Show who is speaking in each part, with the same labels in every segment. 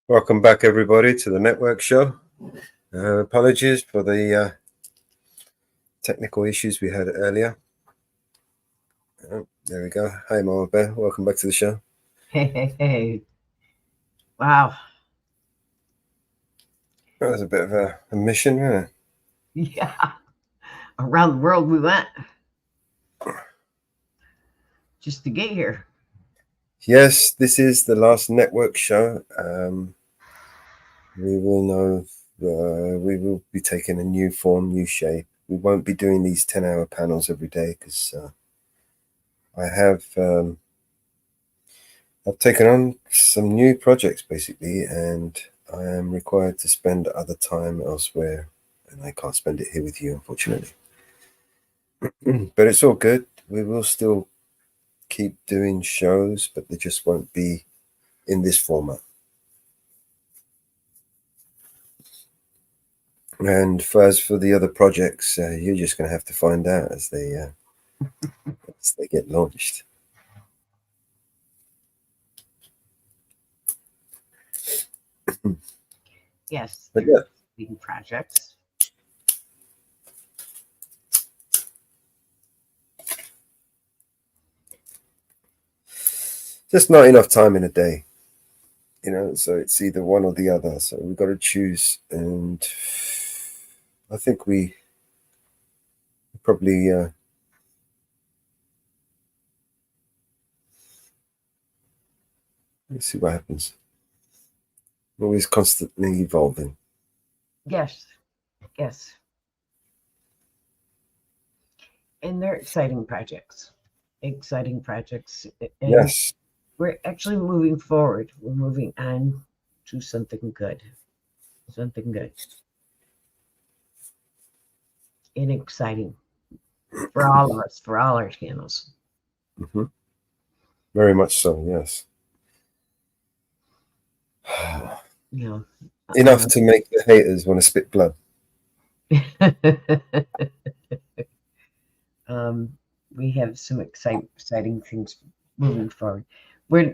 Speaker 1: Welcome back, everybody, to the network show. Apologies for the technical issues we had earlier. There we go. Hi, Mama Bear. Welcome back to the show.
Speaker 2: Hey. Wow.
Speaker 1: That was a bit of a mission, wasn't
Speaker 2: it? Yeah. Around the world we went. Just to get here.
Speaker 1: Yes, this is the last network show. We will know. We will be taking a new form, new shape. We won't be doing these 10-hour panels every day because I've taken on some new projects basically, and I am required to spend other time elsewhere, and I can't spend it here with you, unfortunately. But it's all good. We will still keep doing shows, but they just won't be in this format. And as for the other projects, you're just going to have to find out as they get launched.
Speaker 2: Yes,
Speaker 1: but yeah,
Speaker 2: projects.
Speaker 1: Just not enough time in a day, so it's either one or the other. So we've got to choose, and I think we probably let's see what happens. Always constantly evolving.
Speaker 2: Yes. And they're exciting projects. And
Speaker 1: yes.
Speaker 2: We're actually moving forward. We're moving on to something good. And exciting for all of us, for all our channels.
Speaker 1: Mm-hmm. Very much so, yes. Enough to make the haters want to spit blood.
Speaker 2: We have some exciting things moving forward. We're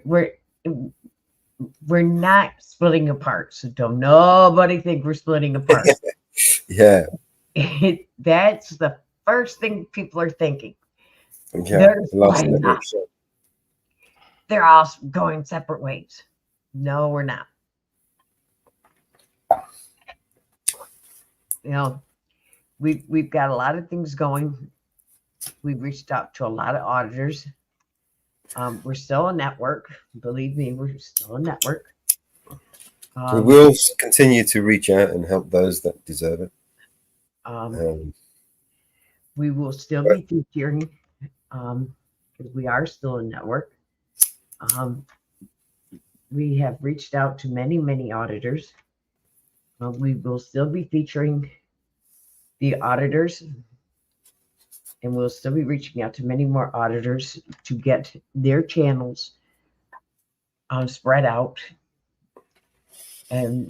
Speaker 2: not splitting apart, so don't nobody think we're splitting apart.
Speaker 1: Yeah.
Speaker 2: That's the first thing people are thinking.
Speaker 1: Yeah,
Speaker 2: they're all going separate ways. No, we're not. We've got a lot of things going. We've reached out to a lot of auditors. We're still a network. Believe me, we're still a network.
Speaker 1: We will continue to reach out and help those that deserve it.
Speaker 2: We will still be featuring because we are still a network. We have reached out to many, many auditors. We will still be featuring the auditors, and we'll still be reaching out to many more auditors to get their channels spread out and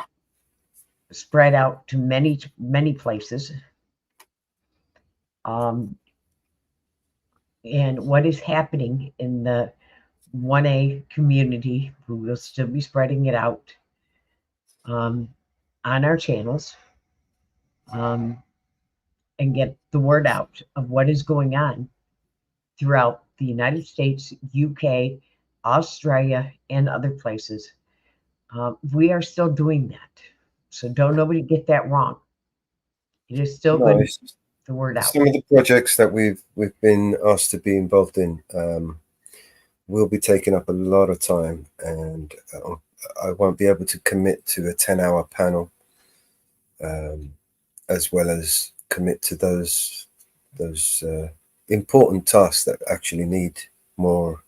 Speaker 2: spread out to many, many places. And what is happening in the 1A community, we will still be spreading it out on our channels, and get the word out of what is going on throughout the United States, UK, Australia, and other places. We are still doing that. So don't nobody get that wrong. It is still
Speaker 1: No,
Speaker 2: good to get the word out.
Speaker 1: some of the projects that we've been asked to be involved in will be taking up a lot of time, and I won't be able to commit to a 10-hour panel, as well as commit to those important tasks that actually need more.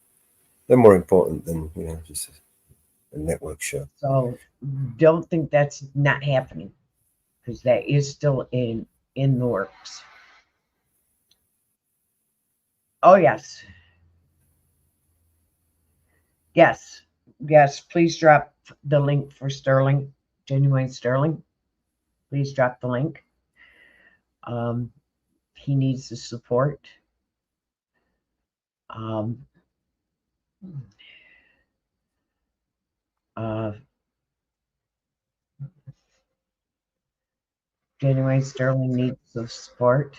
Speaker 1: They're more important than just a network show.
Speaker 2: So don't think that's not happening, because that is still in the works. Oh yes. Yes, please drop the link for Sterling, Genuine Sterling. Please drop the link. He needs the support. Genuine Sterling needs the support.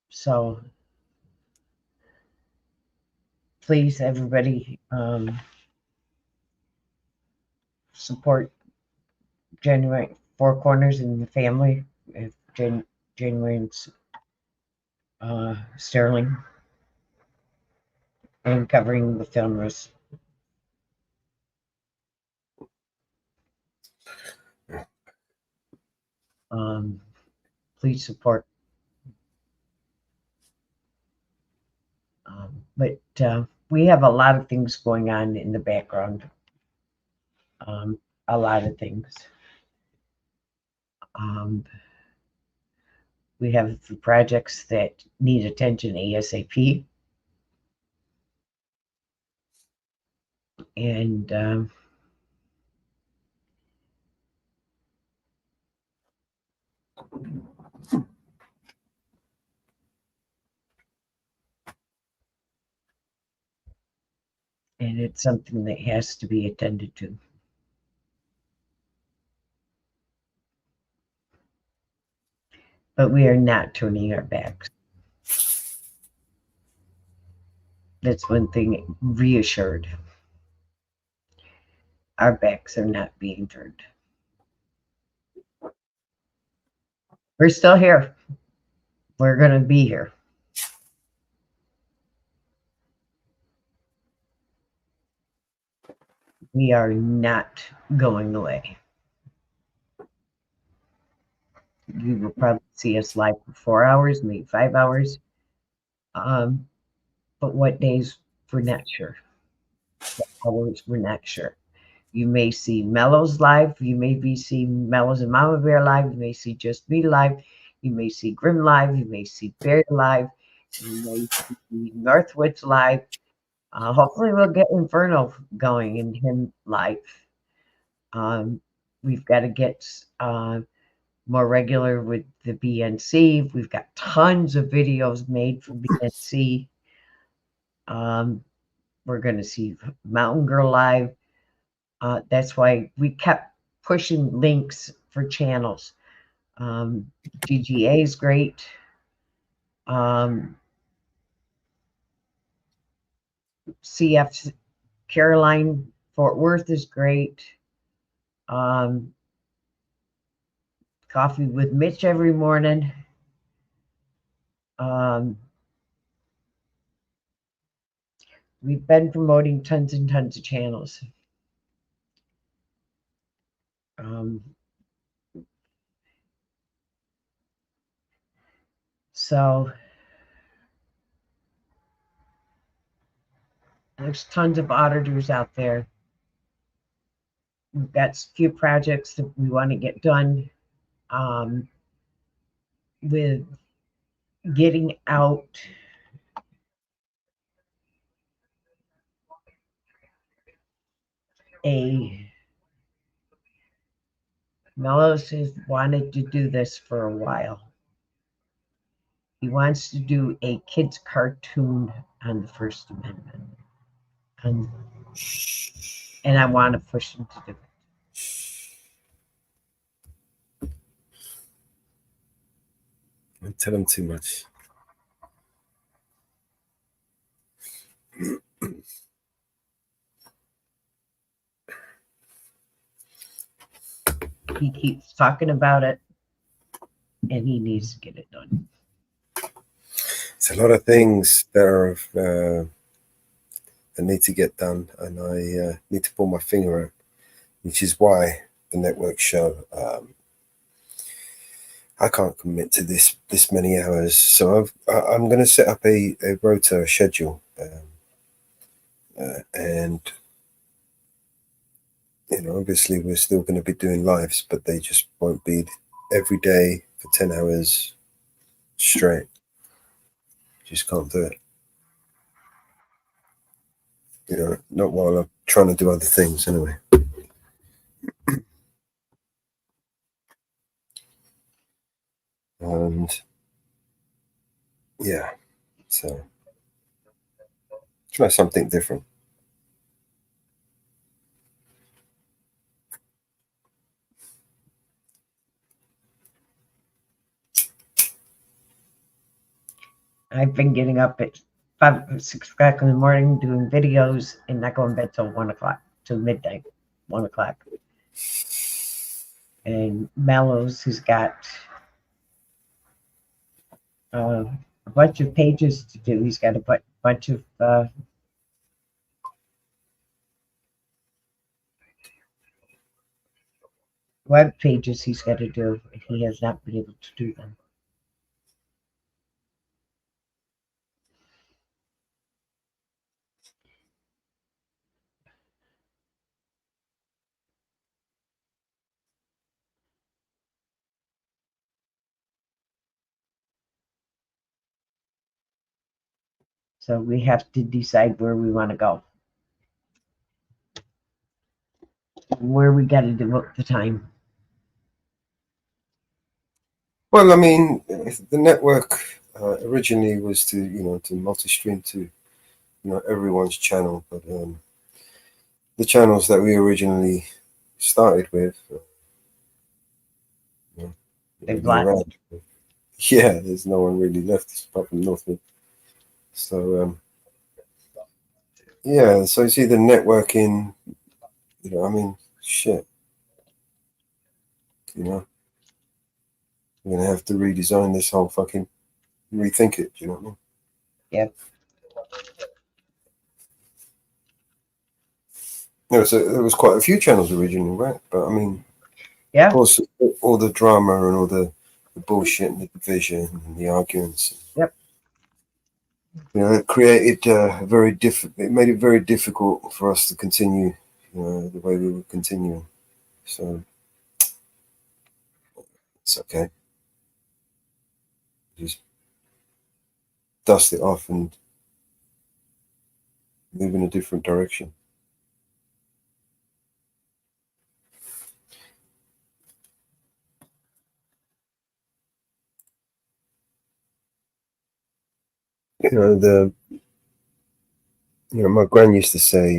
Speaker 2: So please, everybody, support Genuine Four Corners in the family. If Genuine's Sterling, and covering the filmers. Please support. But we have a lot of things going on in the background. A lot of things. We have the projects that need attention ASAP. And it's something that has to be attended to. But we are not turning our backs. That's one thing reassured. Our backs are not being turned. We're still here. We're going to be here. We are not going away. You will probably see us live for 4 hours, maybe 5 hours. But what days, we're not sure. What hours, we're not sure. You may see Mellows live. You may be seeing Mellows and Mama Bear live. You may see Just Me live. You may see Grim live. You may see Bear live. You may see Northwoods live. Hopefully we'll get Inferno going and him live. We've got to get more regular with the BNC. We've got tons of videos made for BNC. We're going to see Mountain Girl live. That's why we kept pushing links for channels. GGA is great. CF Caroline Fort Worth is great. Coffee with Mitch every morning. We've been promoting tons and tons of channels. So there's tons of auditors out there. We've got a few projects that we want to get done with getting out a Mellows has wanted to do this for a while. He wants to do a kids cartoon on the First Amendment. And I want to push him to do it.
Speaker 1: Don't tell him too much.
Speaker 2: He keeps talking about it, and he needs to get it done.
Speaker 1: It's a lot of things that are that need to get done, and I need to pull my finger out, which is why the network show. I can't commit to this many hours, so I'm going to set up a rota schedule, and obviously we're still going to be doing lives, but they just won't be every day for 10 hours straight. Just can't do it. Not while I'm trying to do other things anyway. And yeah, so try something different.
Speaker 2: I've been getting up at 6 o'clock in the morning doing videos and not going to bed till 1 o'clock, till midnight, 1 o'clock. And Mellows, who's got a bunch of pages to do. He's got a bunch of web pages he's got to do, and he has not been able to do them. So we have to decide where we want to go, where we got to devote the time.
Speaker 1: Well, I mean, the network originally was to multi-stream to everyone's channel, but the channels that we originally started with,
Speaker 2: They've
Speaker 1: been
Speaker 2: lost.
Speaker 1: around. Yeah, there's no one really left apart from Northwood. So yeah, so it's either networking, I mean, shit, we're gonna have to redesign this whole fucking rethink it. Do you know what I mean?
Speaker 2: Yep.
Speaker 1: So there was quite a few channels originally, right? But I mean,
Speaker 2: Yeah.
Speaker 1: of course, all the drama and all the bullshit and the division and the arguments.
Speaker 2: Yep.
Speaker 1: It created it made it very difficult for us to continue, the way we were continuing. So it's okay. Just dust it off and move in a different direction. My gran used to say,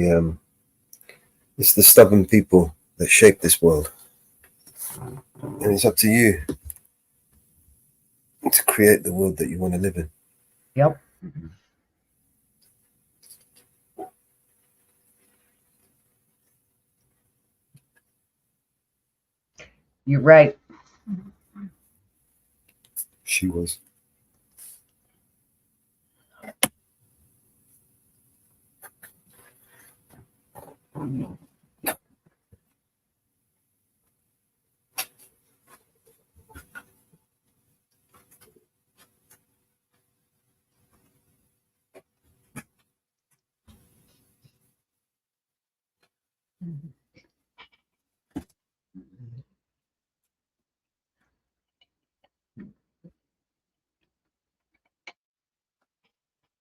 Speaker 1: it's the stubborn people that shape this world. And it's up to you to create the world that you want to live in.
Speaker 2: Yep. You're right.
Speaker 1: She was.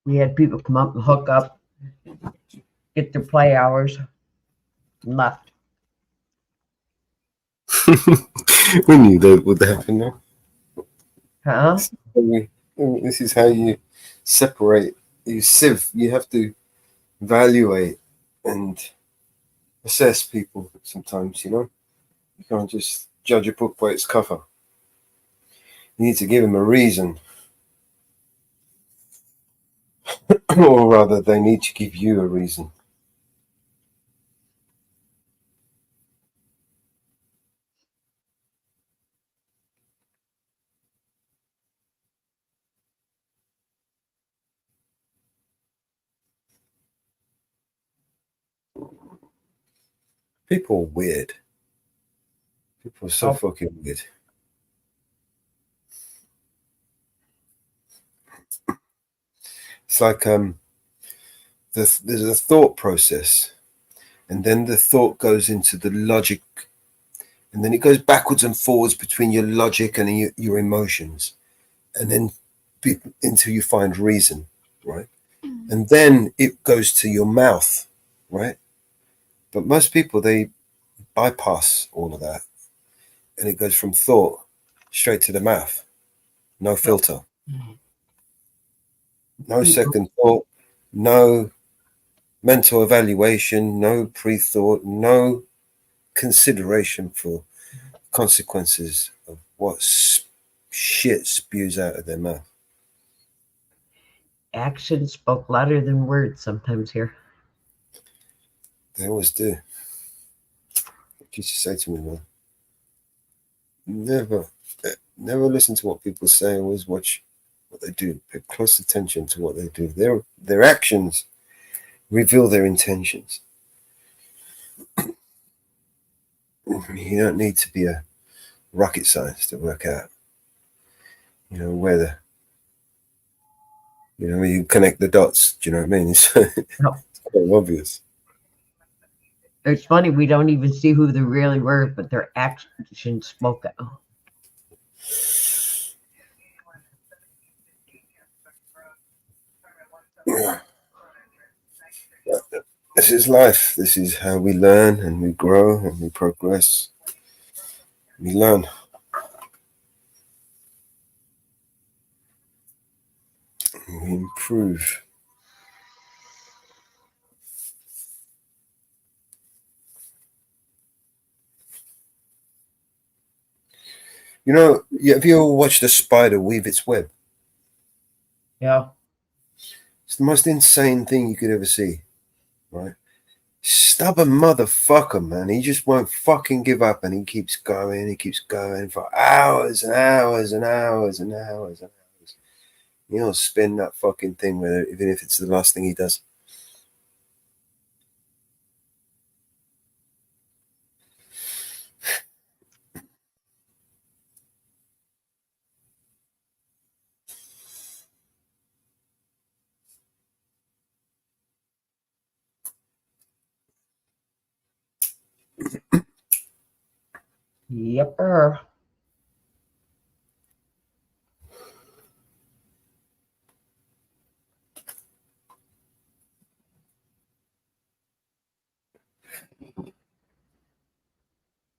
Speaker 2: We had people come up and hook up, get their play hours, and left.
Speaker 1: We knew that would happen. No?
Speaker 2: Huh?
Speaker 1: This is how you separate. You sieve. You have to evaluate and assess people. Sometimes, you can't just judge a book by its cover. You need to give them a reason, or rather, they need to give you a reason. People are weird. People are so fucking weird. It's like there's a thought process, and then the thought goes into the logic, and then it goes backwards and forwards between your logic and your emotions, and then until you find reason, right? And then it goes to your mouth, right? But most people, they bypass all of that, and it goes from thought straight to the mouth. No filter, no second thought, no mental evaluation, no pre-thought, no consideration for consequences of what shit spews out of their mouth.
Speaker 2: Actions spoke louder than words sometimes here.
Speaker 1: They always do. What used to say to me, man, never listen to what people say. Always watch what they do. Pay close attention to what they do. Their actions reveal their intentions. You don't need to be a rocket scientist to work out, where where you connect the dots. Do you know what I mean? It's quite obvious.
Speaker 2: It's funny, we don't even see who they really were, but their actions spoke out.
Speaker 1: This is life. This is how we learn and we grow and we progress. We learn. We improve. Have you ever watched a spider weave its web?
Speaker 2: Yeah.
Speaker 1: It's the most insane thing you could ever see, right? Stubborn motherfucker, man. He just won't fucking give up, and he keeps going for hours and hours and hours and hours and hours. He'll spin that fucking thing with it, even if it's the last thing he does.
Speaker 2: Yepper.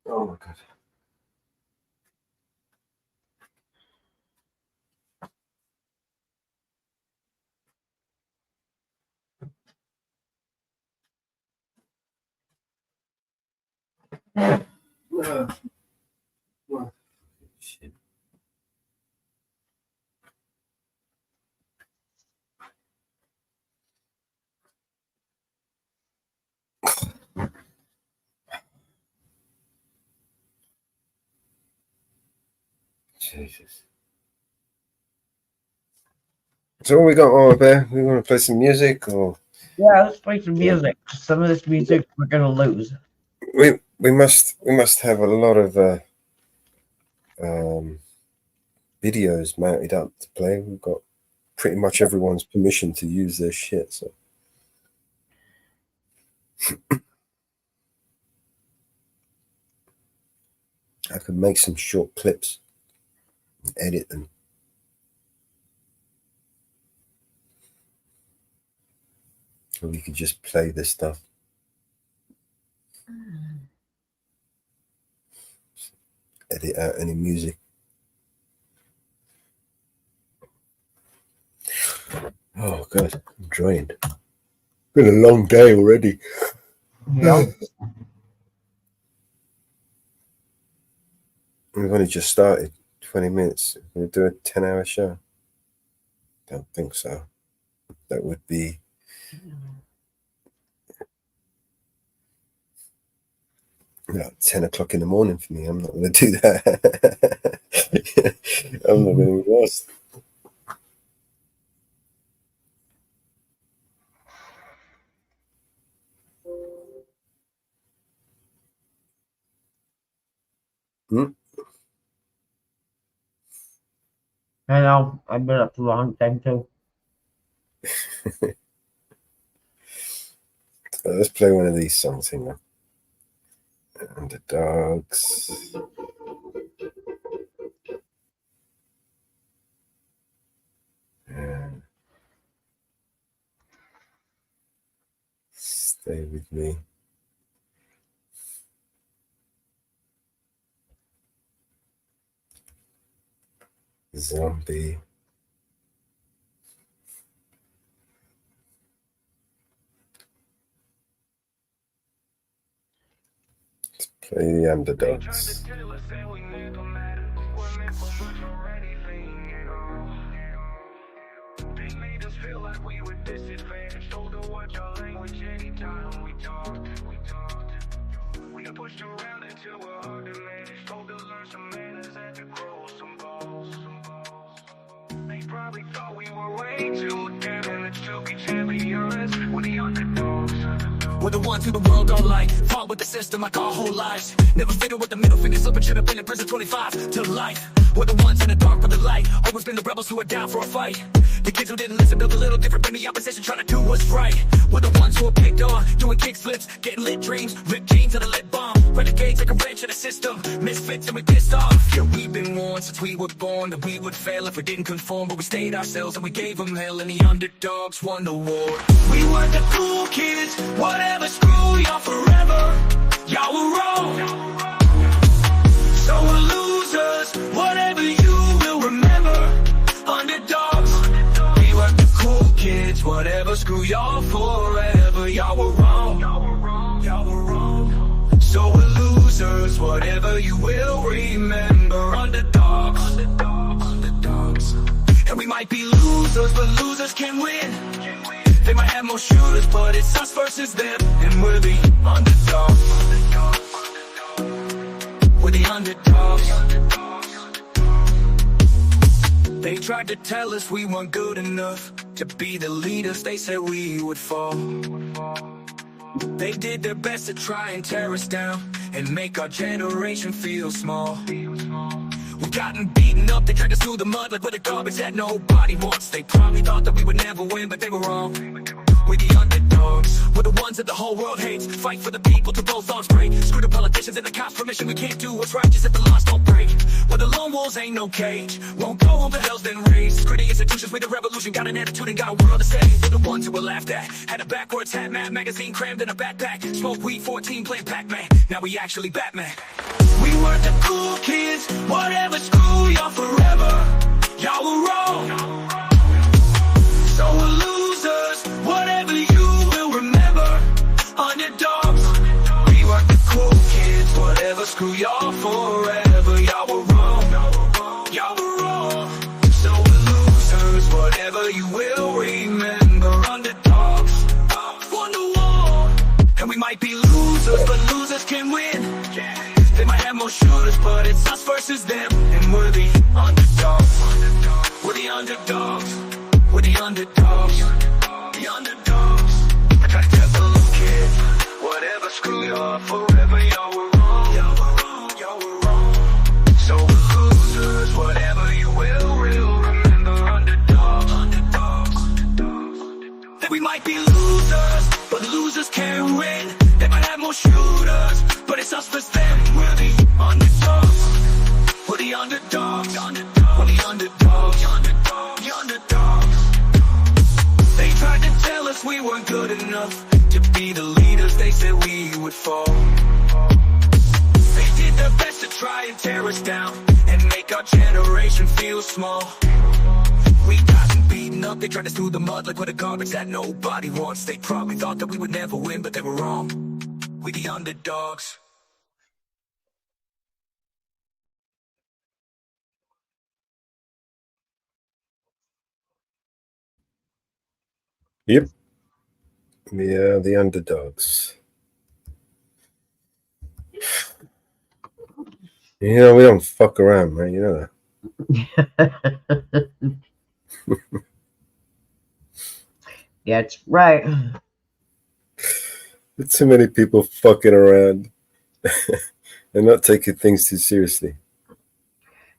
Speaker 1: Oh my god. Shit. Jesus. So what we got over there? We want to play some music, or
Speaker 2: Yeah, let's play some music. Some of this music we're gonna lose.
Speaker 1: we must have a lot of videos mounted up to play. We've got pretty much everyone's permission to use their shit. So I could make some short clips and edit them. Or we could just play this stuff. Edit out any music. Oh God, I'm drained. Been a long day already.
Speaker 2: Yeah.
Speaker 1: We've only just started. 20 minutes. We're going to do a 10-hour show. Don't think so. That would be about 10 o'clock in the morning for me. I'm not going to do that. I'm not going to be lost.
Speaker 2: I know. I've been up a long time too.
Speaker 1: Let's play one of these songs. Hang on. Underdogs. Stay with me. Zombie. Let's play the Underdogs.
Speaker 3: Pushed around until we're hard to manage. Told to learn some manners and to grow some balls. They probably thought we were way too damn to be champions. We're the underdogs. We're the ones who the world don't like. Fought with the system like our whole lives. Never figured with the middle finger slipping. Should have been in prison 25 to life. We're the ones in the dark with the light. Always been the rebels who are down for a fight. The kids who didn't listen built a little different than the opposition trying to do what's right. We're the ones who are picked on, doing kick flips, getting lit dreams, ripped jeans and a lit bomb. Renegades like a wrench in the system, misfits and we pissed off. Yeah, we've been warned since we were born that we would fail if we didn't conform, but we stayed ourselves and we gave them hell, and the underdogs won the war. We were the cool kids, whatever, screw y'all forever. Y'all were wrong, so we're losers, whatever you will remember. Underdogs, we were the cool kids, whatever, screw y'all forever. Y'all were wrong, y'all were wrong, so we're losers, whatever you will remember. Underdogs, underdogs, and we might be losers, but losers can win. They might have more shooters, but it's us versus them, and we're the underdogs. We're the underdogs. They tried to tell us we weren't good enough to be the leaders they said we would fall. They did their best to try and tear us down and make our generation feel small. We've gotten beaten up, they tried to through the mud like we're the garbage that nobody wants. They probably thought that we would never win, but they were wrong. We're the underdogs, we're the ones that the whole world hates. Fight for the people till both arms break. Screw the politicians and the cops' permission, we can't do what's righteous if the laws don't break. But the lone wolves ain't no cage, won't go home, the hell's been raised. Gritty institutions with a revolution, got an attitude and got a world to say. We're the ones who were laughed at, had a backwards hat, Mad magazine crammed in a backpack. Smoke weed 14, playing Pac-Man, now we actually Batman. We weren't the cool kids, whatever, screw y'all forever. Y'all were wrong, so we're losers, whatever you will remember. Underdogs, we weren't the cool kids, whatever, screw y'all forever. Y'all were wrong, y'all were wrong, so we're losers, whatever you will remember. Underdogs, won the war, and we might be losers, but losers can win. They might have more shooters, but it's us versus them, and we're the underdogs. We're the underdogs. We're the underdogs. The underdogs. I tried to tell the little kid, whatever, screw y'all forever. Y'all were wrong. Y'all were wrong. Y'all were wrong. So we're losers, whatever you will remember. Underdogs. Underdogs. Underdogs. That we might be losers, but losers can't win. They might have more shooters, but it's us versus them. We're the underdogs. would fall. They did their best to try and tear us down and make our generation feel small. We got beaten up, they tried us through the mud like we're the garbage that nobody wants. They probably thought that we would never win, but they were wrong. We the underdogs.
Speaker 1: Yep. We are the underdogs. You know, we don't fuck around, man. You know that.
Speaker 2: That's right.
Speaker 1: There's too many people fucking around and not taking things too seriously.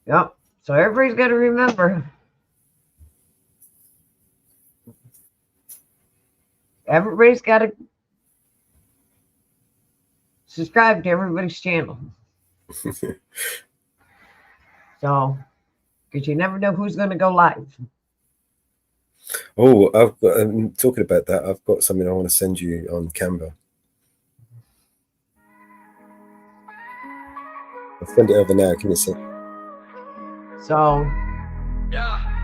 Speaker 2: Yep. So everybody's got to remember. Everybody's got to subscribe to everybody's channel. So, because you never know who's going to go live.
Speaker 1: Oh, I'm talking about that. I've got something I want to send you on Canva. I'll send it over now. Give me a sec.
Speaker 2: So,
Speaker 3: Yeah.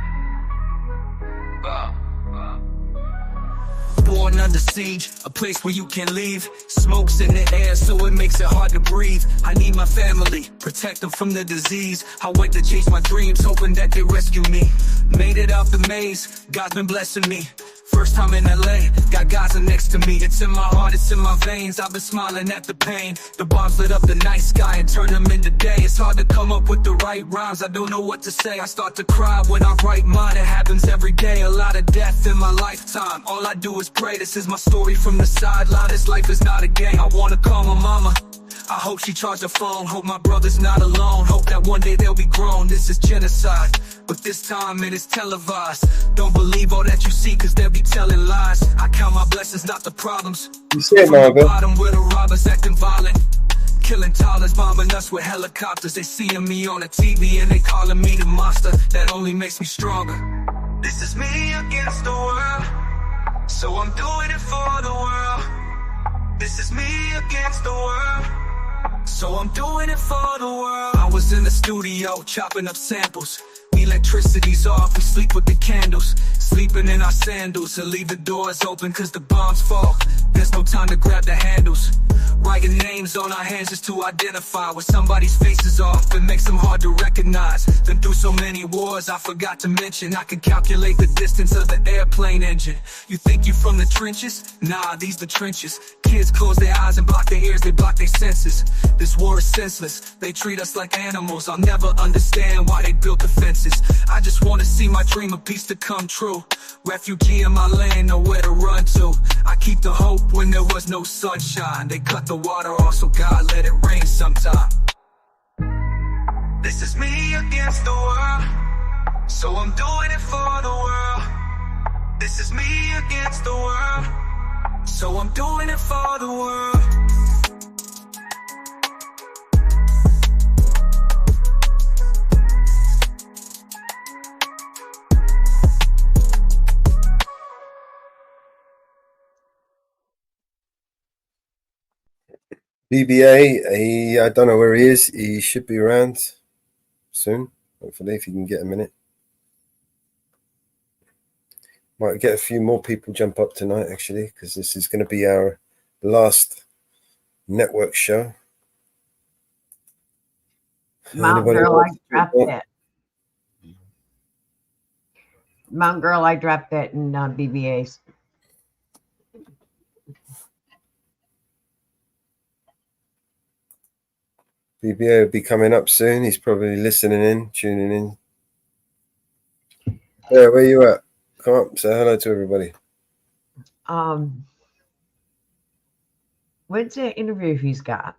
Speaker 3: Born under siege, a place where you can't leave. Smoke's in the air, so it makes it hard to breathe. I need my family, protect them from the disease. I wait to chase my dreams, hoping that they rescue me. Made it out the maze, God's been blessing me. First time in LA, got Gaza next to me. It's in my heart, it's in my veins. I've been smiling at the pain. The bombs lit up the night sky and turned them into day. It's hard to come up with the right rhymes. I don't know what to say. I start to cry when I write mine. It happens every day. A lot of death in my lifetime. All I do is pray. This is my story from the sideline. This life is not a game. I wanna call my mama. I hope she charged her phone. Hope my brother's not alone. Hope that one day they'll be grown. This is genocide, but this time it is televised. Don't believe all that you see, cause they'll be telling lies. I count my blessings, not the problems.
Speaker 1: You see it,
Speaker 3: From the
Speaker 1: Marvin?
Speaker 3: bottom where the robbers acting violent, killing toddlers, bombing us with helicopters. They seeing me on the TV and they calling me the monster. That only makes me stronger. This is me against the world, so I'm doing it for the world. This is me against the world, so I'm doing it for the world. I was in the studio chopping up samples. Electricity's off, we sleep with the candles. Sleeping in our sandals and leave the doors open cause the bombs fall. There's no time to grab the handles. Writing names on our hands just to identify when somebody's face is off. It makes them hard to recognize. Been through so many wars I forgot to mention. I can calculate the distance of the airplane engine. You think you from the trenches? Nah, these the trenches. Kids close their eyes and block their ears, they block their senses. This war is senseless, they treat us like animals. I'll never understand why they built the fences. I just wanna see my dream of peace to come true. Refugee in my land, nowhere to run to. I keep the hope when there was no sunshine. They cut the water off, so God let it rain sometime. This is me against the world, so I'm doing it for the world. This is me against the world, so I'm doing it for the world.
Speaker 1: BBA, I don't know where he is. He should be around soon, hopefully, if you can get a minute. Might get a few more people jump up tonight, actually, because this is going to be our last network show.
Speaker 2: Mountain
Speaker 1: Anybody
Speaker 2: Girl,
Speaker 1: want
Speaker 2: I
Speaker 1: to
Speaker 2: dropped
Speaker 1: talk?
Speaker 2: that. Mountain Girl, I dropped that in BBA's.
Speaker 1: BBA will be coming up soon. He's probably listening in, tuning in. Yeah, where you at? Come up, say hello to everybody.
Speaker 2: When's the interview he's got?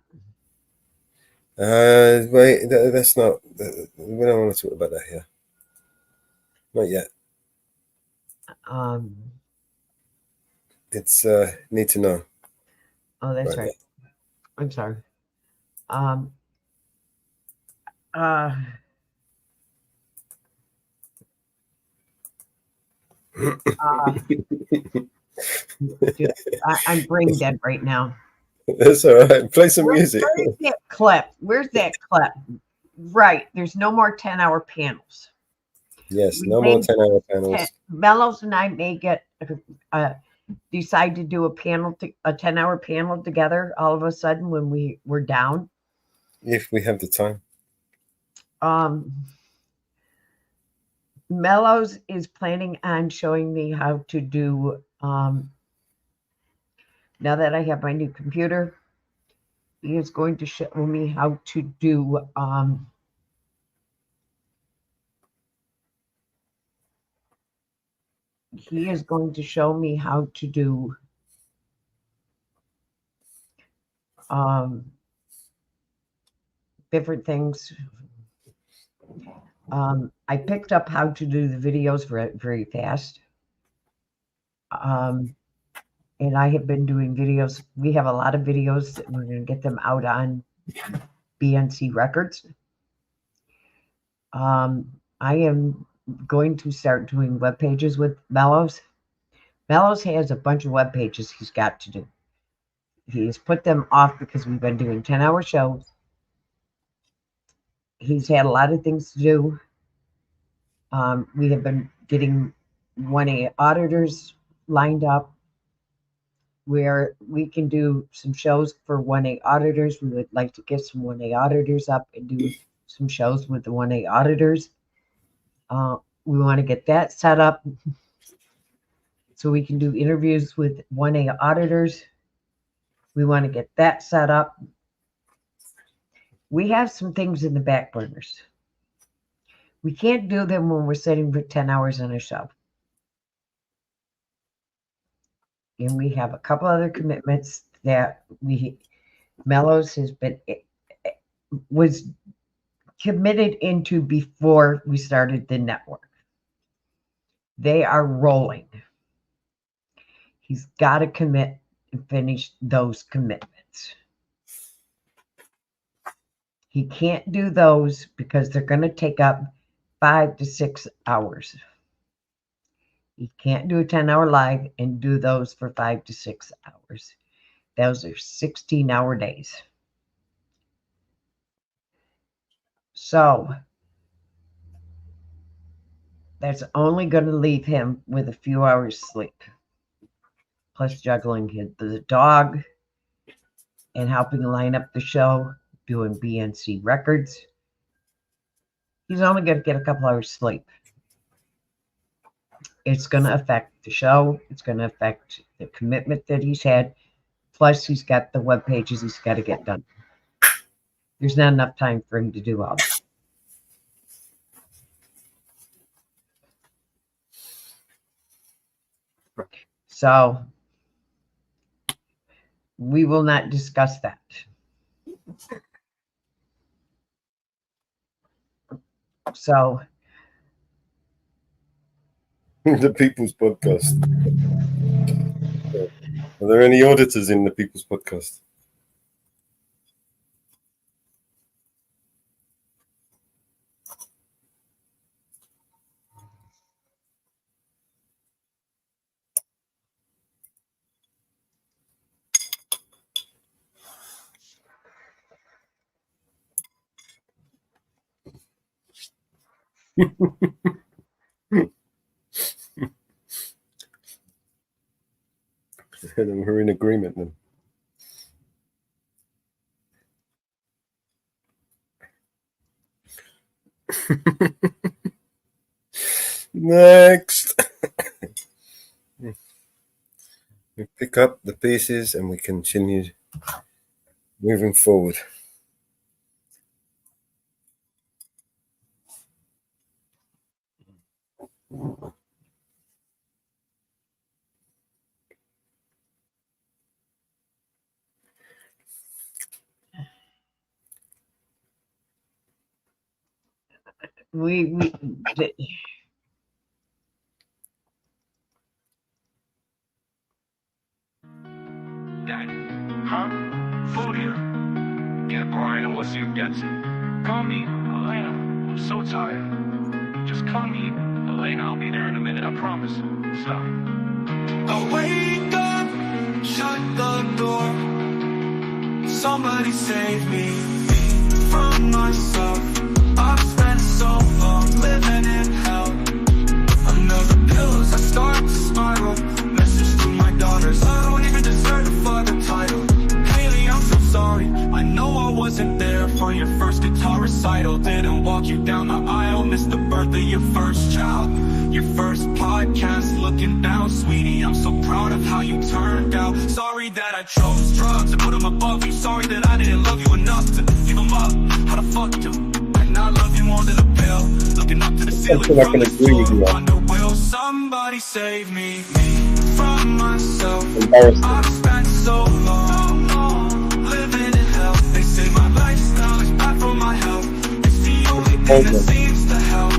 Speaker 1: Wait, that's not. We don't want to talk about that here. Not yet. It's need to know.
Speaker 2: Oh, that's right. I'm sorry. Dude, I'm brain dead right now.
Speaker 1: That's all right. Play some music.
Speaker 2: Where's that clip? Where's that clip? Right. There's no more 10-hour panels.
Speaker 1: Yes,
Speaker 2: We
Speaker 1: no
Speaker 2: may
Speaker 1: more 10-hour panels.
Speaker 2: Mellows and I may decide to do a 10-hour panel together all of a sudden when we're down.
Speaker 1: If we have the time.
Speaker 2: Mellows is planning on showing me how to do, now that I have my new computer, he is going to show me how to do, he is going to show me how to do different things. I picked up how to do the videos very, very fast. And I have been doing videos. We have a lot of videos that we're going to get them out on BNC Records. I am going to start doing web pages with Mellows. Mellows has a bunch of web pages he's got to do. He's put them off because we've been doing 10-hour shows. He's had a lot of things to do. We have been getting 1A auditors lined up where we can do some shows for 1A auditors. We would like to get some 1A auditors up and do some shows with the 1A auditors. We want to get that set up so we can do interviews with 1A auditors. We want to get that set up. We have some things in the back burners. We can't do them when we're sitting for 10 hours on a show. And we have a couple other commitments that Mellows was committed into before we started the network. They are rolling. He's got to commit and finish those commitments. He can't do those because they're going to take up 5 to 6 hours. He can't do a 10-hour live and do those for 5 to 6 hours. Those are 16-hour days. So that's only going to leave him with a few hours sleep, plus juggling the dog and helping line up the show, doing BNC Records. He's only going to get a couple hours sleep. It's going to affect the show. It's going to affect the commitment that he's had. Plus, he's got the web pages he's got to get done. There's not enough time for him to do all that. So we will not discuss that. So
Speaker 1: The People's Podcast. Are there any auditors in the People's Podcast? We're in agreement then. Next. We pick up the pieces and we continue moving forward.
Speaker 3: Daddy, huh? Food here. Get Brian and what's your guts? Call me, Elena. I'm so tired. Just call me, Elena. I'll be there in a minute, I promise. Stop. I wake up, shut the door. somebody save me from myself. I've spent so long living in hell. Another pills, I start to spiral. Message to my daughters, I don't even deserve a father title. Haley, I'm so sorry, I know I wasn't there for your first guitar recital. Didn't walk you down the aisle, missed the birth of your first child. Your first podcast, looking down, sweetie, I'm so proud of how you turned out. Sorry that I chose drugs and put them above you. Sorry that I didn't love you enough to give them up. How the fuck do I not love you more than a pill? Looking up to the ceiling from this floor, wonder will somebody save me from myself. I've spent so long living in hell. They say my lifestyle is bad for my health. It's the only thing that seems to help.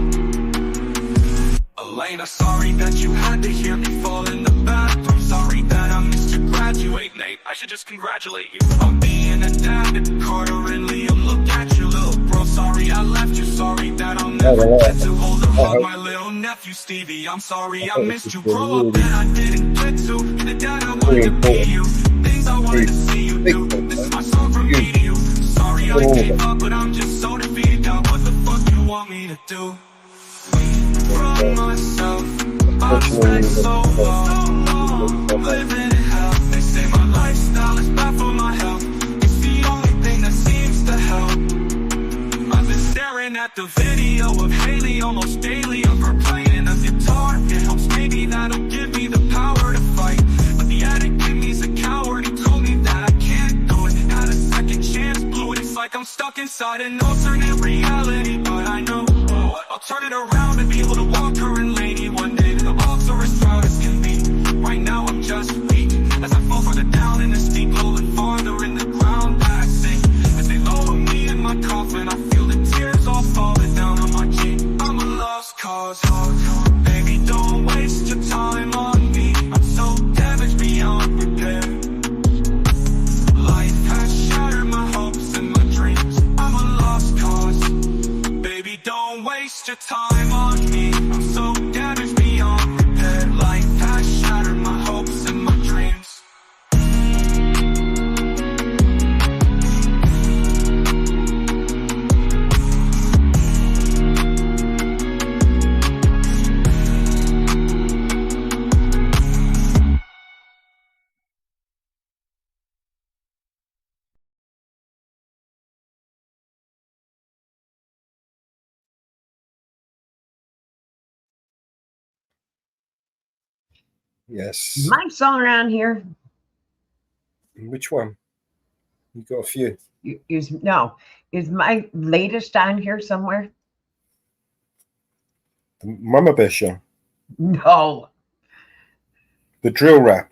Speaker 3: Elena, sorry that you had to hear me fall in the bathroom. Sorry that I missed your graduate, Nate. I should just congratulate you on being a dad. Carter and Liam, look at your little bro. Sorry I left you. Sorry that I'll never get to hold or hug my little nephew Stevie. I'm sorry I missed you. Grow up and I didn't get to. The dad I wanted to be you. Things I wanted to see you do. This is my song from me to you. Sorry I gave up, but I'm just so defeated now. What the fuck you want me to do? From myself, I've spent so long living in hell. They say my lifestyle is bad for my health. It's the only thing that seems to help. I've been staring at the video of Haley almost daily, of her playing a guitar. It helps, maybe that'll give me the power to fight. But the addict in me's a coward. He told me that I can't do it. Had a second chance, blew it. It's like I'm stuck inside an alternate reality, but I know I'll turn it around and be able to walk her and Lady one day to the altar as proud as can be. Right now I'm just weak as I fall further down in the steep, rolling farther in the ground. I sing as they lower me in my coffin. I feel the tears all falling down on my cheek. I'm a lost cause. Baby, don't waste your time on me. I'm so damaged beyond repair. Life has shattered my hopes and my dreams. I'm a lost cause. Baby, don't waste your time on me. I'm so damaged beyond repair. Life has shattered my hopes and my dreams.
Speaker 1: Yes.
Speaker 2: My song around here
Speaker 1: Which one? You got a few.
Speaker 2: is my latest on here somewhere?
Speaker 1: The Mama Bear Show.
Speaker 2: No,
Speaker 1: The drill rap.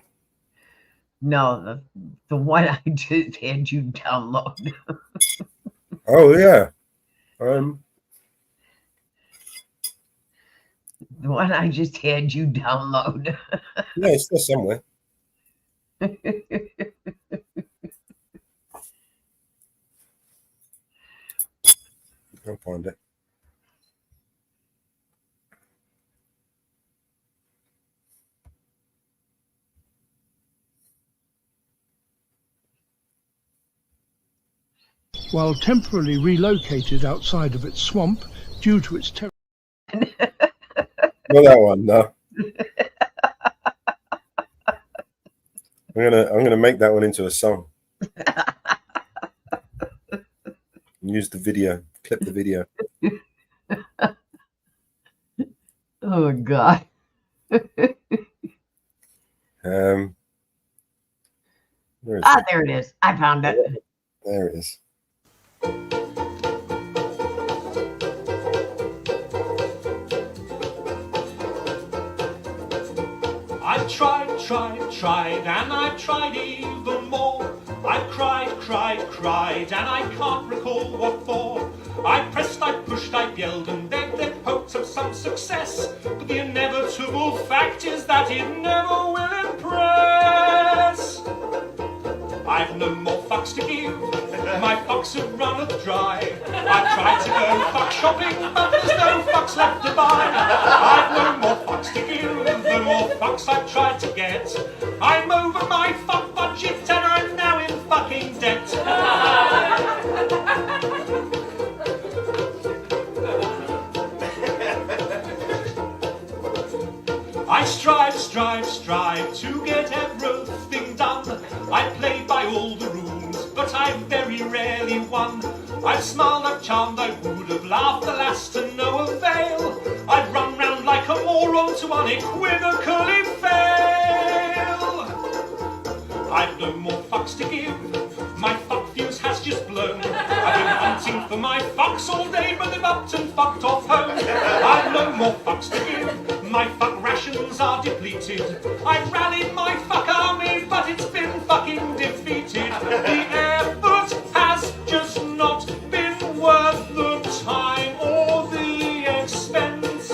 Speaker 2: no, the one I just had you download.
Speaker 1: Oh yeah.
Speaker 2: The one I just had you download.
Speaker 1: Yeah, it's there somewhere. I'll find it.
Speaker 4: While temporarily relocated outside of its swamp due to its terror.
Speaker 1: Not that one, no. I'm gonna make that one into a song. Use the video, clip the video.
Speaker 2: Oh God.
Speaker 1: Where is
Speaker 2: Ah,
Speaker 1: it?
Speaker 2: there it is. I found it.
Speaker 1: There it is.
Speaker 5: I tried, and I tried even more. I cried, and I can't recall what for. I pressed, I pushed, I yelled and begged in hopes of some success. But the inevitable fact is that it never will impress. I've no more fucks to give, my fucks have runneth dry. I tried to go fuck shopping, but there's no fucks left to buy. I've no more fucks to give, the more fucks I've tried to get. I'm over my fuck budget and I'm now in fuck fucking debt. I strive to get everything done. I play by all the rules, but I very rarely won. I've smiled, I've charmed, I would have laughed, alas to no avail. I'd run round like a moron to unequivocally fail. I've no more fucks to give, my fuck fuse has just blown. I've been hunting for my fucks all day, but they've upped and fucked off home. I've no more fucks to give, my fuck rations are depleted. I've rallied my fuck army, but it's been fucking defeated. The effort has just not been worth the time or the expense.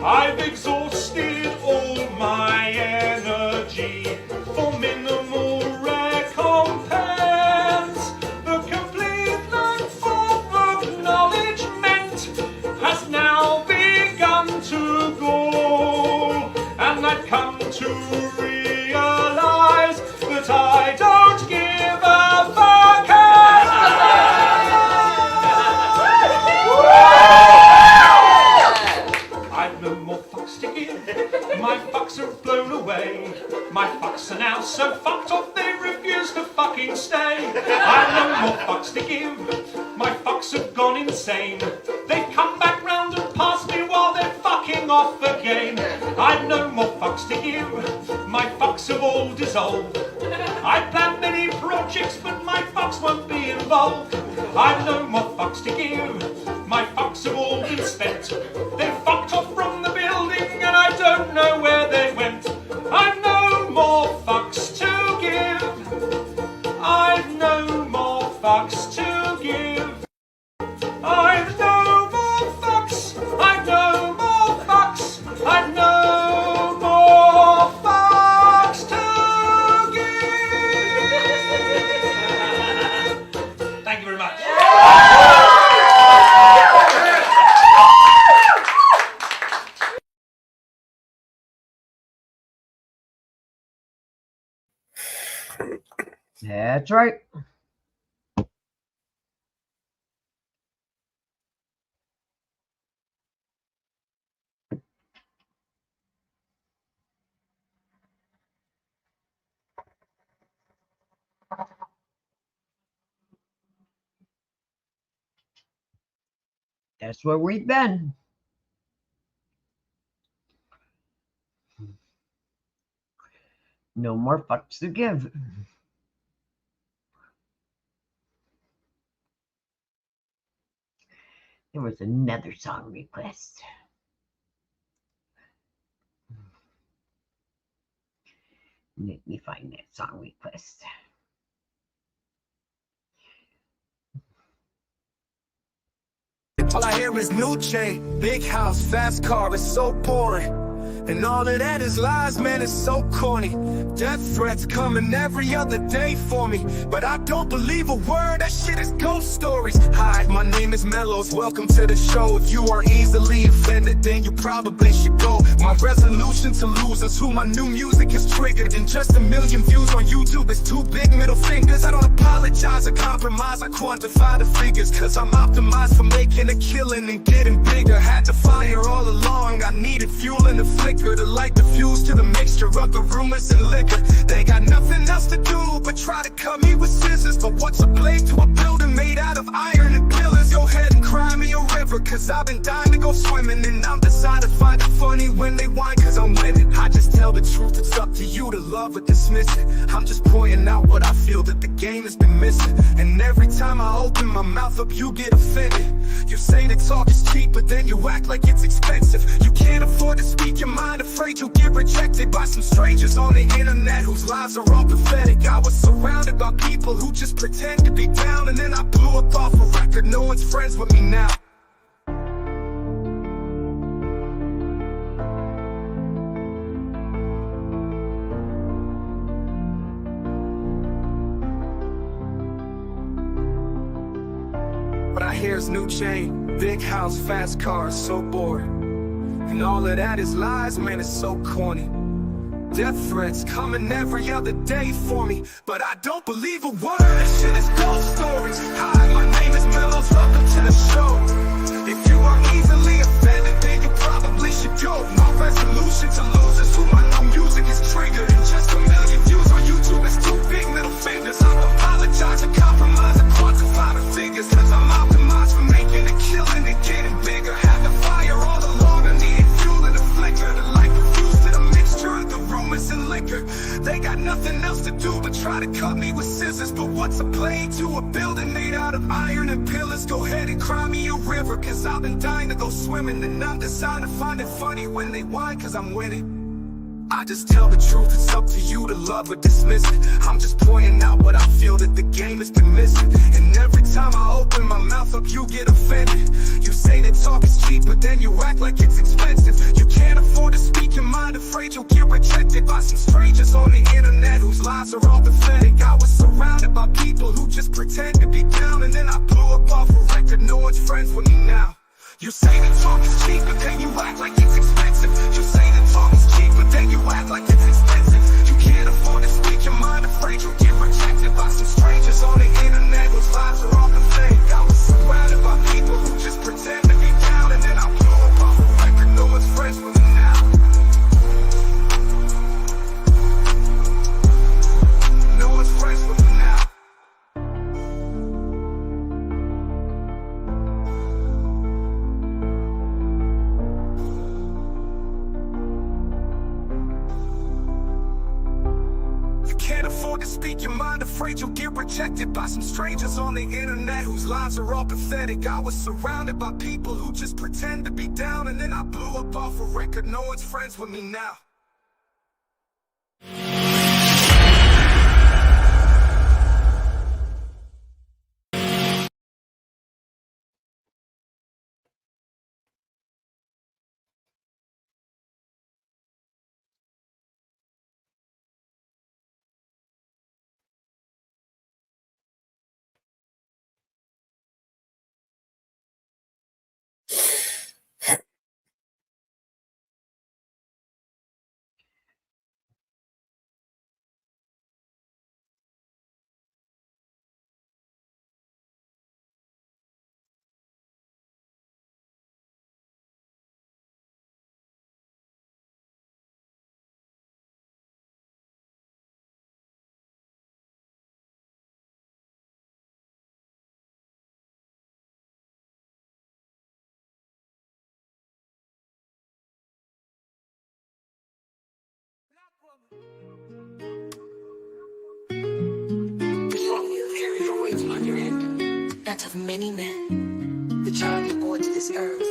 Speaker 5: I've exhausted all my energy for minimal recompense. The complete lack of acknowledgement has now begun to go, and I've come to realize that I don't give a fuck. I've no more fucks to give, my fucks are blown away. My fucks are now so fucked off they refuse to fucking stay. I've no more fucks to give, my fucks have gone insane. They've come back round and passed me while they're fucking off again. I've no more fucks to give, my fucks have all dissolved. I planned many projects but my fucks won't be involved. I've no more fucks to give, my fucks have all been spent. They fucked off from the building and I don't know where they went. I've no more fucks to give, I've no more fucks to give. I've no more fucks, I've no more fucks, I've no more fucks to give. Thank you very much.
Speaker 2: That's right. That's where we've been. No more fucks to give. There was another song request. Let me find that song request.
Speaker 3: All I hear is new chain, big house, fast car, it's so boring. And all of that is lies, man, it's so corny. Death threats coming every other day for me, but I don't believe a word, that shit is ghost stories. Hi, my name is Mellows, welcome to the show. If you are easily offended, then you probably should go. My resolution to lose is who my new music is triggered. And just 1 million views on YouTube is 2 big middle fingers. I don't apologize or compromise, I quantify the figures, cause I'm optimized for making a killing and getting bigger. Had to fire all along, I needed fuel in the flicker to light the fuse to the mixture of the rumors and liquor. They got nothing else to do but try to cut me with scissors. But what's a blade to a building made out of iron and pillars? Go ahead and cry me a river, cause I've been dying to go swimming. And I'm decided to find it funny when they whine, cause I'm winning. I just tell the truth, it's up to you to love or dismiss it. I'm just pointing out what I feel that the game has been missing. And every time I open my mouth up, you get offended. You say that talk is cheap, but then you act like it's expensive. You can't afford to speak your mind, afraid you'll get rejected by some strangers on the internet whose lives are all pathetic. I was surrounded by people who just pretend to be down, and then I blew up off a record. No one's friends with me now. But I hear's new chain, big house, fast cars, so boring. And all of that is lies, man, it's so corny. Death threats coming every other day for me, but I don't believe a word. That shit is ghost stories. Hi, my name is Mellows, welcome to the show. If you are easily offended, then you probably should go. My resolution to lose is who my new music is triggered. And just 1 million views on YouTube is 2 big middle fingers. I apologize and compromise and quantify the figures, cause I'm optimized for making a killing and getting bigger. Had the fire all along, I needed fuel and a flicker. The light refused to the mixture of the rumors and liquor. They got nothing else to do but try to cut me with scissors. But what's a plane to a building made out of iron and pillars? Go ahead and cry me a river, cause I've been dying to go swimming. And I'm designed to find it funny when they whine, cause I'm winning. I just tell the truth, it's up to you to love or dismiss it. I'm just pointing out what I feel that the game has been missing. And every time I open my mouth up, you get offended. You say that talk is cheap, but then you act like it's expensive. You can't afford to speak your mind, afraid you'll get rejected by some strangers on the internet whose lives are all pathetic. I was surrounded by people who just pretend to be down, and then I blew up off a record. No one's friends with me now. You say that talk is cheap, but then you act like it's expensive. You say that talk is cheap, but then you act like it's expensive. You can't afford to speak your mind, afraid you'll get rejected by some strangers on the internet whose lives are all pathetic. I was surrounded by people who just pretend to be down, and then I blew up off a record. No one's friends with me now. No one's friends with me now. Can't afford to speak your mind, afraid you'll get rejected by some strangers on the internet whose lives are all pathetic. I was surrounded by people who just pretend to be down, and then I blew up off a record. No one's friends with me now.
Speaker 6: Carry the weight on your head, that of many men. The child you bore to this earth,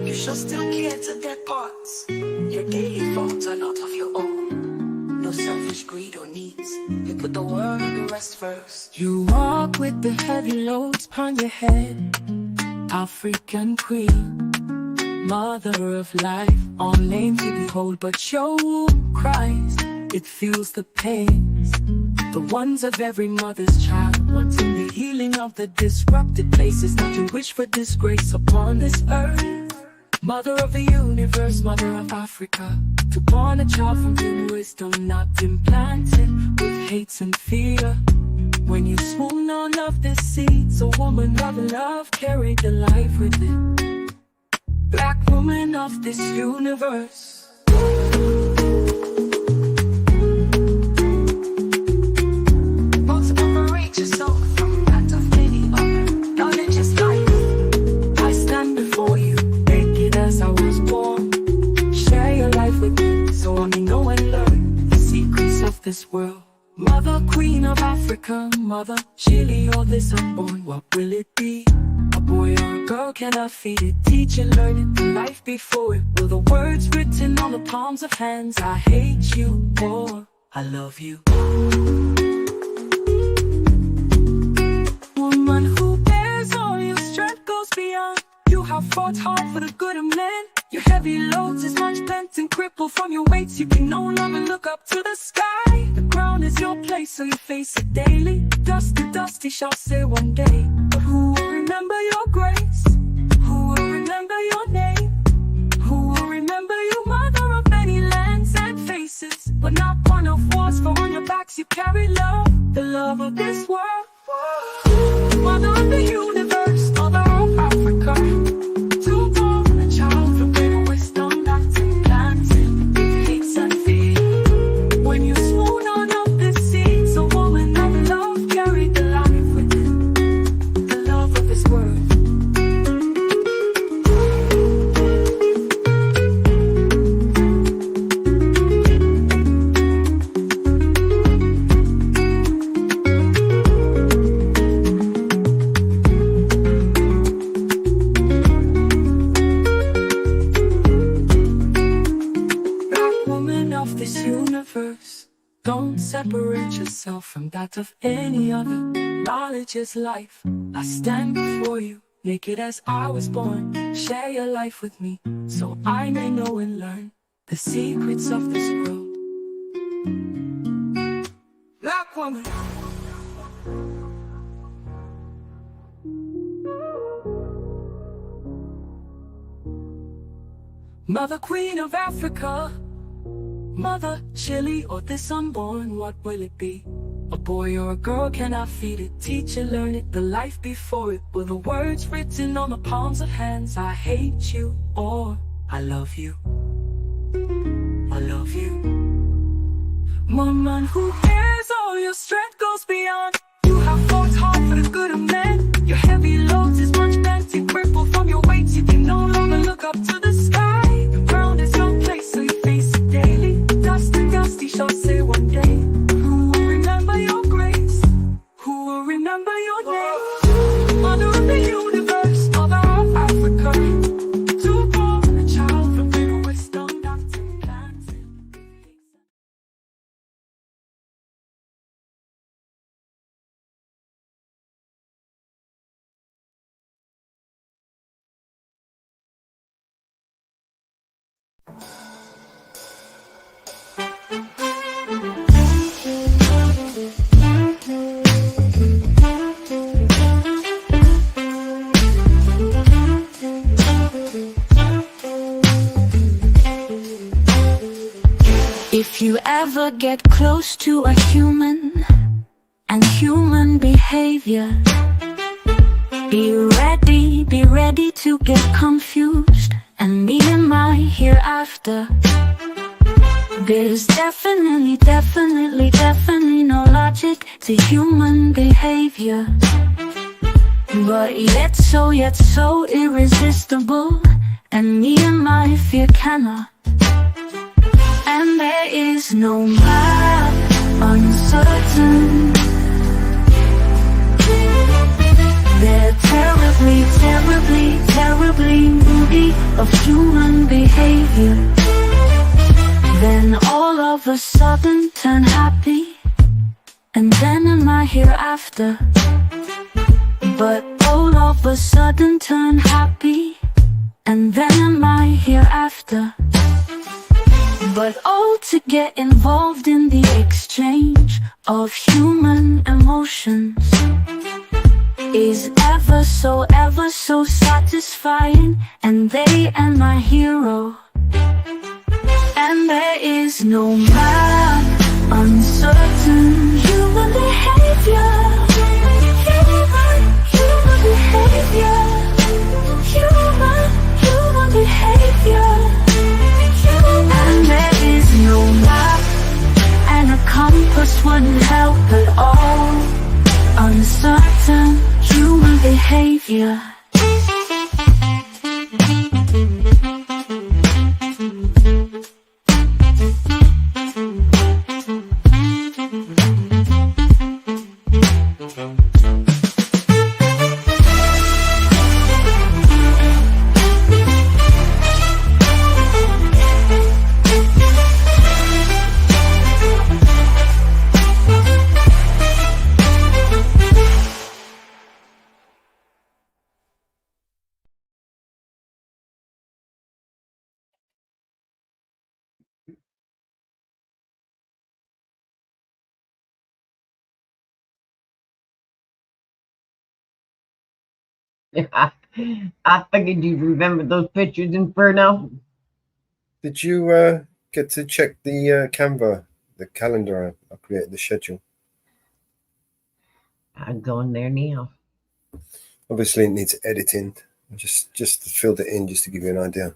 Speaker 6: you shall still care to their parts. Your daily thoughts are not of your own. No selfish greed or needs. You put the world and the rest first.
Speaker 7: You walk with the heavy loads upon your head, African queen, mother of life, all names you behold, but your womb cries. It feels the pains, the ones of every mother's child, wanting the healing of the disrupted places, not to wish for disgrace upon this earth. Mother of the universe, mother of Africa, to born a child from pure wisdom, not implanted with hates and fear. When you swoon on of the seeds, a woman of love carried the life within. Black woman of this universe.
Speaker 6: Separate yourself from that of any other. Knowledge is life.
Speaker 7: I stand before you, naked as I was born. Share your life with me, so I may know and learn the secrets of this world. Mother, queen of Africa, mother, Chile, or this unborn, what will it be? A boy or a girl, can I feed it? Teach and learn it, the life before it. Will the words written on the palms of hands, I hate you, or I love you. Woman who bears all your strength goes beyond. You have fought hard for the good of men. Your heavy loads is much bent and crippled from your weights. You can no longer look up to the sky. The ground is your place, so you face it daily. Dust to dust, he shall say one day. But who will remember your grace? Who will remember your name? Who will remember you, mother of many lands and faces? But now separate yourself from that of any other. Knowledge is life. I stand before you, naked as I was born. Share your life with me, so I may know and learn the secrets of this world. Black woman. Mother Queen of Africa, Mother Chile or this unborn, what will it be? A boy or a girl, can I feed it? Teach it, learn it, the life before it. Will the words written on the palms of hands, I hate you or I love you? I love you. Woman, who cares? All your strength goes beyond. You have fought hard for the good of men. Your heavy loads is much bent and crippled from your weight. You can no longer look up to the sky. The ground is your place, so you face it daily. Dust and dusty shall say one day, who will remember your grace? Who will remember your name? Mother of the universe, Mother of Africa, to born a child from bitter wisdom that's implanted. If you ever get close to a human and human behavior, be ready to get confused and meet in my hereafter. There's definitely no logic to human behavior, but yet so irresistible, and me and my fear cannot. And there is no map uncertain. They're terribly moody of human behavior. Then all of a sudden turn happy, and then in my hereafter. But all of a sudden turn happy, and then in my hereafter. But oh, to get involved in the exchange of human emotions is ever so satisfying, and they and my hero. And there is no map uncertain human behavior. Human behavior. Human behavior. And there is no map, and a compass wouldn't help at all. Uncertain human behavior.
Speaker 2: I figured you'd remember those pictures, Inferno.
Speaker 1: Did you get to check the Canva, the calendar? I created the schedule.
Speaker 2: I'm going there now.
Speaker 1: Obviously, it needs editing. Just filled it in just to give you an idea.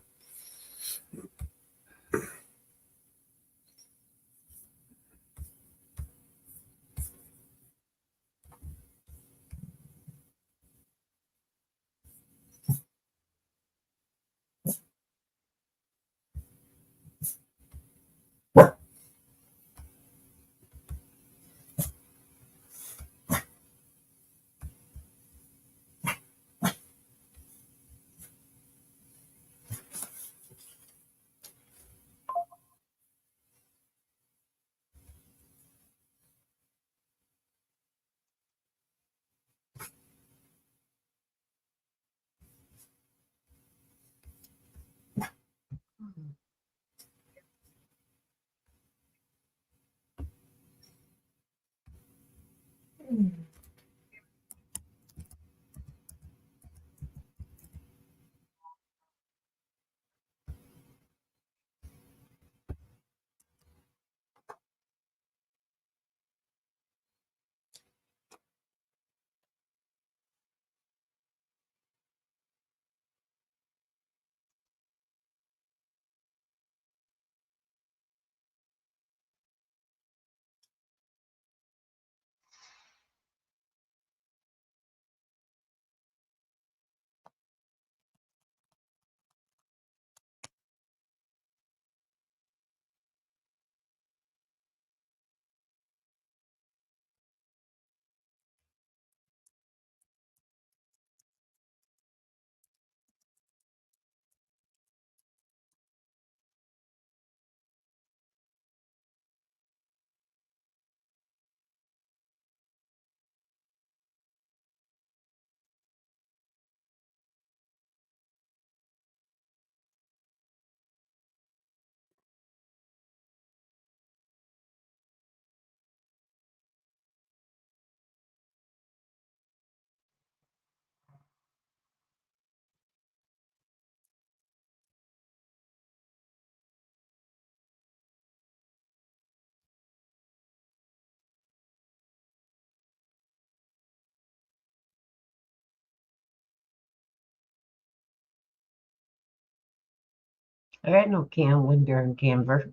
Speaker 2: I got no calendar and Canva.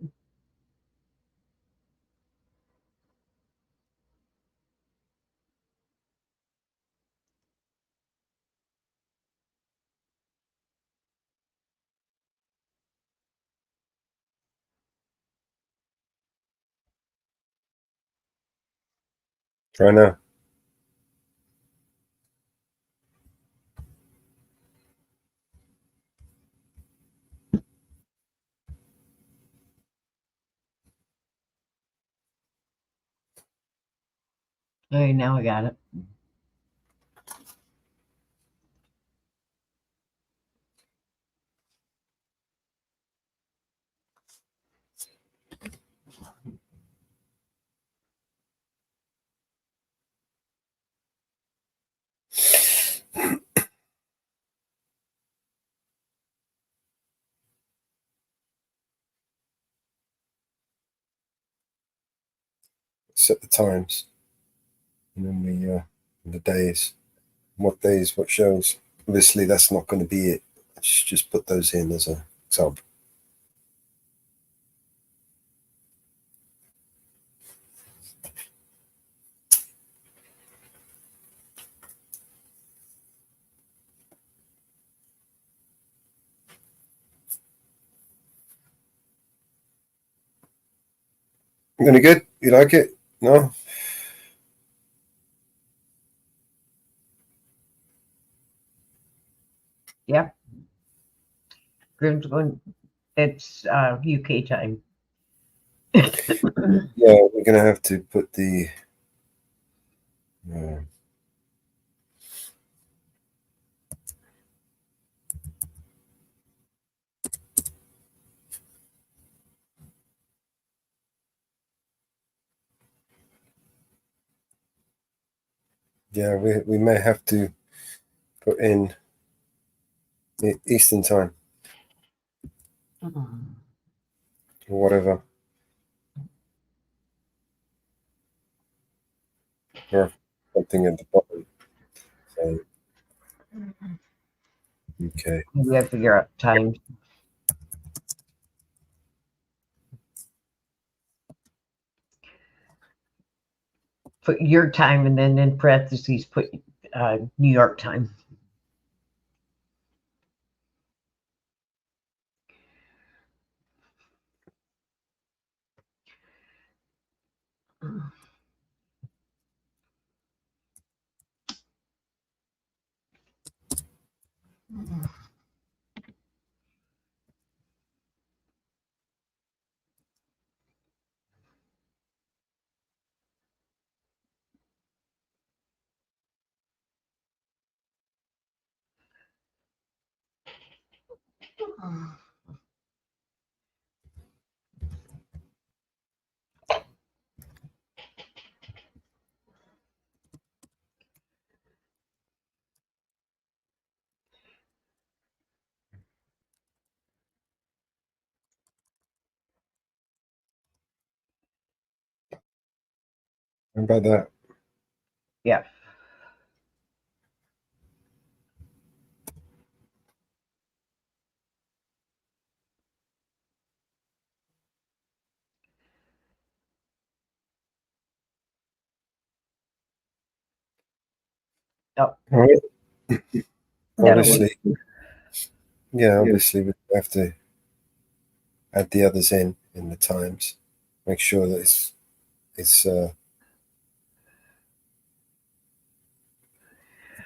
Speaker 1: Try now.
Speaker 2: Okay, now I got it.
Speaker 1: Set the times, and then the days, what days, what shows. Obviously, that's not going to be it. Just put those in as an example. Any good? You like it? No?
Speaker 2: Yep. Grim's going. It's UK time.
Speaker 1: Yeah, we're going to have to put the. Uh, yeah, we may have to put in the Eastern time or whatever. Or something at the bottom. So, okay.
Speaker 2: We have to figure out times. Put your time and then in parentheses put New York time.
Speaker 1: How about that?
Speaker 2: Yeah. Oh,
Speaker 1: All right.
Speaker 2: that'll work.
Speaker 1: Obviously, yeah, obviously we have to add the others in the times. Make sure that it's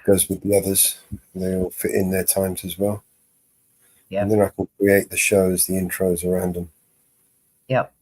Speaker 1: goes with the others. They all fit in their times as well.
Speaker 2: Yep.
Speaker 1: And then I can create the shows, the intros around them.
Speaker 2: Yep.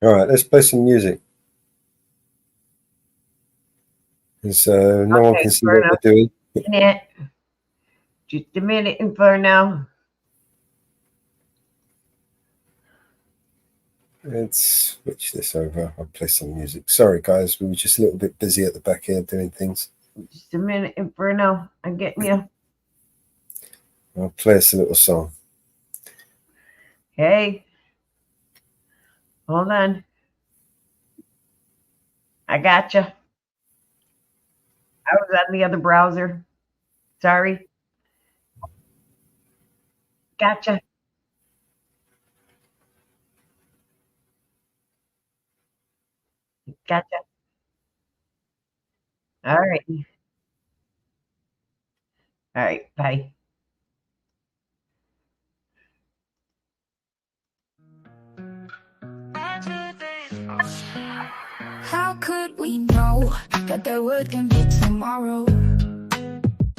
Speaker 1: All right, let's play some music. Because no one
Speaker 2: Okay,
Speaker 1: can see what
Speaker 2: Inferno.
Speaker 1: we're doing.
Speaker 2: Just a minute, Inferno.
Speaker 1: Let's switch this over. I'll play some music. Sorry, guys, we were just a little bit busy at the back here doing things.
Speaker 2: Just a minute, Inferno. I'm getting you.
Speaker 1: I'll play us a little song.
Speaker 2: Hey. Hold on. I gotcha. I was on the other browser. Sorry. Gotcha. Gotcha. All right. All right. Bye.
Speaker 7: How could we know that there wouldn't be tomorrow?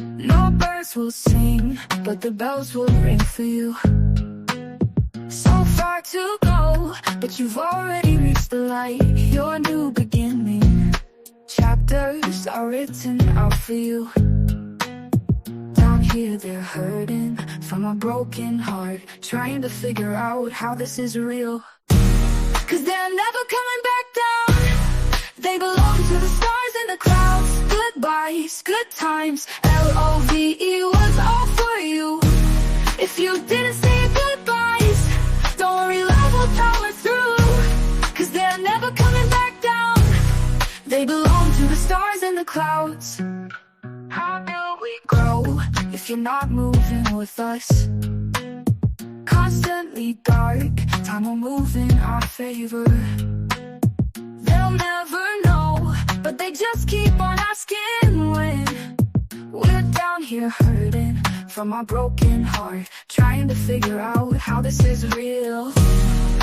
Speaker 7: No birds will sing, but the bells will ring for you. So far to go, but you've already reached the light. Your new beginning chapters are written out for you. Down here they're hurting from a broken heart, trying to figure out how this is real. 'Cause they're never coming back down. They belong to the stars and the clouds. Goodbyes, good times, L-O-V-E was all for you. If you didn't say goodbyes, don't worry, love will power through. 'Cause they're never coming back down. They belong to the stars and the clouds. How do we grow if you're not moving with us? Constantly dark, time will move in our favor. They'll never know, but they just keep on asking when. We're down here hurting from our broken heart, trying to figure out how this is real.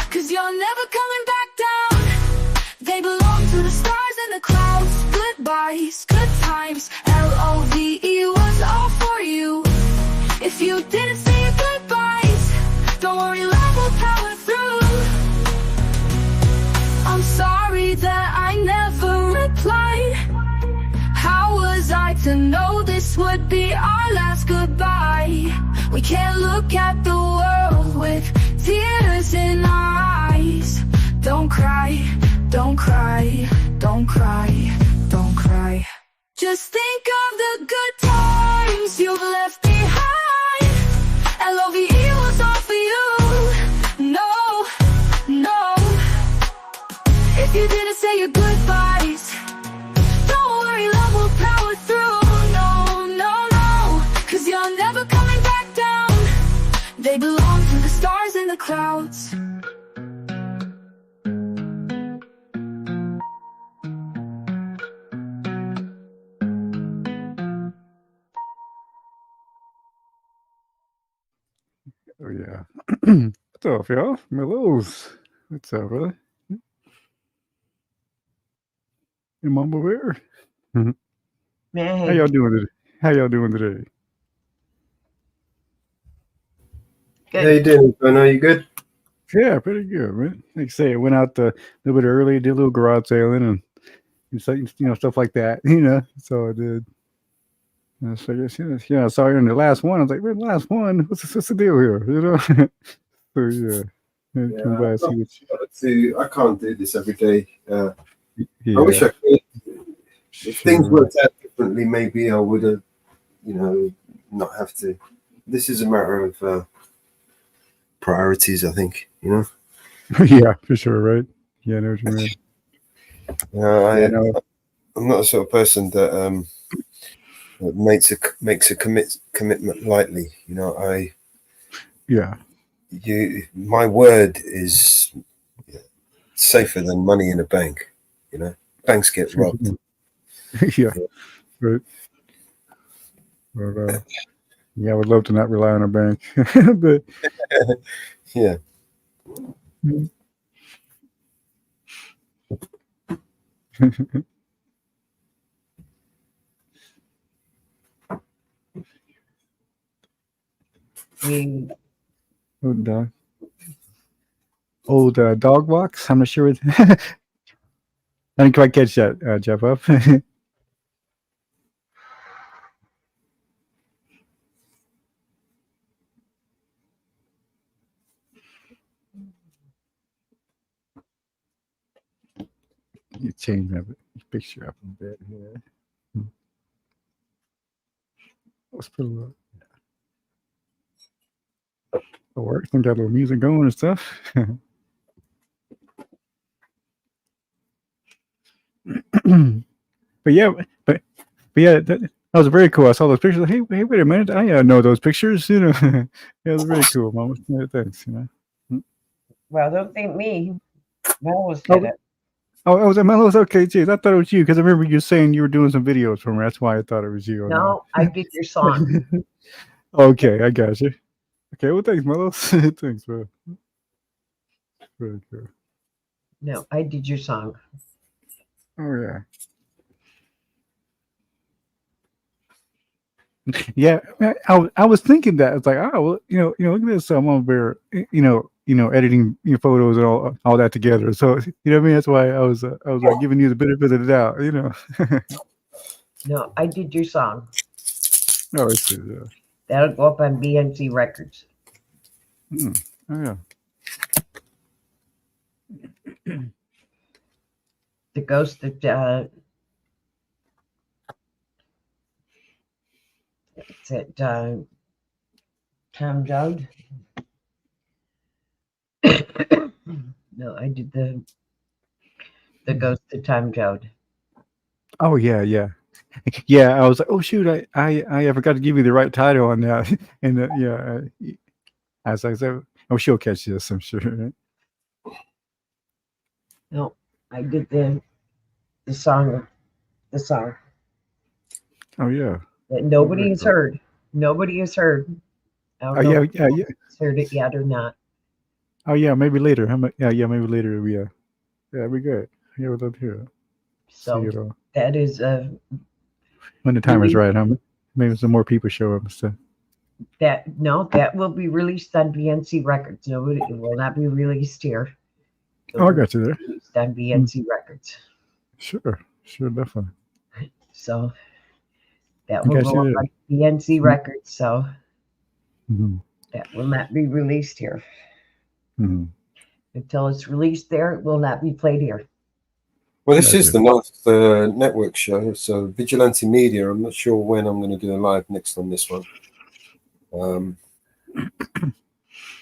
Speaker 7: 'Cause you're never coming back down. They belong to the stars and the clouds. Goodbyes, good times, L-O-V-E was all for you. If you didn't say goodbyes, don't worry, love will power through. I'm sorry that I never replied. How was I to know this would be our last goodbye? We can't look at the world with tears in our eyes. Don't cry, don't cry, don't cry, don't cry. Just think of the good times you've left behind. L-O-V-E was all for you. No, no. If you didn't say your goodbyes, don't worry, love will power through. No, no, no. 'Cause you're never coming back down. They belong to the stars and the clouds.
Speaker 8: Oh yeah. What's up, y'all? Mellows. What's up, brother? Your mama bear. How
Speaker 2: Man,
Speaker 8: y'all doing today? How y'all doing today?
Speaker 2: good.
Speaker 1: How you doing, Inferno? You good?
Speaker 8: Yeah, pretty good, man. Like I say, I went out a little bit early, did a little garage sailing and so, stuff like that. So I did. So I guess I saw you in the last one. I was like, "Where's the last one? What's the deal here?" So yeah,
Speaker 1: Yeah,
Speaker 8: come by and see what.
Speaker 1: I can't do this every day. I
Speaker 8: Yeah,
Speaker 1: wish I could. If things
Speaker 8: sure.
Speaker 1: worked out differently, maybe I would have, not have to. This is a matter of priorities, I think.
Speaker 8: Yeah, for sure, right? Yeah, I know what you mean.
Speaker 1: I
Speaker 8: know.
Speaker 1: I'm not the sort of person that that makes a commitment lightly.
Speaker 8: Yeah.
Speaker 1: My word is safer than money in a bank. Banks get robbed.
Speaker 8: Yeah, right. But, yeah, I would love to not rely on a bank, but
Speaker 1: Yeah.
Speaker 2: We
Speaker 8: oh, Doc. old dog walks. I'm not sure. I didn't quite catch that, Jeff. Up. You change that picture up a bit here. Let's put a little work. Got a little music going and stuff. but yeah, but yeah, that was very cool. I saw those pictures. Hey, wait a minute! I know those pictures. You know, yeah, it was very cool, Mama. Yeah, thanks. You know.
Speaker 2: Well, don't think me. Melos
Speaker 8: Oh,
Speaker 2: did it.
Speaker 8: oh, was Melos? Okay, geez, I thought it was you because I remember you saying you were doing some videos for me. That's why I thought it was you.
Speaker 2: No, I did your song.
Speaker 8: Okay, I got you. Okay, well, thanks, Melos. Thanks, bro. Very cool.
Speaker 2: No, I did your song.
Speaker 8: Oh yeah. Yeah, I was thinking that it's like, oh, well, look at this. I'm over, editing your photos and all that together. So you know what I mean. That's why I was like giving you the benefit of the doubt. You know.
Speaker 2: No, I did your song.
Speaker 8: Oh, I see. Yeah.
Speaker 2: That'll go up on BNC Records.
Speaker 8: Oh yeah.
Speaker 2: The ghost of it's at Tom Joad. No, I did the ghost of Tom Joad.
Speaker 8: Oh yeah, yeah, yeah. I was like, oh shoot, I forgot to give you the right title on that. And yeah, as I said, oh, she'll catch this, I'm sure.
Speaker 2: No, I did the song. The song
Speaker 8: Oh yeah.
Speaker 2: that nobody
Speaker 8: very
Speaker 2: has
Speaker 8: cool.
Speaker 2: heard. Nobody has heard. I don't
Speaker 8: Oh
Speaker 2: know
Speaker 8: yeah,
Speaker 2: if
Speaker 8: yeah, yeah.
Speaker 2: has heard it yet or not.
Speaker 8: Oh yeah, maybe later. Yeah, maybe later. Yeah, that'd be good. Yeah, we'd love to hear it. See
Speaker 2: So
Speaker 8: it all
Speaker 2: that is
Speaker 8: when the time is
Speaker 2: really
Speaker 8: right. Huh? Maybe some more people show up and stuff.
Speaker 2: that will be released on BNC Records. No, it will not be released here. It
Speaker 8: Oh, I
Speaker 2: will
Speaker 8: got you there.
Speaker 2: be released on BNC Records.
Speaker 8: Sure, definitely.
Speaker 2: So that
Speaker 8: I
Speaker 2: will
Speaker 8: got
Speaker 2: go
Speaker 8: you
Speaker 2: up
Speaker 8: there.
Speaker 2: on BNC Records. So
Speaker 8: Mm-hmm.
Speaker 2: that will not be released here.
Speaker 8: Mm-hmm.
Speaker 2: Until it's released there, it will not be played here.
Speaker 1: Well, this is
Speaker 8: Gotcha.
Speaker 1: the network show, so Vigilante Media. I'm not sure when I'm going to do a live next on this one.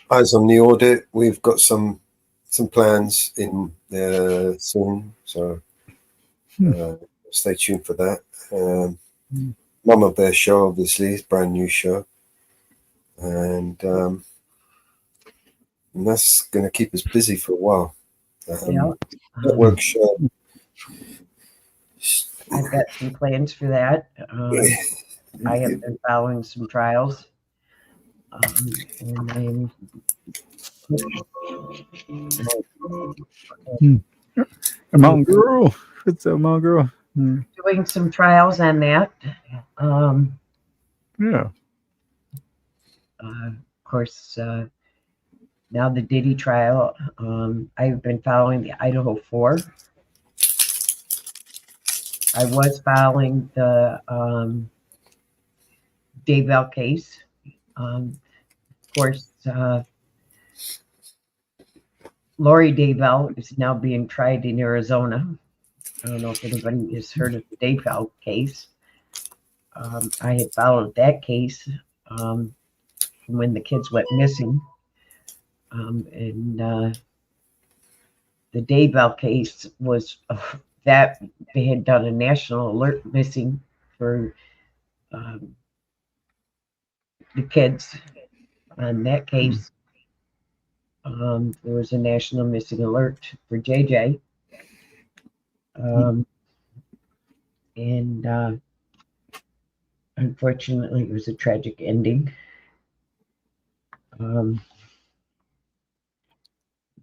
Speaker 1: Eyes on the audit. We've got some plans in soon, so stay tuned for that. Mama Bear Show, obviously, is a brand new show, and that's going to keep us busy for a while.
Speaker 2: Yeah.
Speaker 1: Network show.
Speaker 2: I've got some plans for that. I have been following some trials, and I'm
Speaker 8: A mountain girl. It's a mountain girl.
Speaker 2: doing some trials on that.
Speaker 8: Yeah.
Speaker 2: Of course, now the Diddy trial. I've been following the Idaho 4. I was following the Daybell case. Of course, Lori Daybell is now being tried in Arizona. I don't know if anybody has heard of the Daybell case. I had followed that case from when the kids went missing. And the Daybell case was that they had done a national alert missing for the kids. On that case, there was a national missing alert for JJ. And unfortunately, it was a tragic ending.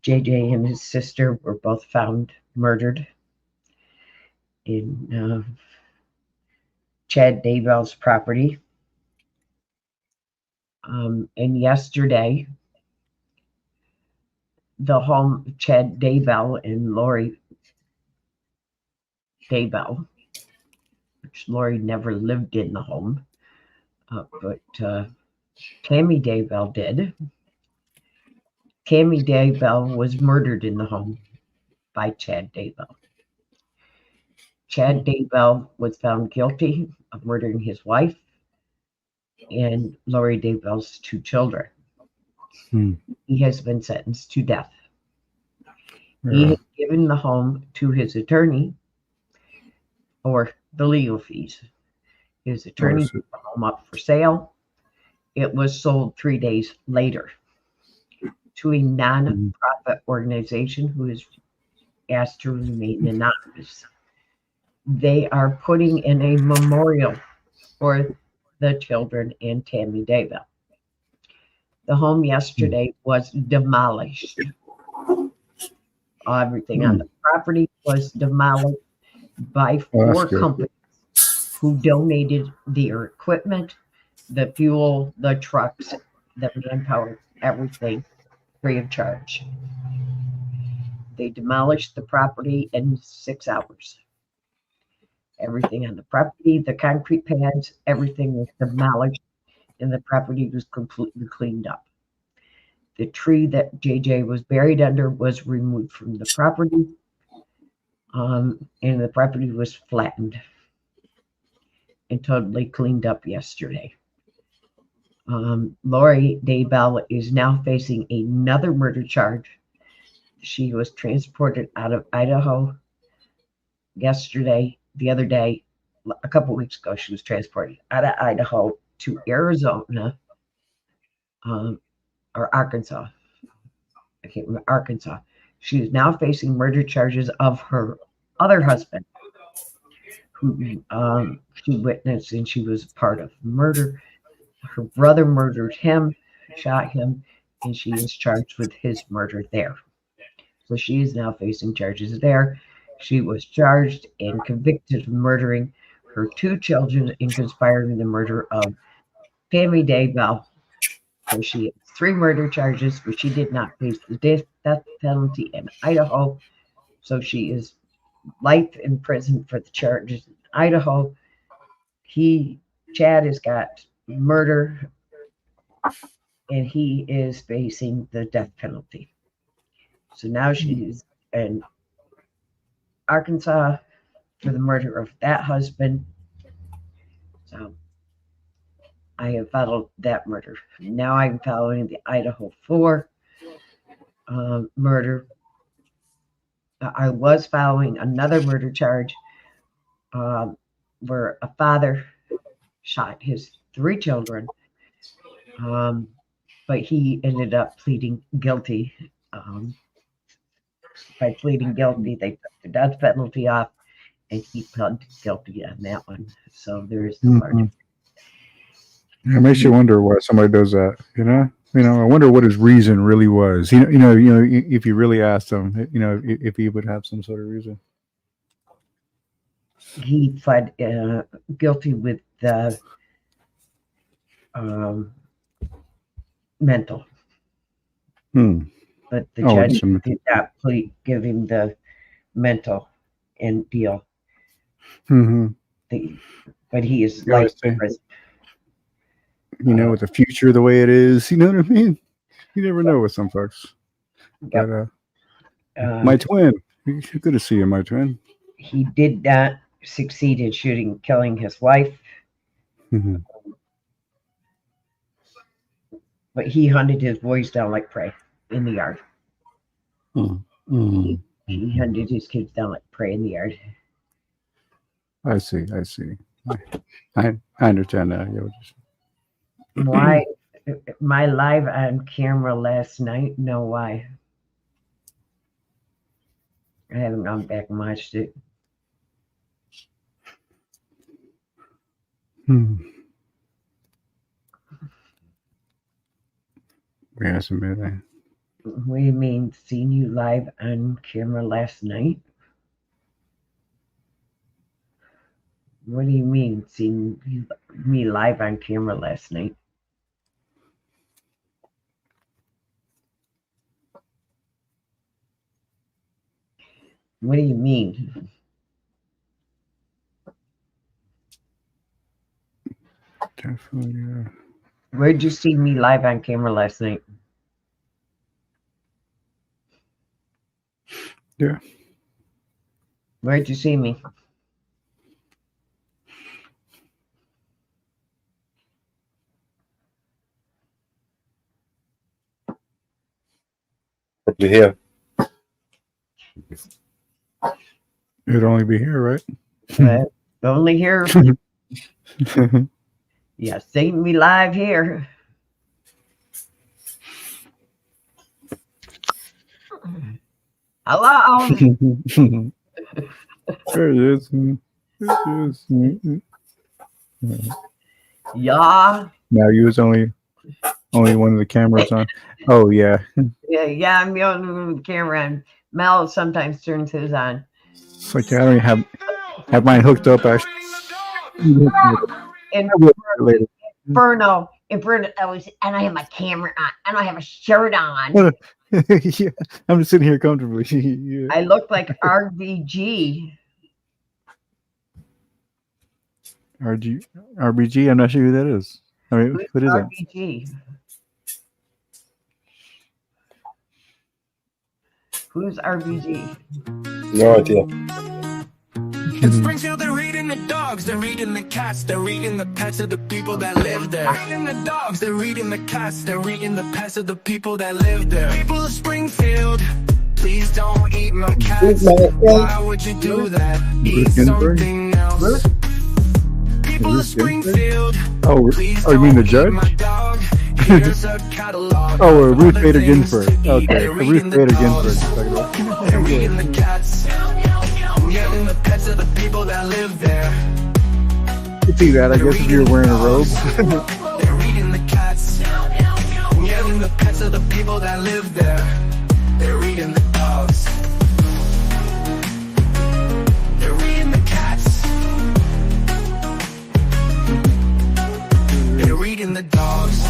Speaker 2: JJ and his sister were both found murdered in Chad Daybell's property. And yesterday, the home, Chad Daybell and Lori Daybell, which Lori never lived in the home, but Tammy Daybell did. Tammy Daybell was murdered in the home by Chad Daybell. Chad Daybell was found guilty of murdering his wife and Lori Daybell's 2 children. He has been sentenced to death. He has given the home to his attorney for the legal fees. His attorney put the home up for sale. It was sold 3 days later to a non-profit organization who is asked to remain anonymous. They are putting in a memorial for the children and Tammy Daybell. The home yesterday was demolished. Everything on the property was demolished by 4 companies who donated their equipment, the fuel, the trucks, the manpower, everything free of charge. They demolished the property in 6 hours. Everything on the property, the concrete pads, everything was demolished and the property was completely cleaned up. The tree that JJ was buried under was removed from the property, and the property was flattened and totally cleaned up yesterday. Lori Daybell is now facing another murder charge. She was transported out of Idaho yesterday. The other day, a couple weeks ago, she was transported out of Idaho to Arizona or Arkansas. I can't remember, Arkansas. She is now facing murder charges of her other husband, who she witnessed and she was part of murder. Her brother murdered him, shot him, and she is charged with his murder there. So she is now facing charges there. She was charged and convicted of murdering her 2 children and conspiring the murder of Tammy Daybell. So she has 3 murder charges, but she did not face the death penalty in Idaho. So she is life in prison for the charges in Idaho. Chad has got murder, and he is facing the death penalty. So now she's in Arkansas for the murder of that husband. So I have followed that murder. Now I'm following the Idaho 4 murder. I was following another murder charge where a father shot his 3 children, but he ended up pleading guilty. By pleading guilty, they took the death penalty off, and he pled guilty on that one. So there is the part.
Speaker 8: It makes you wonder why somebody does that. I wonder what his reason really was. If you really asked him, if he would have some sort of reason.
Speaker 2: He pled guilty with the mental. But the judge did not give him the mental and deal. But he is life in prison.
Speaker 8: With the future the way it is, you know what I mean? You never know with some folks. Yep. But my twin, good to see you, my twin.
Speaker 2: He did not succeed in killing his wife. But he hunted his boys down like prey in the yard. He hunted his kids down like prey in the yard.
Speaker 8: I see. I understand that.
Speaker 2: Why? My live on camera last night? No, why? I haven't gone back and watched it.
Speaker 8: Yes, a minute.
Speaker 2: What do you mean, seen you live on camera last night? What do you mean, seen me live on camera last night? What do you mean?
Speaker 8: Definitely, yeah.
Speaker 2: Where'd you see me live on camera last night?
Speaker 8: Yeah.
Speaker 2: Where'd you see me?
Speaker 1: You hear?
Speaker 8: It'd only be here, right?
Speaker 2: Only here. Yeah, seeing me live here. Hello.
Speaker 8: There it is. There it is.
Speaker 2: Yeah.
Speaker 8: Now you was only one of the cameras on. Oh yeah.
Speaker 2: Yeah, I'm the only one with the camera on. Mel sometimes turns his on.
Speaker 8: It's like I don't even have mine hooked up. Actually, later.
Speaker 2: Inferno, and I have my camera on, and I have a shirt on.
Speaker 8: Yeah, I'm just sitting here comfortably. Yeah.
Speaker 2: I look like RBG.
Speaker 8: RBG. I'm not sure who that is. I mean, what is that?
Speaker 2: RBG? Who's RBG?
Speaker 1: No idea.
Speaker 3: In Springfield, they're eating the dogs, they're eating the cats, they're eating the pets of the people that live there. Eating the dogs, they're eating the cats, they're eating the pets of the people that live there. People of Springfield, please don't eat my cats. Why would you do that? Eat something else. People of Springfield, please
Speaker 8: you mean the
Speaker 3: don't
Speaker 8: judge?
Speaker 3: eat my dog. Here's a catalog.
Speaker 8: Oh,
Speaker 3: of
Speaker 8: Ruth
Speaker 3: other
Speaker 8: Bader
Speaker 3: things
Speaker 8: Ginsburg. Okay,
Speaker 3: they're
Speaker 8: Ruth
Speaker 3: eating the
Speaker 8: Bader
Speaker 3: dogs.
Speaker 8: Ginsburg.
Speaker 3: They're eating the cats. Eating the pets of the people that live there.
Speaker 8: You see that? I guess if you were wearing a robe.
Speaker 3: They're eating the cats. Eating the pets of the people that live there. They're eating the dogs. They're eating the cats. They're eating the dogs.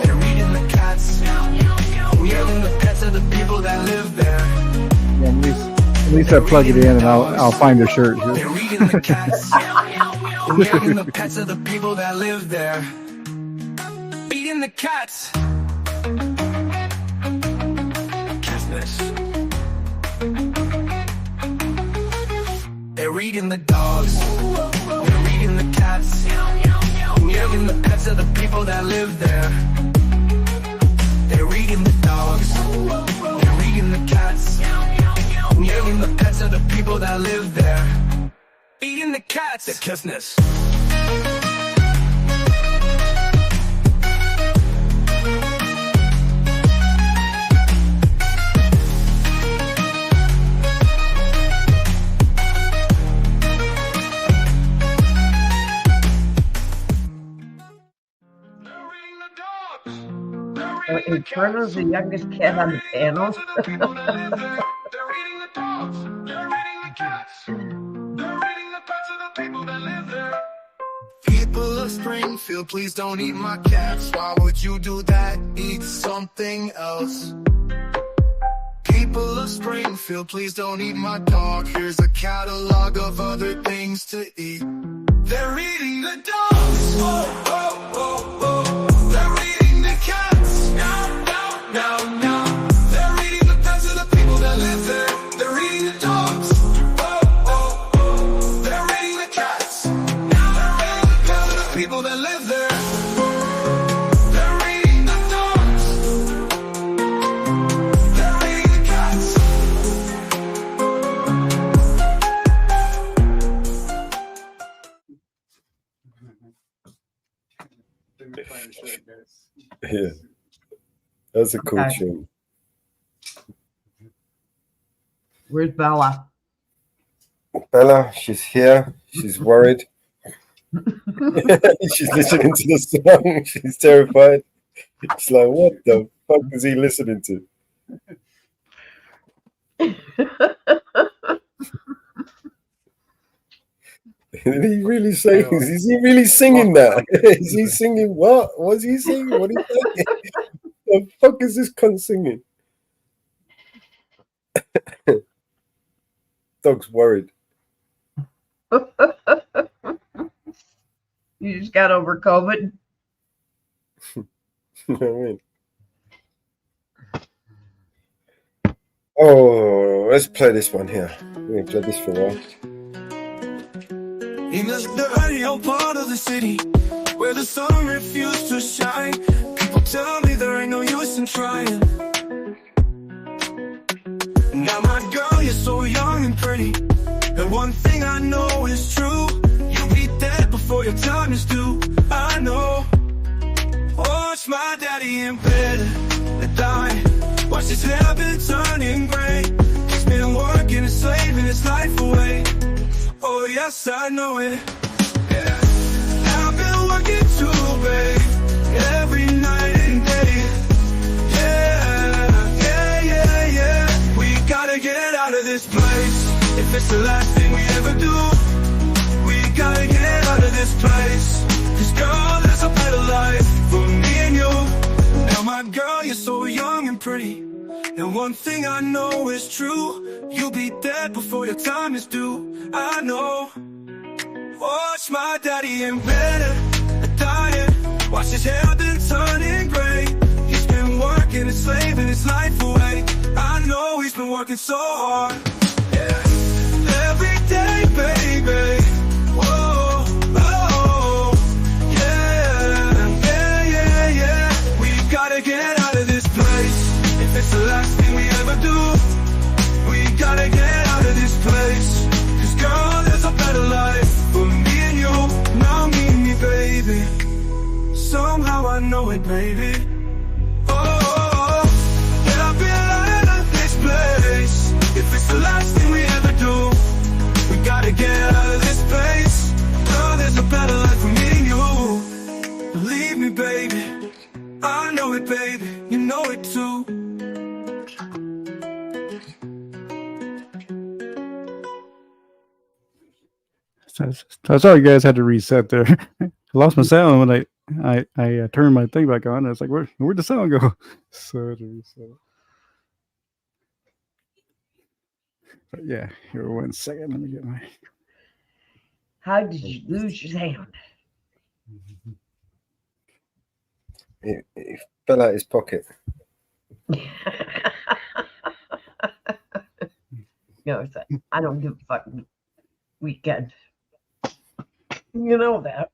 Speaker 3: They're eating the cats. Eating the pets of the people that live there.
Speaker 8: Yeah, at least I plug it in and I'll find a shirt.
Speaker 3: They're eating the cats. Eating the pets of the people that live there. Eating the cats. Business. They're eating the dogs. They're eating the cats. Eating the pets of the people that live there. They're eating the dogs. They're eating the cats. Eating the pets of the people that live there. Eating the cats. The business.
Speaker 2: Inferno's the youngest kid on the panel.
Speaker 3: They're eating the dogs. They're eating the cats. They're eating the pets of the people that live there. People of Springfield, please don't eat my cats. Why would you do that? Eat something else. People of Springfield, please don't eat my dog. Here's a catalog of other things to eat. They're eating the dogs. Oh, oh, oh, oh. They're eating the cats. No, no, no, no. They're eating the pets of the people that live there. They're eating the dogs. Oh, oh, oh. They're eating the cats. They're eating the pets of the people that live there. They're eating the dogs. They're eating the cats.
Speaker 1: Yeah, that's a cool
Speaker 2: Okay.
Speaker 1: tune.
Speaker 2: Where's Bella?
Speaker 1: Bella, she's here. She's worried. She's listening to the song. She's terrified. It's like, what the fuck is he listening to? Did he really say? Is he really singing that? Is he singing what? What's he singing? What is he The fuck is this cunt singing? dog's worried.
Speaker 2: You just got over COVID.
Speaker 1: You know what I mean? Oh, let's play this one here. We've played this for a while.
Speaker 3: In the dirty old part of the city where the sun refused to shine, people tell me there ain't no use in trying. Now my girl, you're so young and pretty, and one thing I know is true, you'll be dead before your time is due. I know. Watch my daddy in bed and die. Watch his hair been turning gray. He's been working and slaving his life away. Oh yes, I know it. Yeah. I've been working too, babe, every night and day. Yeah, yeah, yeah, yeah. We gotta get out of this place. If it's the last thing we ever do, we gotta get out of this place. 'Cause girl, there's a better life for me and you. Now my girl, you're so young and pretty, and one thing I know is true, you'll be dead before your time is due. I know. Watch my daddy in bed and dying. Watch his hair then turning gray. He's been working and slaving his life away. I know he's been working so hard. Yeah. Every day, baby. Whoa, oh, yeah, yeah, yeah, yeah. We gotta get out of this place. If it's the last thing we ever do, we gotta get out of this place. 'Cause girl, there's a better life for me and you. Now me and me, baby. Somehow I know it, baby. Oh, get up and out of this place. If it's the last thing we ever do, we gotta get out of this place. Girl, there's a better life for me and you. Believe me, baby. I know it, baby. You know it too.
Speaker 8: So I saw you guys had to reset there. I lost my sound when I turned my thing back on. I was like, where'd the sound go? So I had to reset it. But yeah, here 1 second. Let me get my.
Speaker 2: How did you lose your sound?
Speaker 1: It fell out his pocket.
Speaker 2: No, it's a I don't give a fuck weekend. You know that.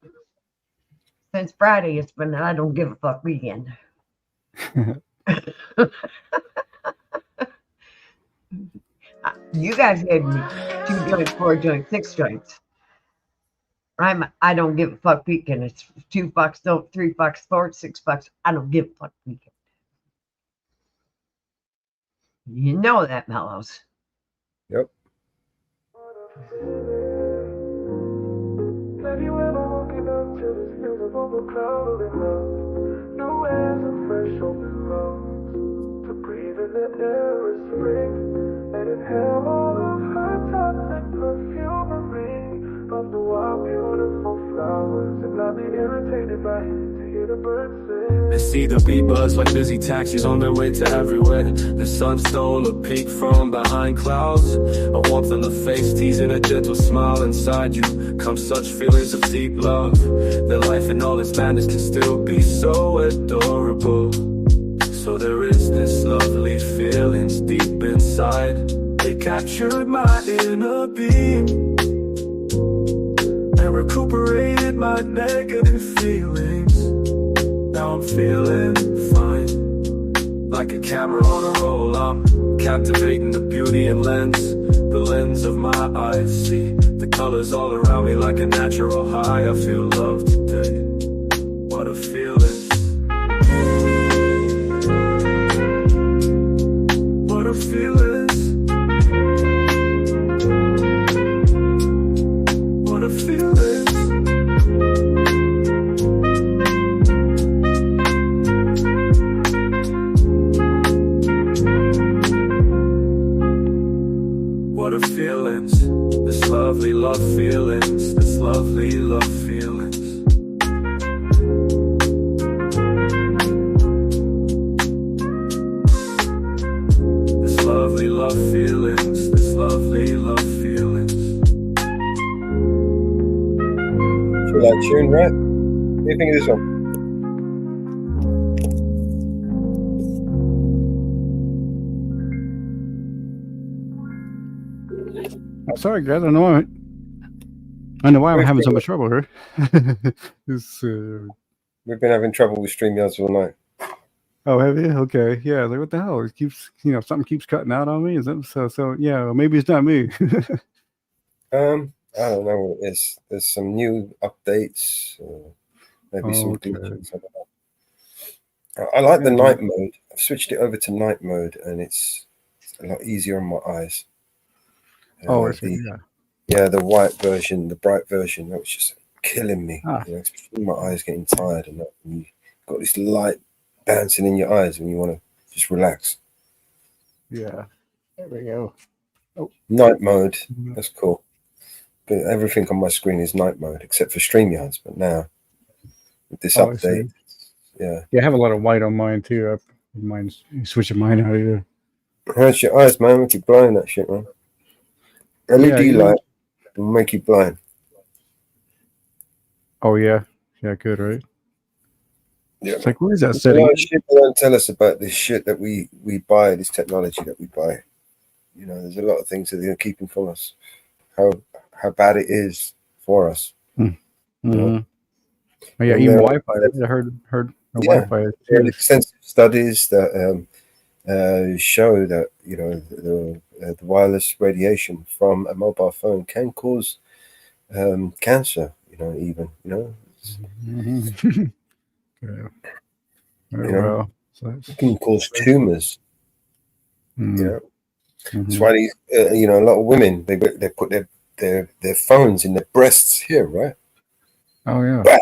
Speaker 2: Since Friday, it's been an I don't give a fuck weekend. You guys gave me 2 joints, 4 joints, 6 joints. I don't give a fuck weekend. It's $2, $3, $4, $6. I don't give a fuck weekend. You know that, Mellows.
Speaker 1: Yep.
Speaker 9: Have you ever woken up to this beautiful cloud of love? No airs of fresh open lungs. To breathe in the air of spring and inhale all of her toxic perfumery of the wild, beautiful flowers, and not be irritated by it to hear the birds sing.
Speaker 3: I see the bee buzz like busy taxis on their way to everywhere. The sun stole a peek from behind clouds, a warmth on the face, teasing a gentle smile. Inside you come such feelings of deep love. That life and all its madness can still be so adorable. So there is this lovely feelings deep inside. They captured my inner being and recuperated my negative feelings. Now I'm feeling fine. Like a camera on a roll, I'm captivating the beauty and lens. The lens of my eyes, see the colors all around me like a natural high. I feel love today. What a feeling. What a feeling. What a feeling. What a feelings. This lovely love feelings. This lovely love feelings. This lovely love feelings. This lovely love feelings.
Speaker 1: Chill out tune, right? What do you think of this one?
Speaker 8: Sorry, guys. I know why I'm having so much trouble here. This,
Speaker 1: We've been having trouble with StreamYards all night.
Speaker 8: oh, have you? Okay, yeah. Like, what the hell? It keeps, something keeps cutting out on me. Is that so? So yeah, well, maybe it's not me.
Speaker 1: I don't know what it is. There's some new updates, maybe some
Speaker 8: Okay.
Speaker 1: glitches. I don't know. I like the night mode. I've switched it over to night mode, and it's a lot easier on my eyes.
Speaker 8: Oh, I see. Yeah.
Speaker 1: The white version, the bright version, that was just killing me.
Speaker 8: Ah.
Speaker 1: Especially my eyes getting tired, and you got this light bouncing in your eyes when you want to just relax.
Speaker 8: Yeah. There we go.
Speaker 1: Night mode, that's cool. But everything on my screen is night mode except for StreamYards. But now with this update,
Speaker 8: yeah, I have a lot of white on mine too. Mine's switching mine out here.
Speaker 1: Hurts your eyes, man. Make you blind, that shit, man. LED light will make you blind.
Speaker 8: Oh yeah, good, right?
Speaker 1: Yeah.
Speaker 8: It's like, where is that
Speaker 1: There's a
Speaker 8: setting?
Speaker 1: lot of shit they don't tell us about this shit that we buy, this technology that we buy. There's a lot of things that they're keeping from us. How bad it is for us.
Speaker 8: Mm-hmm. Oh, yeah, even Wi-Fi. I heard Wi-Fi.
Speaker 1: There are extensive studies that show that the wireless radiation from a mobile phone can cause cancer.
Speaker 8: Mm-hmm. Okay. Well,
Speaker 1: it can cause tumors.
Speaker 8: Mm-hmm.
Speaker 1: That's why these a lot of women they put their phones in their breasts here, right?
Speaker 8: Oh yeah,
Speaker 1: bad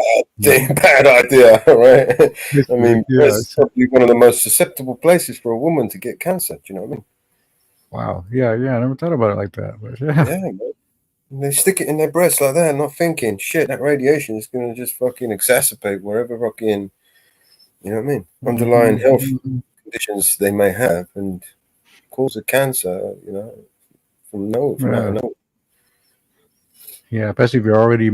Speaker 1: idea, right? I mean,
Speaker 8: it's
Speaker 1: probably one of the most susceptible places for a woman to get cancer. Do you know what I mean?
Speaker 8: Wow. Yeah. I never thought about it like that. But yeah.
Speaker 1: Man. And they stick it in their breast like that, not thinking, shit, that radiation is going to just fucking exacerbate wherever fucking, you know what I mean? Underlying health conditions they may have and cause a cancer, from out of nowhere.
Speaker 8: Yeah, especially if you're already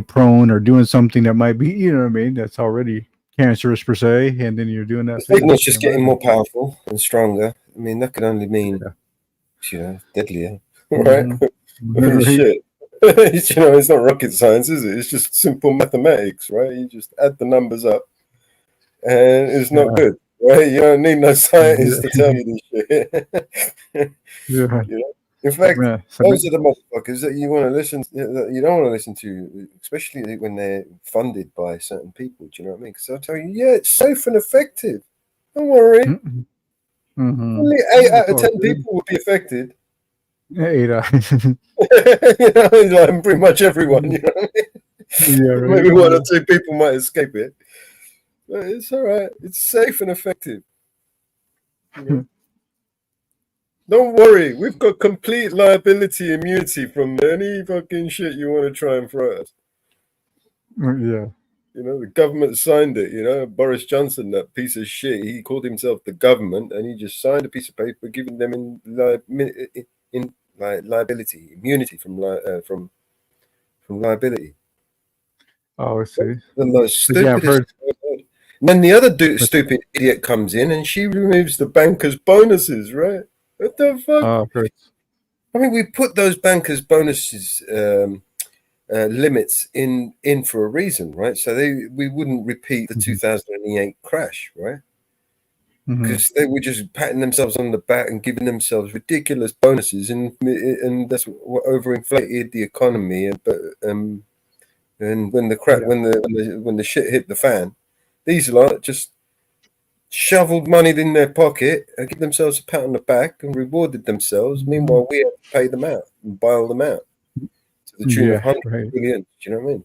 Speaker 8: prone or doing something that might be, you know what I mean, that's already cancerous per se, and then you're doing that.
Speaker 1: The signal's just getting more powerful and stronger. I mean, that could only mean, deadlier, right? Shit. It's not rocket science, is it? It's just simple mathematics, right? You just add the numbers up, and it's not good, right? You don't need no scientists to tell you this shit. In fact, those are the motherfuckers that you want to listen. That you don't want to listen to, especially when they're funded by certain people. Do you know what I mean? Because they'll tell you, it's safe and effective. Don't worry. Only 8 out of 10 people will be affected.
Speaker 8: 8 out.
Speaker 1: Like pretty much everyone. You know what I mean?
Speaker 8: Yeah, right.
Speaker 1: Maybe 1 or 2 people might escape it, but it's all right. It's safe and effective. Don't worry, we've got complete liability immunity from any fucking shit you want to try and throw at us.
Speaker 8: Yeah.
Speaker 1: The government signed it, Boris Johnson, that piece of shit, he called himself the government and he just signed a piece of paper giving them liability, immunity from liability.
Speaker 8: Oh, I see.
Speaker 1: The most stupidest. And then the other stupid idiot comes in and she removes the bankers' bonuses, right? What the fuck? I mean, we put those bankers' bonuses limits in for a reason, right? So we wouldn't repeat the 2008 crash, right? Because they were just patting themselves on the back and giving themselves ridiculous bonuses, and that's what overinflated the economy. And when the shit hit the fan, these lot just shoveled money in their pocket and give themselves a pat on the back and rewarded themselves. Meanwhile, we had to pay them out and bail them out to the tune of hundreds of billions. Do you know what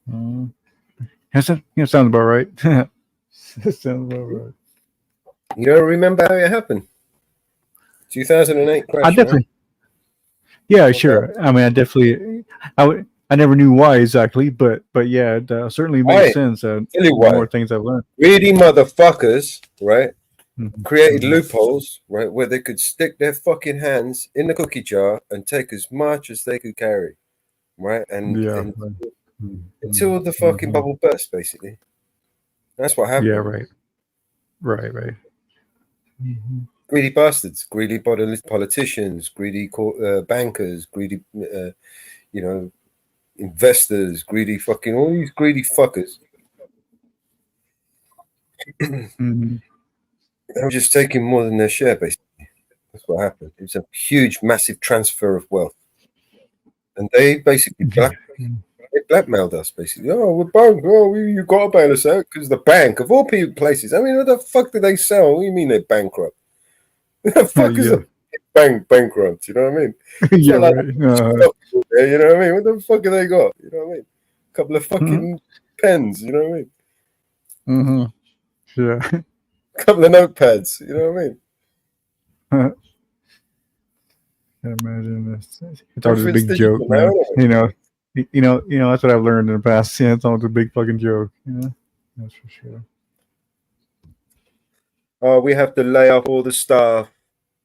Speaker 1: I mean?
Speaker 8: Sounds about right. Sounds about right.
Speaker 1: You don't remember how it happened? 2008 crash.
Speaker 8: I definitely. Right? Yeah, sure. I mean, I never knew why exactly, but yeah, it certainly makes sense. The more things I've learned.
Speaker 1: Greedy motherfuckers, right? Created loopholes, right, where they could stick their fucking hands in the cookie jar and take as much as they could carry, right? And
Speaker 8: Yeah. Right.
Speaker 1: until the fucking bubble bursts, basically. That's what happened.
Speaker 8: Yeah. Right. Right. Right.
Speaker 1: Greedy bastards, greedy politicians, greedy bankers, greedy, investors, greedy fucking all these greedy fuckers. They were just taking more than their share, basically. That's what happened. It was a huge, massive transfer of wealth, and they basically blackmailed us. Basically, oh, we're bank. Oh, you got to bail us out because the bank, of all places. I mean, what the fuck do they sell? What do you mean they're bankrupt? What the fuck is a bank bankrupt? You know what I mean? It's
Speaker 8: Yeah.
Speaker 1: not like
Speaker 8: Right.
Speaker 1: you know what I mean? What the fuck have they got? You know what I mean? A couple of fucking pens. You know what I mean?
Speaker 8: Yeah.
Speaker 1: A couple of notepads. You know what I mean?
Speaker 8: Can imagine this. It's always a big joke, man. That's what I've learned in the past. Yeah, it's always a big fucking joke. That's for sure.
Speaker 1: Oh, we have to lay off all the staff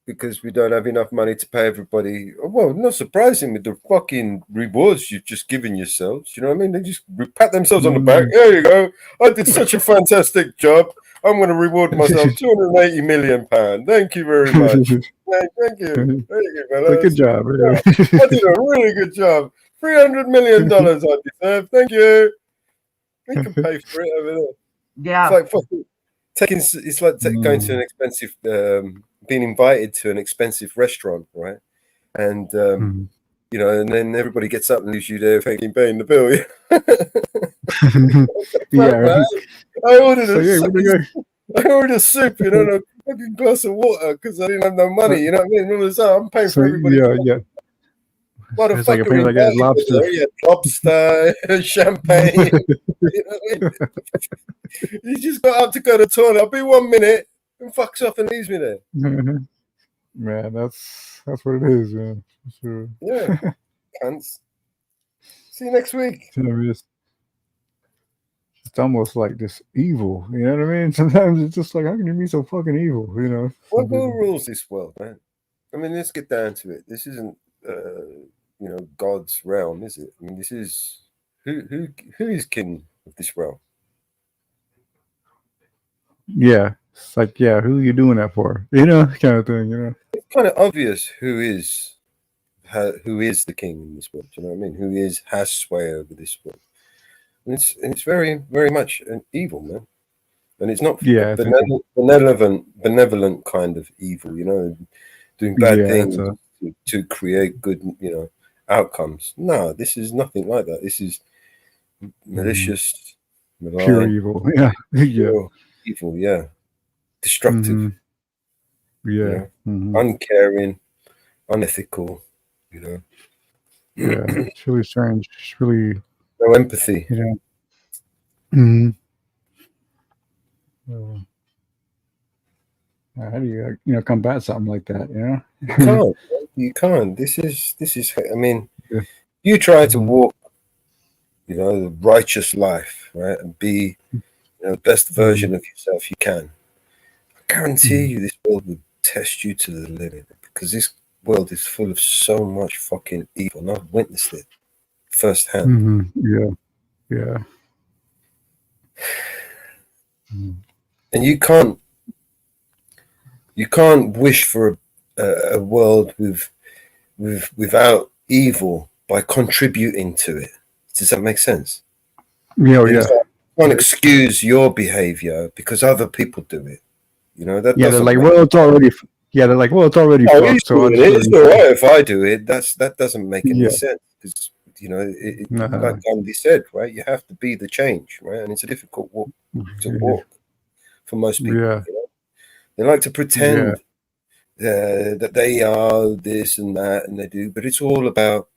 Speaker 1: because we don't have enough money to pay everybody. Well, not surprising with the fucking rewards you've just given yourselves. You know what I mean? They just pat themselves on the back. There you go. I did such a fantastic job. I'm going to reward myself £280 million. Thank you very much. Thank you. Thank you, fellas.
Speaker 8: Good job.
Speaker 1: Yeah, I did a really good job. $300 million I deserve. Thank you. We can pay for it over there.
Speaker 2: Yeah.
Speaker 1: It's like fucking going to an expensive, being invited to an expensive restaurant, right? And and then everybody gets up and leaves you there fucking paying the bill.
Speaker 8: Yeah. Right.
Speaker 1: I ordered a soup, and a fucking glass of water because I didn't have no money. You know what I mean? All of a sudden, I'm paying for everybody.
Speaker 8: Yeah.
Speaker 1: What the
Speaker 8: It's
Speaker 1: fuck?
Speaker 8: like a lobster.
Speaker 1: Lobster, champagne. You know what I mean? You just got up to go to the toilet. I'll be 1 minute and fucks off and leaves me there.
Speaker 8: Man, that's what it is, man. For sure.
Speaker 1: Yeah, cunts. See you next week.
Speaker 8: It's almost like this evil. You know what I mean? Sometimes it's just like, how can you be so fucking evil?
Speaker 1: What rules this world, man? I mean, let's get down to it. This isn't, God's realm, is it? I mean, this is who is king of this realm?
Speaker 8: Yeah, it's like, who are you doing that for? Kind of thing.
Speaker 1: It's kind of obvious who is the king in this world. You know what I mean? Who has sway over this world? And it's very, very much an evil, man. And it's not benevolent kind of evil. Doing bad things to create good, outcomes. No, this is nothing like that. This is malicious, malign,
Speaker 8: pure evil. Yeah,
Speaker 1: pure evil. Yeah, destructive.
Speaker 8: Yeah,
Speaker 1: uncaring, unethical.
Speaker 8: Yeah, it's really strange. It's really
Speaker 1: no empathy.
Speaker 8: How do you combat something like that?
Speaker 1: You can't. This is. I mean, you try to walk, the righteous life, right, and be, the best version of yourself you can. I guarantee you, this world will test you to the limit because this world is full of so much fucking evil, and I've witnessed it firsthand.
Speaker 8: Yeah.
Speaker 1: And you can't wish for a world without evil by contributing to it. Does that make sense?
Speaker 8: Yeah.
Speaker 1: You can't excuse your behavior because other people do it.
Speaker 8: They're like, well, it's already. Yeah, they're like, well, it's already.
Speaker 1: It's all right if I do it. That doesn't make any sense because like Gandhi said, right? You have to be the change, right? And it's a difficult walk to walk for most people.
Speaker 8: Yeah.
Speaker 1: They like to pretend that they are this and that, and they do, but it's all about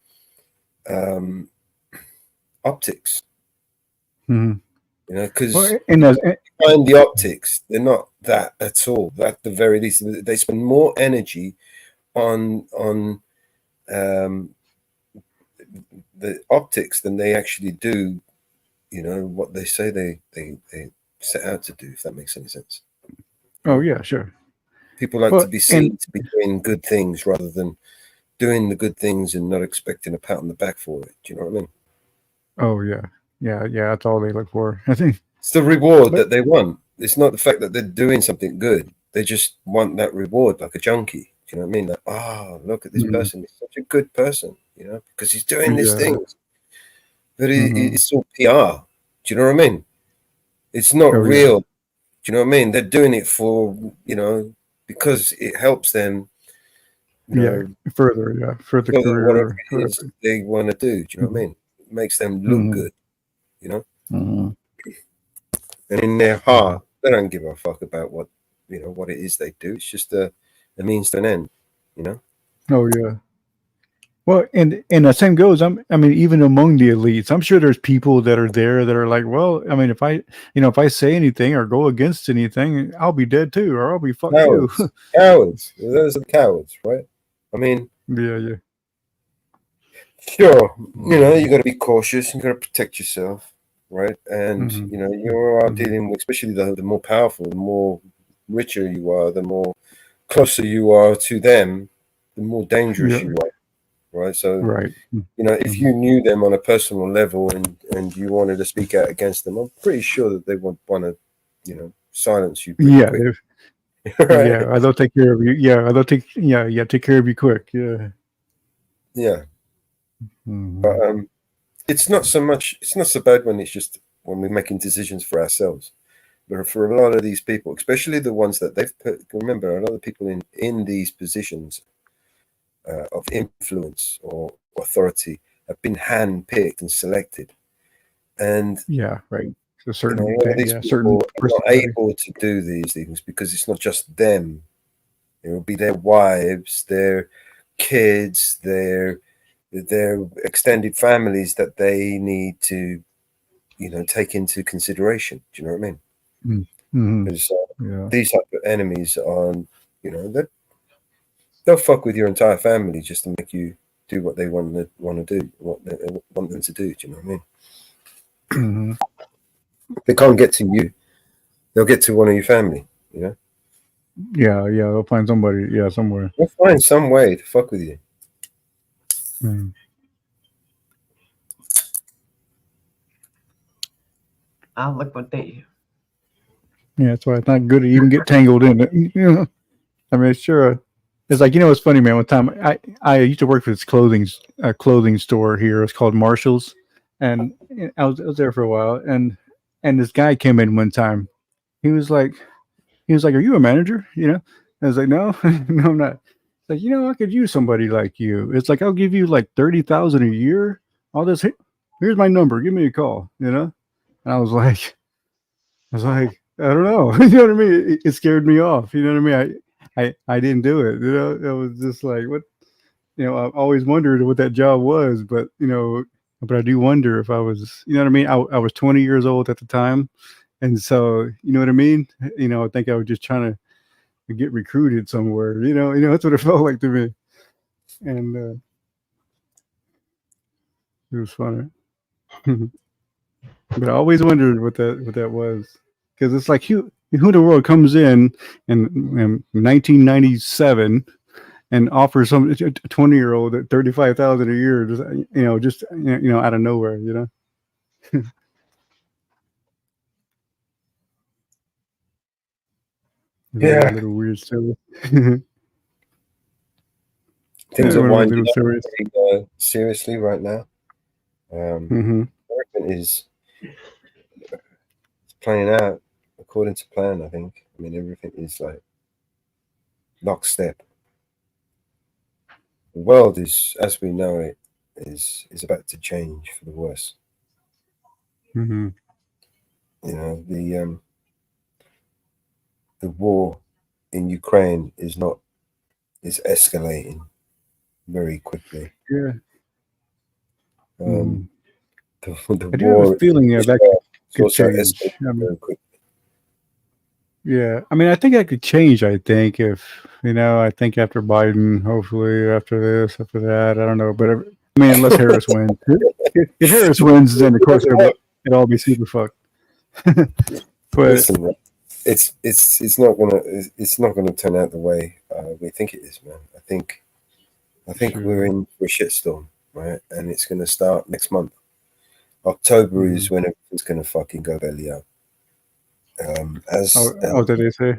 Speaker 1: optics. Because behind the optics, they're not that at all. At the very least, they spend more energy on the optics than they actually do. What they say they set out to do. If that makes any sense.
Speaker 8: Oh yeah, sure.
Speaker 1: People like to be seen to be doing good things rather than doing the good things and not expecting a pat on the back for it. Do you know what I mean?
Speaker 8: Oh yeah, yeah, yeah. That's all they look for. I think.
Speaker 1: It's the reward
Speaker 8: But
Speaker 1: that they want. It's not the fact that they're doing something good. They just want that reward, like a junkie. Do you know what I mean? Like, oh, look at this
Speaker 8: mm,
Speaker 1: person. He's such a good person, you know, because he's doing these
Speaker 8: yeah,
Speaker 1: things. But
Speaker 8: hmm
Speaker 1: it's all PR. Do you know what I mean? It's not
Speaker 8: oh yeah,
Speaker 1: real. Do you know what I mean? They're doing it for, you know, because it helps them, you
Speaker 8: yeah.
Speaker 1: know,
Speaker 8: Further
Speaker 1: further whatever
Speaker 8: career,
Speaker 1: it
Speaker 8: whatever.
Speaker 1: is they want to do. Do you know what I mean? It makes them look
Speaker 8: Mm-hmm,
Speaker 1: good, you know?
Speaker 8: hmm
Speaker 1: And in their heart, they don't give a fuck about what, you know, what it is they do. It's just a means to an end, you know?
Speaker 8: Oh yeah. Well, and the same goes. I mean, even among the elites, I'm sure there's people that are there that are like, well, I mean, if I say anything or go against anything, I'll be dead too, or I'll be fucked too.
Speaker 1: Cowards. Cowards. Those are cowards, right? I mean,
Speaker 8: Yeah, yeah.
Speaker 1: sure, you know, you got to be cautious. You got to protect yourself, right? And,
Speaker 8: Mm-hmm,
Speaker 1: you know, you are
Speaker 8: mm-hmm.
Speaker 1: dealing with, especially the more powerful, the more richer you are, the more closer you are to them, the more dangerous
Speaker 8: Yeah,
Speaker 1: you are, right? So,
Speaker 8: right.
Speaker 1: you know, if
Speaker 8: Mm-hmm.
Speaker 1: you knew them on a personal level and you wanted to speak out against them, I'm pretty sure that they would want to, you know, silence you pretty
Speaker 8: Yeah,
Speaker 1: quick,
Speaker 8: yeah.
Speaker 1: right?
Speaker 8: They'll take care of you. Yeah, they'll take. Yeah, yeah. Take care of you quick. Yeah.
Speaker 1: Yeah, but
Speaker 8: Mm-hmm.
Speaker 1: it's not so much. It's not so bad when it's just when we're making decisions for ourselves. But for a lot of these people, especially the ones that they've put, remember, a lot of people in these positions of influence or authority have been handpicked and selected, and
Speaker 8: Yeah, right. A
Speaker 1: you know, a
Speaker 8: certain
Speaker 1: lot of
Speaker 8: thing.
Speaker 1: these
Speaker 8: Yeah, certain
Speaker 1: people are not
Speaker 8: personality.
Speaker 1: able to do these things because it's not just them. It will be their wives, their kids, their extended families that they need to, you know, take into consideration. Do you know what I mean?
Speaker 8: Mm-hmm.
Speaker 1: Because
Speaker 8: Yeah.
Speaker 1: these type of enemies are, you know, they'll fuck with your entire family just to make you do what they want to do, what they want them to do. Do you know what I mean?
Speaker 8: Mm-hmm.
Speaker 1: They can't get to you; they'll get to one of your family. You know,
Speaker 8: Yeah, yeah. They'll find somebody. Yeah, somewhere.
Speaker 1: they'll find some way to fuck with you.
Speaker 8: Mm.
Speaker 2: Look what they.
Speaker 8: Yeah, that's why it's not good to even get tangled in it. You know, I mean, sure. It's like it's funny, man. One time, I used to work for this clothing store here. It's called Marshalls, and I was there for a while, and this guy came in one time. He was like, "Are you a manager?" I was like, "No, no, I'm not." It's like, I could use somebody like you. It's like I'll give you like 30,000 a year. All this. Here's my number. Give me a call. And I was like, I don't know. You know what I mean? It scared me off. You know what I mean? I didn't do it. It was just like what. I always wondered what that job was, but I do wonder if I was. You know what I mean? I was 20 years old at the time, and so you know what I mean. I think I was just trying to get recruited somewhere. That's what it felt like to me, and it was funny. But I always wondered what that was, because it's like who in the world comes in 1997 and offers some 20-year-old at 35,000 a year, just out of nowhere. Very
Speaker 1: Yeah,
Speaker 8: little weird story.
Speaker 1: things
Speaker 8: Yeah,
Speaker 1: are
Speaker 8: one of the
Speaker 1: winding
Speaker 8: little
Speaker 1: up
Speaker 8: stories.
Speaker 1: very seriously right now.
Speaker 8: Mm-hmm.
Speaker 1: Everything is playing out according to plan. I think. I mean, everything is like lockstep. The world is, as we know it, is about to change for the worse.
Speaker 8: Mm-hmm.
Speaker 1: You know, the war in Ukraine is escalating very quickly.
Speaker 8: Yeah. Mm-hmm.
Speaker 1: Um, the
Speaker 8: I do have a
Speaker 1: war in
Speaker 8: feeling that
Speaker 1: Israel is
Speaker 8: could
Speaker 1: also
Speaker 8: change.
Speaker 1: escalating very quickly.
Speaker 8: Yeah, I mean, I think that could change. I think I think after Biden, hopefully after this, after that, I don't know. But I mean, unless Harris wins, if Harris wins, then of course it'll all be super fucked. But
Speaker 1: Listen, it's not gonna turn out the way we think it is, man. I think I think
Speaker 8: Sure.
Speaker 1: we're in for a shitstorm, right? And it's going to start next month. October is when everything's going to fucking go belly up.
Speaker 8: Oh, did they say?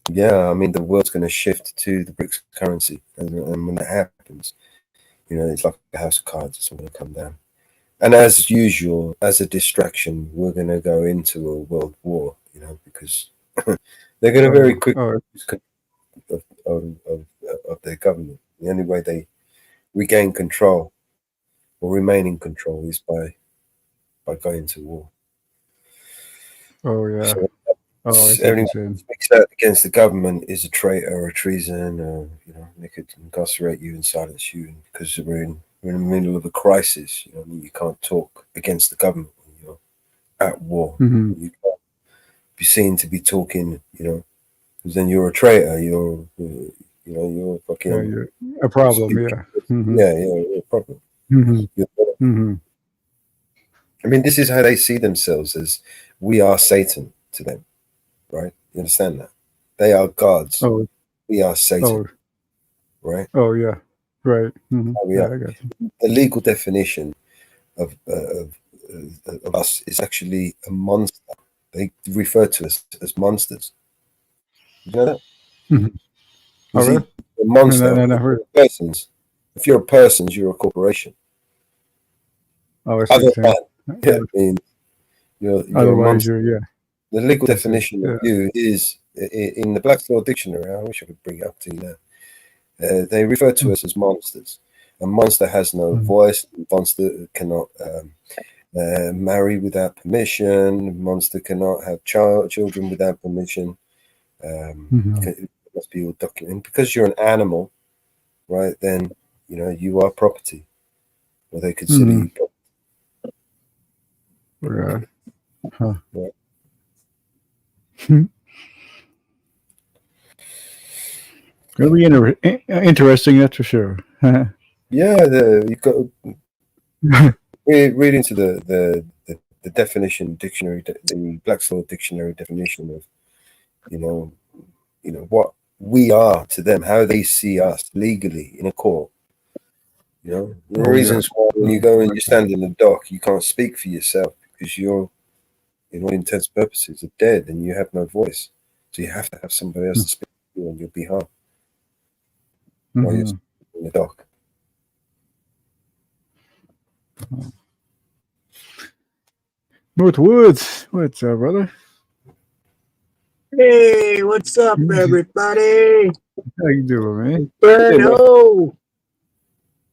Speaker 1: Yeah, I mean, the world's going to shift to the BRICS currency. And when that happens, you know, it's like a house of cards. It's all going to come down. And as usual, as a distraction, we're going to go into a world war, you know, because they're going to very quickly lose control of their government. The only way they regain control or remain in control is by going to war.
Speaker 8: Oh yeah.
Speaker 1: So
Speaker 8: I see what
Speaker 1: everyone
Speaker 8: you're
Speaker 1: who
Speaker 8: saying.
Speaker 1: speaks out against the government is a traitor or a treason, or you know, they could incarcerate you and silence you because we're in the middle of a crisis. You know, you can't talk against the government when you're at war.
Speaker 8: Mm-hmm.
Speaker 1: You can't be seen to be talking, you know, because then you're a traitor. You're you're fucking
Speaker 8: you're a problem. Yeah. Mm-hmm.
Speaker 1: You're a problem.
Speaker 8: Mm-hmm. Mm-hmm.
Speaker 1: I mean, this is how they see themselves, as we are Satan to them, right? You understand that? They are gods.
Speaker 8: Oh.
Speaker 1: We are Satan, right?
Speaker 8: Oh yeah. Right. Mm-hmm.
Speaker 1: Yeah,
Speaker 8: I got you.
Speaker 1: The legal definition of us is actually a monster. They refer to us as monsters. You know that?
Speaker 8: Mm-hmm.
Speaker 1: You see, a monster.
Speaker 8: No.
Speaker 1: Persons. If you're a person, you're a corporation.
Speaker 8: Oh, I see
Speaker 1: Other
Speaker 8: what you're
Speaker 1: than that, I mean, you're a
Speaker 8: otherwise,
Speaker 1: monster. The legal definition of you is in the Black's Law Dictionary. I wish I could bring it up to you now. They refer to us as monsters. A monster has no voice. A monster cannot marry without permission. A monster cannot have children without permission. It must be all documented. Because you're an animal, right? Then you know you are property, or they consider you property.
Speaker 8: Right. Huh.
Speaker 1: Right.
Speaker 8: It'll be interesting, that's for sure.
Speaker 1: Yeah, you got read into the definition dictionary, the Black's Law Dictionary definition of you know what we are to them, how they see us legally in a court. You know, the reasons why when you go and you stand in the dock, you can't speak for yourself because you're, in all intents and purposes, are dead and you have no voice. So you have to have somebody else to speak for you on your behalf while you're in the dock.
Speaker 8: North Woods, what's up, brother?
Speaker 10: Hey, what's up, everybody?
Speaker 8: How you doing, man?
Speaker 10: Berno!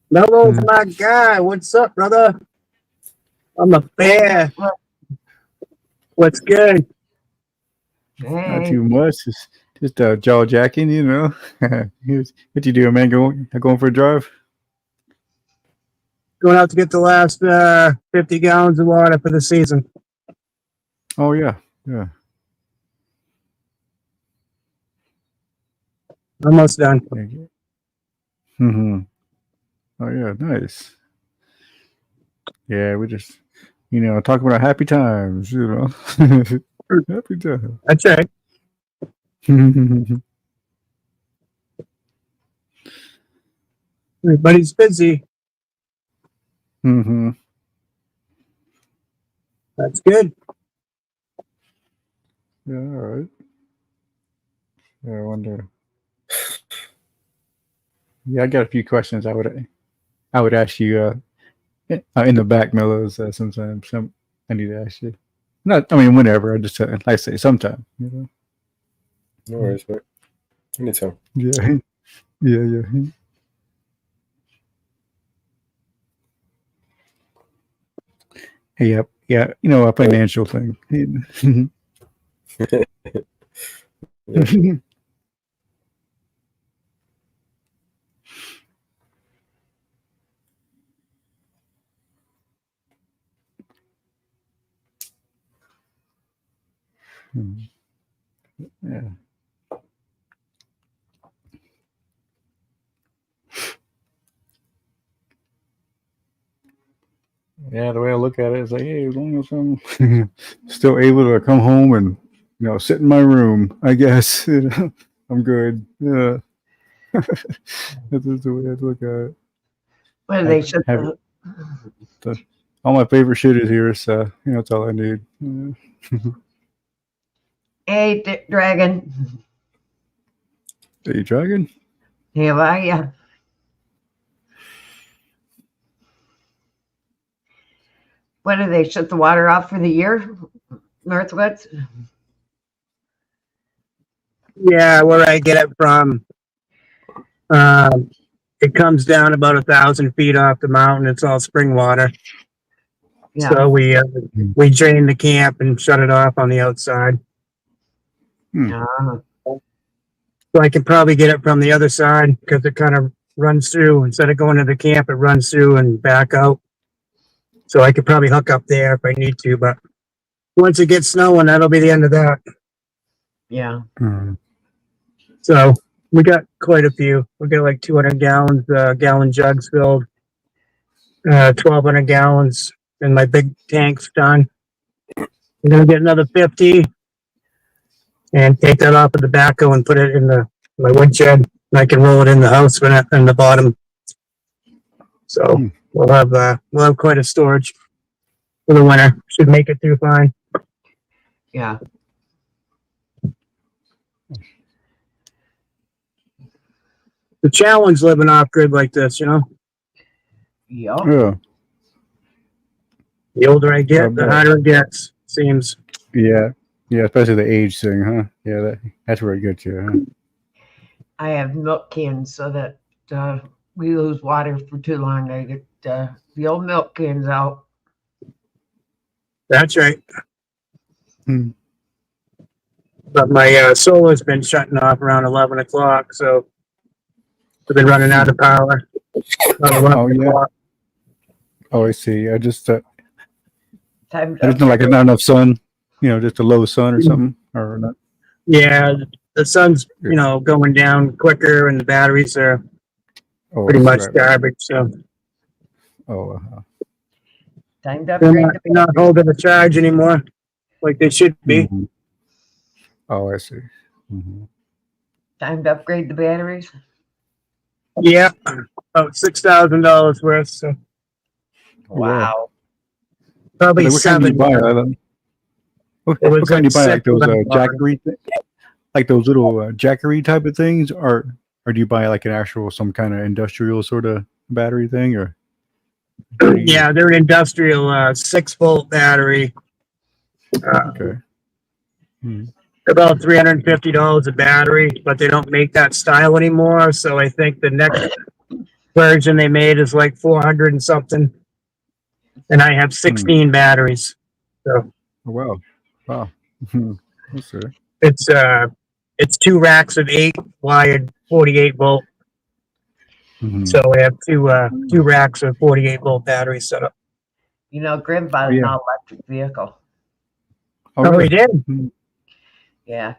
Speaker 10: Mello's my guy. What's up, brother? I'm a fan. What's good?
Speaker 8: Not too much. Just jaw jacking, you know. What you doing, man? Going for a drive?
Speaker 10: Going out to get the last 50 gallons of water for the season.
Speaker 8: Oh yeah, yeah.
Speaker 10: Almost done.
Speaker 8: Oh yeah, nice. Yeah, we just talking about happy times, you know. Happy times.
Speaker 10: That's right. Everybody's busy. That's good.
Speaker 8: Yeah, all right. Yeah, I wonder. Yeah, I got a few questions I would ask you in the back, Mellows. Sometimes I need to ask you. Not, I mean, whenever. I just like I say, sometime. You know.
Speaker 1: No worries, mate. Anytime.
Speaker 8: Yeah, yeah. Hey, yeah. A financial thing. Yeah. Yeah, the way I look at it is like, hey, as long as I'm still able to come home and sit in my room, I guess I'm good. Yeah. That's the way I look at it.
Speaker 2: Well, they should.
Speaker 8: have all my favorite shit is here, so that's all I need.
Speaker 2: Hey, Dragon.
Speaker 8: Hey, Dragon.
Speaker 2: How are you? When do they shut the water off for the year? Northwoods?
Speaker 10: Yeah, where I get it from, it comes down about 1,000 feet off the mountain. It's all spring water.
Speaker 2: Yeah.
Speaker 10: So we drain the camp and shut it off on the outside. So I can probably get it from the other side because it kind of runs through. Instead of going to the camp, it runs through and back out. So I could probably hook up there if I need to. But once it gets snowing, that'll be the end of that.
Speaker 2: Yeah.
Speaker 10: So we got quite a few. We got like 200 gallons, gallon jugs filled, 1,200 gallons, and my big tank's done. I'm gonna get another 50 and take that off of the backhoe and put it in my woodshed. And I can roll it in the house when in the bottom. So we'll have quite a storage for the winter. Should make it through fine.
Speaker 2: Yeah.
Speaker 10: The challenge living off grid like this,
Speaker 2: Yep.
Speaker 8: Yeah.
Speaker 10: The older I get, the harder it gets. Seems.
Speaker 8: Yeah. Yeah, especially the age thing, huh? Yeah, that's where it gets you, huh?
Speaker 2: I have milk cans so that we lose water for too long. I get the old milk cans out.
Speaker 10: That's right. But my solar's been shutting off around 11 o'clock, so I've been running out of power.
Speaker 8: Oh, yeah. Oh, I see. I just
Speaker 2: Time
Speaker 8: I just know like it's not enough sun, just a low sun or something, or not.
Speaker 10: Yeah, the sun's going down quicker, and the batteries are pretty much garbage. So
Speaker 2: time to upgrade
Speaker 10: they're not holding the charge anymore like they should be.
Speaker 8: Oh, I see.
Speaker 2: Time to upgrade the batteries.
Speaker 10: Yeah, about $6,000 worth. So
Speaker 2: wow.
Speaker 10: Probably
Speaker 8: what kind do you
Speaker 10: 7.
Speaker 8: buy? What kind do you buy? Like those Jackery, like those little Jackery type of things, or do you buy like an actual some kind of industrial sort of battery thing, or?
Speaker 10: Yeah, they're an industrial 6-volt battery.
Speaker 8: Okay.
Speaker 10: About $350 a battery, but they don't make that style anymore. So I think the next version they made is like 400 and something. And I have 16 batteries. So
Speaker 8: wow. That's it.
Speaker 10: It's 2 racks of 8 wired 48 volt. So I have two racks of 48 volt batteries set up.
Speaker 2: Grim bought an all-electric vehicle.
Speaker 8: Oh,
Speaker 10: we did?
Speaker 2: Yeah.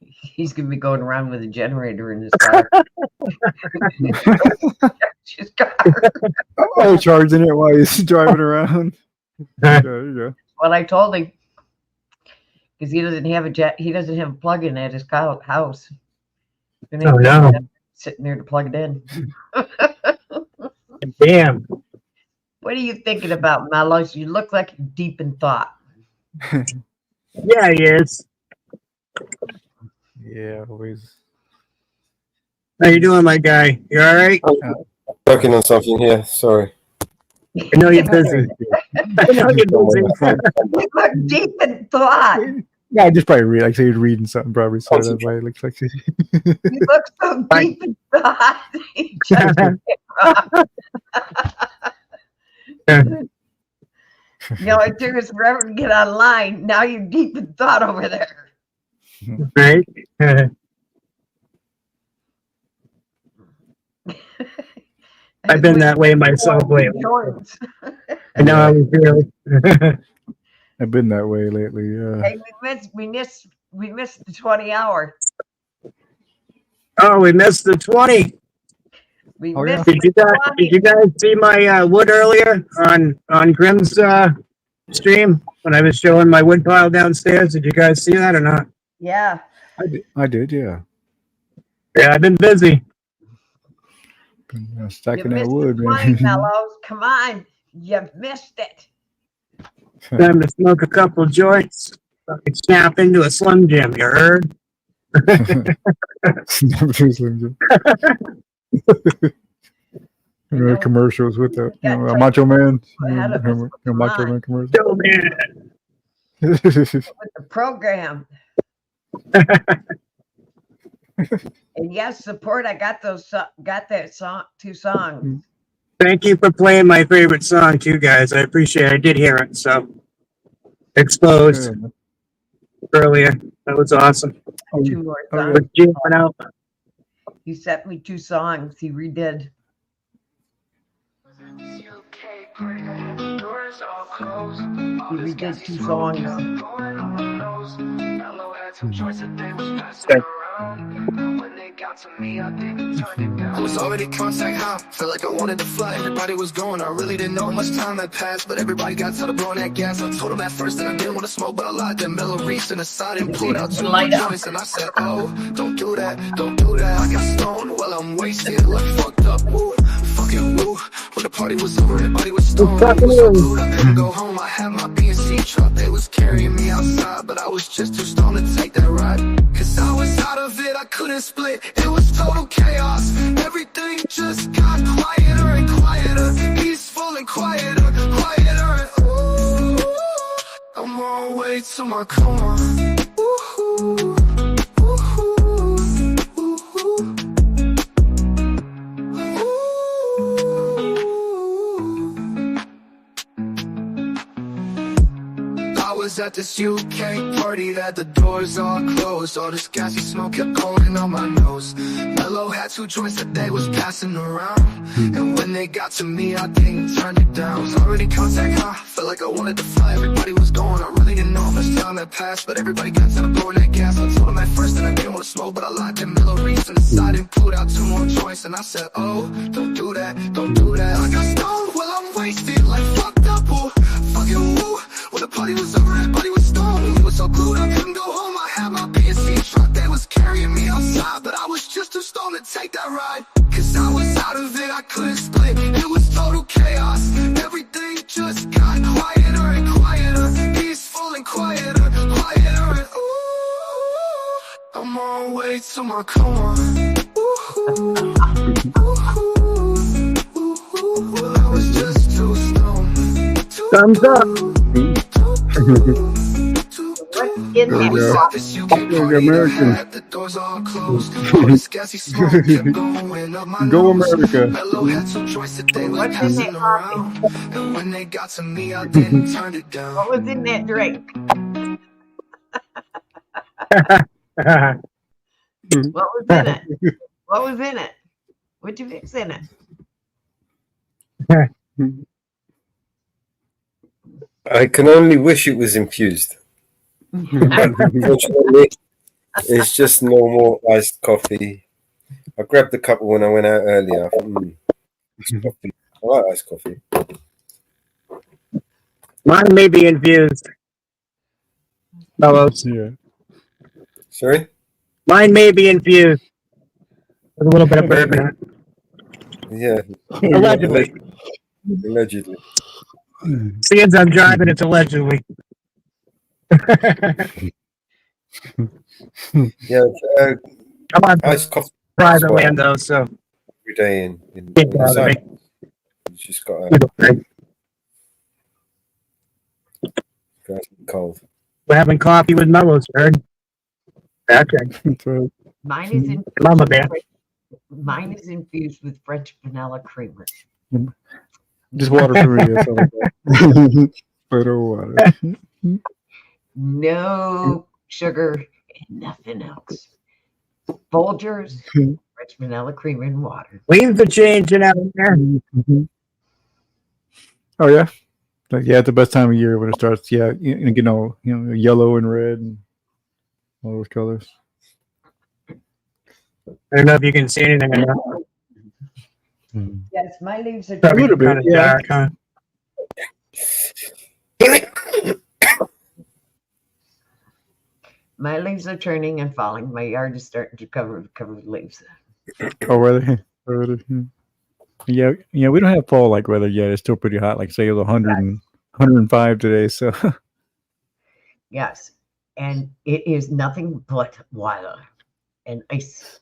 Speaker 2: He's going to be going around with a generator in his car. His car.
Speaker 8: Oh, charging it while he's driving around. There you go.
Speaker 2: Well, I told him because he doesn't have a plug-in at his house.
Speaker 10: Oh no!
Speaker 2: Sitting there to plug it in.
Speaker 10: Damn.
Speaker 2: What are you thinking about, Mellows? You look like you're deep in thought.
Speaker 10: Yeah, he is.
Speaker 8: Yeah, always.
Speaker 10: How you doing, my guy? You all right?
Speaker 1: Working on something here. Sorry.
Speaker 10: I know you're busy. I know you're busy.
Speaker 2: You look deep in thought.
Speaker 8: Yeah, I just probably read. Like, say you're reading something, probably. So that's why it looks like.
Speaker 2: You look so deep in thought. It took us forever to get online. Now you're deep in thought over there.
Speaker 10: Right? I've been that way myself lately. I know how you feel.
Speaker 8: I've been that way lately. Yeah.
Speaker 2: Hey, we missed the 20 hour.
Speaker 10: Oh, we missed the 20.
Speaker 2: We
Speaker 8: Oh,
Speaker 2: missed
Speaker 8: yeah.
Speaker 10: Did you guys see my wood earlier on Grim's stream when I was showing my wood pile downstairs? Did you guys see that or not?
Speaker 2: Yeah.
Speaker 8: I did. Yeah.
Speaker 10: Yeah, I've been busy.
Speaker 2: You
Speaker 8: Stacking that
Speaker 2: missed
Speaker 8: wood,
Speaker 2: the plane,
Speaker 8: man.
Speaker 2: Mellows. Come on. You missed it.
Speaker 10: Time to smoke a couple joints. Fucking snap into a Slim Jim, you heard?
Speaker 2: know.
Speaker 8: Commercials with the
Speaker 2: Got
Speaker 8: a
Speaker 2: plenty
Speaker 8: Macho Man,
Speaker 2: ahead of us, but come
Speaker 8: Macho
Speaker 2: on.
Speaker 8: Man commercial.
Speaker 10: Yo, man.
Speaker 2: With the program. And yes, support. I got those. Got that song. 2 songs.
Speaker 10: Thank you for playing my favorite song, too, guys. I appreciate it. I did hear it, so. Exposed earlier. That was awesome.
Speaker 2: 2 more
Speaker 8: Oh, yeah.
Speaker 2: songs.
Speaker 10: Jamming out.
Speaker 2: He sent me 2 songs. He redid. He redid 2 songs.
Speaker 3: I was already contact high, felt like I wanted to fly. Everybody was going, I really didn't know how much time had passed. But everybody got tired of blowing that gas. I told them at first that I didn't want to smoke, but I lied. Then Mellow reached in the side and pulled out 2 more joints. And I said, oh, don't do that, don't do that. I got stoned while I'm wasted, like fucked up, woo, fucking woo. When the party was over, everybody was stoned. I was so glued, I couldn't go home. I had my PNC truck, they was carrying me outside, but I was just too stoned to take that ride. Cause I was out of it, I couldn't split. It was total chaos. Everything just got quieter and quieter, peaceful and quieter, quieter. And ooh, I'm on my way to my coma. Ooh, ooh, ooh, ooh. I was at this UK party that the doors all closed. All this gassy smoke kept going on my nose. Mellow had 2 joints that they was passing around, and when they got to me, I didn't turn it down. Was already contact high, felt like I wanted to fly. Everybody was going, I really didn't know how much time had passed. But everybody got tired of blowing that gas. I told them at first that I didn't want to smoke, but I lied. Then Mellow reached in the side and pulled out 2 more joints. And I said, oh, don't do that, don't do that. I got stoned while I'm wasted, like fucked up, oh, fucking woo. When the party was over, everybody was stoned. We was so glued, I couldn't go home. I had my PNC truck, they was carrying me outside, but I was just too stoned to take that ride. Cause I was out of it, I couldn't split. It was total chaos. Everything just got quieter and quieter, peaceful and quieter, quieter. And ooh, I'm on my way to my coma. Ooh, ooh, ooh, well, I was just too stoned.
Speaker 10: Thumbs up.
Speaker 2: In
Speaker 8: There we go. American. Go America.
Speaker 2: What's in that coffee?
Speaker 3: And when they got to me, I didn't turn it down.
Speaker 2: What was in that drink? What was in it? What was in it? What'd you mix in it?
Speaker 1: I can only wish it was infused. Unfortunately, it's just normal iced coffee. I grabbed a couple when I went out earlier. I thought, iced coffee. I like iced coffee.
Speaker 10: Mine may be infused. Fellows.
Speaker 8: Yeah.
Speaker 1: Sorry?
Speaker 10: Mine may be infused. With a little bit of bourbon.
Speaker 1: Yeah.
Speaker 10: Allegedly.
Speaker 1: Allegedly.
Speaker 10: Seeing I'm driving, it's allegedly.
Speaker 1: Yeah.
Speaker 10: I'm on
Speaker 1: Iced coffee
Speaker 10: private land, though, so.
Speaker 1: every day in
Speaker 10: Get
Speaker 1: the
Speaker 10: out of
Speaker 1: side.
Speaker 10: me.
Speaker 1: You just got cold.
Speaker 10: We're having coffee with Mellows, heard? Okay.
Speaker 8: That's right.
Speaker 2: Mine is in.
Speaker 10: Mama bear.
Speaker 2: Mine is infused with French vanilla creamer.
Speaker 8: Just water for me. That's all I got. Photo water.
Speaker 2: No sugar and nothing else. Folgers, French vanilla creamer and water.
Speaker 10: Leaves are changing out there.
Speaker 8: Oh yeah, like yeah, it's the best time of year when it starts. Yeah, you know, yellow and red and all those colors.
Speaker 10: I don't know if you can see anything in there.
Speaker 2: Yes, my leaves are
Speaker 8: A little bit,
Speaker 10: Kind of
Speaker 8: yeah.
Speaker 10: dark, huh?
Speaker 2: My leaves are turning and falling. My yard is starting to cover with leaves.
Speaker 8: Oh, really? Already? Yeah, we don't have fall like weather yet. It's still pretty hot. Like say it was 100 and 105 today. So
Speaker 2: Yes. And it is nothing but water and ice.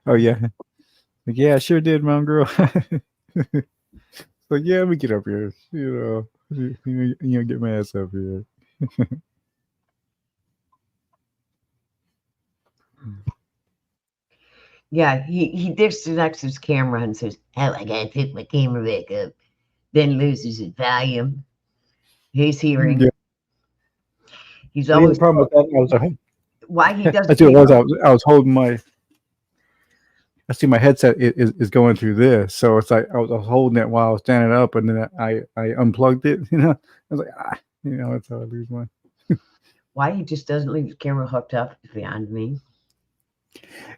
Speaker 8: oh yeah. Like, yeah, I sure did, mom girl. Like, yeah, let me get up here. Get my ass up here.
Speaker 2: Yeah, he disconnects his camera and says, "Oh, I gotta pick my camera back up." Then loses his volume, his hearing.
Speaker 8: Yeah.
Speaker 2: He's
Speaker 8: The
Speaker 2: always
Speaker 8: problem with that, I was like,
Speaker 2: why he doesn't.
Speaker 8: that's what it was. I was holding my. I see my headset is going through this, so it's like I was holding it while I was standing up, and then I unplugged it. I was like, that's how I lose mine.
Speaker 2: Why he just doesn't leave his camera hooked up is beyond me.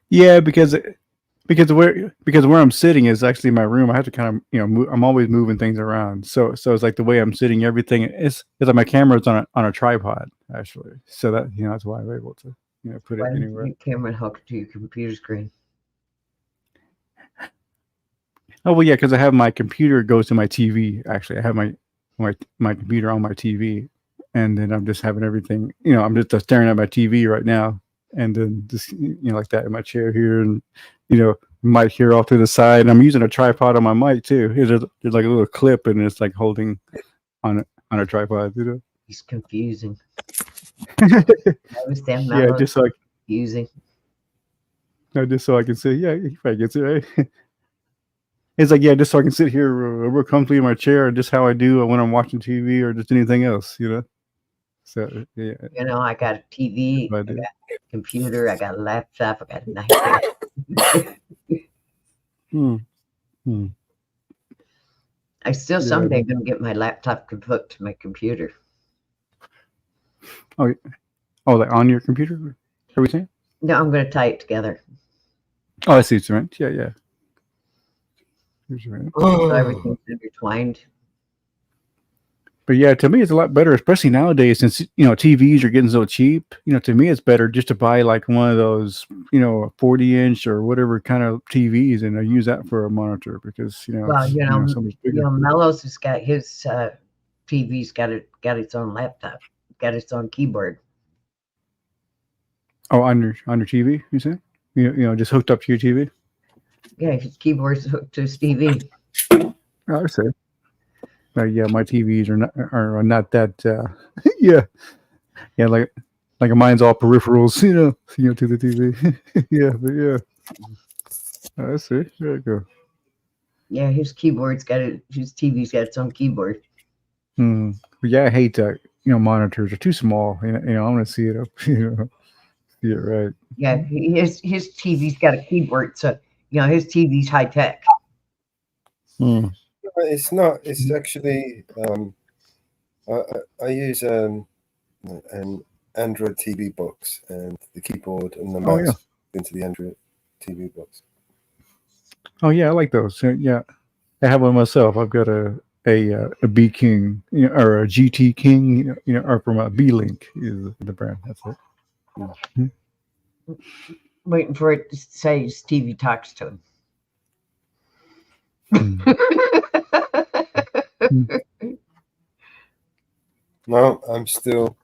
Speaker 8: Yeah, because where I'm sitting is actually my room. I have to kind of move, I'm always moving things around. So it's like the way I'm sitting, everything is like my camera's on a tripod actually. So that that's why I'm able to put it anywhere.
Speaker 2: Your camera hooked to your computer screen.
Speaker 8: Oh well, yeah, because I have my computer goes to my TV. Actually, I have my computer on my TV, and then I'm just having everything. I'm just staring at my TV right now, and then just like that in my chair here, and mic here off to the side. And I'm using a tripod on my mic too. There's like a little clip, and it's like holding on a tripod.
Speaker 2: He's confusing.
Speaker 8: Yeah, just like
Speaker 2: confusing.
Speaker 8: No, just so I can say, yeah, he probably gets it right. It's like, yeah, just so I can sit here real comfortably in my chair, just how I do when I'm watching TV or just anything else, So, yeah.
Speaker 2: I got a TV, I got a computer, I got a laptop, I got a nightstand. I still someday going to get my laptop hooked to my computer.
Speaker 8: Oh, like on your computer? Are we saying?
Speaker 2: No, I'm going to tie it together.
Speaker 8: Oh, I see what you meant. Yeah.
Speaker 2: So everything's intertwined.
Speaker 8: But yeah, to me, it's a lot better, especially nowadays since TVs are getting so cheap. To me, it's better just to buy like one of those, 40-inch or whatever kind of TVs, and I use that for a monitor because so much bigger.
Speaker 2: Mellows has got his TV's got its own laptop, got its own keyboard.
Speaker 8: Oh, on your TV, you say? Just hooked up to your TV.
Speaker 2: Yeah, his keyboard's hooked to his TV.
Speaker 8: Oh, I see. Yeah, my TVs are not that. Yeah, like mine's all peripherals, to the TV. Yeah, but yeah, I see. There you go.
Speaker 2: Yeah, his keyboard's got it. His TV's got its own keyboard.
Speaker 8: But yeah, I hate monitors are too small. I want to see it up. See it right.
Speaker 2: Yeah, his TV's got a keyboard, so his TV's high tech.
Speaker 1: It's not. It's actually. I use an Android TV box, and the keyboard and the mouse into the Android TV box.
Speaker 8: Oh yeah, I like those. Yeah, I have one myself. I've got a B King, or a GT King, or from a B Link is the brand. That's it.
Speaker 2: Waiting for it to say his TV talks to him.
Speaker 1: No, I'm still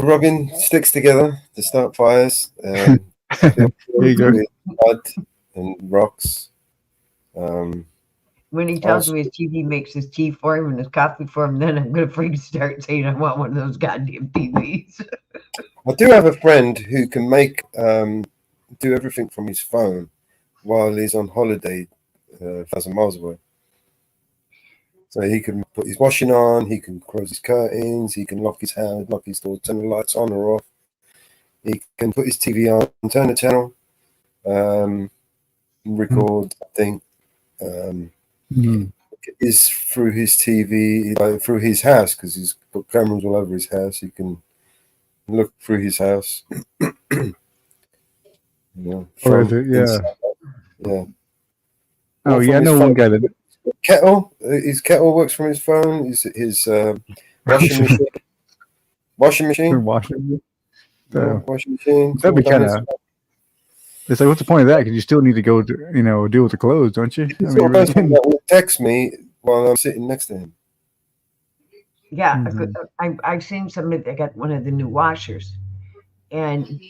Speaker 1: rubbing sticks together to start fires.
Speaker 8: There you go.
Speaker 1: Mud and rocks.
Speaker 2: When he tells me his TV makes his tea for him and his coffee for him, then I'm going to freaking start saying I want one of those goddamn TVs.
Speaker 1: I do have a friend who can make do everything from his phone while he's on holiday 1,000 miles away. So he can put his washing on, he can close his curtains, he can lock his house, lock his door, turn the lights on or off. He can put his TV on, turn the channel, record something. Is through his TV, like through his house, because he's got cameras all over his house. You can look through his house.
Speaker 8: Yeah.
Speaker 1: Oh
Speaker 8: yeah, I know one guy that
Speaker 1: kettle. His kettle works from his phone. His washing machine. Washing machine.
Speaker 8: Washing
Speaker 1: machine.
Speaker 8: That'd be kind of. It's like, what's the point of that? Because you still need to go, to, deal with the clothes, don't you?
Speaker 1: He's
Speaker 8: You
Speaker 1: the
Speaker 8: really
Speaker 1: person
Speaker 8: can.
Speaker 1: that will text me while I'm sitting next to him.
Speaker 2: Yeah,
Speaker 8: Mhm.
Speaker 2: I've seen somebody that got one of the new washers, and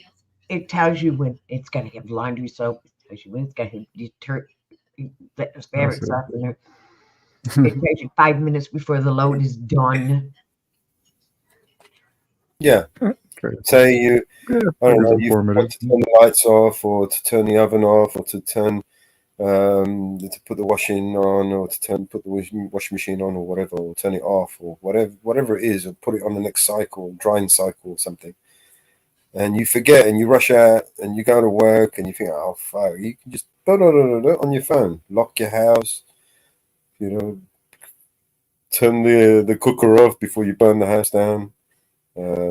Speaker 2: it tells you when it's going to have laundry soap. It tells you when it's going to deter the
Speaker 8: I
Speaker 2: fabric
Speaker 8: see.
Speaker 2: softener. It tells you 5 minutes before the load is done.
Speaker 1: Yeah.
Speaker 8: Okay.
Speaker 1: Say you,
Speaker 8: Yeah,
Speaker 1: I don't
Speaker 8: it's
Speaker 1: know, you
Speaker 8: informative.
Speaker 1: forgot to turn the lights off, or to turn the oven off, or to turn to put the washing on, or to put the washing machine on, or whatever, or turn it off, or whatever it is, or put it on the next cycle, drying cycle, or something. And you forget, and you rush out, and you go to work, and you think, oh fuck, you can just on your phone, lock your house, turn the cooker off before you burn the house down.
Speaker 8: Oh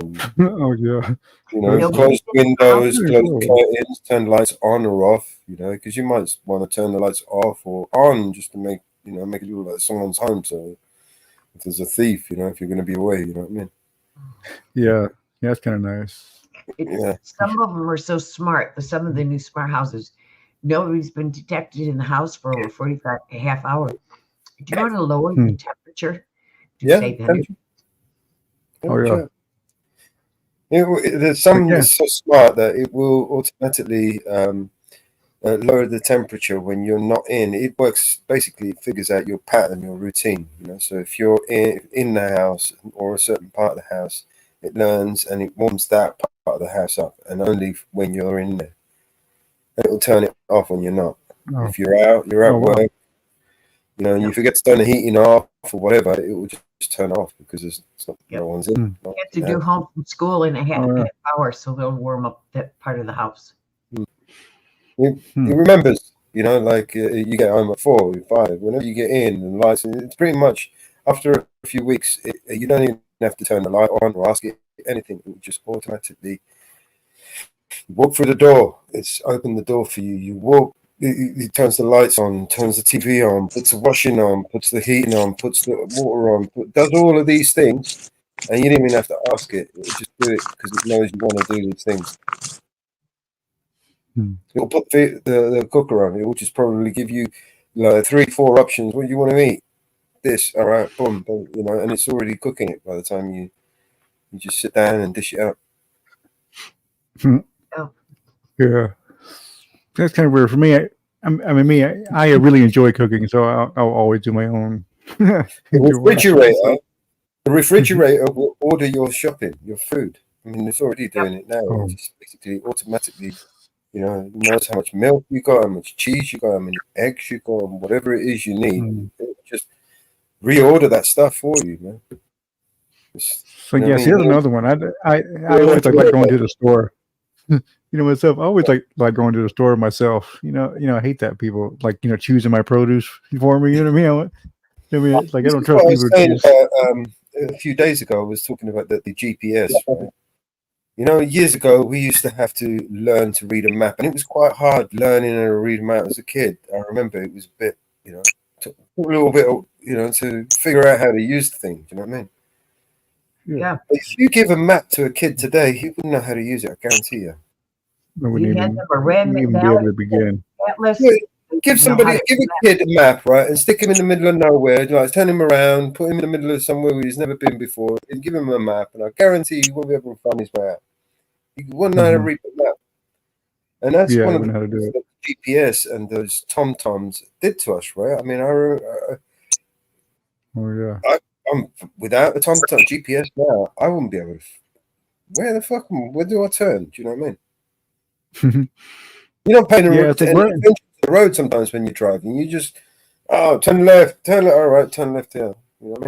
Speaker 8: yeah.
Speaker 2: Nobody
Speaker 1: Close windows,
Speaker 8: Pretty
Speaker 1: close
Speaker 8: cool.
Speaker 1: curtains, turn lights on or off, because you might want to turn the lights off or on just to make it look like someone's home. So if there's a thief, if you're going to be away, you know what I mean?
Speaker 8: Yeah, that's kind of nice.
Speaker 1: Yeah.
Speaker 2: Some of them are so smart. Some of the new smart houses, nobody's been detected in the house for over 45 a half hour. Do you want to lower
Speaker 8: Hmm.
Speaker 2: the temperature to
Speaker 1: Yeah.
Speaker 2: save energy?
Speaker 8: Oh yeah.
Speaker 1: There's some
Speaker 8: Yeah.
Speaker 1: that's so smart that it will automatically lower the temperature when you're not in. It works basically. It figures out your pattern, your routine. So if you're in the house or a certain part of the house, it learns and it warms that part of the house up, and only when you're in there. And it'll turn it off when you're not.
Speaker 8: Oh,
Speaker 1: If you're
Speaker 8: oh
Speaker 1: at
Speaker 8: wow.
Speaker 1: work, and you forget to turn the heating off or whatever, it will just turn off because no one's in.
Speaker 8: Hmm.
Speaker 1: No
Speaker 2: You have to do home from school in a half
Speaker 8: Oh, yeah.
Speaker 2: hour, so they'll warm up that part of the house.
Speaker 1: It
Speaker 8: Hmm.
Speaker 1: remembers, like you get home at 4 or 5, whenever you get in and lights, it's pretty much after a few weeks, you don't even have to turn the light on or ask it anything. It will just automatically walk through the door. It's opened the door for you. You walk, it turns the lights on, turns the TV on, puts the washing on, puts the heating on, puts the water on, does all of these things, and you didn't even have to ask it. It will just do it because it knows you want to do these things.
Speaker 8: Hmm.
Speaker 1: It'll put the cooker on. It will just probably give you 3-4 options. What do you want to eat? This, all right, boom, boom, and it's already cooking it by the time you just sit down and dish it out.
Speaker 8: Hmm.
Speaker 2: Oh.
Speaker 8: Yeah. That's kind of weird for me. I really enjoy cooking, so I'll always do my own.
Speaker 1: The refrigerator will order your shopping, your food. I mean, it's already doing it now.
Speaker 8: Oh.
Speaker 1: It's just basically automatically, it knows how much milk you got, how much cheese you got, how many eggs you got, and whatever it is you need.
Speaker 8: Hmm.
Speaker 1: It will just reorder that stuff for you, man.
Speaker 8: So yeah, see, that's another one. I always like going to the store. Myself, I always like going to the store myself. I hate that people choosing my produce for me. You know what I mean? It's like I
Speaker 1: This
Speaker 8: don't
Speaker 1: is
Speaker 8: trust
Speaker 1: what I was
Speaker 8: people to
Speaker 1: saying
Speaker 8: choose.
Speaker 1: about a few days ago. I was talking about the GPS, right? Years ago, we used to have to learn to read a map, and it was quite hard learning how to read a map as a kid. I remember it was a bit, took a little bit, to figure out how to use the thing. Do you know what I mean?
Speaker 2: Yeah.
Speaker 1: If you give a map to a kid today, he wouldn't know how to use it. I guarantee you.
Speaker 8: I wouldn't
Speaker 2: You hand
Speaker 8: even,
Speaker 2: them a red
Speaker 8: wouldn't even be able to begin.
Speaker 2: atlas.
Speaker 1: Yeah,
Speaker 2: they
Speaker 1: give
Speaker 2: know how
Speaker 1: a
Speaker 2: to
Speaker 1: kid a map, right, and stick him in the middle of nowhere. Like turn him around, put him in the middle of somewhere where he's never been before, and give him a map, and I guarantee he won't be able to find his way out. He wouldn't know how to read the map. And that's
Speaker 8: Yeah, I
Speaker 1: one of the
Speaker 8: wouldn't know how to do
Speaker 1: things
Speaker 8: it.
Speaker 1: that GPS and those TomToms did to us, right? I mean,
Speaker 8: Oh yeah.
Speaker 1: I'm without the TomTom GPS now, I wouldn't be able to. Where do I turn? Do you know what I mean? You don't pay
Speaker 8: Yeah, it's like
Speaker 1: any
Speaker 8: we're
Speaker 1: attention to the road sometimes when you're driving. You just, turn left, all right, turn left here. You know what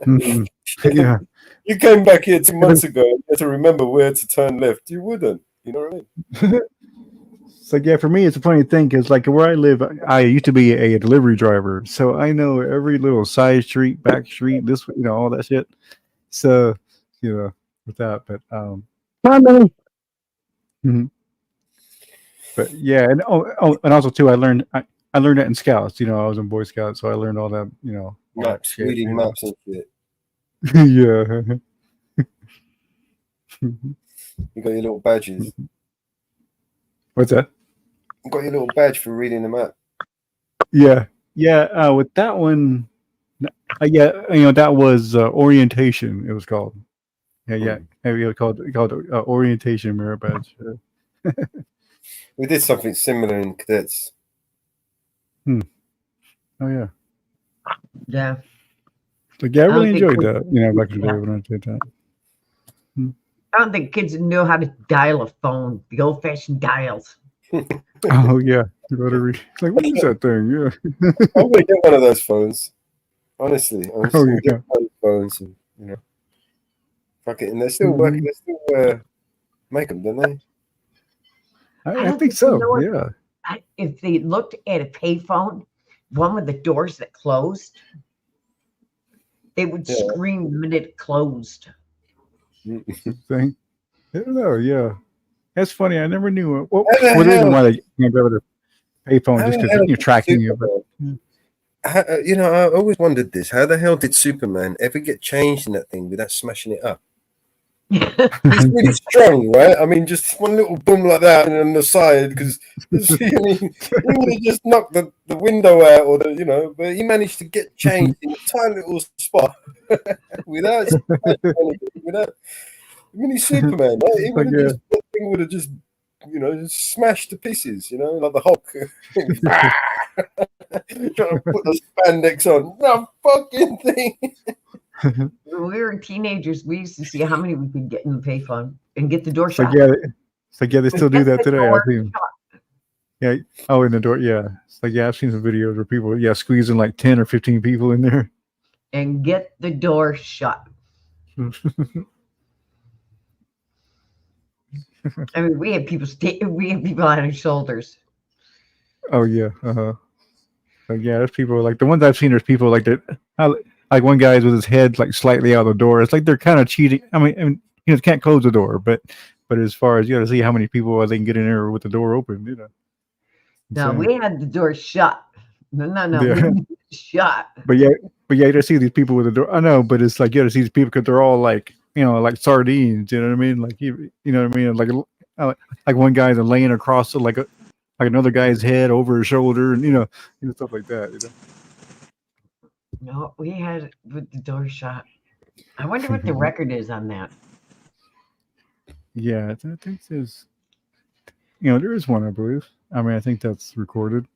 Speaker 1: I mean?
Speaker 8: yeah.
Speaker 1: You came back here 2
Speaker 8: It's
Speaker 1: months ago, you had to remember where to turn left. You wouldn't. You know what I mean?
Speaker 8: like yeah, for me, it's a funny thing because like where I live, I used to be a delivery driver, so I know every little side street, back street, all that shit. So, with that, but
Speaker 10: Family.
Speaker 8: mhm. But yeah, and also too, I learned that in Scouts. I was in Boy Scouts, so I learned all that, all that
Speaker 1: Maps,
Speaker 8: shit.
Speaker 1: reading maps and shit.
Speaker 8: Yeah.
Speaker 1: You got your little badges.
Speaker 8: What's that?
Speaker 1: Got your little badge for reading them out.
Speaker 8: Yeah, yeah. With that one, yeah, that was orientation. It was called. Yeah. It was called orientation merit badge.
Speaker 1: We did something similar in cadets.
Speaker 8: Oh yeah.
Speaker 2: Yeah.
Speaker 8: Like, yeah, I
Speaker 2: I don't
Speaker 8: really
Speaker 2: think
Speaker 8: enjoyed
Speaker 2: kids-
Speaker 8: that. Back in the
Speaker 2: yeah.
Speaker 8: day when I did that.
Speaker 2: I don't think kids know how to dial a phone, the old fashioned dials.
Speaker 8: Oh yeah, rotary. Like, what is that thing? Yeah.
Speaker 1: I'm gonna get one of those phones. Honestly, I'm just
Speaker 8: Oh,
Speaker 1: gonna
Speaker 8: yeah.
Speaker 1: get one of those phones and fuck it. And they're still working. They still make them, don't they?
Speaker 8: I
Speaker 2: don't
Speaker 8: think
Speaker 2: you
Speaker 8: so.
Speaker 2: know what?
Speaker 8: Yeah.
Speaker 2: If they looked at a payphone, one with the doors that closed, they would
Speaker 1: Yeah.
Speaker 2: scream the minute it closed.
Speaker 8: Thing. I don't know. Yeah. That's funny. I never knew. Well,
Speaker 1: How the
Speaker 8: the reason
Speaker 1: hell-
Speaker 8: why they go to payphone
Speaker 1: How
Speaker 8: just
Speaker 1: the
Speaker 8: because
Speaker 1: hell
Speaker 8: you're
Speaker 1: did
Speaker 8: tracking you. But
Speaker 1: Superman- I always wondered this. How the hell did Superman ever get changed in that thing without smashing it up? He's really strong, right? I mean, just one little boom like that and on the side, because he would have just knocked the window out, or but he managed to get changed in a tiny little spot without. Without. I mean, he's Superman, right? He would have just that thing would have just just smashed to pieces, like the Hulk. Trying to put the spandex on. No fucking thing.
Speaker 2: When we were teenagers, we used to see how many we could get in the payphone and get the door
Speaker 8: it's
Speaker 2: shut.
Speaker 8: like they still do
Speaker 2: Get
Speaker 8: that
Speaker 2: the
Speaker 8: today.
Speaker 2: door
Speaker 8: I've seen.
Speaker 2: shut.
Speaker 8: Yeah. Oh, in the door. Yeah. It's like, I've seen some videos where people, squeezing like 10 or 15 people in there.
Speaker 2: And get the door shut. I mean, we had people on our shoulders.
Speaker 8: Oh yeah. Like, there's people like the ones I've seen. There's people like that. Like one guy's with his head like slightly out the door. It's like they're kind of cheating. I mean, can't close the door, but as far as to see how many people they can get in there with the door open.
Speaker 2: No, we had the door shut. No,
Speaker 8: Yeah.
Speaker 2: shut.
Speaker 8: But you just see these people with the door. I know, but it's like you to see these people because they're all like like sardines. You know what I mean? Like you know what I mean? Like one guy's laying across like another guy's head over his shoulder, and stuff like that.
Speaker 2: No, we had it with the door shut. I wonder what the record is on that.
Speaker 8: Yeah, I think there's, there is one, I believe. I mean, I think that's recorded.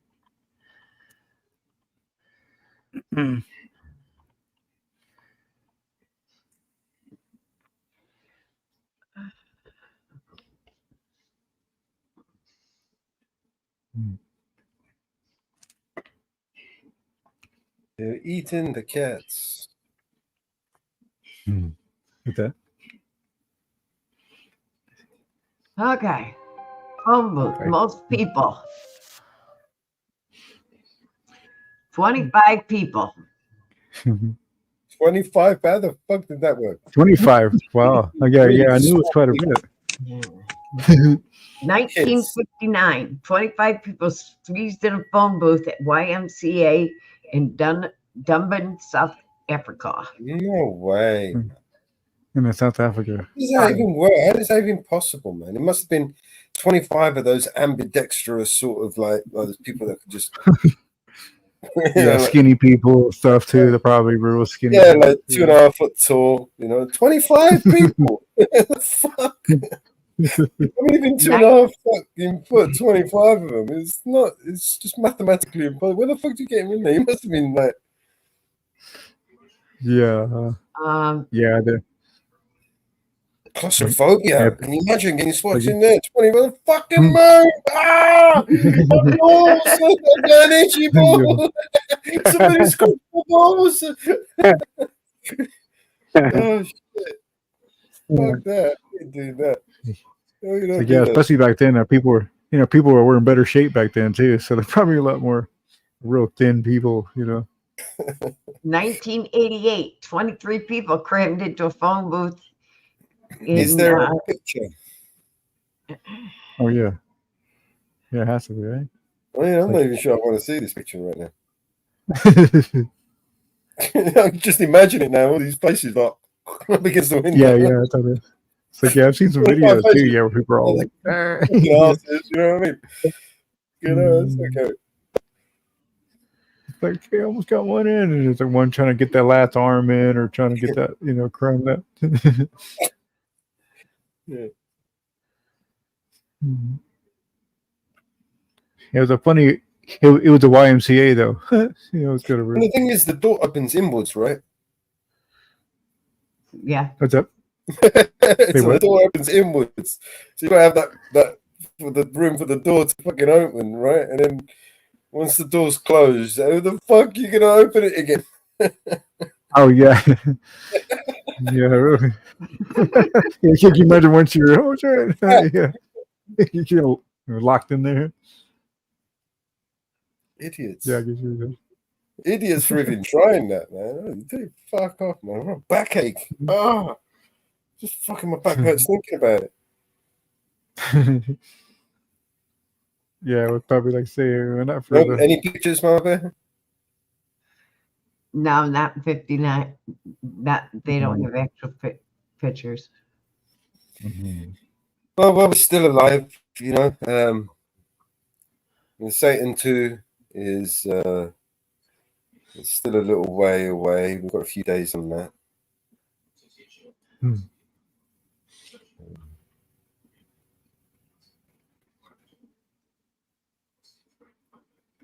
Speaker 1: They're eating the cats.
Speaker 8: With that.
Speaker 2: Okay. Phone booth.
Speaker 8: Okay.
Speaker 2: Most people. 25 people.
Speaker 1: 25? How the fuck did that work?
Speaker 8: 25. Wow. Yeah, I knew it was quite a bit.
Speaker 2: 1959. 25 people squeezed in a phone booth at YMCA in Dunban, South Africa.
Speaker 1: No way.
Speaker 8: In South Africa.
Speaker 1: How does that even work? How is that even possible, man? It must have been 25 of those ambidextrous sort of like those people that could just
Speaker 8: skinny people stuff too. They're probably real skinny.
Speaker 1: Yeah, like 2.5 foot tall, 25 people. Fuck. I mean, even 2.5 fucking foot, 25 of them. It's just mathematically impossible. Where the fuck did you get him in there? He must have been like.
Speaker 8: Yeah.
Speaker 1: Claustrophobia.
Speaker 8: Yeah.
Speaker 1: Can you imagine getting swapped in there? 20 fucking moon. Ah! My balls! I've got an itchy ball. Somebody scratched my balls. Oh shit! Fuck that. You can't do that. No, you don't do that.
Speaker 8: Especially back then, people were in better shape back then too. So they're probably a lot more real thin people.
Speaker 2: 1988. 23 people crammed into a phone booth.
Speaker 1: Is there a picture?
Speaker 8: Oh yeah. Yeah, it has to be, right?
Speaker 1: I'm not even sure I want to see this picture right now. I'm just imagining now all these faces like up against the window.
Speaker 8: Yeah. It's like, I've seen some videos too. Yeah, where people are all like,
Speaker 1: you know what I mean? It's okay.
Speaker 8: It's like, hey, I almost got one in, and it's like one trying to get that last arm in, or trying to get that, crumb that.
Speaker 1: Yeah.
Speaker 8: It was a funny. It was a YMCA though. It's kind of
Speaker 1: And the thing is, the door opens inwards, right?
Speaker 2: Yeah.
Speaker 8: What's up?
Speaker 1: So the
Speaker 8: what?
Speaker 1: door opens inwards. So you gotta have that for the room for the door to fucking open, right? And then once the door's closed, how the fuck you gonna open it again?
Speaker 8: Oh yeah, yeah, really. Yeah, can you imagine once you're yeah, you're locked in there?
Speaker 1: Idiots.
Speaker 8: Yeah, I guess you're.
Speaker 1: Idiots for even trying that, man. Dude, fuck off, man. I've got a backache. Ah, just fucking my back hurts thinking about it.
Speaker 8: Yeah, I would probably like say not further.
Speaker 1: Any pictures, Mother?
Speaker 2: No, not 59. Not they don't have actual pictures.
Speaker 1: Well, we're still alive, And Satan 2 is it's still a little way away. We've got a few days on that.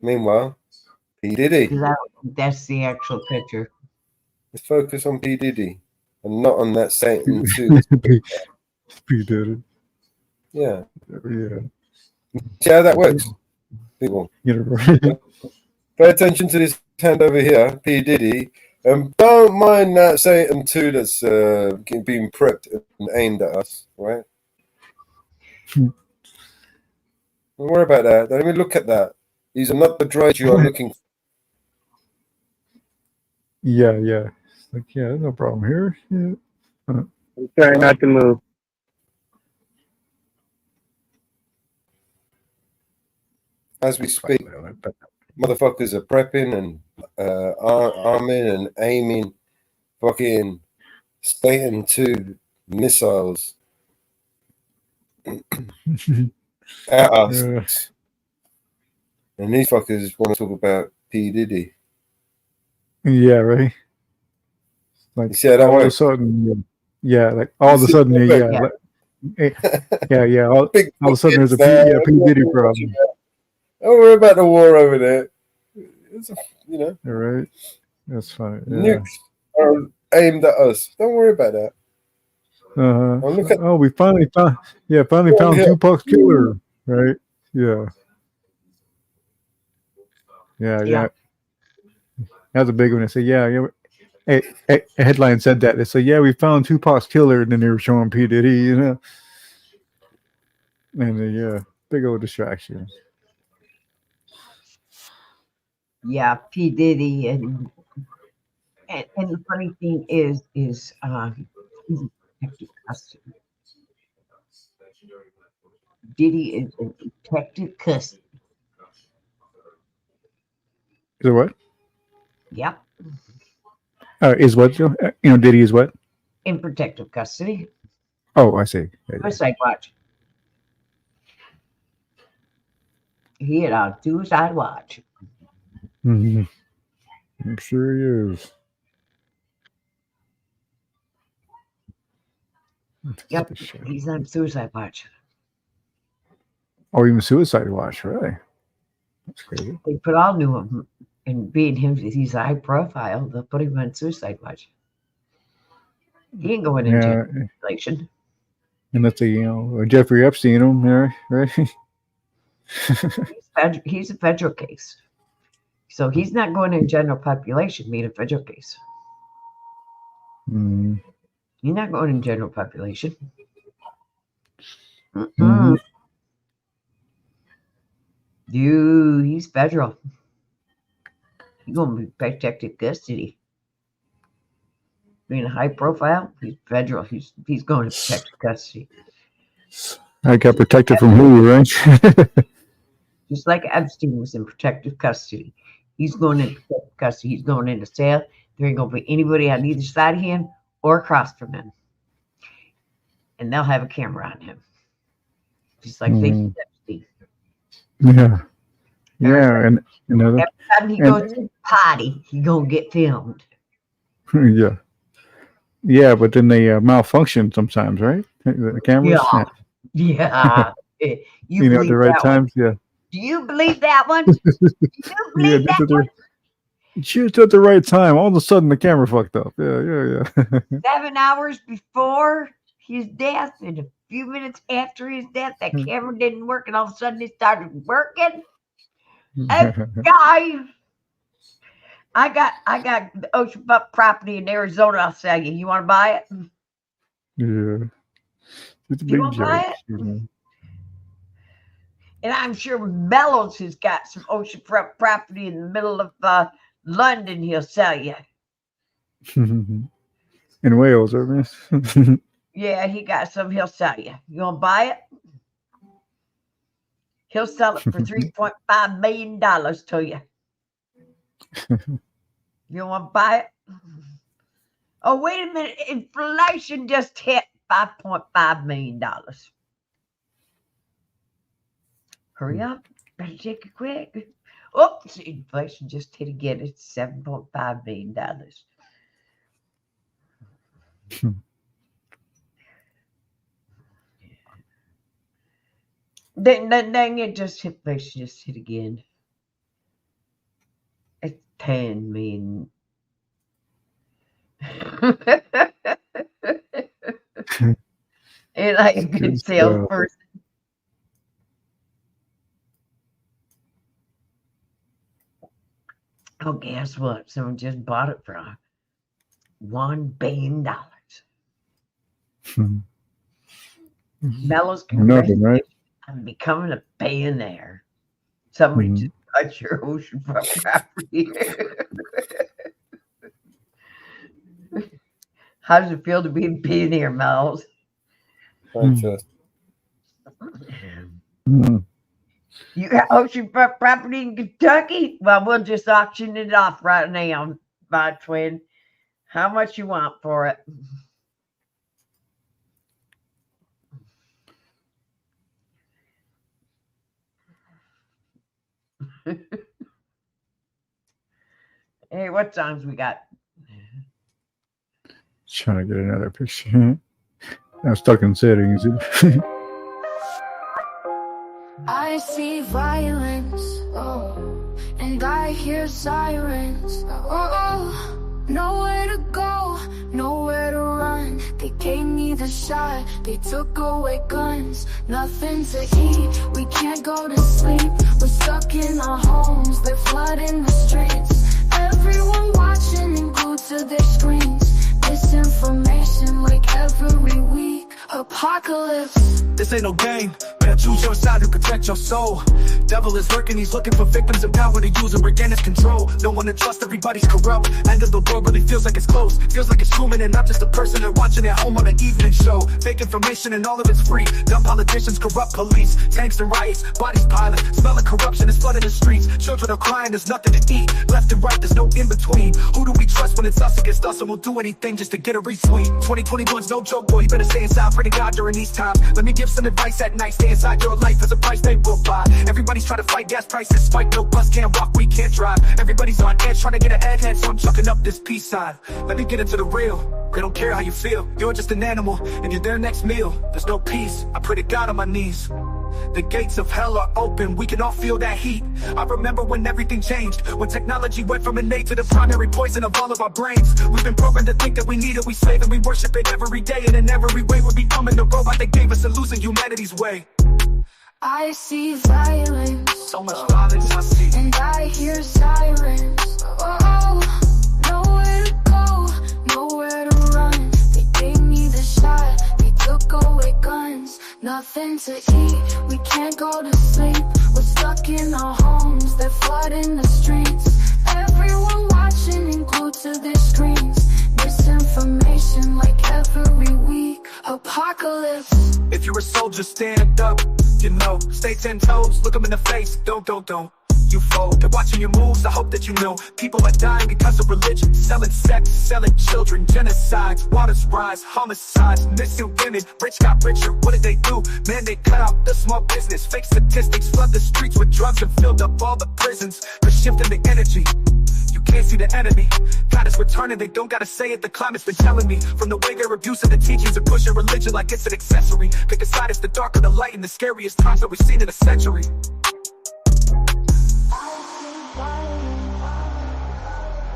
Speaker 1: Meanwhile, P. Diddy.
Speaker 2: That's the actual picture.
Speaker 1: Let's focus on P. Diddy and not on that Satan 2.
Speaker 8: P. Diddy.
Speaker 1: Yeah.
Speaker 8: Yeah.
Speaker 1: See how that works, people. Pay attention to this hand over here, P. Diddy. Don't mind that Satan 2 that's being prepped and aimed at us, right? Don't worry about that. Don't even look at that. These are not the droids you are looking for.
Speaker 8: Yeah. It's like, yeah, there's no problem here. Yeah.
Speaker 10: I'm trying not to move.
Speaker 1: As we speak, motherfuckers are prepping and arming and aiming fucking Satan 2 missiles at us.
Speaker 8: Yeah.
Speaker 1: And these fuckers want to talk about P. Diddy.
Speaker 8: Yeah, right. Like
Speaker 1: You see how that
Speaker 8: all of a
Speaker 1: works?
Speaker 8: sudden, like all of a sudden, yeah. All of a sudden, there's a P. Diddy problem.
Speaker 1: Don't worry about the war over there.
Speaker 8: All right. That's funny. Yeah.
Speaker 1: Nukes are aimed at us. Don't worry about that.
Speaker 8: We finally found. Yeah, found Tupac's killer. Right. Yeah. That's a big one. They say, yeah. A headline said that. They said, yeah, we found Tupac's killer, and then they were showing P. Diddy, and big old distraction.
Speaker 2: Yeah, P. Diddy, and the funny thing is he's in protective custody. Diddy is in protective custody.
Speaker 8: Is it what?
Speaker 2: Yep.
Speaker 8: Is what? Diddy is what?
Speaker 2: In protective custody.
Speaker 8: Oh, I see.
Speaker 2: Suicide watch. He had on suicide watch.
Speaker 8: Mm-hmm. I'm sure he is.
Speaker 2: Yep, he's on suicide watch.
Speaker 8: Oh, even suicide watch, really? That's crazy.
Speaker 2: They put all new him, and being him, he's high profile. They'll put him on suicide watch. He ain't going into regulation.
Speaker 8: And that's Jeffrey Epstein, right?
Speaker 2: He's a federal case, so he's not going in general population. Being a federal case. You're not going in general population. He's federal. He's going to be protected custody. Being a high profile, he's federal. He's going to protected custody.
Speaker 8: I got protected from who, right?
Speaker 2: Just like Epstein was in protective custody. He's going into protective custody. He's going into cell. There ain't going to be anybody on either side of him or across from him. And they'll have a camera on him. Just like they did Epstein.
Speaker 8: Yeah. Yeah, and another.
Speaker 2: Every time he
Speaker 8: And
Speaker 2: goes to the potty, he gonna get filmed.
Speaker 8: yeah, yeah, but then they malfunction sometimes, right? The cameras.
Speaker 2: Yeah, yeah. You
Speaker 8: You know, at the
Speaker 2: believe
Speaker 8: right
Speaker 2: that one?
Speaker 8: times. Yeah,
Speaker 2: Do you believe that one? Do you
Speaker 8: yeah,
Speaker 2: believe
Speaker 8: just
Speaker 2: that
Speaker 8: at the
Speaker 2: one?
Speaker 8: just at the right time. All of a sudden, the camera fucked up. Yeah.
Speaker 2: 7 hours before his death and a few minutes after his death, that camera didn't work, and all of a sudden it started working. Hey, guy, I got the oceanfront property in Arizona. I'll sell you. You want to buy it?
Speaker 8: Yeah, it's a
Speaker 2: You
Speaker 8: big
Speaker 2: want to buy
Speaker 8: joke.
Speaker 2: it?
Speaker 8: You know.
Speaker 2: And I'm sure Mellows has got some oceanfront property in the middle of London. He'll sell you.
Speaker 8: In Wales, right, miss?
Speaker 2: Yeah, he got some. He'll sell you. You want to buy it? He'll sell it for $3.5 million to you. You want to buy it? Oh, wait a minute. Inflation just hit $5.5 million. Hurry up. Better take it quick. Oops, inflation just hit again. It's $7.5 million. Then it just hit, inflation just hit again. It's 10 million. Ain't like a good salesperson. Oh, guess what? Someone just bought it for $1 billion. Mellows,
Speaker 8: Nothing, right?
Speaker 2: I'm becoming a billionaire. Somebody just bought your oceanfront property. How does it feel to be a billionaire, Mellows?
Speaker 1: Fantastic.
Speaker 2: You got oceanfront property in Kentucky? Well, we'll just auction it off right now, my twin. How much you want for it? Hey, what songs we got?
Speaker 8: Trying to get another picture. I'm stuck in settings.
Speaker 7: I see violence, oh, and I hear sirens, oh, nowhere to go, nowhere to run. They gave me the shot, they took away guns, nothing to eat, we can't go to sleep. We're stuck in our homes, they're flooding the streets. Everyone watching and glued to their screens. Misinformation like every week. Apocalypse.
Speaker 3: This ain't no game. Better choose your side to protect your soul. Devil is lurking, he's looking for victims of power to use and regain his control. No one to trust, everybody's corrupt. End of the world really feels like it's close. Feels like it's Truman and not just a person they're watching at home on an evening show. Fake information and all of it's free. Dumb politicians, corrupt police. Tanks and riots, bodies piling. Smell of corruption is flooding the streets. Children are crying, there's nothing to eat. Left and right, there's no in between. Who do we trust when it's us against us? And we'll do anything just to get a retweet. 2021's no joke, boy, you better stay inside. Pray to God during these times. Let me give some advice at night. Stay inside your life as a price they will buy. Everybody's trying to fight gas prices. Spike, no bus, can't walk, we can't drive. Everybody's on edge trying to get ahead, so I'm chucking up this peace sign. Let me get into the real. They don't care how you feel. You're just an animal, and you're their next meal. There's no peace. I pray to God on my knees. The gates of hell are open, we can all feel that heat. I remember when everything changed, when technology went from innate to the primary poison of all of our brains. We've been programmed to think that we need it, we slave and we worship it every day. And in every way we're becoming the robot that gave us and losing humanity's way.
Speaker 7: I see violence,
Speaker 3: So much violence I see.
Speaker 7: and I hear sirens, oh, nowhere to go, nowhere to run. They gave me the shot, they took away guns, nothing to eat, we can't go to sleep. We're stuck in our homes, they're flooding the streets. Everyone watching and glued to their screens. Misinformation like every week. Apocalypse.
Speaker 3: If you're a soldier, stand up. You know, stay 10 toes, look them in the face. Don't. you fold. They're watching your moves, I hope that you know. People are dying because of religion, selling sex, selling children, genocides, waters rise, homicides, missing women, rich got richer, what did they do? Man, they cut out the small business, fake statistics, flood the streets with drugs and filled up all the prisons. They're shifting the energy, you can't see the enemy. God is returning, they don't gotta say it, the climate's been telling me. From the way they're abusing the teachings and pushing religion like it's an accessory. Pick a side, it's the dark or the light in the scariest times that we've seen in a century.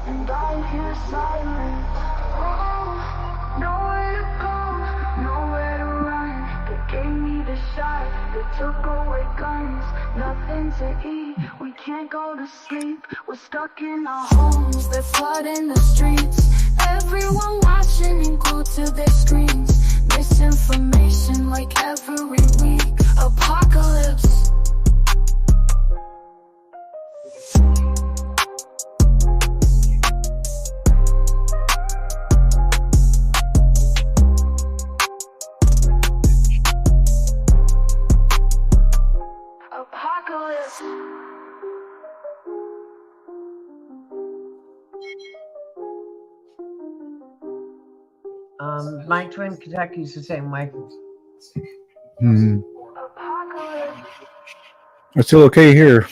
Speaker 9: And I hear silence. Oh, nowhere to go, nowhere to run. They gave me the shot, they took away guns. Nothing to eat, we can't go to sleep. We're stuck in our homes, they're flooding the streets. Everyone watching and glued to their screens. Misinformation like every week. Apocalypse. Apocalypse.
Speaker 2: My twin Kentucky's the same way.
Speaker 9: Apocalypse.
Speaker 8: It's still okay here.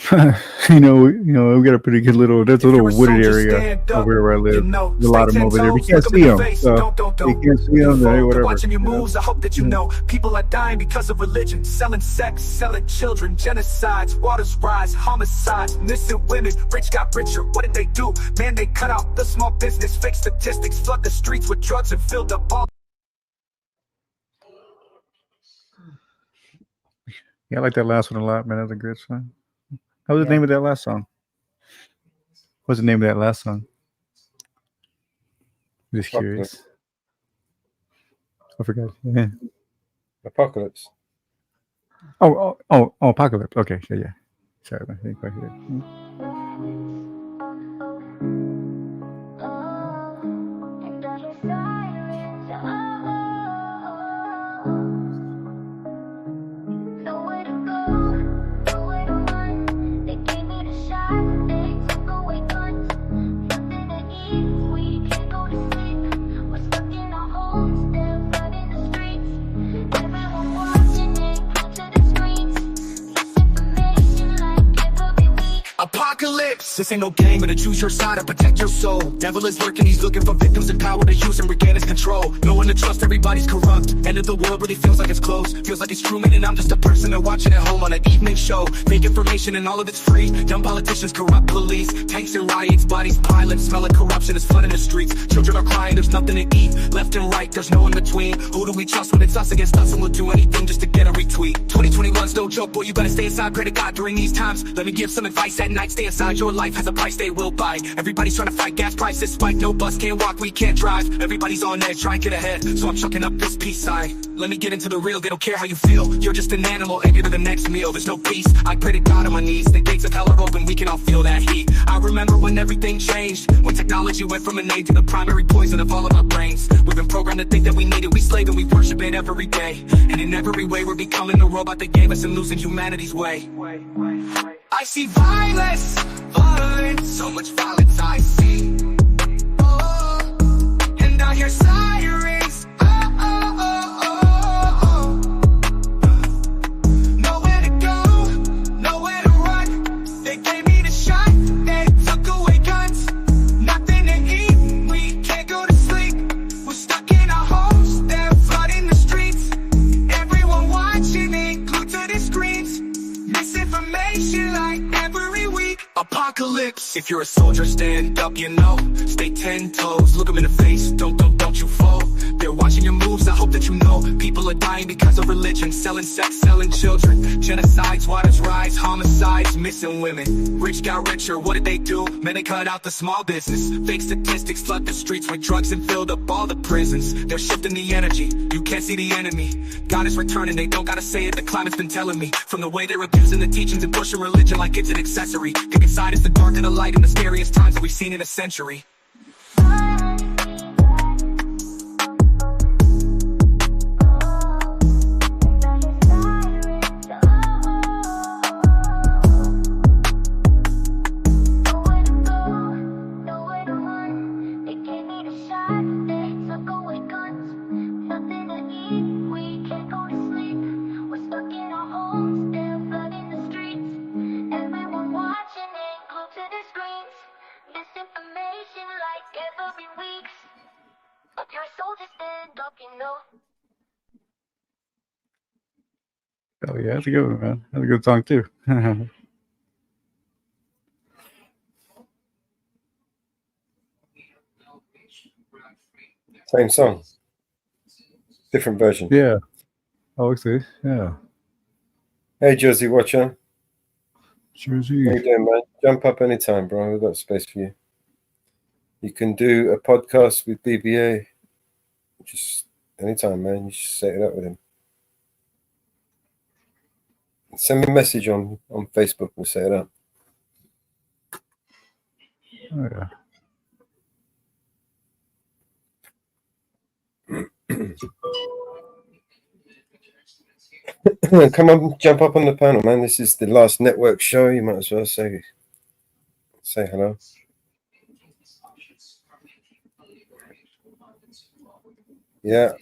Speaker 8: We got a pretty good little. There's a little wooded area over here where I live. There's a lot of them over there. You can't see them, so you can't see them. Hey, whatever.
Speaker 3: Watching your moves, I hope that you know. People are dying because of religion, selling sex, selling children, genocides, waters rise, homicides, missing women, rich got richer. What did they do? Man, they cut out the small business, fake statistics, flood the streets with drugs and filled up all.
Speaker 8: Yeah, I like that last one a lot, man. That was a great song. What was the name of that last song? What's the name of that last song? I'm just curious. I forgot. Yeah.
Speaker 1: Apocalypse.
Speaker 8: Oh, Apocalypse. Okay, yeah. Sorry, I didn't quite hear it.
Speaker 3: Apocalypse. This ain't no game, but to choose your side and protect your soul. Devil is lurking, he's looking for victims in power to use and regain his control. No one to trust, everybody's corrupt. End of the world really feels like it's close. Feels like it's Truman and I'm just a person they're watching at home on an evening show. Fake information and all of it's free. Dumb politicians, corrupt police. Tanks and riots, bodies piling. Smell of corruption is flooding the streets. Children are crying, there's nothing to eat. Left and right, there's no in between. Who do we trust when it's us against us? And we'll do anything just to get a retweet. 2021's no joke, boy, you better stay inside. Pray to God during these times. Let me give some advice at night. Stay inside, your life has a price they will buy. Everybody's trying to fight, gas prices spike. No bus, can't walk, we can't drive. Everybody's on edge, trying to get ahead. So I'm chucking up this peace sign. Let me get into the real, they don't care how you feel. You're just an animal, and you're to the next meal. There's no peace, I pray to God on my knees. The gates of hell are open, we can all feel that heat. I remember when everything changed. When technology went from an aid to the primary poison of all of our brains. We've been programmed to think that we need it. We slave and we worship it every day. And in every way we're becoming the robot they gave us and losing humanity's way. I see violence, violence, so much violence I see. Oh, and I hear sirens. Oh, oh, oh, oh, oh. Nowhere to go, nowhere to run. They gave me the shot, they took away guns. Nothing to eat, we can't go to sleep. We're stuck in our homes, they're flooding the streets. Everyone watching it, glued to the screens. Misinformation like every week. Apocalypse. If you're a soldier, stand up, you know. Stay 10 toes, look them in the face. Don't you fall. They're watching your moves, I hope that you know. People are dying because of religion. Selling sex, selling children. Genocides, waters rise, homicides, missing women. Rich got richer, what did they do? Man, they cut out the small business. Fake statistics flood the streets with drugs and filled up all the prisons. They're shifting the energy, you can't see the enemy. God is returning, they don't gotta say it, the climate's been telling me. From the way they're abusing the teachings and pushing religion like it's an accessory. Pick a side, it's the dark and the light in the scariest times that we've seen in a century.
Speaker 8: Oh yeah, that's a good one, man. That's a good song too.
Speaker 1: Same song, different version.
Speaker 8: Yeah. Oh, okay. Yeah.
Speaker 1: Hey, Jersey Watcher.
Speaker 8: Jersey.
Speaker 1: How you doing, man? Jump up anytime, bro. We've got space for you. You can do a podcast with BBA. Just anytime, man. You just set it up with him. Send me a message on Facebook. We'll set it up.
Speaker 8: Oh yeah.
Speaker 1: Come on, jump up on the panel, man. This is the last network show. You might as well say hello. Yeah,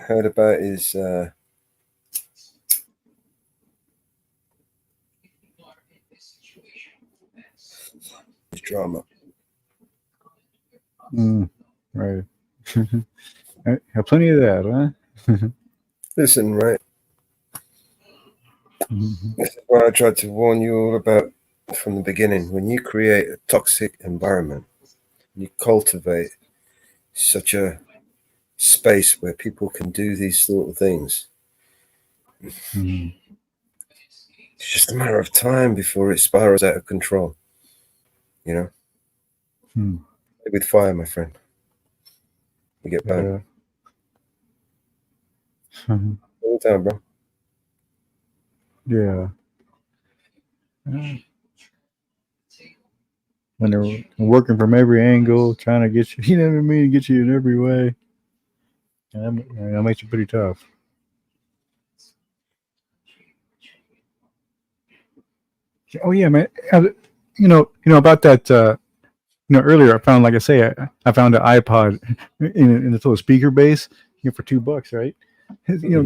Speaker 1: heard about his drama.
Speaker 8: Right. Have plenty of that, huh?
Speaker 1: Listen, right. This is what I tried to warn you all about from the beginning. When you create a toxic environment, you cultivate such a space where people can do these sort of things.
Speaker 8: Mm-hmm.
Speaker 1: It's just a matter of time before it spirals out of control. You know? With fire, my friend. You get burned. All the time, bro.
Speaker 8: Yeah. When they're working from every angle, trying to get you, you know what I mean, get you in every way. And that makes it pretty tough. Oh yeah, man. You know about that. Earlier I found, like I say, I found an iPod in this little speaker base, for $2, right?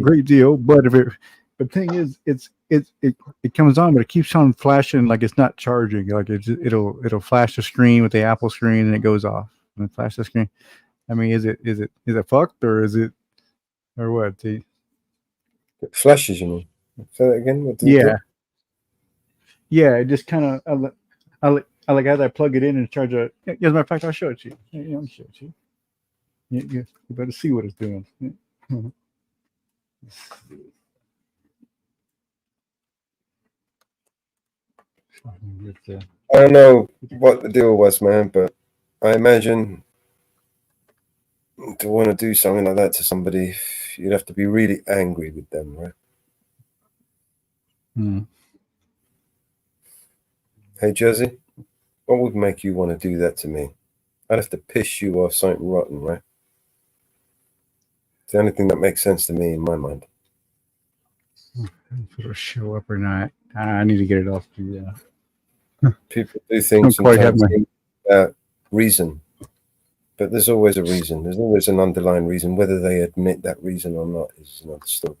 Speaker 8: Great deal. But the thing is, it comes on, but it keeps on flashing like it's not charging. Like it'll flash the screen with the Apple screen and it goes off and it flash the screen. I mean, is it fucked or is it or what?
Speaker 1: It flashes, you mean? Say that again. What does it do?
Speaker 8: Yeah. It just kind of I like as I plug it in and charge it. As a matter of fact, I'll show it to you. I'll show it to you. You better see what it's doing.
Speaker 1: I don't know what the deal was, man, but I imagine to want to do something like that to somebody, you'd have to be really angry with them, right? Hey, Jersey, what would make you want to do that to me? I'd have to piss you off something rotten, right? It's the only thing that makes sense to me in my mind.
Speaker 8: If it'll show up or not, I need to get it off to you.
Speaker 1: People do things sometimes without reason, but there's always a reason. There's always an underlying reason. Whether they admit that reason or not is another story.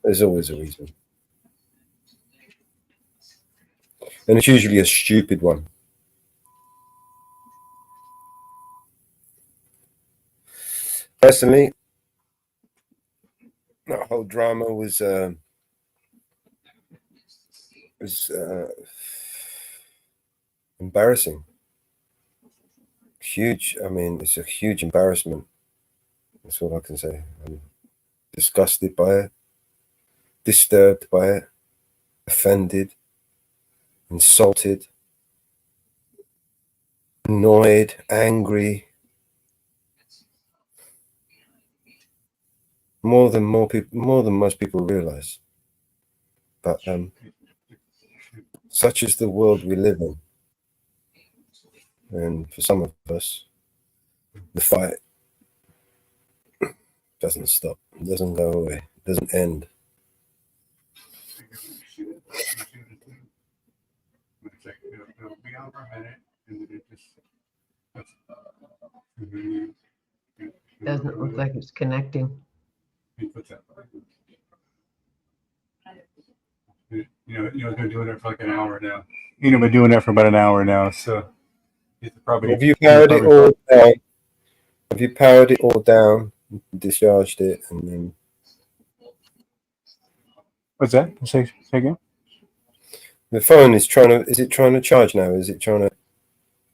Speaker 1: There's always a reason. And it's usually a stupid one. Personally, that whole drama was embarrassing. Huge. I mean, it's a huge embarrassment. That's all I can say. I'm disgusted by it, disturbed by it, offended, insulted, annoyed, angry. More than most people realize. But such is the world we live in. And for some of us, the fight doesn't stop. It doesn't go away. It doesn't end.
Speaker 2: Doesn't look like it's connecting.
Speaker 8: They're doing it for like an hour now. Been doing that for about an hour now. So it's probably.
Speaker 1: Have you powered it all down? Have you powered it all down discharged it, and then
Speaker 8: What's that? Say again.
Speaker 1: the phone is trying to. Is it trying to charge now? Is it trying to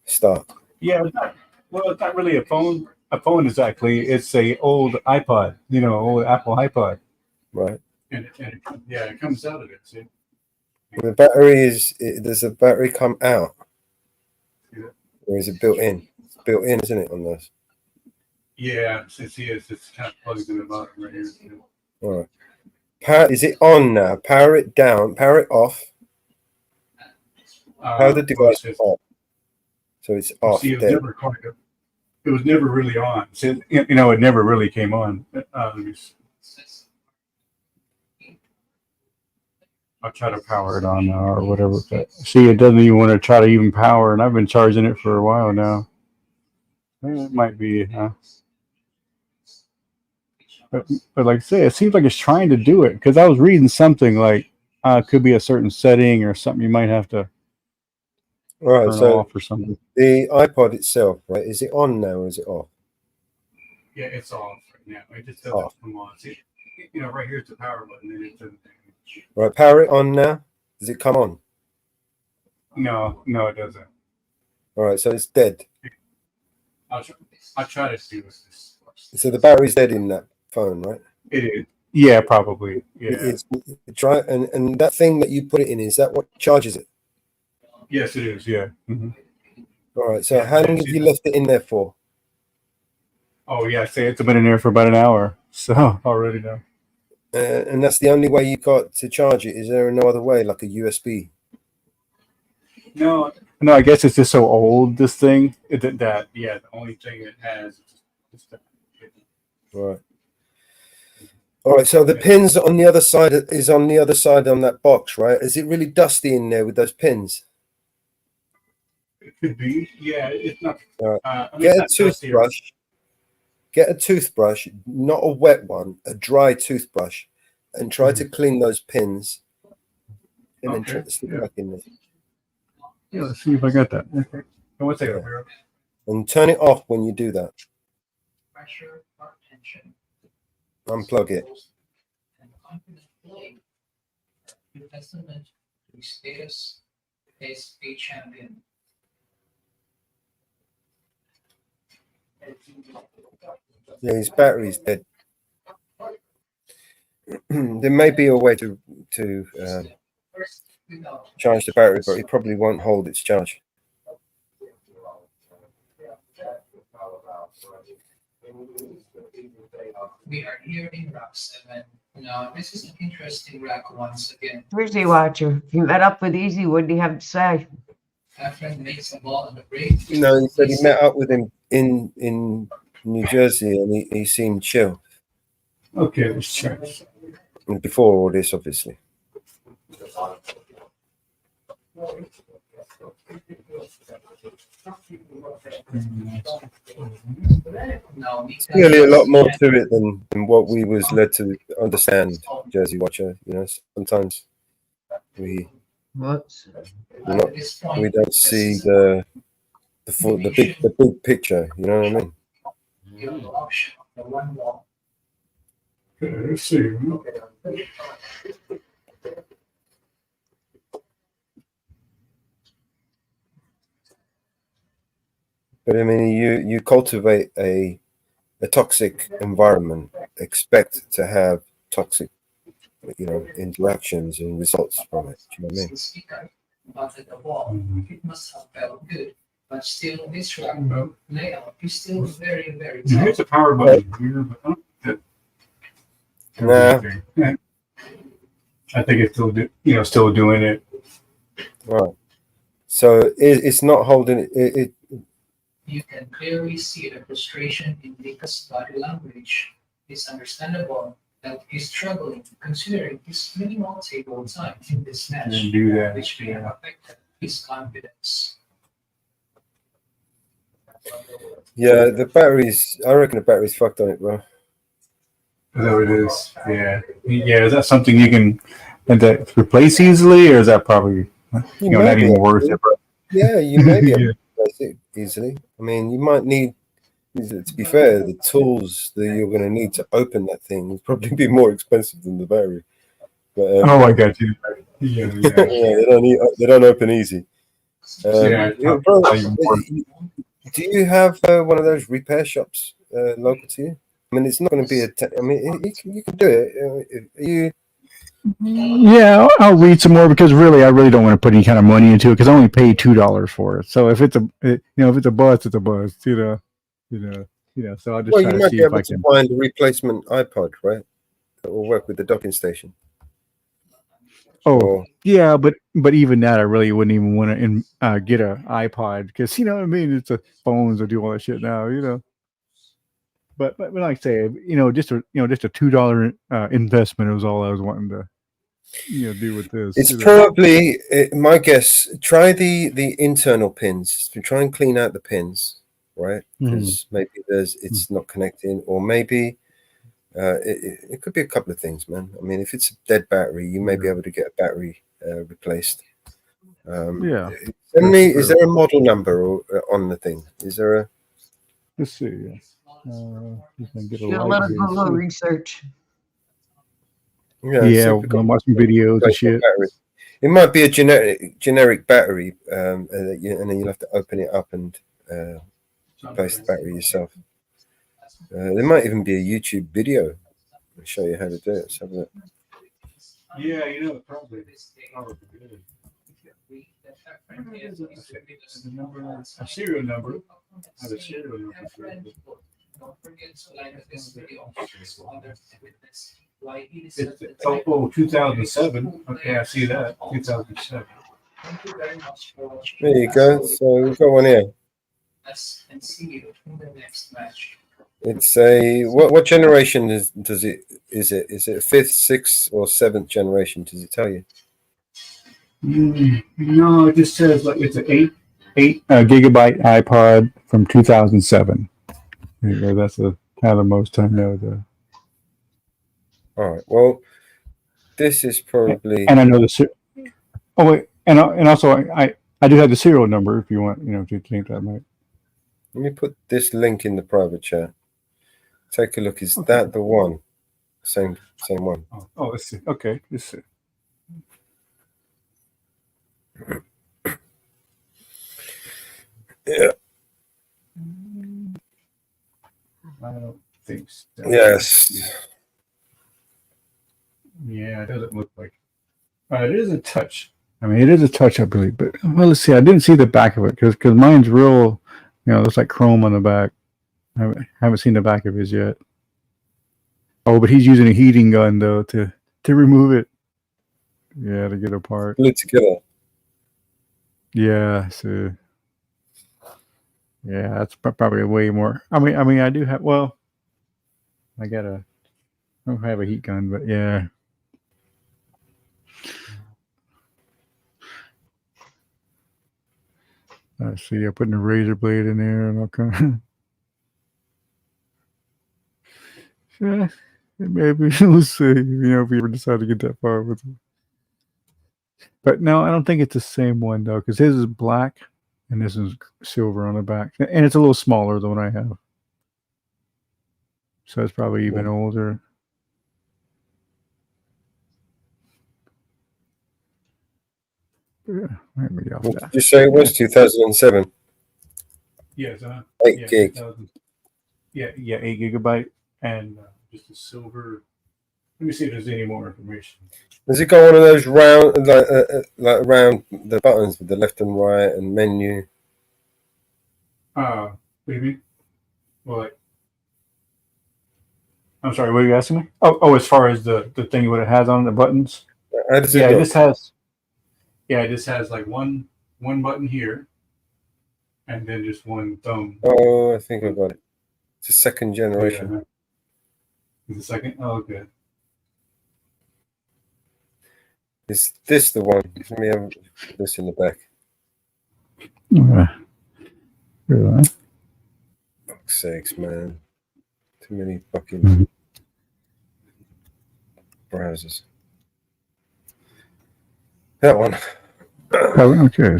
Speaker 1: start?
Speaker 8: Yeah, it's not really a phone. A phone is it's a old iPod, old Apple iPod.
Speaker 1: Right.
Speaker 8: And it comes out of it. See?
Speaker 1: The battery does the battery come out,
Speaker 8: Yeah.
Speaker 1: or is it built in? It's built in, isn't it, on this?
Speaker 8: Yeah, it's kind of plugged in the bottom right here.
Speaker 1: All right. Is it on now? Power it down. Power it off. How the device is off? So it's off.
Speaker 8: See, it was never really on. So, it never really came on. I'll try to power it on now or whatever. But see, it doesn't even want to try to even power, and I've been charging it for a while now. It might be, but like I say, it seems like it's trying to do it because I was reading something like it could be a certain setting or something you might have to turn off or something.
Speaker 1: The iPod itself, right? Is it on now or is it off?
Speaker 8: Yeah, it's off right now. It just doesn't come on. See, right here's the power button, and it doesn't.
Speaker 1: Right, power it on now. Does it come on?
Speaker 8: No, it doesn't.
Speaker 1: All right, so it's dead.
Speaker 8: I'll try to see what's this.
Speaker 1: So the battery's dead in that phone, right?
Speaker 8: It is. Yeah, probably. Yeah.
Speaker 1: It's try and that thing that you put it in, is that what charges it?
Speaker 8: Yes, it is. Yeah. Mm-hmm.
Speaker 1: All right. So how long have you left it in there for?
Speaker 8: Oh yeah, say it's been in there for about an hour. So already now.
Speaker 1: And that's the only way you got to charge it. Is there no other way, like a USB?
Speaker 8: No. I guess it's just so old. This thing the only thing it has is that.
Speaker 1: Right. All right. So the pins on the other side is on the other side on that box, right? Is it really dusty in there with those pins?
Speaker 8: It could be. Yeah, it's not.
Speaker 1: All right. Get a toothbrush. Get a toothbrush, not a wet one, a dry toothbrush, and try to clean those pins, and then try to stick back in there.
Speaker 8: Yeah, let's see if I got that. Okay. One second.
Speaker 1: And turn it off when you do that.
Speaker 11: Pressure or tension.
Speaker 1: Unplug it.
Speaker 11: Testament to status as a champion.
Speaker 1: Yeah, his battery's dead. There may be a way to charge the battery, but it probably won't hold its charge.
Speaker 11: We are here in Rack 7. Now, this is an interesting rack once again.
Speaker 2: Grizzly Watcher, if you met up with Easy, what do you have to say?
Speaker 11: After makes a ball on the break.
Speaker 1: No, he said he met up with him in New Jersey, and he seemed chill.
Speaker 8: Okay, let's check.
Speaker 1: Before all this, obviously. Clearly a lot more to it than what we was led to understand, Jersey Watcher. Sometimes we don't see the big picture. You know what I mean?
Speaker 8: Okay, let's see.
Speaker 1: But I mean, you cultivate a toxic environment, expect to have toxic, interactions and results from it. Do you know what I mean?
Speaker 11: It must have felt good, but still, this rack layout is still very, very
Speaker 8: tight. It's a power button here, but
Speaker 1: nah.
Speaker 8: I think it's still doing it.
Speaker 1: Right. So it's not holding it.
Speaker 11: You can clearly see the frustration in Mika's body language. It's understandable that he's struggling, considering his minimal table time in this match, which may have affected his confidence.
Speaker 1: Yeah, I reckon the battery's fucked on it, bro.
Speaker 8: Is that what it is? Yeah. Yeah, is that something you can replace easily, or is that probably not even worth it?
Speaker 1: Yeah, you may be able to replace it easily. I mean, you might need To be fair, the tools that you're going to need to open that thing will probably be more expensive than the battery. But,
Speaker 8: Oh, I got you. Yeah,
Speaker 1: yeah, they don't open easy. Bro, do you have one of those repair shops local to you? I mean, it's not going to be I mean, you can do it. You.
Speaker 8: Yeah, I'll read some more because really, I really don't want to put any kind of money into it because I only paid $2 for it. So if it's if it's a bust, it's a bust. So I'll just
Speaker 1: Well,
Speaker 8: try
Speaker 1: you
Speaker 8: to
Speaker 1: might
Speaker 8: see
Speaker 1: be
Speaker 8: if I
Speaker 1: able to
Speaker 8: can.
Speaker 1: find a replacement iPod, right? That will work with the docking station.
Speaker 8: Oh, yeah, but even that, I really wouldn't even want to get an iPod because you know what I mean. It's a phones that do all that shit now, But like I say, just a $2 investment was all I was wanting to do with this.
Speaker 1: It's probably my guess. Try the internal pins. Try and clean out the pins, right? Because maybe it's not connecting, or maybe it could be a couple of things, man. I mean, if it's a dead battery, you may be able to get a battery replaced.
Speaker 8: Yeah.
Speaker 1: Is there a model number on the thing? Is there a?
Speaker 8: Let's see. You can get a
Speaker 2: You'll
Speaker 8: light
Speaker 2: let
Speaker 8: here.
Speaker 2: Google research.
Speaker 8: Yeah, I'm watching videos and shit.
Speaker 1: Battery. It might be a generic battery, and then you'll have to open it up and replace the battery yourself. There might even be a YouTube video to show you how to do it. Let's have a look.
Speaker 8: Yeah, probably. A serial number. I have a serial number.
Speaker 11: Don't forget to like this video.
Speaker 8: It's 2007. Okay, I see that. 2007.
Speaker 11: Thank you very much for watching.
Speaker 1: There you go. So we've got one here.
Speaker 11: And see you in the next match.
Speaker 1: It's a what generation is it? Is it fifth, sixth, or seventh generation? Does it tell you?
Speaker 8: No, it just says like it's an 8 gigabyte iPod from 2007. That's kind of the most I know.
Speaker 1: All right. Well, this is probably.
Speaker 8: And I know the. Oh wait, and also I do have the serial number if you want if you think that might.
Speaker 1: Let me put this link in the private chat. Take a look. Is that the one? Same one.
Speaker 8: Oh, let's see. Okay, let's see.
Speaker 1: Yeah.
Speaker 8: I don't think so.
Speaker 1: Yes.
Speaker 8: Yeah, it doesn't look like. It is a touch. I mean, it is a touch, I believe. But well, let's see. I didn't see the back of it because mine's real. It's like chrome on the back. I haven't seen the back of his yet. Oh, but he's using a heating gun though to remove it. Yeah, to get apart.
Speaker 1: Glue together.
Speaker 8: Yeah. So. Yeah, that's probably way more. I mean, I do have. Well, I don't have a heat gun, but yeah. I see. I'm putting a razor blade in there and all kind of. Yeah, maybe we'll see. If we ever decide to get that far with it. But no, I don't think it's the same one though, because his is black and this is silver on the back, and it's a little smaller than what I have. So it's probably even older. Yeah, let me get off
Speaker 1: What
Speaker 8: that.
Speaker 1: did you say it was 2007?
Speaker 8: Yes,
Speaker 1: 8 gig.
Speaker 8: Yeah, 8 gigabyte and just a silver. Let me see if there's any more information.
Speaker 1: Does it got one of those round, like around the buttons with the left and right and menu?
Speaker 8: What do you mean? What? I'm sorry. What are you asking me? Oh, as far as the thing what it has on the buttons.
Speaker 1: How does it look?
Speaker 8: This has. Yeah, this has like one button here, and then just one thumb.
Speaker 1: Oh, I think I got it. It's a second generation.
Speaker 8: Yeah. Is the second? Oh, okay.
Speaker 1: Is this the one? Let me have this in the back.
Speaker 8: Yeah.
Speaker 1: Fuck's sakes, man. Too many fucking browsers. That one.
Speaker 8: Oh, okay.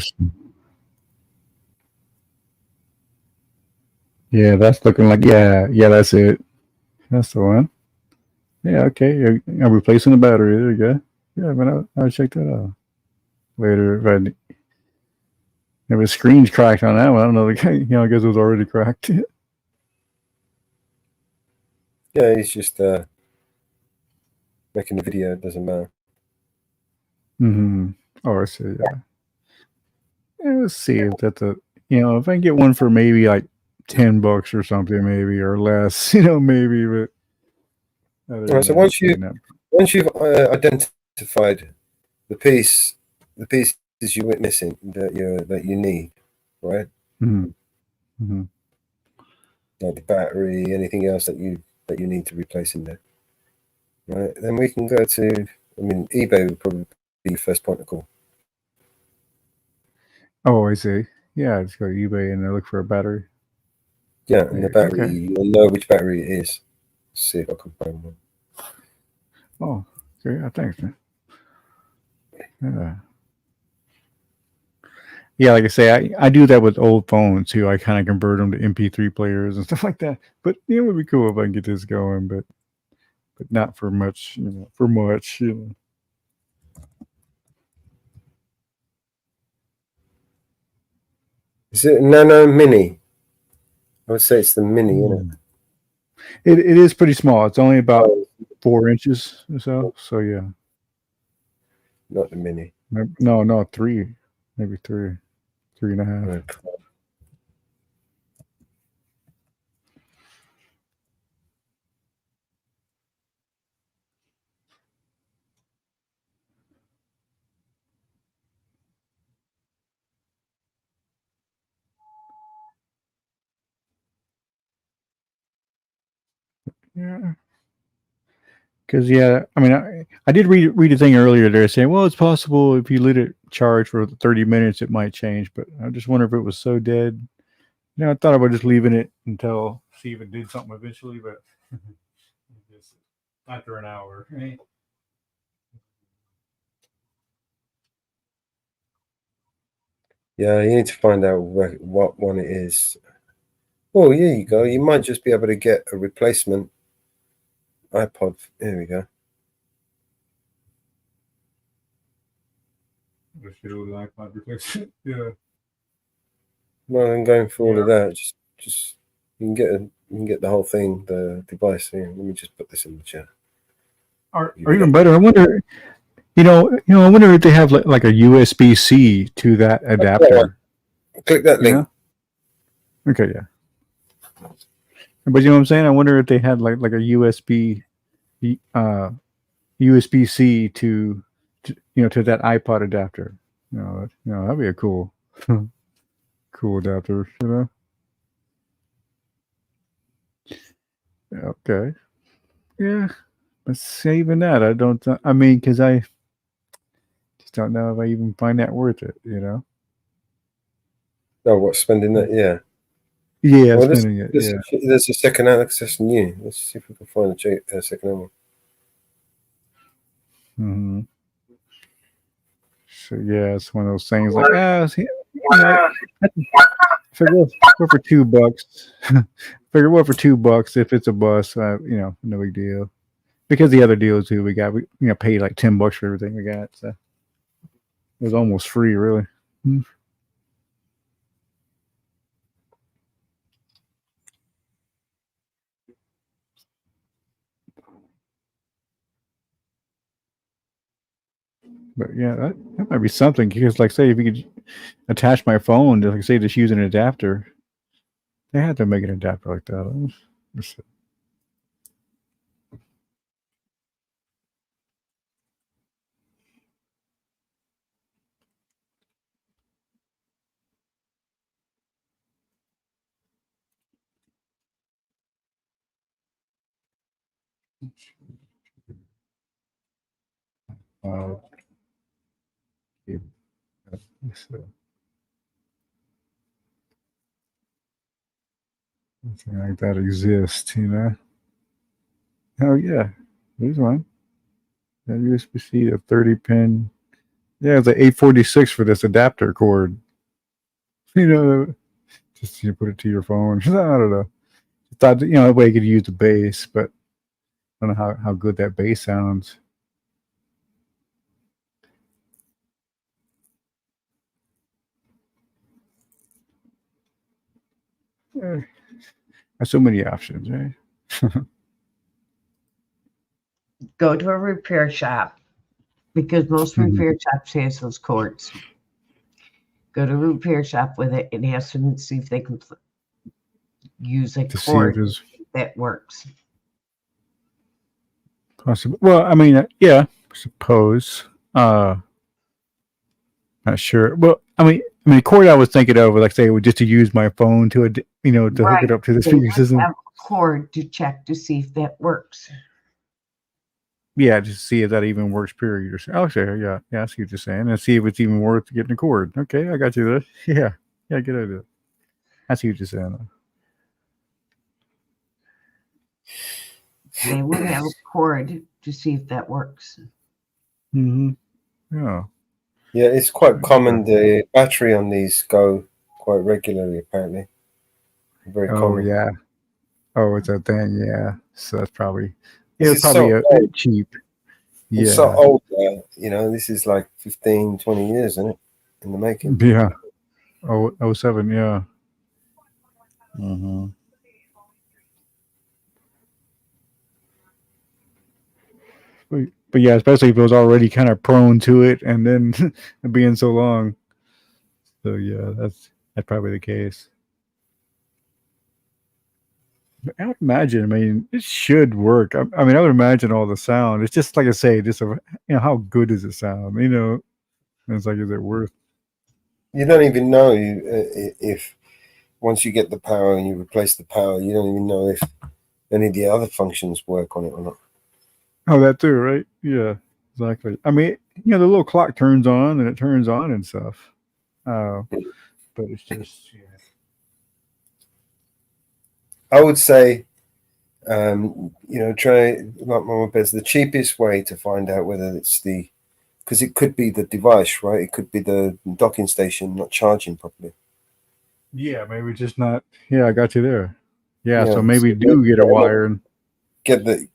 Speaker 8: Yeah, that's looking like yeah, that's it. That's the one. Yeah, okay. I'm replacing the battery. There you go. Yeah, but I'll check that out later. If the screen's cracked on that one, I don't know. I guess it was already cracked.
Speaker 1: Yeah, he's just making a video. It doesn't matter.
Speaker 8: Oh, I see. Yeah. Yeah, let's see if that's if I can get one for maybe like $10 or something, maybe or less. Maybe. But other
Speaker 1: All right, so
Speaker 8: than that,
Speaker 1: once you've identified the pieces you're witnessing that you need, right?
Speaker 8: mm-hmm.
Speaker 1: Like the battery, anything else that you need to replace in there, right? Then we can go to. I mean, eBay would probably be your first point of call.
Speaker 8: Oh, I see. Yeah, just go to eBay and look for a battery.
Speaker 1: Yeah, and the battery,
Speaker 8: Okay.
Speaker 1: you'll know which battery it is. Let's see if I can find one.
Speaker 8: Oh, okay. Yeah, thanks, man. Yeah. Yeah, like I say, I do that with old phones too. I kind of convert them to MP3 players and stuff like that. But it would be cool if I can get this going, but not for much, for much,
Speaker 1: Is it Nano Mini? I would say it's the Mini, isn't
Speaker 8: it? It is pretty small. It's only about
Speaker 1: Oh.
Speaker 8: 4 inches or so. So yeah.
Speaker 1: Not the Mini.
Speaker 8: No, 3, maybe 3.5.
Speaker 1: Right.
Speaker 8: Yeah. Because I mean, I did read a thing earlier there saying, well, it's possible if you let it charge for 30 minutes, it might change. But I just wonder if it was so dead. I thought about just leaving it until see if it did something eventually, but just after an hour. Right?
Speaker 1: Yeah, you need to find out what one it is. Oh, here you go. You might just be able to get a replacement iPod. Here we go.
Speaker 8: Yeah.
Speaker 1: Rather than going through all of that, just you can get the whole thing, the device. Here, let me just put this in the chat.
Speaker 8: Or even better, I wonder. I wonder if they have like a USB-C to that adapter.
Speaker 1: Click that link.
Speaker 8: Okay, yeah. But you know what I'm saying? I wonder if they had like a USB-C to to that iPod adapter. That'd be a cool adapter. Okay. Yeah. But saving that, I don't. I mean, because I just don't know if I even find that worth it.
Speaker 1: Oh, what, spending that? Yeah.
Speaker 8: Yeah,
Speaker 1: Well,
Speaker 8: spending it. Yeah.
Speaker 1: There's a second access new. Let's see if we can find a second one.
Speaker 8: Mm-hmm. So yeah, it's one of those things like figure what for $2. Figure what for $2 if it's a bus. No big deal. Because the other deal too, we paid like $10 for everything we got. So it was almost free, really. But yeah, that might be something because, like, say if you could attach my phone to, like, say, just use an adapter, they had to make an adapter like that. Something like that exists, Oh yeah, there's one. That USB-C, a 30-pin. Yeah, it's an 846 for this adapter cord. To Just put it to your phone. I don't know. Thought that way you could use the bass, but I don't know how good that bass sounds. There's so many options, right?
Speaker 2: Go to a repair shop because most repair shops has those cords. Go to a repair shop with it and ask them to see if they can use a
Speaker 8: To see if
Speaker 2: cord
Speaker 8: there's
Speaker 2: that works.
Speaker 8: possible. Well, I mean, yeah, I suppose. Not sure. Well, I mean, the cord I was thinking of, like say, just to use my phone to to hook it up to the
Speaker 2: They
Speaker 8: speaker
Speaker 2: would
Speaker 8: system.
Speaker 2: have a cord to check to see if that works.
Speaker 8: Yeah, just see if that even works. Period. Okay, yeah, I see what you're saying, and see if it's even worth getting a cord. Okay, I got you there. Yeah, good idea. I see what you're saying.
Speaker 2: They would have a cord to see if that works.
Speaker 8: Mm-hmm. Yeah.
Speaker 1: Yeah, it's quite common. The battery on these go quite regularly, apparently. Very
Speaker 8: Oh
Speaker 1: common.
Speaker 8: yeah. Oh, it's a thing. Yeah. So that's probably
Speaker 1: This
Speaker 8: it's
Speaker 1: is
Speaker 8: probably
Speaker 1: so
Speaker 8: a
Speaker 1: old.
Speaker 8: cheap.
Speaker 1: It's so
Speaker 8: Yeah.
Speaker 1: old now. This is like 15, 20 years, isn't it? In the making.
Speaker 8: Yeah. Oh, 07. Yeah.
Speaker 1: Mm-hmm.
Speaker 8: But yeah, especially if it was already kind of prone to it, and then being so long. So yeah, that's probably the case. But I would imagine. I mean, it should work. I mean, I would imagine all the sound. It's just like I say, just how good does it sound? It's like, is it worth?
Speaker 1: You don't even know if once you get the power and you replace the power, you don't even know if any of the other functions work on it or not.
Speaker 8: Oh, that too, right? Yeah, exactly. I mean, the little clock turns on and it turns on and stuff. But it's just, yeah.
Speaker 1: I would say, try like Mama Bez. The cheapest way to find out whether it's because it could be the device, right? It could be the docking station not charging properly.
Speaker 8: Yeah, maybe just not. Yeah, I got you there. Yeah, so
Speaker 1: So
Speaker 8: maybe do get a wire and
Speaker 1: get the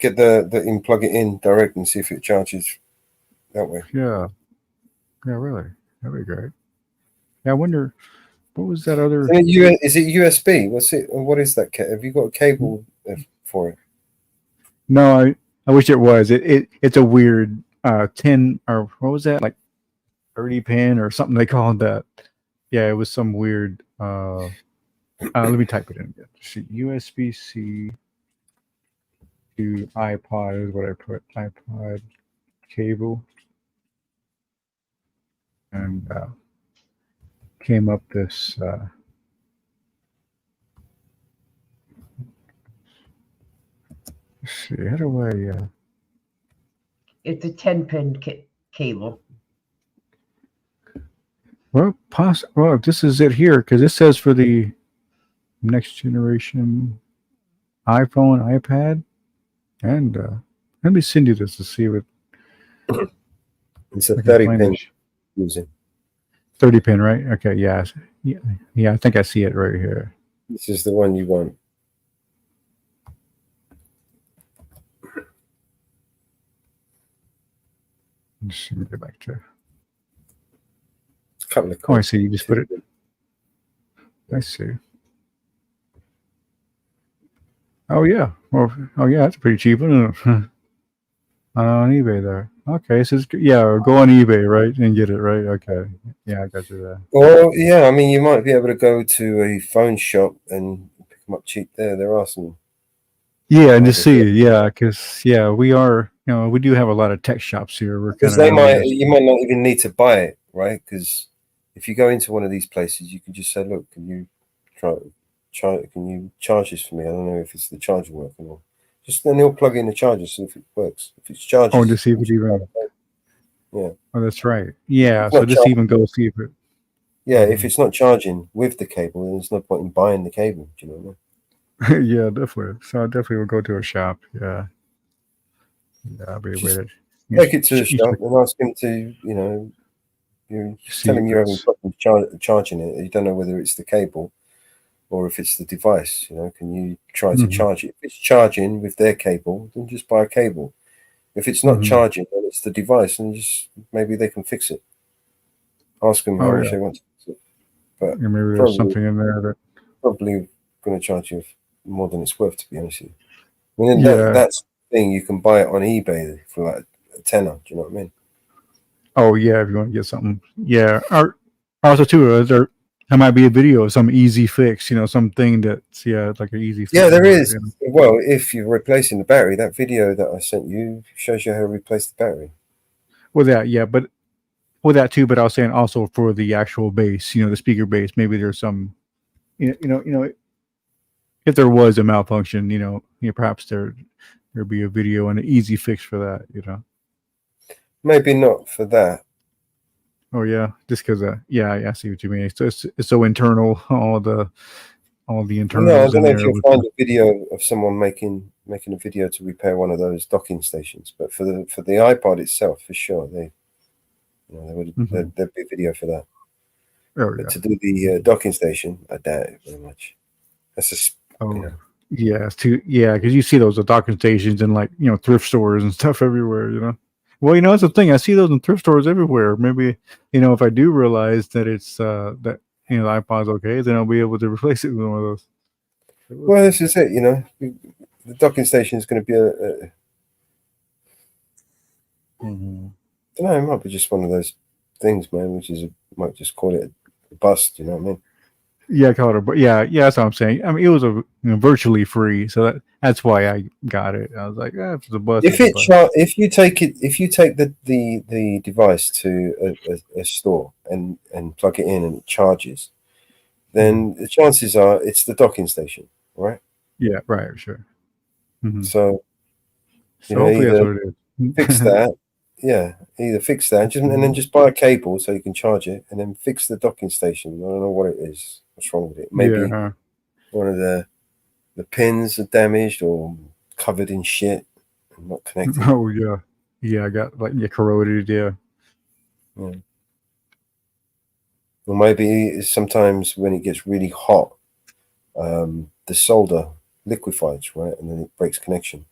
Speaker 1: and plug it in direct and see if it charges that way.
Speaker 8: yeah, really, that'd be great. Yeah, I wonder what was that other.
Speaker 1: Is it USB? What is that? Have you got a cable for it?
Speaker 8: No, I wish it was. It's a weird 10 or what was that, like 30 pin or something they called that. Yeah, it was some weird. Let me type it in again. See, USB-C to iPod is what I put. iPod cable, and came up this. Let's see, how do I?
Speaker 2: It's a 10-pin cable.
Speaker 8: Well, if this is it here, because it says for the next generation iPhone, iPad, and let me send you this to see what.
Speaker 1: It's a 30 pin using.
Speaker 8: 30 pin, right? Okay, yeah. I think I see it right here.
Speaker 1: This is the one you want.
Speaker 8: Let's see, get back to.
Speaker 1: A couple of.
Speaker 8: Oh, I see. You just put it. I see. Oh yeah. Well, that's a pretty cheap one. On eBay there. Okay, so go on eBay, right, and get it, right? Okay. Yeah, I got you there.
Speaker 1: Well, yeah, I mean, you might be able to go to a phone shop and pick them up cheap there. There are some.
Speaker 8: Yeah, and just see, because we are, we do have a lot of tech shops here. We're
Speaker 1: because you might not even need to buy it, right? Because if you go into one of these places, you can just say, "Look, can you can you charge this for me? I don't know if it's the charger working or." Just then he'll plug in the charger, see if it works. If it's charging,
Speaker 8: to see if it even.
Speaker 1: Yeah.
Speaker 8: Oh, that's right. Yeah. So just even go see if it.
Speaker 1: Yeah, if it's not charging with the cable, then there's no point in buying the cable. Do you know what
Speaker 8: I mean? Yeah, definitely. So I definitely will go to a shop. Yeah. Yeah, I'll be waiting.
Speaker 1: Take it to the shop and ask him to, you tell him you're having problems charging it. You don't know whether it's the cable. or if it's the device. Can you try to charge it? If it's charging with their cable, then just buy a cable. If it's not charging, then it's the device, and just maybe they can fix it. Ask them how much they want to fix it. But
Speaker 8: Yeah, maybe there's something in there that
Speaker 1: probably going to charge you more than it's worth, to be honest with you. I mean,
Speaker 8: yeah.
Speaker 1: that's the thing. You can buy it on eBay for like a tenner. Do you know what I mean?
Speaker 8: Oh yeah, if you want to get something, yeah. Or also too, there might be a video of some easy fix, something that's like an easy fix.
Speaker 1: Yeah, there is. Well, if you're replacing the battery, that video that I sent you shows you how to replace the battery.
Speaker 8: Well, but with that too. But I was saying also for the actual bass, the speaker bass. Maybe there's some, if there was a malfunction, perhaps there'd be a video and an easy fix for that.
Speaker 1: Maybe not for that.
Speaker 8: Oh yeah, just because I see what you mean. It's so internal, all the internals.
Speaker 1: No, I don't know if you'll find a video of someone making a video to repair one of those docking stations, but for the iPod itself, for sure, there'd be a video for that.
Speaker 8: Oh,
Speaker 1: but to do the docking station, I doubt it very much. That's just
Speaker 8: yeah, because you see those at docking stations and thrift stores and stuff everywhere. Well, that's the thing. I see those in thrift stores everywhere. Maybe if I do realize that it's that the iPod's okay, then I'll be able to replace it with one of those.
Speaker 1: Well, this is it. The docking station is going to be I don't know. It might be just one of those things, man. Might just call it a bust. You know what I mean?
Speaker 8: Yeah, call it that's what I'm saying. I mean, it was virtually free, so that's why I got it. I was like, if it's a bust.
Speaker 1: If you take the device to a store and plug it in and it charges, then the chances are it's the docking station, right?
Speaker 8: Yeah, right, sure.
Speaker 1: So
Speaker 8: hopefully that's what it is.
Speaker 1: Fix that. Yeah, either fix that and then just buy a cable so you can charge it, and then fix the docking station. I don't know what it is. What's wrong with it? Maybe one of the pins are damaged or covered in shit and not connected.
Speaker 8: Oh yeah, I got corroded. Yeah.
Speaker 1: Or maybe sometimes when it gets really hot, the solder liquefies, right, and then it breaks connection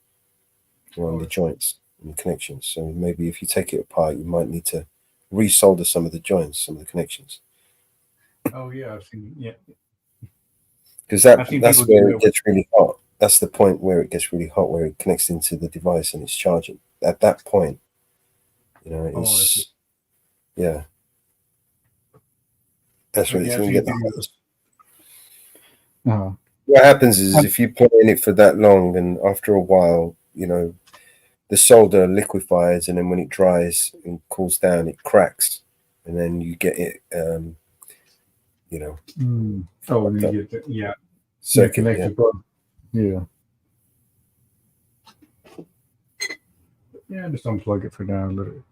Speaker 1: around the joints and the connections. So maybe if you take it apart, you might need to resolder some of the joints, some of the connections.
Speaker 8: Oh yeah, I've seen
Speaker 1: because that's where it gets really hot. That's the point where it gets really hot, where it connects into the device and it's charging. At that point, it's that's when it's going to get the hottest. What happens is if you put in it for that long, and after a while, the solder liquefies, and then when it dries and cools down, it cracks, and then you get it.
Speaker 8: You get
Speaker 1: circuit.
Speaker 8: Yeah, just unplug it for now a little.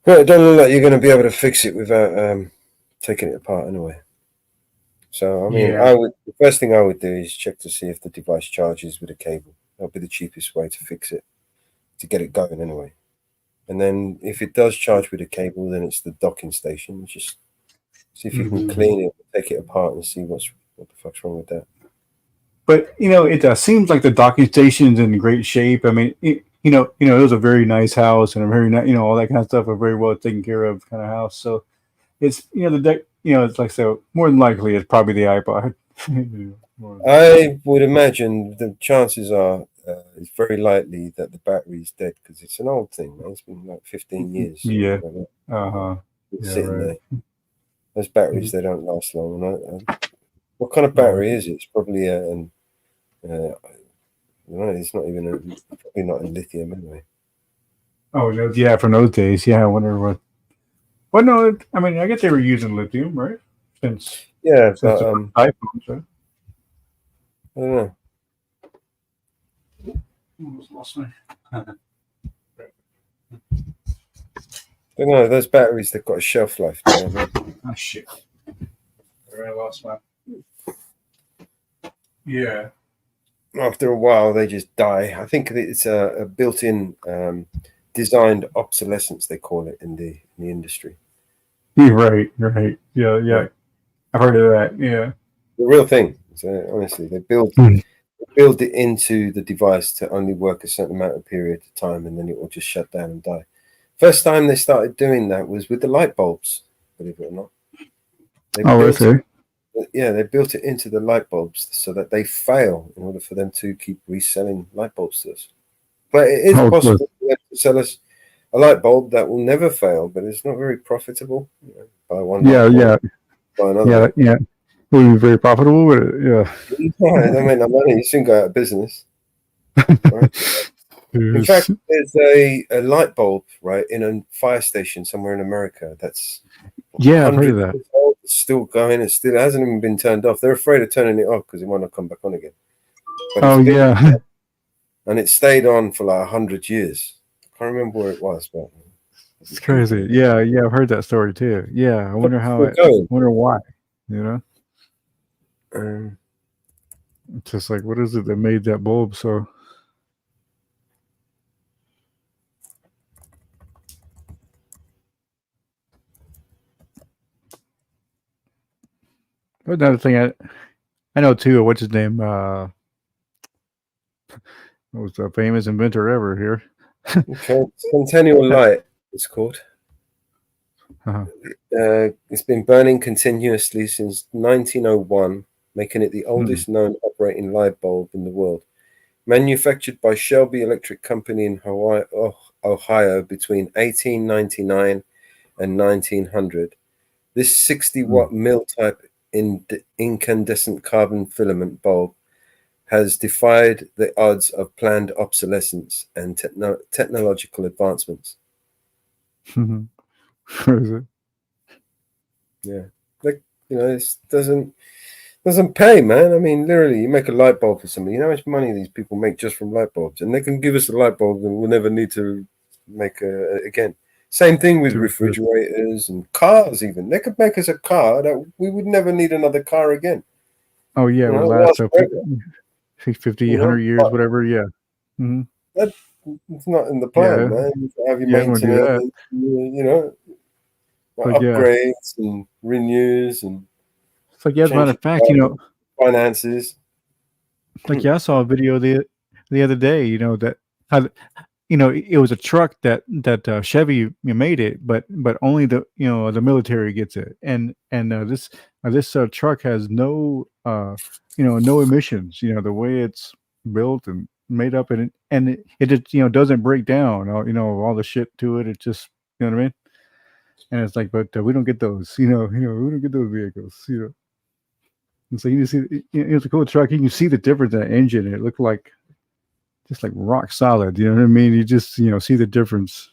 Speaker 1: Well, it doesn't look like you're going to be able to fix it without taking it apart anyway. So, I mean, the first thing I would do is check to see if the device charges with a cable. That'll be the cheapest way to fix it, to get it going anyway. And then if it does charge with a cable, then it's the docking station. Just see if you can clean it, take it apart, and see what the fuck's wrong with that.
Speaker 8: But it seems like the docking station's in great shape. I mean, it was a very nice house and a very nice, all that kind of stuff. A very well taken care of kind of house. So it's it's like so. More than likely, it's probably the iPod.
Speaker 1: I would imagine the chances are it's very likely that the battery's dead because it's an old thing. Man. It's been like 15 years.
Speaker 8: Yeah.
Speaker 1: Sitting there. Those batteries, they don't last long. What kind of battery is it? It's probably it's not even probably not in lithium anyway.
Speaker 8: Oh yeah, from those days. Yeah, I wonder what. Well, no, I mean, I guess they were using lithium, right? Since
Speaker 1: but
Speaker 8: iPhones, right?
Speaker 1: I don't know.
Speaker 8: Almost lost my.
Speaker 1: But no, those batteries, they've got a shelf life.
Speaker 8: Oh shit! I lost my. Yeah.
Speaker 1: After a while, they just die. I think it's a built-in designed obsolescence, they call it in the industry.
Speaker 8: You're right. Right. Yeah. Yeah.
Speaker 1: Right.
Speaker 8: I've heard of that. Yeah.
Speaker 1: The real thing. So honestly, they build it into the device to only work a certain amount of period of time, and then it will just shut down and die. First time they started doing that was with the light bulbs, believe it or not. They
Speaker 8: Oh, I
Speaker 1: built
Speaker 8: see.
Speaker 1: it, yeah, they built it into the light bulbs so that they fail in order for them to keep reselling light bulbs to us. But it is
Speaker 8: Oh, good.
Speaker 1: possible for them to sell us a light bulb that will never fail, but it's not very profitable. You know, buy one
Speaker 8: Yeah.
Speaker 1: light bulb,
Speaker 8: Yeah.
Speaker 1: buy another
Speaker 8: Yeah.
Speaker 1: one.
Speaker 8: Yeah. Wouldn't be very profitable, but yeah.
Speaker 1: Right, they make no money. You soon go out of business. Right? In fact,
Speaker 8: Yes.
Speaker 1: there's a light bulb, right, in a fire station somewhere in America that's
Speaker 8: Yeah, I've heard of
Speaker 1: 100
Speaker 8: that.
Speaker 1: years old. It's still going. It still hasn't even been turned off. They're afraid of turning it off because it might not come back on again. But it's
Speaker 8: Oh,
Speaker 1: been
Speaker 8: yeah.
Speaker 1: and it stayed on for like 100 years. I can't remember where it was, but
Speaker 8: It's crazy. Yeah. Yeah. I've heard that story too. Yeah. I wonder how
Speaker 1: still
Speaker 8: it,
Speaker 1: going.
Speaker 8: wonder why, you know?
Speaker 1: Um,
Speaker 8: It's just like, what is it that made that bulb so? Another thing I know too, what's his name? Was the famous inventor ever here.
Speaker 1: okay, Centennial Light, it's called.
Speaker 8: Uh-huh.
Speaker 1: It's been burning continuously since 1901, making it the oldest known operating light bulb in the world. Manufactured by Shelby Electric Company in Hawaii, Ohio between 1899 and 1900. This 60-watt mil-type incandescent carbon filament bulb has defied the odds of planned obsolescence and technological advancements.
Speaker 8: What is it?
Speaker 1: Yeah, like, you know, it doesn't pay, man. I mean, literally, you make a light bulb for somebody. You know how much money these people make just from light bulbs, and they can give us a light bulb, and we'll never need to make again. Same thing with refrigerators and cars. Even they could make us a car that we would never need another car again.
Speaker 8: Oh, yeah. It
Speaker 1: You
Speaker 8: would
Speaker 1: know,
Speaker 8: last
Speaker 1: last forever,
Speaker 8: 50,
Speaker 1: you
Speaker 8: 100
Speaker 1: know,
Speaker 8: years,
Speaker 1: but
Speaker 8: whatever. Yeah. Mm-hmm.
Speaker 1: that it's not in the plan,
Speaker 8: Yeah.
Speaker 1: man. You have your
Speaker 8: Yeah. I'm going to do
Speaker 1: maintenance,
Speaker 8: that.
Speaker 1: you know,
Speaker 8: Like, yeah.
Speaker 1: upgrades and renews and
Speaker 8: It's like, yeah, as a matter
Speaker 1: changes
Speaker 8: of fact,
Speaker 1: finances.
Speaker 8: like, yeah, I saw a video the other day, that how, it was a truck that Chevy made it, but only the military gets it, and this truck has no emissions. The way it's built and made up, and it just doesn't break down. All the shit to it. It just what I mean. And it's like, but we don't get those. We don't get those vehicles. And so you see, it's a cool truck. You can see the difference in the engine. It looked like just like rock solid. You know what I mean? You just see the difference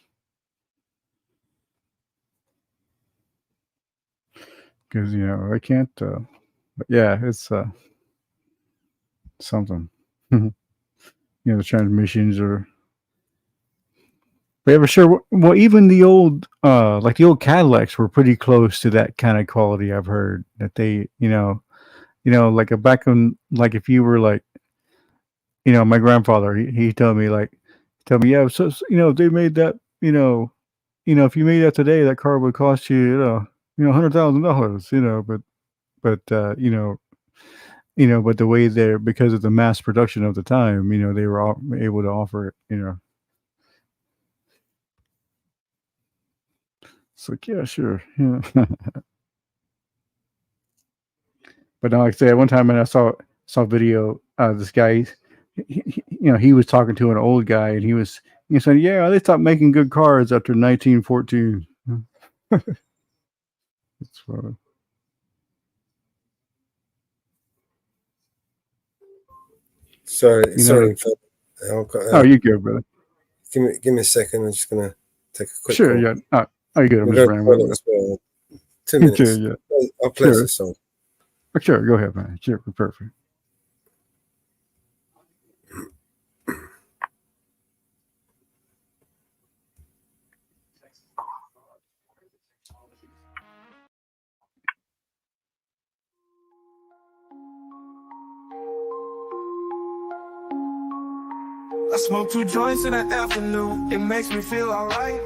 Speaker 8: because I can't. But yeah, it's something. The transmissions are. But yeah, for sure. Well, even the old, like the old Cadillacs were pretty close to that kind of quality. I've heard that they, like a back in, like if you were like, my grandfather, he told me yeah, so if they made that, if you made that today, that car would cost you, $100,000, but the way they're, because of the mass production of the time, they were able to offer it. It's like, yeah, sure. Yeah. But no, like I said, one time when I saw a video, this guy, he was talking to an old guy, and he said, yeah, they stopped making good cars after 1914. It's funny.
Speaker 1: Sorry.
Speaker 8: Oh, you good, brother?
Speaker 1: Give me a second. I'm just gonna take a quick
Speaker 8: Sure,
Speaker 1: call.
Speaker 8: yeah. Oh, you good? I'm
Speaker 1: We're
Speaker 8: just
Speaker 1: going to
Speaker 8: rambling.
Speaker 1: toilet as well. 2 minutes.
Speaker 8: Okay, yeah.
Speaker 1: I'll play
Speaker 8: Sure.
Speaker 1: the song.
Speaker 8: Sure, go ahead, man. Sure, perfect.
Speaker 3: I smoke 2 joints in the afternoon. It makes me feel alright.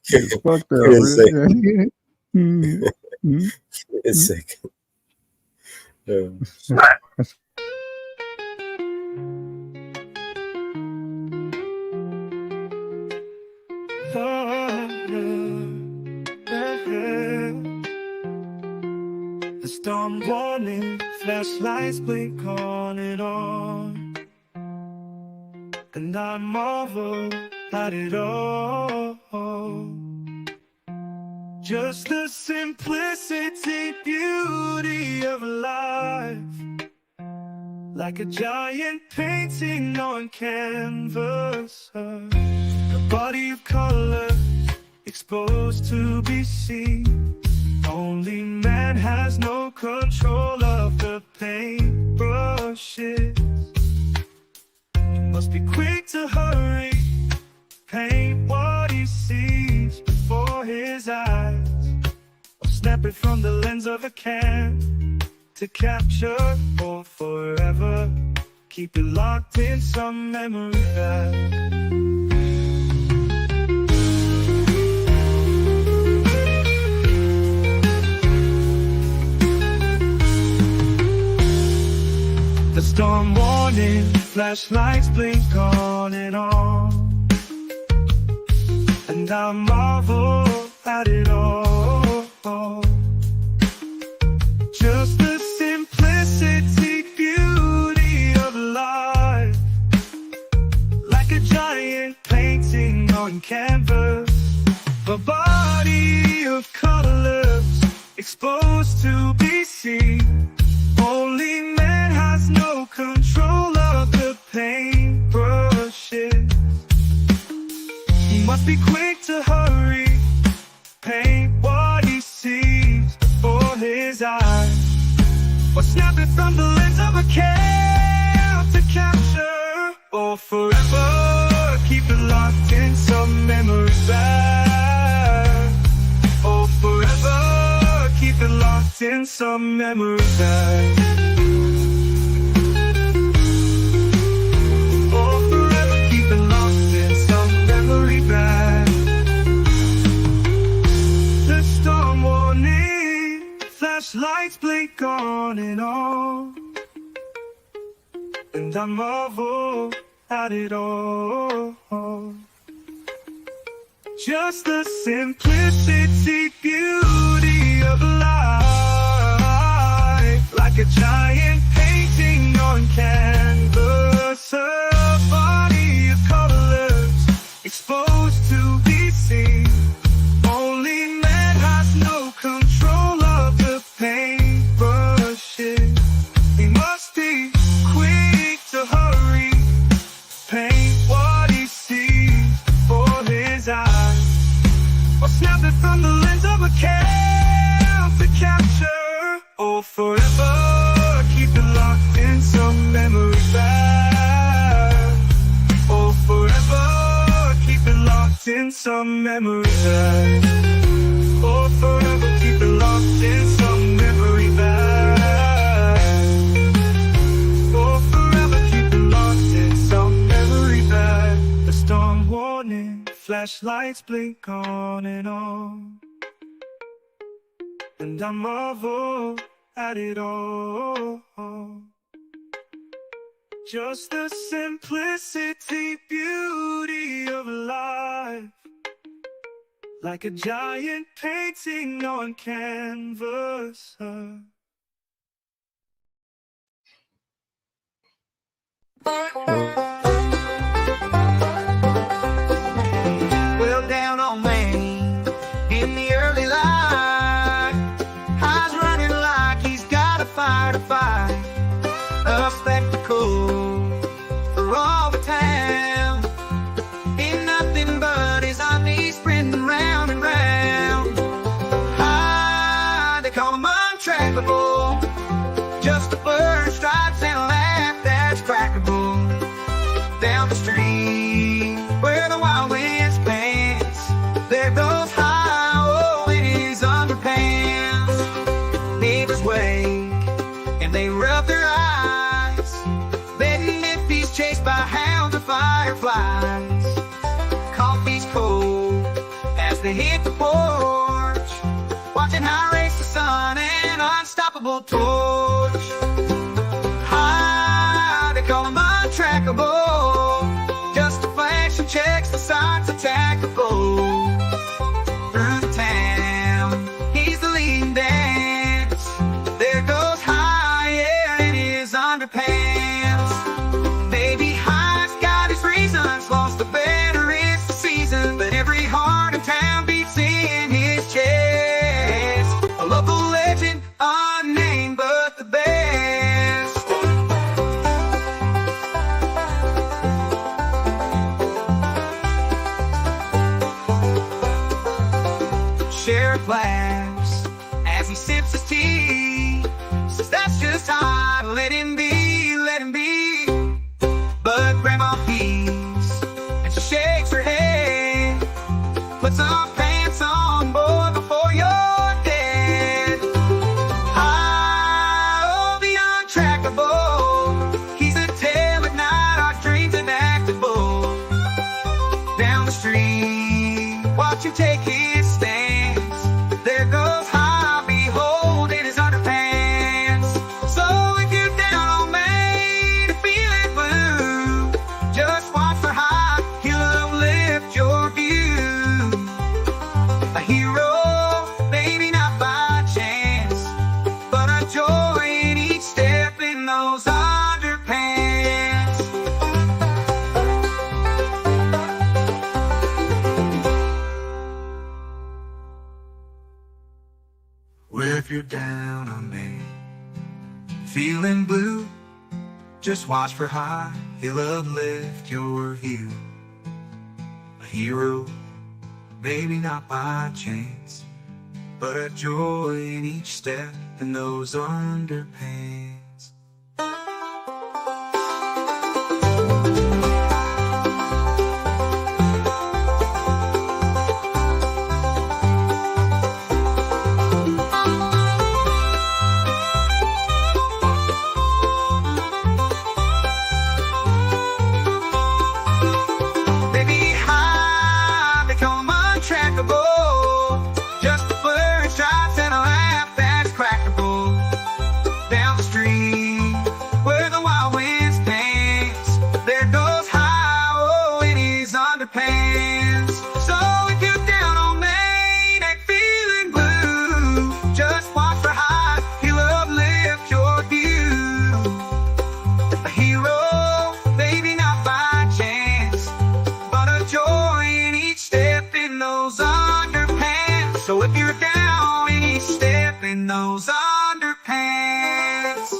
Speaker 8: It's fucked up.
Speaker 1: Give me a second.
Speaker 8: Mhm. Mhm.
Speaker 1: Give me a second.
Speaker 3: The storm warning, flashlights blink on and on, and I marvel at it all. Just the simplicity, beauty of life, like a giant painting on canvas, a body of color exposed to be seen. Only man has no control of the paintbrushes. He must be quick to hurry, paint what he sees before his eyes, or snap it from the lens of a can to capture for forever. Keep it locked in some memory bag. The storm warning, flashlights blink on and on, and I marvel at it all. Just the simplicity, beauty of life, like a giant painting on canvas, a body of colors exposed to be seen. Only man has no control of the paintbrushes. He must be quick to hurry, paint what he sees before his eyes, or snap it from the lens of a can to capture or forever. Keep it locked in some memory bag. Oh, forever. Keep it locked in some memory bag. Oh, forever. Keep it locked in some memory bag. The storm warning, flashlights blink on and on, and I marvel at it all. Just the simplicity, beauty of life, like a giant painting on canvas, a body of colors exposed to be seen. Only man has no control of the paintbrushes. He must be quick to hurry, paint what he sees before his eyes, or snap it from the lens of a can to capture or forever. Keep it locked in some memory bag. Oh, forever. Keep it locked in some memory bag. Oh, forever. Keep it locked in some memory bag. Oh, forever. Keep it locked in some memory bag. The storm warning, flashlights blink on and on, and I marvel at it all. Just the simplicity, beauty of life, like a giant painting on canvas.
Speaker 12: Well, down on Maine, in the early light, eyes running like he's got a fire to fight. A spectacle for all the town. Ain't nothing but his knees sprinting round and round. They call him untrackable. Just a blur, stripes and a laugh that's crackable. Down the street where the wild winds pass, there goes high, oh, in his lights. Coffee's cold as they hit the porch, watching how race the sun and unstoppable torch. High, they call him untrackable. Just a flash and checks the signs attackable. Through the town, he's the leading dance. There goes High, yeah, in his underpants. Baby High's got his reasons, lost the better it's the season, but every heart in town beats in his chest. A local legend, unnamed but the best. Sheriff laughs as he sips his tea, says that's just High, let him be, let him be. But Grandma pees, and she shakes her head. Put some pants on, boy, before you're dead. Oh, the untrackable, he's a tale at night, our dreams inactable. Down the street, watch him take his stance. There goes High, behold, in his underpants. So if you're down on Main and feeling blue, just watch for High, he'll uplift your view. A hero, maybe not by chance, but a joy in each step in those underpants. Well, if you're down on me, feeling blue, just watch for High, he'll uplift your view. A hero, maybe not by chance, but a joy in each step in those underpants. Baby High, they call him untrackable. Just a blur and stripes and a laugh that's crackable. Down the street, where the wild winds dance, there goes High, oh, in his underpants. So if you're down on Main and feeling blue, just watch for High, he'll uplift your view. A hero, maybe not by chance, but a joy in each step in those underpants. So if you're down in each step in those underpants.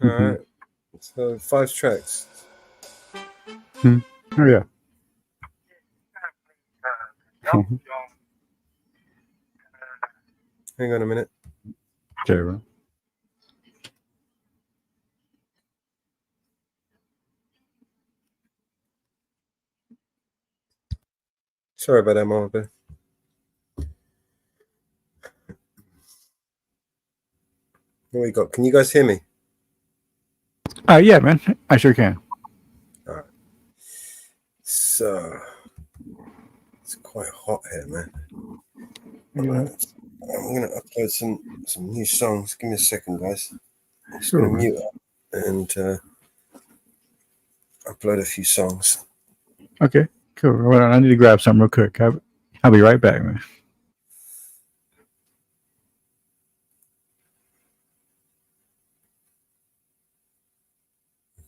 Speaker 1: All right. So 5 tracks.
Speaker 8: Oh yeah.
Speaker 1: Hang on a minute.
Speaker 8: Okay, well.
Speaker 1: Sorry about that, Mama Bear. What we got? Can you guys hear me?
Speaker 8: Yeah, man. I sure can.
Speaker 1: All right. So it's quite hot here, man.
Speaker 8: Yeah.
Speaker 1: I'm gonna upload some new songs. Give me a second, guys. I'm just
Speaker 8: Sure,
Speaker 1: gonna
Speaker 8: man.
Speaker 1: mute up and upload a few songs.
Speaker 8: Okay, cool. Well, I need to grab something real quick. I'll be right back, man.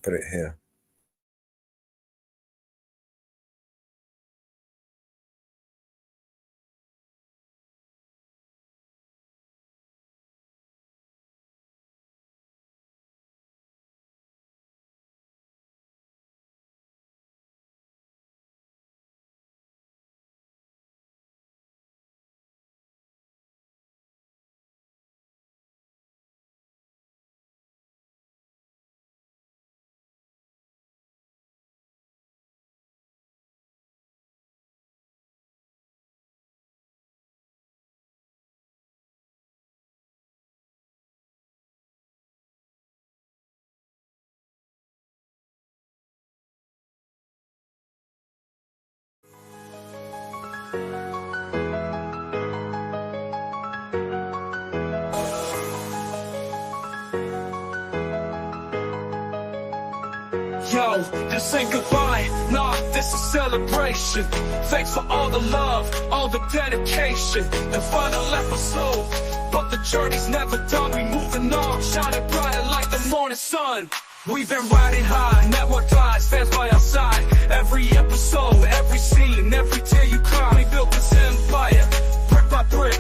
Speaker 1: Put it here.
Speaker 3: Yo, this ain't goodbye, nah, this is celebration. Thanks for all the love, all the dedication. The final episode, but the journey's never done. We moving on, shining brighter like the morning sun. We've been riding high, network ties, fans by our side. Every episode, every scene, every tear you cry. We built this empire, brick by brick.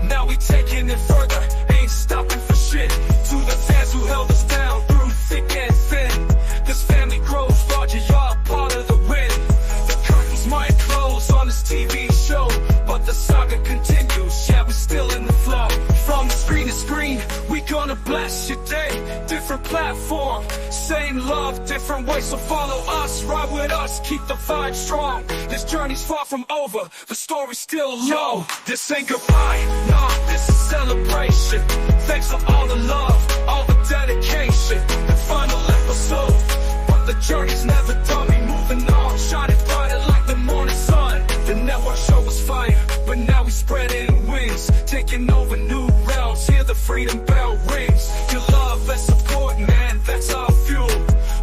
Speaker 3: Now we taking it further, ain't stopping for shit. To the fans who held us down through thick and thin. This family grows larger, y'all part of the win. The curtains might close on this TV show, but the saga continues, yeah, we're still in the flow. From screen to screen, we gonna bless your day. Different platform, same love, different ways, so follow us, ride with us, keep the vibe strong. This journey's far from over, the story's still low. This ain't goodbye, nah, this is celebration. Thanks for all the love, all the dedication. The final episode, but the journey's never done. We moving on, shining brighter like the morning sun. The network show was fire, but now we spreading wings, taking over new realms. Hear the freedom bell rings. Your love and support, man, that's our fuel.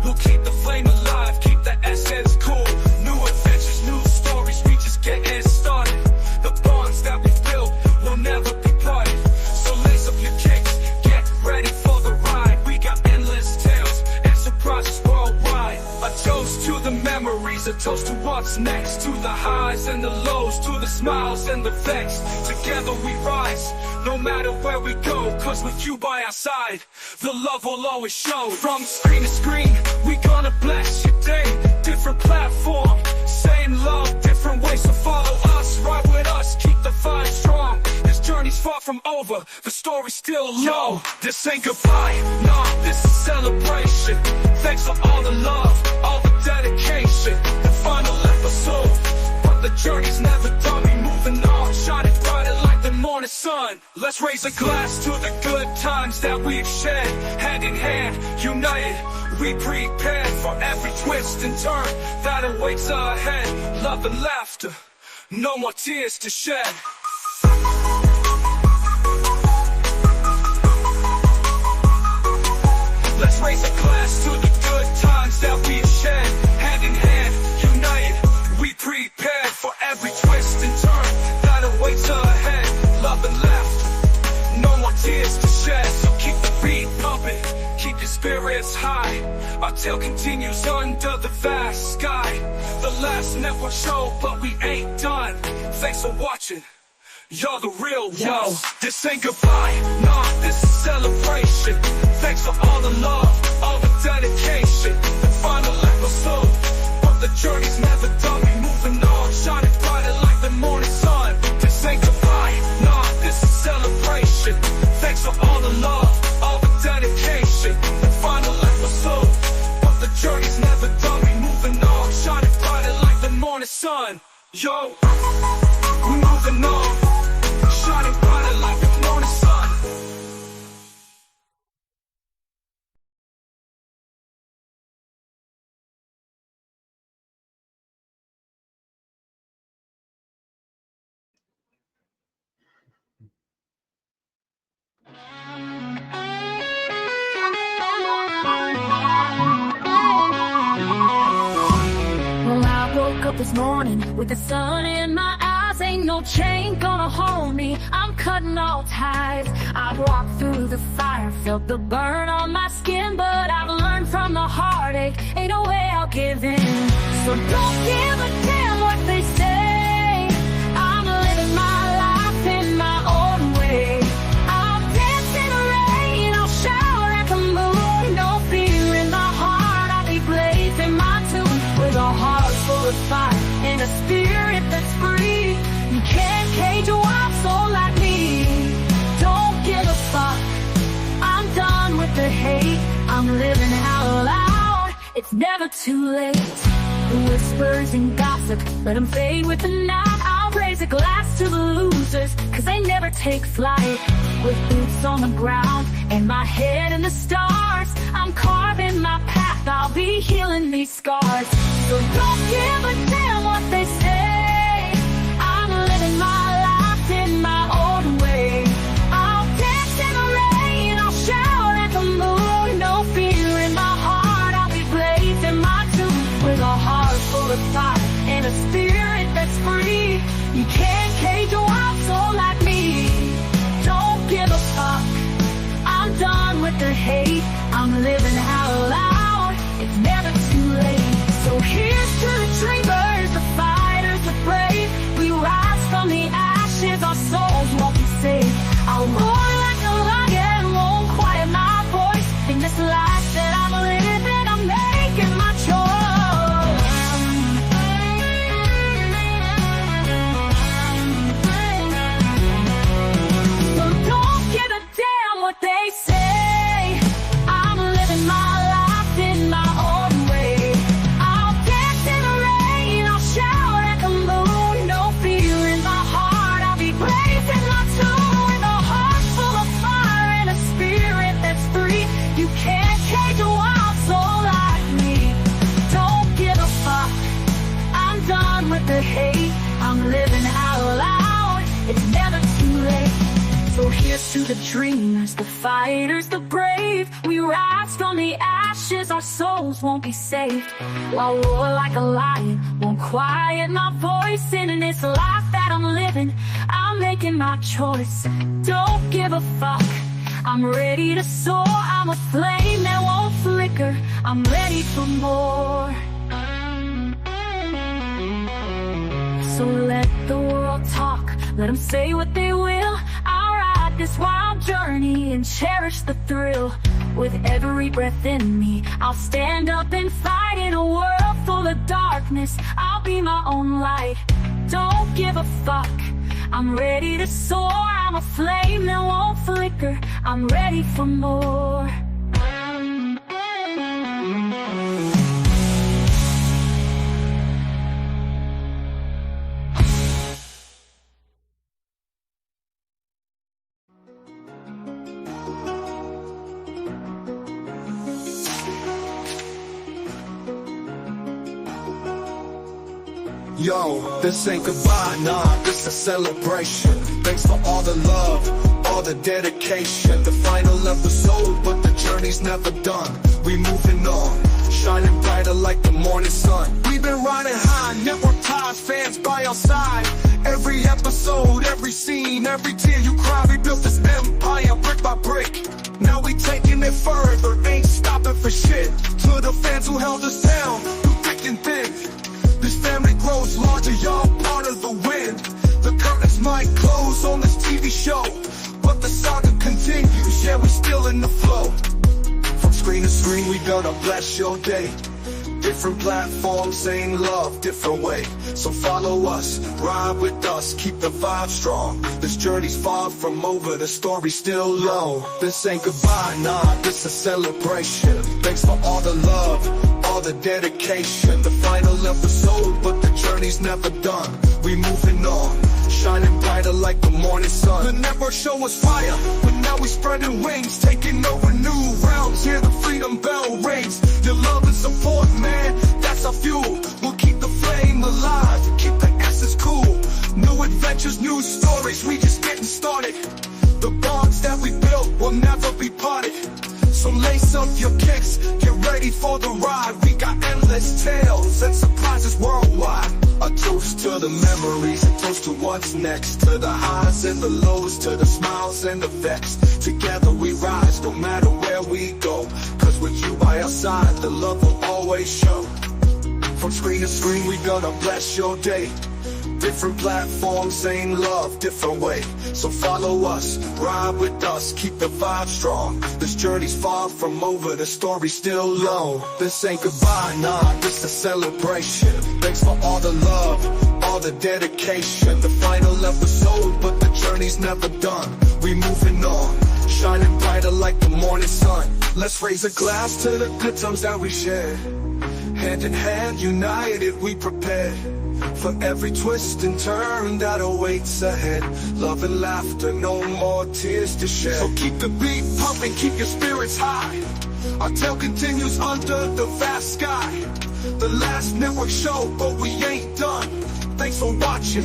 Speaker 3: We'll keep the flame alive, keep the essence cool. New adventures, new stories, we just getting started. The bonds that we built will never be parted. So lace up your kicks, get ready for the ride. We got endless tales and surprises worldwide. A toast to the memories, a toast to what's next. To the highs and the lows, to the smiles and the vex. Together we rise, no matter where we go, cause with you by our side, the love will always show. From screen to screen, we gonna bless your day. Different platform, same love, different ways, so follow us, ride with us, keep the vibe strong. This journey's far from over, the story's still low. This ain't goodbye, nah, this is celebration. Thanks for all the love, all the dedication. The final episode, but the journey's never done. We moving on, shining brighter like the morning sun. Let's raise a glass to the good times that we've shared. Hand in hand, united, we prepared for every twist and turn that awaits ahead. Love and laughter, no more tears to shed. Let's raise a glass to the good times that we've shared. Hand in hand, united, we prepared for every twist and turn that awaits ahead. Love and laughter, no more tears to shed. So keep the beat pumping, keep your spirits high. Our tale continues under the vast sky. The last network show, but we ain't done. Thanks for watching, you're the real ones. This ain't goodbye, nah, this is celebration. Thanks for all the love, all the dedication. The final episode, but the journey's never done. We moving on, shining brighter like the morning sun. This ain't goodbye, nah, this is celebration. Thanks for all the love, all the dedication. The final episode, but the journey's never done. We moving on, shining brighter like the morning sun. Yo, we moving on, shining brighter like the morning sun.
Speaker 7: Well, I woke up this morning with the sun in my eyes. Ain't no chain gonna hold me, I'm cutting all ties. I've walked through the fire, felt the burn on my skin, but I've learned from the heartache, ain't no way I'll give in. So don't give a damn what they say, I'm living my life in my own way. I'll dance in the rain, I'll shout at the moon. No fear in my heart, I'll be blazing my tune. With a heart full of fire and a spirit that's free. You can't cage a wild soul like me. Don't give a fuck, I'm done with the hate. I'm living out loud, it's never too late. The whispers and gossip, let them fade with the night. I'll raise a glass to the losers, cause they never take flight. With boots on the ground and my head in the stars, I'm carving my path, I'll be healing these scars. So don't give a damn what they say, to the dreamers, the fighters, the brave. We rise from the ashes, our souls won't be saved. I'll roar like a lion, won't quiet my voice. And in this life that I'm living, I'm making my choice. Don't give a fuck, I'm ready to soar. I'm a flame that won't flicker, I'm ready for more. So let the world talk, let them say what they will. I'll ride this wild journey and cherish the thrill. With every breath in me, I'll stand up and fight. In a world full of darkness, I'll be my own light. Don't give a fuck, I'm ready to soar. I'm a flame that won't flicker, I'm ready for more.
Speaker 12: Yo, this ain't goodbye, nah, this a celebration. Thanks for all the love, all the dedication. The final episode, but the journey's never done. We moving on, shining brighter like the morning sun. We've been riding high, network ties, fans by our side. Every episode, every scene, every tear you cry. We built this empire brick by brick. Now we taking it further, ain't stopping for shit. To the fans who held us down, through thick and thin. This family grows larger, y'all part of the win. The curtains might close on this TV show, but the saga continues, yeah, we're still in the flow. From screen to screen, we gonna bless your day. Different platforms, same love, different way. So follow us, ride with us, keep the vibe strong. This journey's far from over, the story's still long. This ain't goodbye, nah, this a celebration. Thanks for all the love, all the dedication. The final episode, but the journey's never done. We moving on, shining brighter like the morning sun. The network show was fire, but now we spreading wings, taking over new realms. Hear the freedom bell rings. Your love and support, man, that's our fuel. We'll keep the flame alive, keep the essence cool. New adventures, new stories, we just getting started. The bonds that we built will never be parted. So lace up your kicks, get ready for the ride. We got endless tales and surprises worldwide. A toast to the memories, a toast to what's next. To the highs and the lows, to the smiles and the vex. Together we rise, no matter where we go. Cause with you by our side, the love will always show. From screen to screen, we gonna bless your day. Different platforms, same love, different way. So follow us, ride with us, keep the vibe strong. This journey's far from over, the story's still long. This ain't goodbye, nah, this a celebration. Thanks for all the love, all the dedication. The final episode, but the journey's never done. We moving on, shining brighter like the morning sun. Let's raise a glass to the good times that we shared. Hand in hand, united, we prepared for every twist and turn that awaits ahead. Love and laughter, no more tears to shed. So keep the beat pumping, keep your spirits high. Our tale continues under the vast sky. The last network show, but we ain't done. Thanks for watching,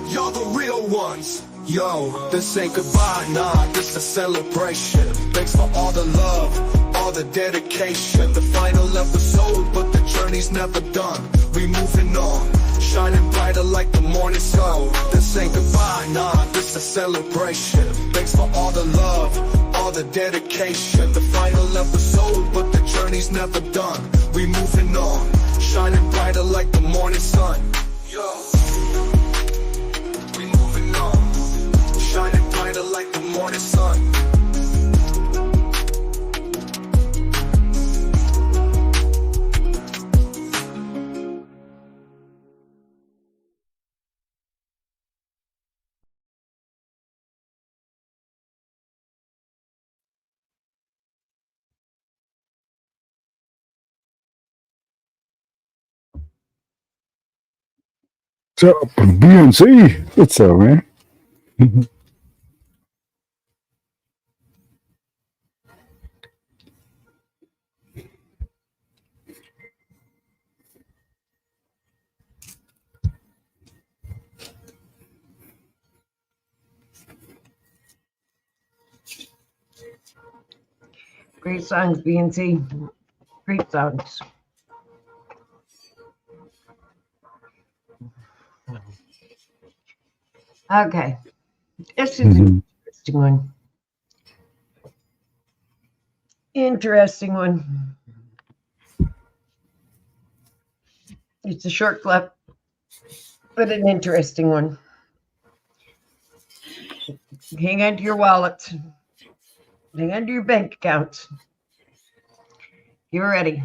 Speaker 12: y'all the real ones. Yo, this ain't goodbye, nah, this a celebration. Thanks for all the love, all the dedication. The final episode, but the journey's never done. We moving on, shining brighter like the morning sun. This ain't goodbye, nah, this a celebration. Thanks for all the love, all the dedication. The final episode, but the journey's never done. We moving on, shining brighter like the morning sun. Yo, we moving on, shining brighter like the morning sun.
Speaker 8: So, BNC, what's up, man?
Speaker 2: Great songs, BNC. Great songs. Okay. This is an interesting one. Interesting one. It's a short clip, but an interesting one. Hang on to your wallets. Hang on to your bank accounts. You're ready.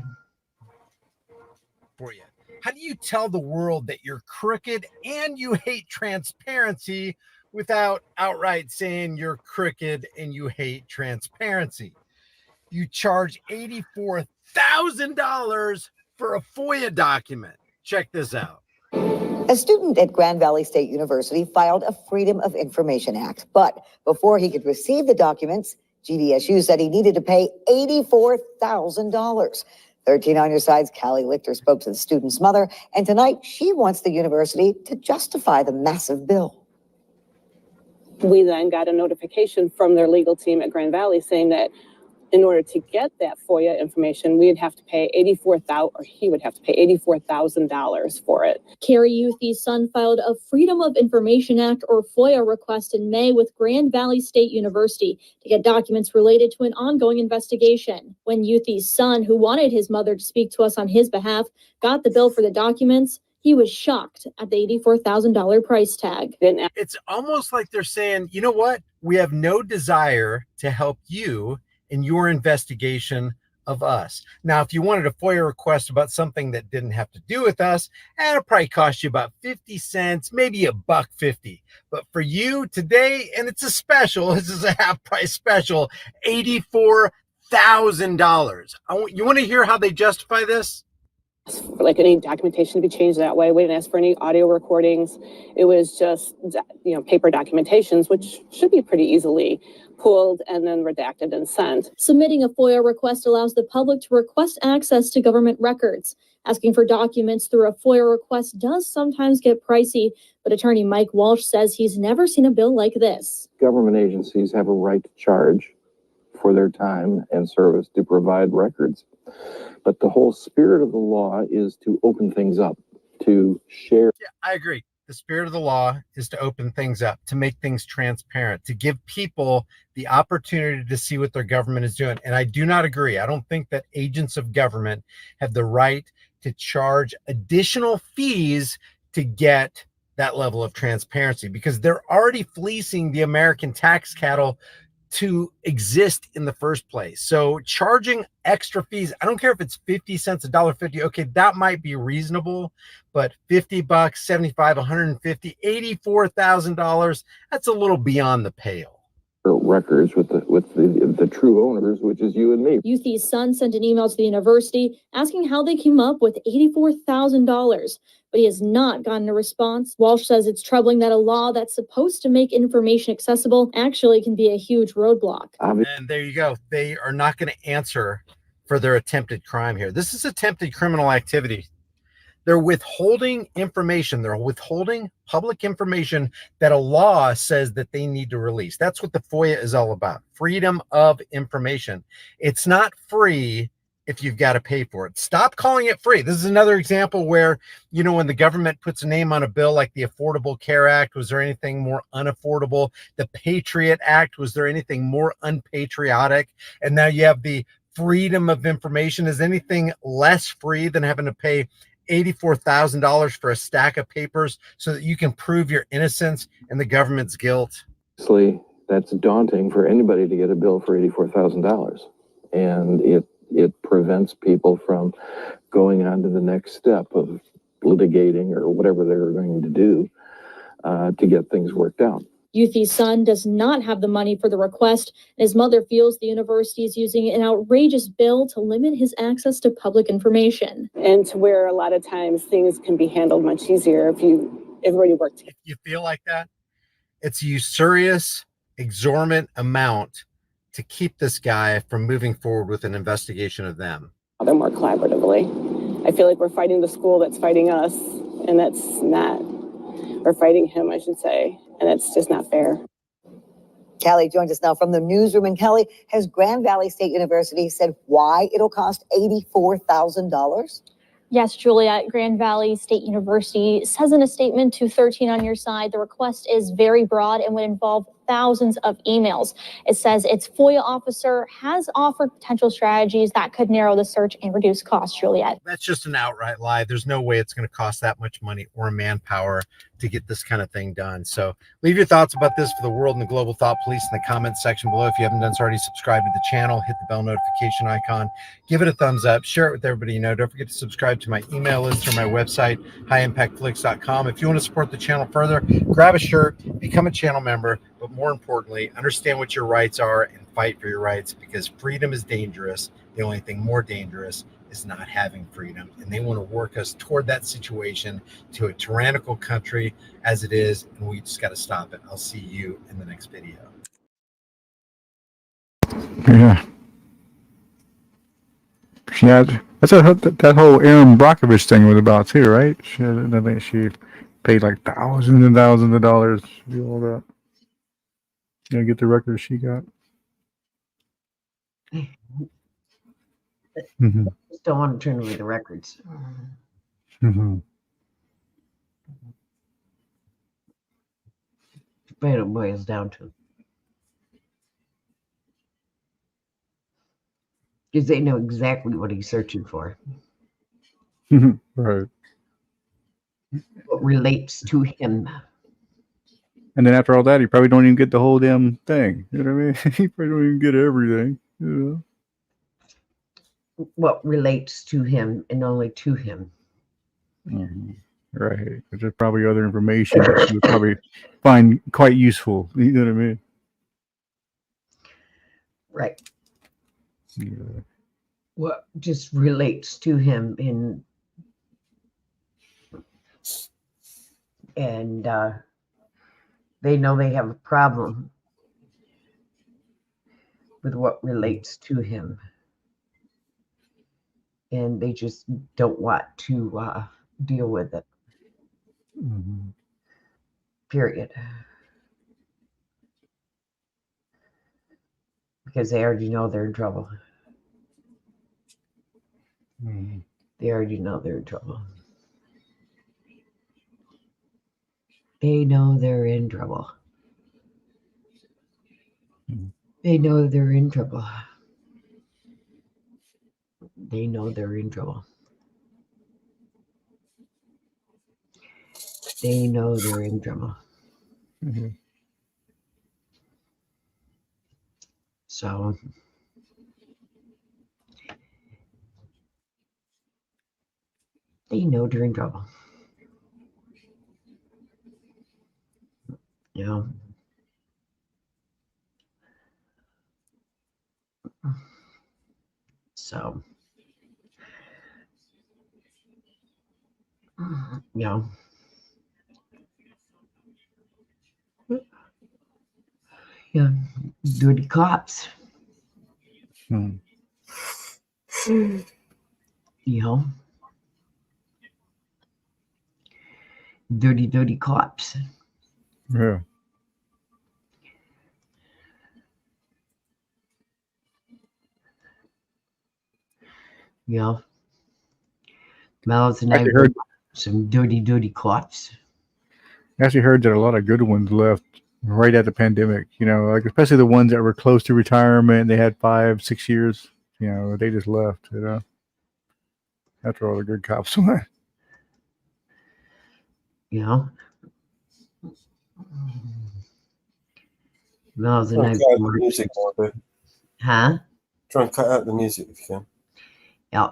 Speaker 13: For you. How do you tell the world that you're crooked and you hate transparency without outright saying you're crooked and you hate transparency? You charge $84,000 for a FOIA document. Check this out.
Speaker 14: A student at Grand Valley State University filed a Freedom of Information Act, but before he could receive the documents, GVSU said he needed to pay $84,000. 13 on Your Side's Callie Lichter spoke to the student's mother, and tonight she wants the university to justify the massive bill.
Speaker 15: We then got a notification from their legal team at Grand Valley saying that in order to get that FOIA information, we'd have to pay he would have to pay $84,000 for it.
Speaker 16: Carrie Youthy's son filed a Freedom of Information Act or FOIA request in May with Grand Valley State University to get documents related to an ongoing investigation. When Youthy's son, who wanted his mother to speak to us on his behalf, got the bill for the documents, he was shocked at the $84,000 price tag.
Speaker 13: It's almost like they're saying, you know what? We have no desire to help you in your investigation of us. Now, if you wanted a FOIA request about something that didn't have to do with us, it'll probably cost you about 50 cents, maybe $1.50. But for you today, and it's a special, this is a half price special, $84,000. You want to hear how they justify this?
Speaker 15: Like any documentation to be changed that way. We didn't ask for any audio recordings. It was just, paper documentations, which should be pretty easily pulled and then redacted and sent.
Speaker 16: Submitting a FOIA request allows the public to request access to government records. Asking for documents through a FOIA request does sometimes get pricey, but attorney Mike Walsh says he's never seen a bill like this.
Speaker 17: Government agencies have a right to charge for their time and service to provide records. But the whole spirit of the law is to open things up, to share.
Speaker 13: Yeah, I agree. The spirit of the law is to open things up, to make things transparent, to give people the opportunity to see what their government is doing. And I do not agree. I don't think that agents of government have the right to charge additional fees to get that level of transparency, because they're already fleecing the American tax cattle to exist in the first place. So charging extra fees, I don't care if it's 50 cents, $1.50. Okay, that might be reasonable, but $50, 75, 150, $84,000, that's a little beyond the pale.
Speaker 17: Records with the true owners, which is you and me.
Speaker 16: Youthy's son sent an email to the university asking how they came up with $84,000, but he has not gotten a response. Walsh says it's troubling that a law that's supposed to make information accessible actually can be a huge roadblock.
Speaker 13: And there you go. They are not going to answer for their attempted crime here. This is attempted criminal activity. They're withholding information. They're withholding public information that a law says that they need to release. That's what the FOIA is all about. Freedom of information. It's not free if you've got to pay for it. Stop calling it free. This is another example where, when the government puts a name on a bill like the Affordable Care Act, was there anything more unaffordable? The Patriot Act, was there anything more unpatriotic? And now you have the Freedom of Information. Is anything less free than having to pay $84,000 for a stack of papers so that you can prove your innocence and the government's guilt?
Speaker 17: Obviously, that's daunting for anybody to get a bill for $84,000. And it prevents people from going on to the next step of litigating or whatever they're going to do to get things worked out.
Speaker 16: Youthy's son does not have the money for the request, and his mother feels the university is using an outrageous bill to limit his access to public information.
Speaker 15: And to where a lot of times things can be handled much easier if everybody worked together.
Speaker 13: You feel like that? It's a usurious, exorbitant amount to keep this guy from moving forward with an investigation of them.
Speaker 15: They're more collaboratively. I feel like we're fighting the school that's fighting us, and that's not. We're fighting him, I should say, and it's just not fair.
Speaker 14: Callie joins us now from the newsroom. And Kelly, has Grand Valley State University said why it'll cost $84,000?
Speaker 16: Yes, Julia, Grand Valley State University says in a statement to 13 on Your Side, the request is very broad and would involve thousands of emails. It says its FOIA officer has offered potential strategies that could narrow the search and reduce costs, Juliet.
Speaker 13: That's just an outright lie. There's no way it's going to cost that much money or manpower to get this kind of thing done. So leave your thoughts about this for the world and the global thought police in the comments section below. If you haven't done so already, subscribe to the channel, hit the bell notification icon, give it a thumbs up, share it with everybody you know. Don't forget to subscribe to my email list or my website, highimpactflix.com. If you want to support the channel further, grab a shirt, become a channel member, but more importantly, understand what your rights are and fight for your rights, because freedom is dangerous. The only thing more dangerous is not having freedom, and they want to work us toward that situation, to a tyrannical country as it is, and we just got to stop it. I'll see you in the next video.
Speaker 8: Yeah. Yeah, that's what that whole Aaron Brockovich thing was about too, right? I think she paid like thousands and thousands of dollars to do all that. You know, get the records she got. Mm-hmm.
Speaker 2: Just don't want to turn away the records.
Speaker 8: Mm-hmm.
Speaker 2: But it boils down to, because they know exactly what he's searching for.
Speaker 8: Right.
Speaker 2: What relates to him.
Speaker 8: And then after all that, he probably don't even get the whole damn thing. You know what I mean? He probably don't even get everything. You know?
Speaker 2: What relates to him and only to him.
Speaker 8: Mm-hmm. Right. But there's probably other information that you would probably find quite useful. You know what I mean?
Speaker 2: Right.
Speaker 8: Yeah.
Speaker 2: What just relates to him and they know they have a problem with what relates to him, and they just don't want to deal with it.
Speaker 8: Mm-hmm.
Speaker 2: Period. Because they already know they're in trouble.
Speaker 8: Mm-hmm.
Speaker 2: They already know they're in trouble. They know they're in trouble.
Speaker 8: Mm-hmm.
Speaker 2: They know they're in trouble. They know they're in trouble. They know they're in trouble.
Speaker 8: Mm-hmm.
Speaker 2: So they know they're in trouble. You know. So, you know. Yeah, dirty cops.
Speaker 8: Mm-hmm.
Speaker 2: You know. Dirty cops.
Speaker 8: Yeah.
Speaker 2: You know. Miles and I
Speaker 8: heard
Speaker 2: some dirty cops.
Speaker 8: I actually heard that a lot of good ones left right at the pandemic. You know, like especially the ones that were close to retirement. They had 5-6 years. You know, they just left. You know, after all the good cops went.
Speaker 2: You know. Miles and
Speaker 1: Try
Speaker 2: I.
Speaker 1: and cut out the music more, bit.
Speaker 2: Huh?
Speaker 1: Try and cut out the music if you can.
Speaker 2: Yeah.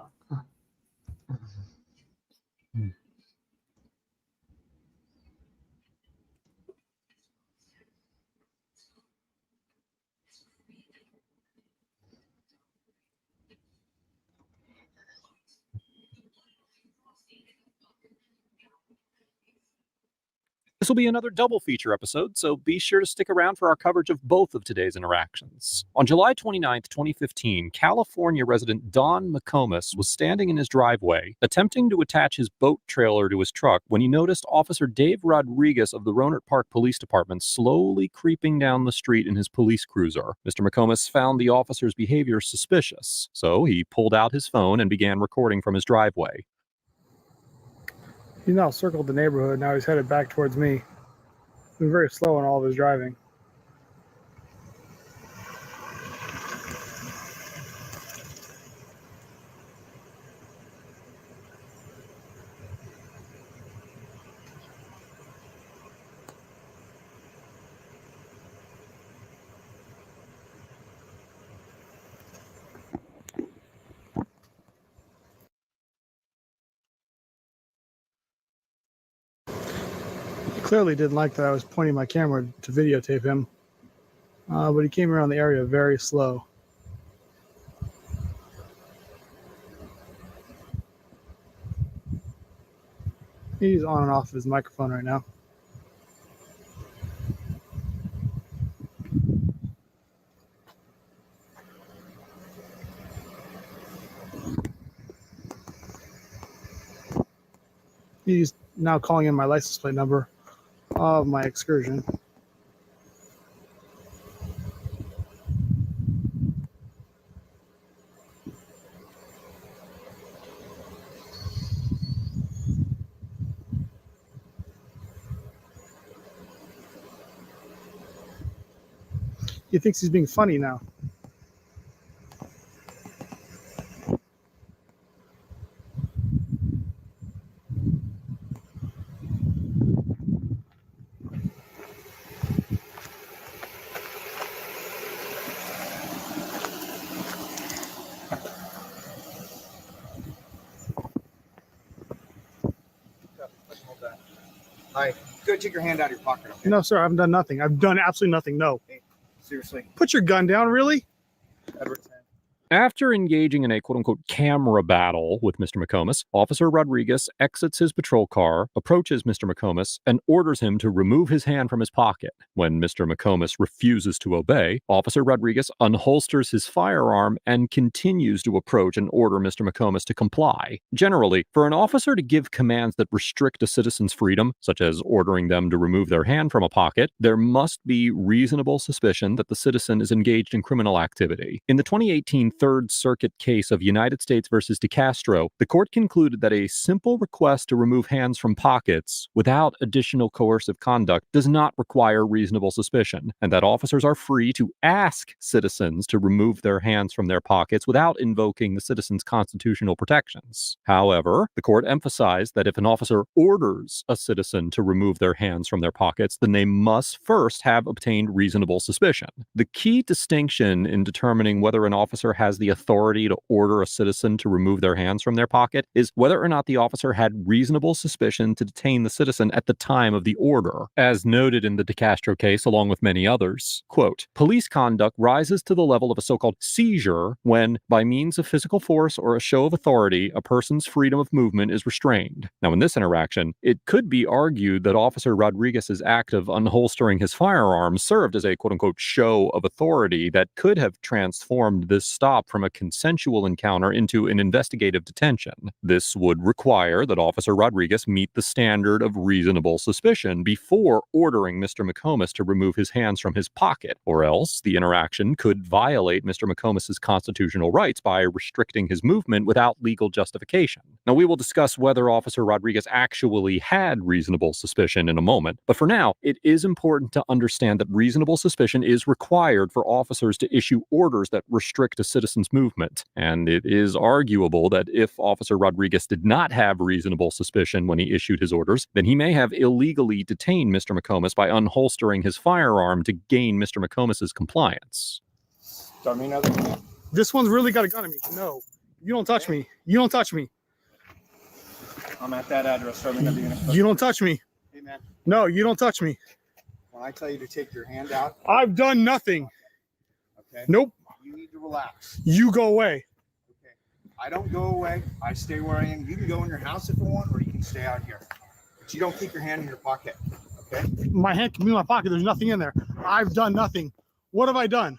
Speaker 18: This will be another double feature episode, so be sure to stick around for our coverage of both of today's interactions. On July 29, 2015, California resident Don McComas was standing in his driveway, attempting to attach his boat trailer to his truck when he noticed Officer Dave Rodriguez of the Rohnert Park Police Department slowly creeping down the street in his police cruiser. Mr. McComas found the officer's behavior suspicious, so he pulled out his phone and began recording from his driveway.
Speaker 19: He's now circled the neighborhood. Now he's headed back towards me. He's been very slow in all of his driving. He clearly didn't like that I was pointing my camera to videotape him, but he came around the area very slow. He's on and off his microphone right now. He's now calling in my license plate number of my excursion. He thinks he's being funny now.
Speaker 20: Hi. Go take your hand out of your pocket, okay?
Speaker 19: No, sir, I haven't done nothing. I've done absolutely nothing. No.
Speaker 20: Hey, seriously.
Speaker 19: Put your gun down, really?
Speaker 20: Edward.
Speaker 18: After engaging in a quote-unquote camera battle with Mr. McComas, Officer Rodriguez exits his patrol car, approaches Mr. McComas, and orders him to remove his hand from his pocket. When Mr. McComas refuses to obey, Officer Rodriguez unholsters his firearm and continues to approach and order Mr. McComas to comply. Generally, for an officer to give commands that restrict a citizen's freedom, such as ordering them to remove their hand from a pocket, there must be reasonable suspicion that the citizen is engaged in criminal activity. In the 2018 Third Circuit case of United States versus DeCastro, the court concluded that a simple request to remove hands from pockets without additional coercive conduct does not require reasonable suspicion, and that officers are free to ask citizens to remove their hands from their pockets without invoking the citizen's constitutional protections. However, the court emphasized that if an officer orders a citizen to remove their hands from their pockets, then they must first have obtained reasonable suspicion. The key distinction in determining whether an officer has the authority to order a citizen to remove their hands from their pocket is whether or not the officer had reasonable suspicion to detain the citizen at the time of the order. As noted in the DeCastro case, along with many others, quote, police conduct rises to the level of a so-called seizure when, by means of physical force or a show of authority, a person's freedom of movement is restrained. Now, in this interaction, it could be argued that Officer Rodriguez's act of unholstering his firearm served as a quote-unquote show of authority that could have transformed this stop from a consensual encounter into an investigative detention. This would require that Officer Rodriguez meet the standard of reasonable suspicion before ordering Mr. McComas to remove his hands from his pocket, or else the interaction could violate Mr. McComas's constitutional rights by restricting his movement without legal justification. Now, we will discuss whether Officer Rodriguez actually had reasonable suspicion in a moment, but for now, it is important to understand that reasonable suspicion is required for officers to issue orders that restrict a citizen's movement, and it is arguable that if Officer Rodriguez did not have reasonable suspicion when he issued his orders, then he may have illegally detained Mr. McComas by unholstering his firearm to gain Mr. McComas's compliance.
Speaker 19: Start me another one. This one's really got a gun on me. No, you don't touch me. You don't touch me.
Speaker 20: I'm at that address. Start me another unit.
Speaker 19: You don't touch me.
Speaker 20: Hey, man.
Speaker 19: No, you don't touch me.
Speaker 20: When I tell you to take your hand out.
Speaker 19: I've done nothing.
Speaker 20: Okay.
Speaker 19: Nope.
Speaker 20: You need to relax.
Speaker 19: You go away.
Speaker 20: Okay. I don't go away. I stay where I am. You can go in your house if you want, or you can stay out here. But you don't keep your hand in your pocket.
Speaker 19: My hand can be in my pocket. There's nothing in there. I've done nothing. What have I done?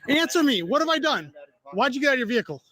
Speaker 19: Answer me. What have I done? Why'd you get out of your vehicle?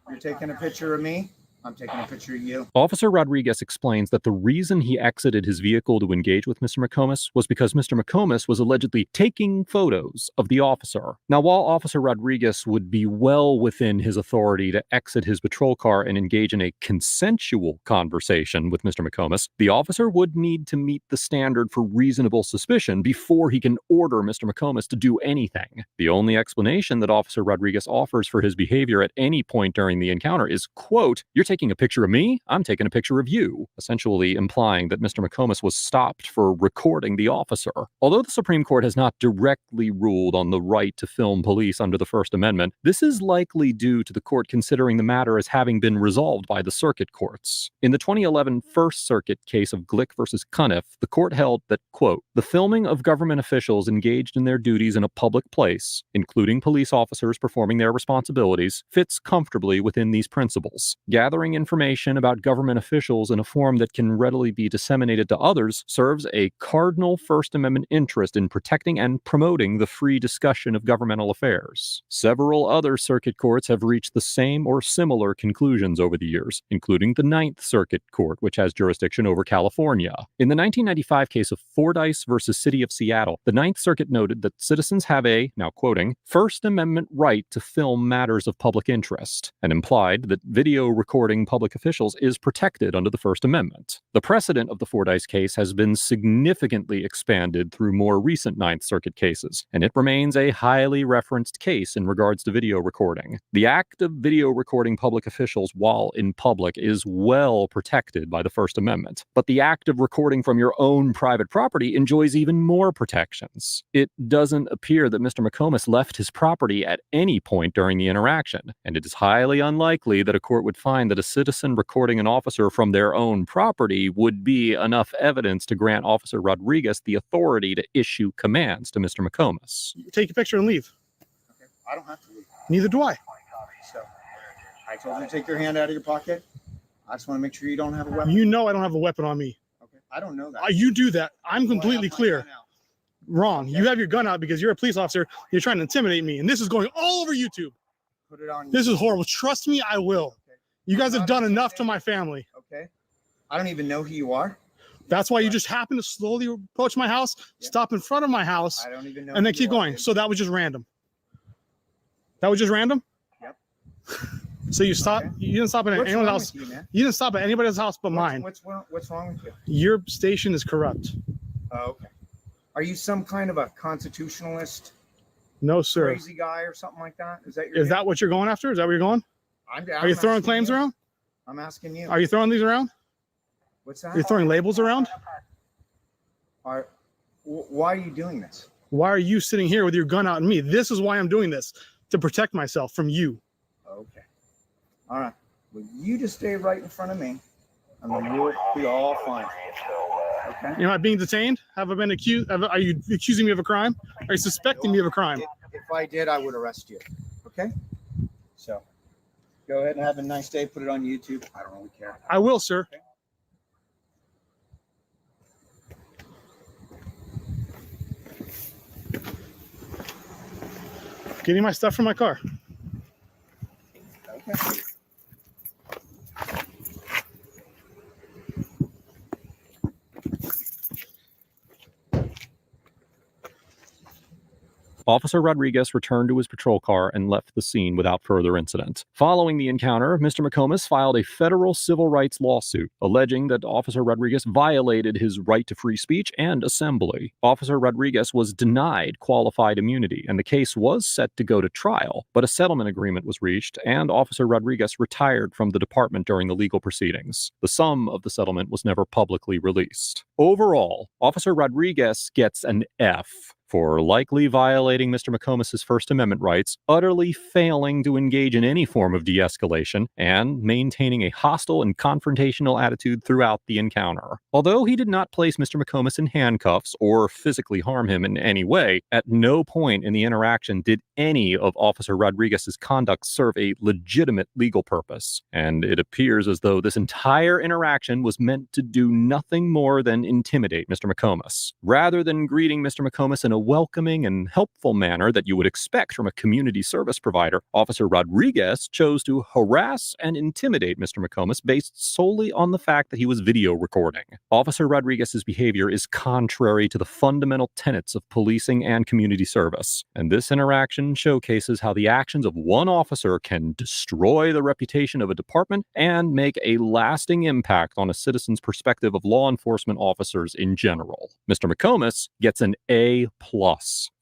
Speaker 21: You're taking a picture of me. I'm taking a picture of you.
Speaker 18: Officer Rodriguez explains that the reason he exited his vehicle to engage with Mr. McComas was because Mr. McComas was allegedly taking photos of the officer. Now, while Officer Rodriguez would be well within his authority to exit his patrol car and engage in a consensual conversation with Mr. McComas, the officer would need to meet the standard for reasonable suspicion before he can order Mr. McComas to do anything. The only explanation that Officer Rodriguez offers for his behavior at any point during the encounter is, quote, "You're taking a picture of me, I'm taking a picture of you," essentially implying that Mr. McComas was stopped for recording the officer. Although the Supreme Court has not directly ruled on the right to film police under the First Amendment, this is likely due to the court considering the matter as having been resolved by the circuit courts. In the 2011 First Circuit case of Glick versus Cuniff, the court held that, quote, "The filming of government officials engaged in their duties in a public place, including police officers performing their responsibilities, fits comfortably within these principles. Gathering information about government officials in a form that can readily be disseminated to others serves a cardinal First Amendment interest in protecting and promoting the free discussion of governmental affairs." Several other circuit courts have reached the same or similar conclusions over the years, including the Ninth Circuit Court, which has jurisdiction over California. In the 1995 case of Fordyce versus City of Seattle, the Ninth Circuit noted that citizens have a, now quoting, "First Amendment right to film matters of public interest," and implied that video recording public officials is protected under the First Amendment. The precedent of the Fordyce case has been significantly expanded through more recent Ninth Circuit cases, and it remains a highly referenced case in regards to video recording. The act of video recording public officials while in public is well protected by the First Amendment, but the act of recording from your own private property enjoys even more protections. It doesn't appear that Mr. McComas left his property at any point during the interaction, and it is highly unlikely that a court would find that a citizen recording an officer from their own property would be enough evidence to grant Officer Rodriguez the authority to issue commands to Mr. McComas.
Speaker 19: Take a picture and leave.
Speaker 21: Okay. I don't have to leave.
Speaker 19: Neither do I.
Speaker 21: So, I told you to take your hand out of your pocket. I just want to make sure you don't have a weapon.
Speaker 19: You know I don't have a weapon on me.
Speaker 21: Okay. I don't know that.
Speaker 19: You do that. I'm completely clear. Wrong. You have your gun out because you're a police officer. You're trying to intimidate me, and this is going all over YouTube.
Speaker 21: Put it on.
Speaker 19: This is horrible. Trust me, I will. You guys have done enough to my family.
Speaker 21: Okay. I don't even know who you are.
Speaker 19: That's why you just happen to slowly approach my house, stop in front of my house,
Speaker 21: I don't even know.
Speaker 19: and then keep going. So that was just random. That was just random?
Speaker 21: Yep.
Speaker 19: So you stopped. You didn't stop at anyone's house. You didn't stop at anybody's house but mine.
Speaker 21: What's wrong with you?
Speaker 19: Your station is corrupt.
Speaker 21: Oh, okay. Are you some kind of a constitutionalist?
Speaker 19: No, sir.
Speaker 21: Crazy guy or something like that? Is that your?
Speaker 19: Is that what you're going after? Is that where you're going? Are you throwing claims around?
Speaker 21: I'm asking you.
Speaker 19: Are you throwing these around?
Speaker 21: What's that?
Speaker 19: Are you throwing labels around?
Speaker 21: Why are you doing this?
Speaker 19: Why are you sitting here with your gun out at me? This is why I'm doing this, to protect myself from you.
Speaker 21: Okay. All right. Well, you just stay right in front of me, and then we'll be all fine. Okay.
Speaker 19: Am I being detained? Have I been accused? Are you accusing me of a crime? Are you suspecting me of a crime?
Speaker 21: If I did, I would arrest you. Okay. So, go ahead and have a nice day. Put it on YouTube. I don't really care.
Speaker 19: I will, sir.
Speaker 21: Okay.
Speaker 19: Getting my stuff from my car.
Speaker 21: Okay.
Speaker 18: Officer Rodriguez returned to his patrol car and left the scene without further incident. Following the encounter, Mr. McComas filed a federal civil rights lawsuit alleging that Officer Rodriguez violated his right to free speech and assembly. Officer Rodriguez was denied qualified immunity, and the case was set to go to trial, but a settlement agreement was reached, and Officer Rodriguez retired from the department during the legal proceedings. The sum of the settlement was never publicly released. Overall, Officer Rodriguez gets an F. for likely violating Mr. McComas's First Amendment rights, utterly failing to engage in any form of de-escalation, and maintaining a hostile and confrontational attitude throughout the encounter. Although he did not place Mr. McComas in handcuffs or physically harm him in any way, at no point in the interaction did any of Officer Rodriguez's conduct serve a legitimate legal purpose, and it appears as though this entire interaction was meant to do nothing more than intimidate Mr. McComas. Rather than greeting Mr. McComas in a welcoming and helpful manner that you would expect from a community service provider, Officer Rodriguez chose to harass and intimidate Mr. McComas based solely on the fact that he was video recording. Officer Rodriguez's behavior is contrary to the fundamental tenets of policing and community service, and this interaction showcases how the actions of one officer can destroy the reputation of a department and make a lasting impact on a citizen's perspective of law enforcement officers in general. Mr. McComas gets an A+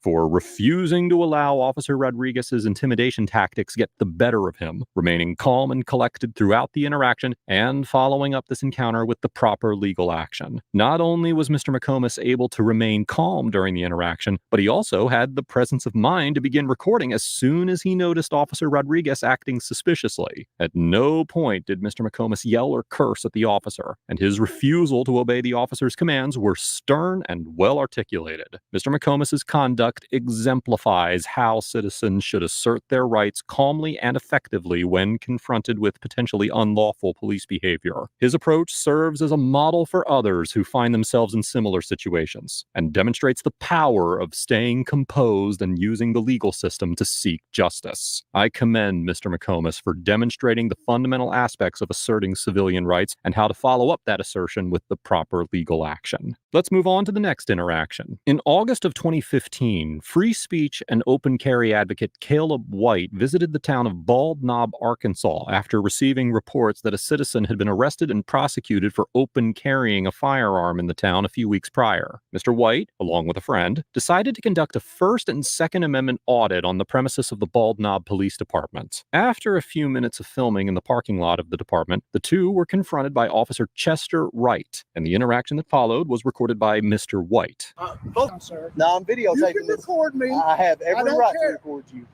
Speaker 18: for refusing to allow Officer Rodriguez's intimidation tactics get the better of him, remaining calm and collected throughout the interaction, and following up this encounter with the proper legal action. Not only was Mr. McComas able to remain calm during the interaction, but he also had the presence of mind to begin recording as soon as he noticed Officer Rodriguez acting suspiciously. At no point did Mr. McComas yell or curse at the officer, and his refusal to obey the officer's commands were stern and well articulated. Mr. McComas's conduct exemplifies how citizens should assert their rights calmly and effectively when confronted with potentially unlawful police behavior. His approach serves as a model for others who find themselves in similar situations, and demonstrates the power of staying composed and using the legal system to seek justice. I commend Mr. McComas for demonstrating the fundamental aspects of asserting civilian rights and how to follow up that assertion with the proper legal action. Let's move on to the next interaction. In August of 2015, free speech and open carry advocate Caleb White visited the town of Bald Knob, Arkansas, after receiving reports that a citizen had been arrested and prosecuted for open carrying a firearm in the town a few weeks prior. Mr. White, along with a friend, decided to conduct a First and Second Amendment audit on the premises of the Bald Knob Police Department. After a few minutes of filming in the parking lot of the department, the two were confronted by Officer Chester Wright, and the interaction that followed was recorded by Mr. White.
Speaker 4: No, I'm videotaping this. Record me. I have every right to record you.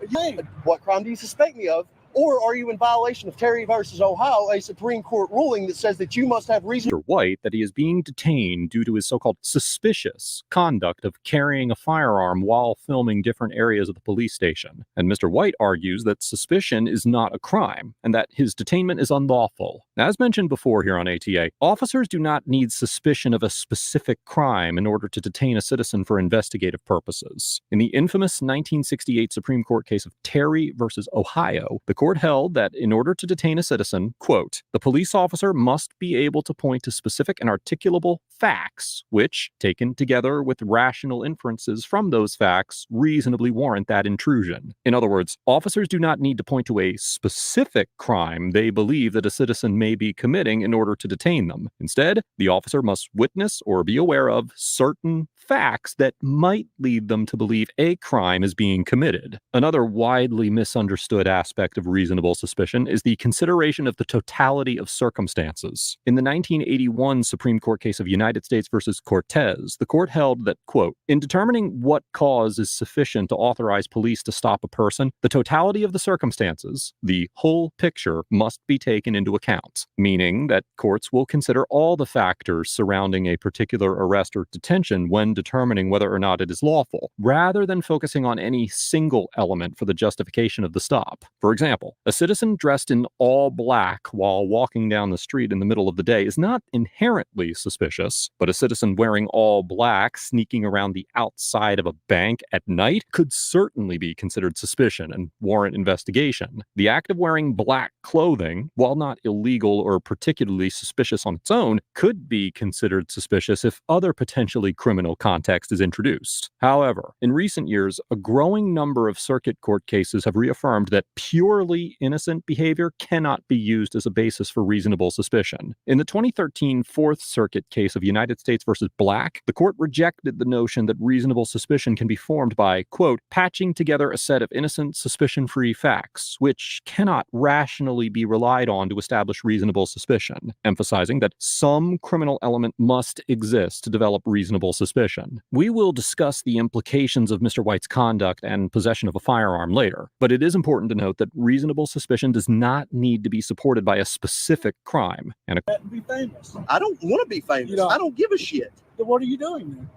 Speaker 4: What crime do you suspect me of? Or are you in violation of Terry versus Ohio, a Supreme Court ruling that says that you must have reason?
Speaker 18: Mr. White that he is being detained due to his so-called suspicious conduct of carrying a firearm while filming different areas of the police station. And Mr. White argues that suspicion is not a crime and that his detainment is unlawful. As mentioned before here on ATA, officers do not need suspicion of a specific crime in order to detain a citizen for investigative purposes. In the infamous 1968 Supreme Court case of Terry versus Ohio, the court held that in order to detain a citizen, quote, the police officer must be able to point to specific and articulable facts, which, taken together with rational inferences from those facts, reasonably warrant that intrusion. In other words, officers do not need to point to a specific crime they believe that a citizen may be committing in order to detain them. Instead, the officer must witness or be aware of certain facts that might lead them to believe a crime is being committed. Another widely misunderstood aspect of reasonable suspicion is the consideration of the totality of circumstances. In the 1981 Supreme Court case of United States versus Cortez, the court held that, quote, in determining what cause is sufficient to authorize police to stop a person, the totality of the circumstances, the whole picture, must be taken into account, meaning that courts will consider all the factors surrounding a particular arrest or detention when determining whether or not it is lawful, rather than focusing on any single element for the justification of the stop. For example, a citizen dressed in all black while walking down the street in the middle of the day is not inherently suspicious, but a citizen wearing all black sneaking around the outside of a bank at night could certainly be considered suspicion and warrant investigation. The act of wearing black clothing, while not illegal or particularly suspicious on its own, could be considered suspicious if other potentially criminal context is introduced. However, in recent years, a growing number of circuit court cases have reaffirmed that purely innocent behavior cannot be used as a basis for reasonable suspicion. In the 2013 Fourth Circuit case of United States versus Black, the court rejected the notion that reasonable suspicion can be formed by, quote, patching together a set of innocent, suspicion-free facts, which cannot rationally be relied on to establish reasonable suspicion, emphasizing that some criminal element must exist to develop reasonable suspicion. suspicion. We will discuss the implications of Mr. White's conduct and possession of a firearm later, but it is important to note that reasonable suspicion does not need to be supported by a specific crime. And
Speaker 4: Be famous. I don't want to be famous. I don't give a shit.
Speaker 19: Then what are you doing then?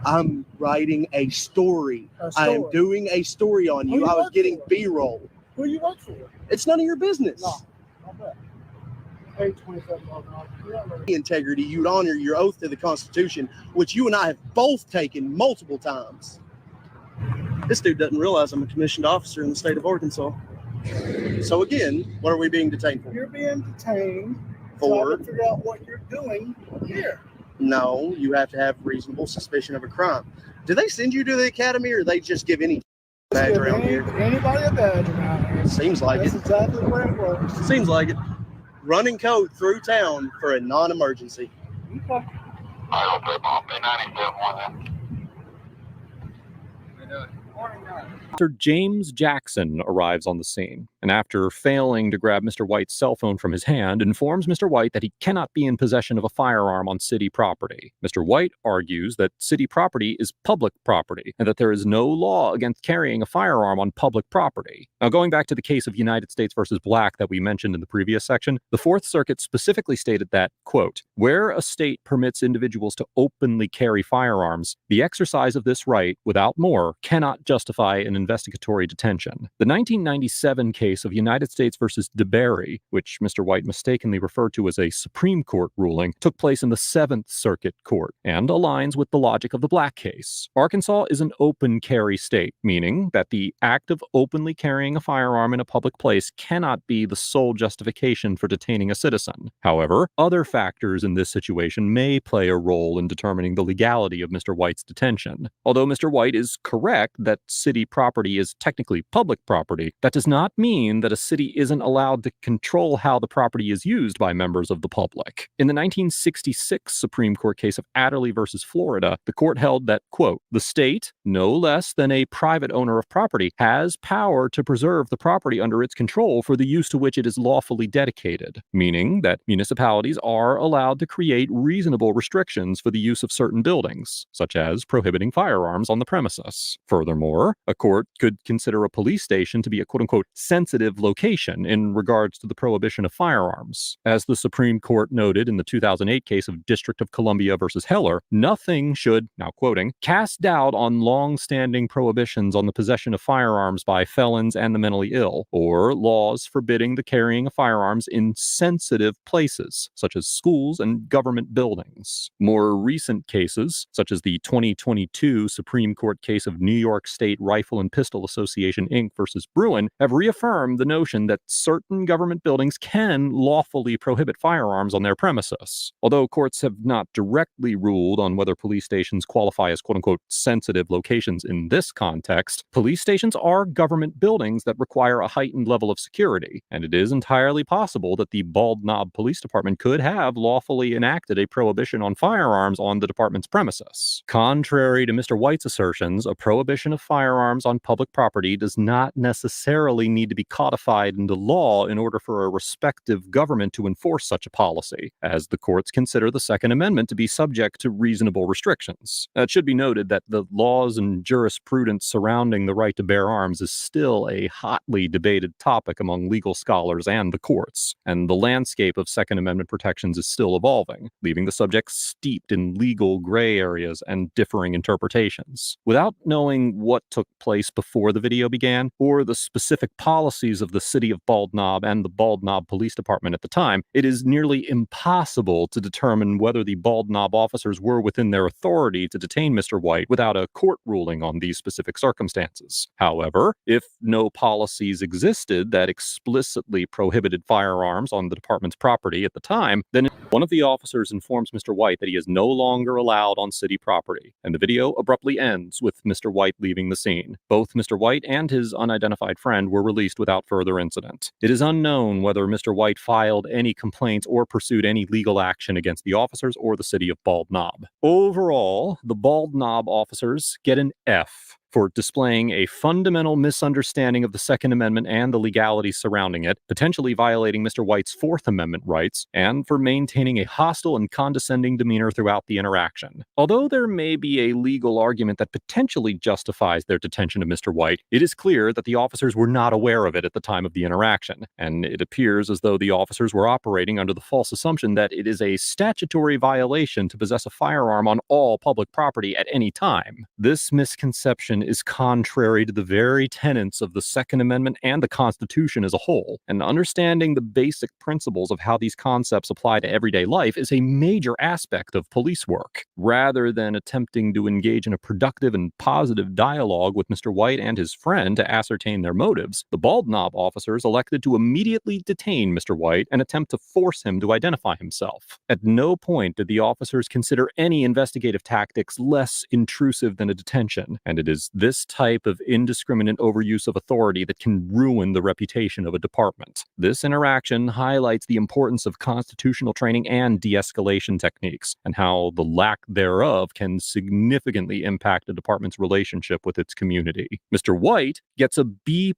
Speaker 4: I'm writing a story. I am doing a story on you. I was getting B-roll.
Speaker 19: Who you work for?
Speaker 4: It's none of your business.
Speaker 19: No, I bet. Pay $27,000.
Speaker 4: Integrity, you'd honor your oath to the Constitution, which you and I have both taken multiple times. This dude doesn't realize I'm a commissioned officer in the state of Arkansas. So again, what are we being detained for?
Speaker 19: You're being detained
Speaker 4: For?
Speaker 19: trying to figure out what you're doing here.
Speaker 4: No, you have to have reasonable suspicion of a crime. Do they send you to the academy, or they just give any badge around here?
Speaker 19: Anybody a badge around here.
Speaker 4: Seems like
Speaker 19: That's
Speaker 4: it.
Speaker 19: exactly the way it works.
Speaker 4: Seems like it. Running code through town for a non-emergency.
Speaker 19: Okay.
Speaker 18: Mr. James Jackson arrives on the scene, and after failing to grab Mr. White's cell phone from his hand, informs Mr. White that he cannot be in possession of a firearm on city property. Mr. White argues that city property is public property, and that there is no law against carrying a firearm on public property. Now, going back to the case of United States versus Black that we mentioned in the previous section, the Fourth Circuit specifically stated that, quote, where a state permits individuals to openly carry firearms, the exercise of this right, without more, cannot justify an investigatory detention. The 1997 case of United States versus DeBerry, which Mr. White mistakenly referred to as a Supreme Court ruling, took place in the Seventh Circuit Court and aligns with the logic of the Black case. Arkansas is an open carry state, meaning that the act of openly carrying a firearm in a public place cannot be the sole justification for detaining a citizen. However, other factors in this situation may play a role in determining the legality of Mr. White's detention. Although Mr. White is correct that city property is technically public property, that does not mean that a city isn't allowed to control how the property is used by members of the public. In the 1966 Supreme Court case of Adderley versus Florida, the court held that, quote, the state, no less than a private owner of property, has power to preserve the property under its control for the use to which it is lawfully dedicated, meaning that municipalities are allowed to create reasonable restrictions for the use of certain buildings, such as prohibiting firearms on the premises. Furthermore, a court could consider a police station to be a quote-unquote sensitive location in regards to the prohibition of firearms. As the Supreme Court noted in the 2008 case of District of Columbia versus Heller, nothing should, now quoting, cast doubt on long-standing prohibitions on the possession of firearms by felons and the mentally ill, or laws forbidding the carrying of firearms in sensitive places, such as schools and government buildings. More recent cases, such as the 2022 Supreme Court case of New York State Rifle and Pistol Association Inc. versus Bruin, have reaffirmed the notion that certain government buildings can lawfully prohibit firearms on their premises. Although courts have not directly ruled on whether police stations qualify as quote-unquote sensitive locations in this context, police stations are government buildings that require a heightened level of security, and it is entirely possible that the Bald Knob Police Department could have lawfully enacted a prohibition on firearms on the department's premises. Contrary to Mr. White's assertions, a prohibition of firearms on public property does not necessarily need to be codified into law in order for a respective government to enforce such a policy, as the courts consider the Second Amendment to be subject to reasonable restrictions. It should be noted that the laws and jurisprudence surrounding the right to bear arms is still a hotly debated topic among legal scholars and the courts, and the landscape of Second Amendment protections is still evolving, leaving the subject steeped in legal gray areas and differing interpretations. Without knowing what took place before the video began, or the specific policies of the city of Bald Knob and the Bald Knob Police Department at the time, it is nearly impossible to determine whether the Bald Knob officers were within their authority to detain Mr. White without a court ruling on these specific circumstances. However, if no policies existed that explicitly prohibited firearms on the department's property at the time, then one of the officers informs Mr. White that he is no longer allowed on city property, and the video abruptly ends with Mr. White leaving the scene. Both Mr. White and his unidentified friend were released without further incident. It is unknown whether Mr. White filed any complaints or pursued any legal action against the officers or the city of Bald Knob. Overall, the Bald Knob officers get an F. for displaying a fundamental misunderstanding of the Second Amendment and the legalities surrounding it, potentially violating Mr. White's Fourth Amendment rights, and for maintaining a hostile and condescending demeanor throughout the interaction. Although there may be a legal argument that potentially justifies their detention of Mr. White, it is clear that the officers were not aware of it at the time of the interaction, and it appears as though the officers were operating under the false assumption that it is a statutory violation to possess a firearm on all public property at any time. This misconception is contrary to the very tenets of the Second Amendment and the Constitution as a whole, and understanding the basic principles of how these concepts apply to everyday life is a major aspect of police work. Rather than attempting to engage in a productive and positive dialogue with Mr. White and his friend to ascertain their motives, the Bald Knob officers elected to immediately detain Mr. White and attempt to force him to identify himself. At no point did the officers consider any investigative tactics less intrusive than a detention, and it is this type of indiscriminate overuse of authority that can ruin the reputation of a department. This interaction highlights the importance of constitutional training and de-escalation techniques, and how the lack thereof can significantly impact a department's relationship with its community. Mr. White gets a B+,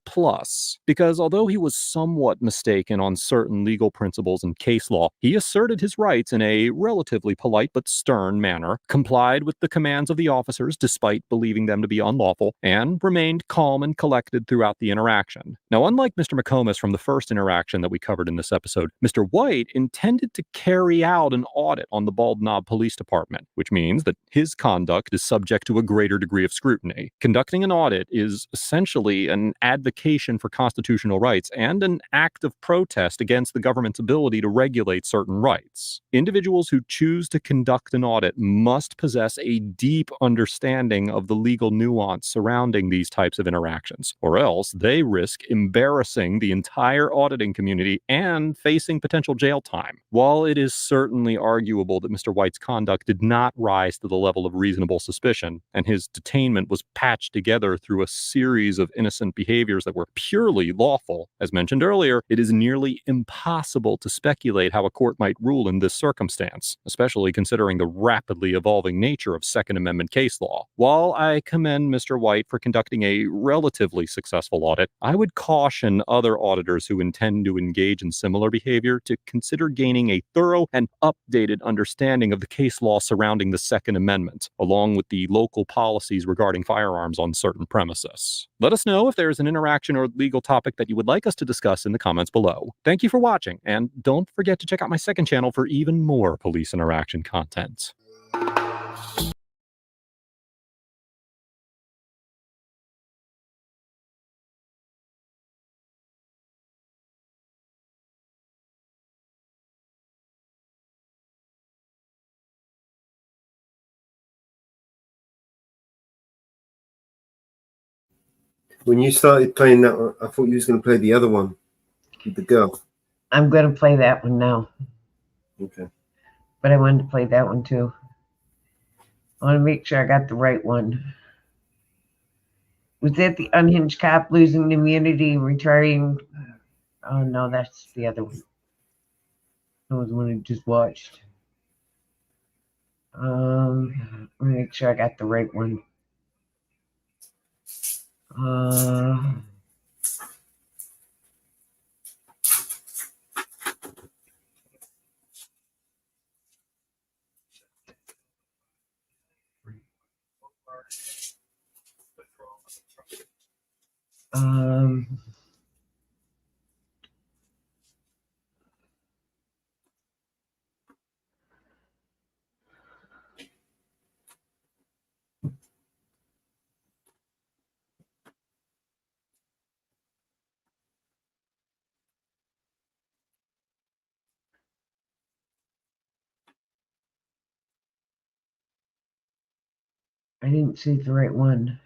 Speaker 18: because although he was somewhat mistaken on certain legal principles and case law, he asserted his rights in a relatively polite but stern manner, complied with the commands of the officers despite believing them to be unlawful, and remained calm and collected throughout the interaction. Now, unlike Mr. McComas from the first interaction that we covered in this episode, Mr. White intended to carry out an audit on the Bald Knob Police Department, which means that his conduct is subject to a greater degree of scrutiny. Conducting an audit is essentially an advocation for constitutional rights and an act of protest against the government's ability to regulate certain rights. Individuals who choose to conduct an audit must possess a deep understanding of the legal nuance surrounding these types of interactions, or else they risk embarrassing the entire auditing community and facing potential jail time. While it is certainly arguable that Mr. White's conduct did not rise to the level of reasonable suspicion, and his detainment was patched together through a series of innocent behaviors that were purely lawful, as mentioned earlier, it is nearly impossible to speculate how a court might rule in this circumstance, especially considering the rapidly evolving nature of Second Amendment case law. While I commend Mr. White for conducting a relatively successful audit, I would caution other auditors who intend to engage in similar behavior to consider gaining a thorough and updated understanding of the case law surrounding the Second Amendment, along with the local policies regarding firearms on certain premises. Let us know if there is an interaction or legal topic that you would like us to discuss in the comments below. Thank you for watching, and don't forget to check out my second channel for even more police interaction content.
Speaker 1: When you started playing that one, I thought you was going to play the other one with the girl.
Speaker 2: I'm going to play that one now.
Speaker 1: Okay.
Speaker 2: But I wanted to play that one too. I want to make sure I got the right one. Was that the unhinged cop losing immunity, retiring? Oh, no, that's the other one. That was the one I just watched. Let me make sure I got the right one. I didn't see the right one.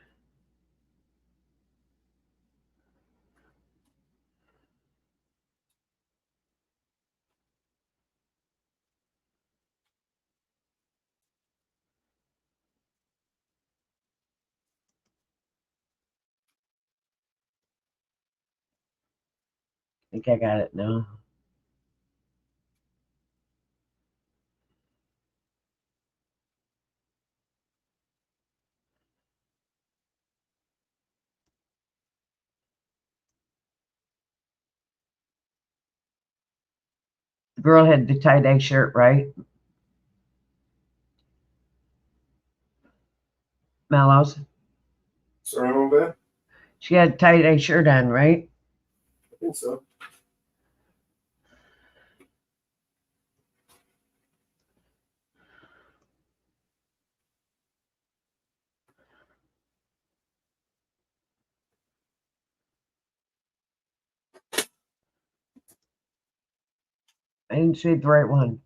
Speaker 2: I think I got it now. The girl had the tie-dye shirt, right? Mellows.
Speaker 1: Sorry, Mom, Bear?
Speaker 2: She had a tie-dye shirt on, right?
Speaker 1: I think so.
Speaker 2: I didn't see the right one.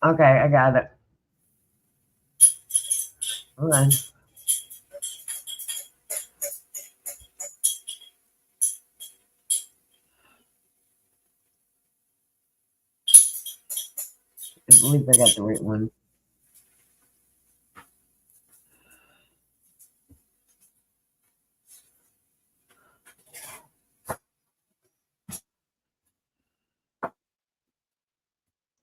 Speaker 2: Okay, I got it. Hold on. I believe I got the right one.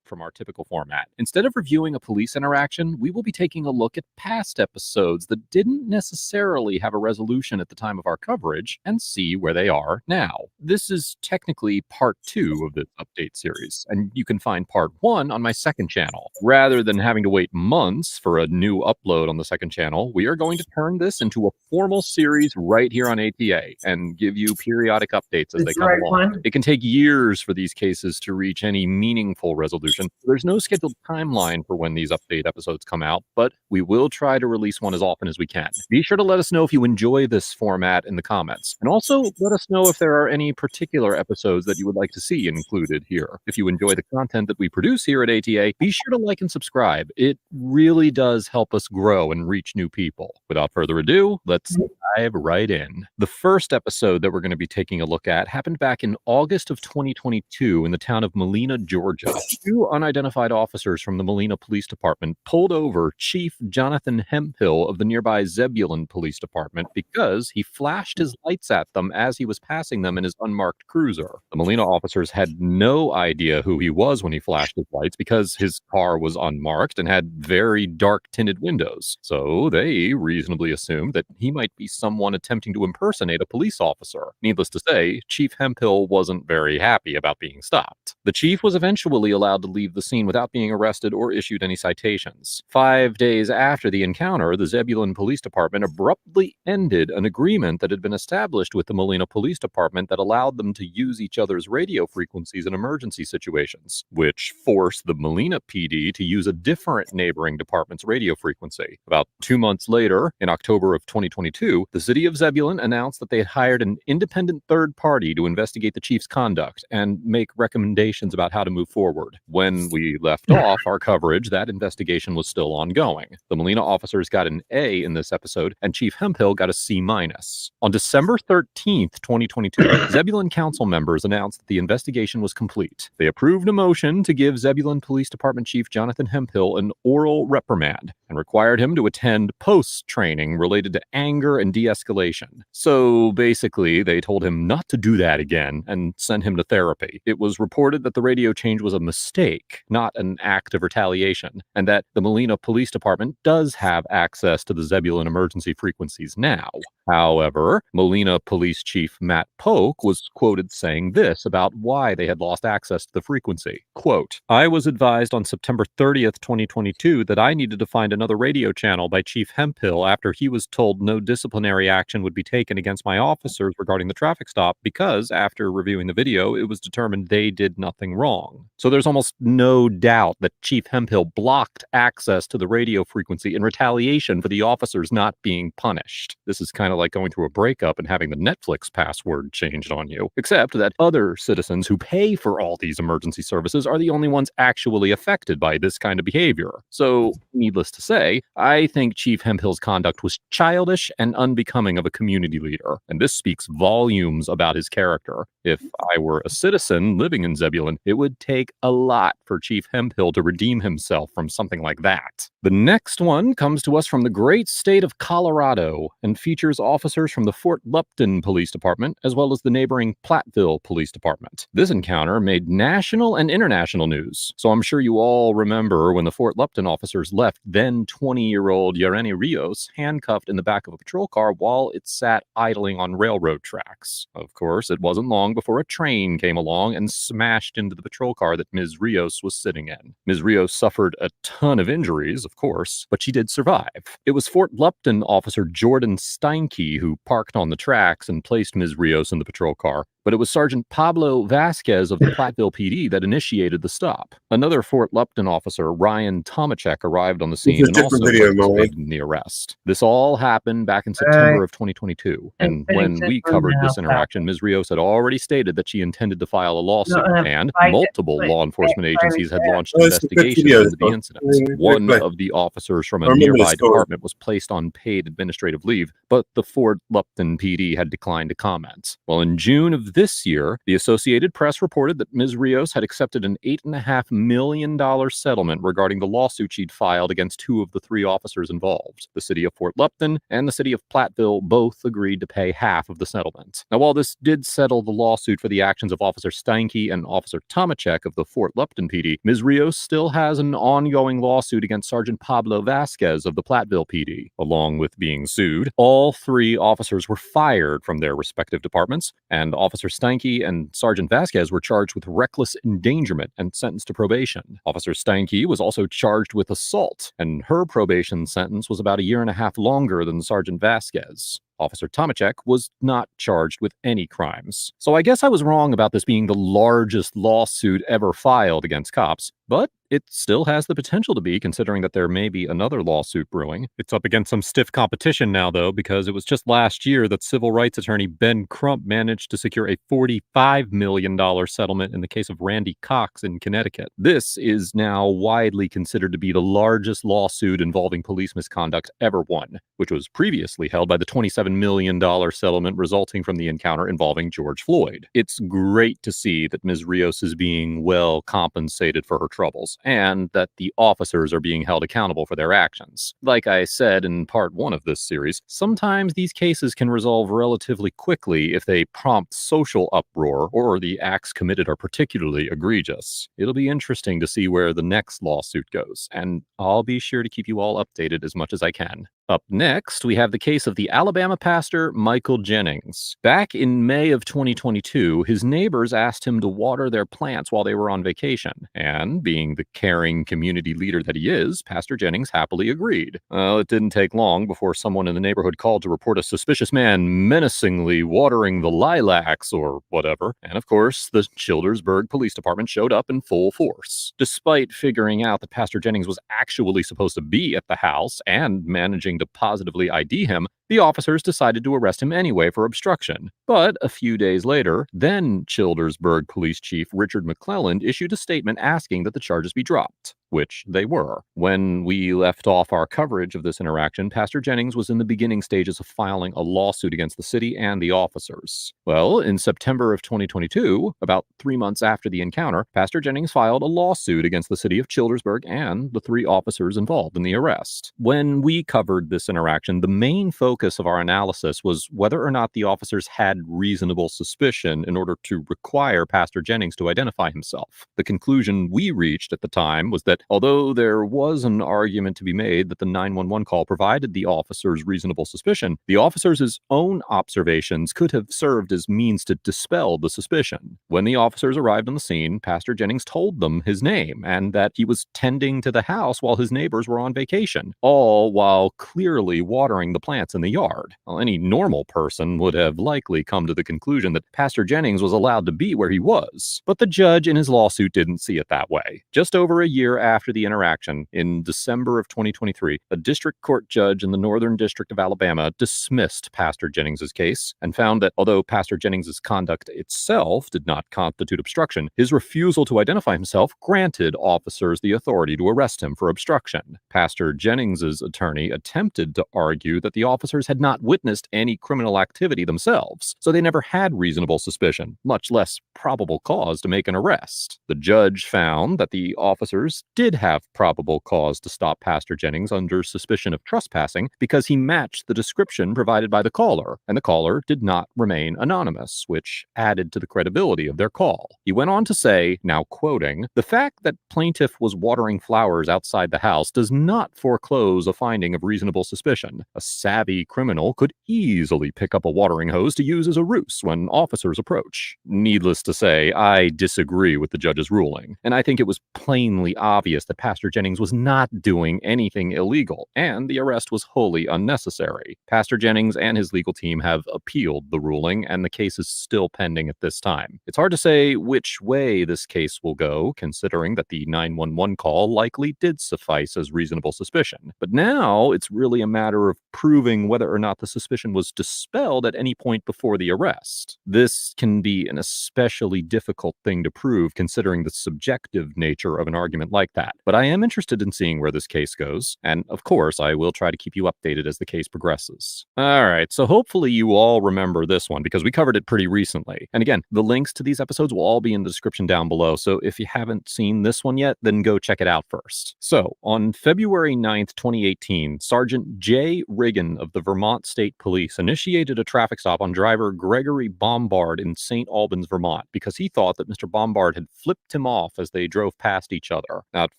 Speaker 18: From our typical format. Instead of reviewing a police interaction, we will be taking a look at past episodes that didn't necessarily have a resolution at the time of our coverage and see where they are now. This is technically part 2 of this update series, and you can find part 1 on my second channel. Rather than having to wait months for a new upload on the second channel, we are going to turn this into a formal series right here on ATA and give you periodic updates as they come along. It can take years for these cases to reach any meaningful resolution. There's no scheduled timeline for when these update episodes come out, but we will try to release one as often as we can. Be sure to let us know if you enjoy this format in the comments, and also let us know if there are any particular episodes that you would like to see included here. If you enjoy the content that we produce here at ATA, be sure to like and subscribe. It really does help us grow and reach new people. Without further ado, let's dive right in. The first episode that we're going to be taking a look at happened back in August of 2022 in the town of Molina, Georgia. Two unidentified officers from the Molina Police Department pulled over Chief Jonathan Hemphill of the nearby Zebulon Police Department because he flashed his lights at them as he was passing them in his unmarked cruiser. The Molina officers had no idea who he was when he flashed his lights because his car was unmarked and had very dark tinted windows. So they reasonably assumed that he might be someone attempting to impersonate a police officer. Needless to say, Chief Hemphill wasn't very happy about being stopped. The chief was eventually allowed to leave the scene without being arrested or issued any citations. 5 days after the encounter, the Zebulon Police Department abruptly ended an agreement that had been established with the Molina Police Department that allowed them to use each other's radio frequencies in emergency situations, which forced the Molina PD to use a different neighboring department's radio frequency. About 2 months later, in October of 2022, the city of Zebulon announced that they had hired an independent third party to investigate the chief's conduct and make recommendations about how to move forward. When we left off our coverage, that investigation was still ongoing. The Molina officers got an A in this episode, and Chief Hemphill got a C-. On December 13th, 2022, Zebulon council members announced that the investigation was complete. They approved a motion to give Zebulon Police Department Chief Jonathan Hemphill an oral reprimand and required him to attend post-training related to anger and de-escalation. So basically, they told him not to do that again and sent him to therapy. It was reported that the radio change was a mistake, not an act of retaliation, and that the Molina Police Department does have access to the Zebulon emergency frequencies now. However, Molina Police Chief Matt Polk was quoted saying this about why they had lost access to the frequency. Quote, "I was advised on September 30th, 2022 that I needed to find another radio channel by Chief Hemphill after he was told no disciplinary action would be taken against my officers regarding the traffic stop because, after reviewing the video, it was determined they did nothing wrong." So there's almost no doubt that Chief Hemphill blocked access to the radio frequency in retaliation for the officers not being punished. This is kind of like going through a breakup and having the Netflix password changed on you, except that other citizens who pay for all these emergency services are the only ones actually affected by this kind of behavior. So, needless to say, I think Chief Hemphill's conduct was childish and unbecoming of a community leader, and this speaks volumes about his character. If I were a citizen living in Zebulon, it would take a lot for Chief Hemphill to redeem himself from something like that. The next one comes to us from the great state of Colorado and features officers from the Fort Lupton Police Department as well as the neighboring Platteville Police Department. This encounter made national and international news, so I'm sure you all remember when the Fort Lupton officers left then 20-year-old Yareni Rios handcuffed in the back of a patrol car while it sat idling on railroad tracks. Of course, it wasn't long before a train came along and smashed into the patrol car that Ms. Rios was sitting in. Ms. Rios suffered a ton of injuries, of course, but she did survive. It was Fort Lupton officer Jordan Steinke who parked on the tracks and placed Ms. Rios in the patrol car, but it was Sergeant Pablo Vasquez of the Platteville PD that initiated the stop. Another Fort Lupton officer, Ryan Tomachek, arrived on the scene and also participated in the arrest. This all happened back in September of 2022, and when we covered this interaction, Ms. Rios had already stated that she intended to file a lawsuit, and multiple law enforcement agencies had launched investigations into the incident. One of the officers from a nearby department was placed on paid administrative leave, but the Fort Lupton PD had declined to comment. Well, in June of this year, the Associated Press reported that Ms. Rios had accepted an $8.5 million settlement regarding the lawsuit she'd filed against two of the three officers involved. The city of Fort Lupton and the city of Platteville both agreed to pay half of the settlement. Now, while this did settle the lawsuit for the actions of Officer Steinke and Officer Tomachek of the Fort Lupton PD, Ms. Rios still has an ongoing lawsuit against Sergeant Pablo Vasquez of the Platteville PD. Along with being sued, all three officers were fired from their respective departments, and Officer Steinke and Sergeant Vasquez were charged with reckless endangerment and sentenced to probation. Officer Steinke was also charged with assault, and her probation sentence was about 1.5 years longer than Sergeant Vasquez. Officer Tomachek was not charged with any crimes. So I guess I was wrong about this being the largest lawsuit ever filed against cops, but it still has the potential to be, considering that there may be another lawsuit brewing. It's up against some stiff competition now, though, because it was just last year that civil rights attorney Ben Crump managed to secure a $45 million settlement in the case of Randy Cox in Connecticut. This is now widely considered to be the largest lawsuit involving police misconduct ever won, which was previously held by the $27 million settlement resulting from the encounter involving George Floyd. It's great to see that Ms. Rios is being well compensated for her troubles, and that the officers are being held accountable for their actions. Like I said in part 1 of this series, sometimes these cases can resolve relatively quickly if they prompt social uproar or the acts committed are particularly egregious. It'll be interesting to see where the next lawsuit goes, and I'll be sure to keep you all updated as much as I can. Up next, we have the case of the Alabama pastor Michael Jennings. Back in May of 2022, his neighbors asked him to water their plants while they were on vacation, and being the caring community leader that he is, Pastor Jennings happily agreed. Well, it didn't take long before someone in the neighborhood called to report a suspicious man menacingly watering the lilacs or whatever, and of course, the Childersburg Police Department showed up in full force. Despite figuring out that Pastor Jennings was actually supposed to be at the house and managing to positively ID him, the officers decided to arrest him anyway for obstruction. But a few days later, then Childersburg Police Chief Richard McClelland issued a statement asking that the charges be dropped, which they were. When we left off our coverage of this interaction, Pastor Jennings was in the beginning stages of filing a lawsuit against the city and the officers. Well, in September of 2022, about 3 months after the encounter, Pastor Jennings filed a lawsuit against the city of Childersburg and the 3 officers involved in the arrest. When we covered this interaction, the main focus of our analysis was whether or not the officers had reasonable suspicion in order to require Pastor Jennings to identify himself. The conclusion we reached at the time was that although there was an argument to be made that the 911 call provided the officers reasonable suspicion, the officers' own observations could have served as means to dispel the suspicion. When the officers arrived on the scene, Pastor Jennings told them his name and that he was tending to the house while his neighbors were on vacation, all while clearly watering the plants in the yard. Well, any normal person would have likely come to the conclusion that Pastor Jennings was allowed to be where he was, but the judge in his lawsuit didn't see it that way. Just over a year after the interaction, in December of 2023, a district court judge in the Northern District of Alabama dismissed Pastor Jennings's case and found that although Pastor Jennings's conduct itself did not constitute obstruction, his refusal to identify himself granted officers the authority to arrest him for obstruction. Pastor Jennings's attorney attempted to argue that the officers had not witnessed any criminal activity themselves, so they never had reasonable suspicion, much less probable cause to make an arrest. The judge found that the officers did have probable cause to stop Pastor Jennings under suspicion of trespassing because he matched the description provided by the caller, and the caller did not remain anonymous, which added to the credibility of their call. He went on to say, now quoting, "The fact that plaintiff was watering flowers outside the house does not foreclose a finding of reasonable suspicion. A savvy criminal could easily pick up a watering hose to use as a ruse when officers approach." Needless to say, I disagree with the judge's ruling, and I think it was plainly obvious that Pastor Jennings was not doing anything illegal, and the arrest was wholly unnecessary. Pastor Jennings and his legal team have appealed the ruling, and the case is still pending at this time. It's hard to say which way this case will go, considering that the 911 call likely did suffice as reasonable suspicion. But now it's really a matter of proving whether or not the suspicion was dispelled at any point before the arrest. This can be an especially difficult thing to prove considering the subjective nature of an argument like that. But I am interested in seeing where this case goes, and of course I will try to keep you updated as the case progresses. Alright, so hopefully you all remember this one because we covered it pretty recently. And again, the links to these episodes will all be in the description down below, so if you haven't seen this one yet, then go check it out first. So, on February 9th, 2018, Sergeant J. Riggin of the Vermont State Police initiated a traffic stop on driver Gregory Bombard in St. Albans, Vermont, because he thought that Mr. Bombard had flipped him off as they drove past each other. Now, at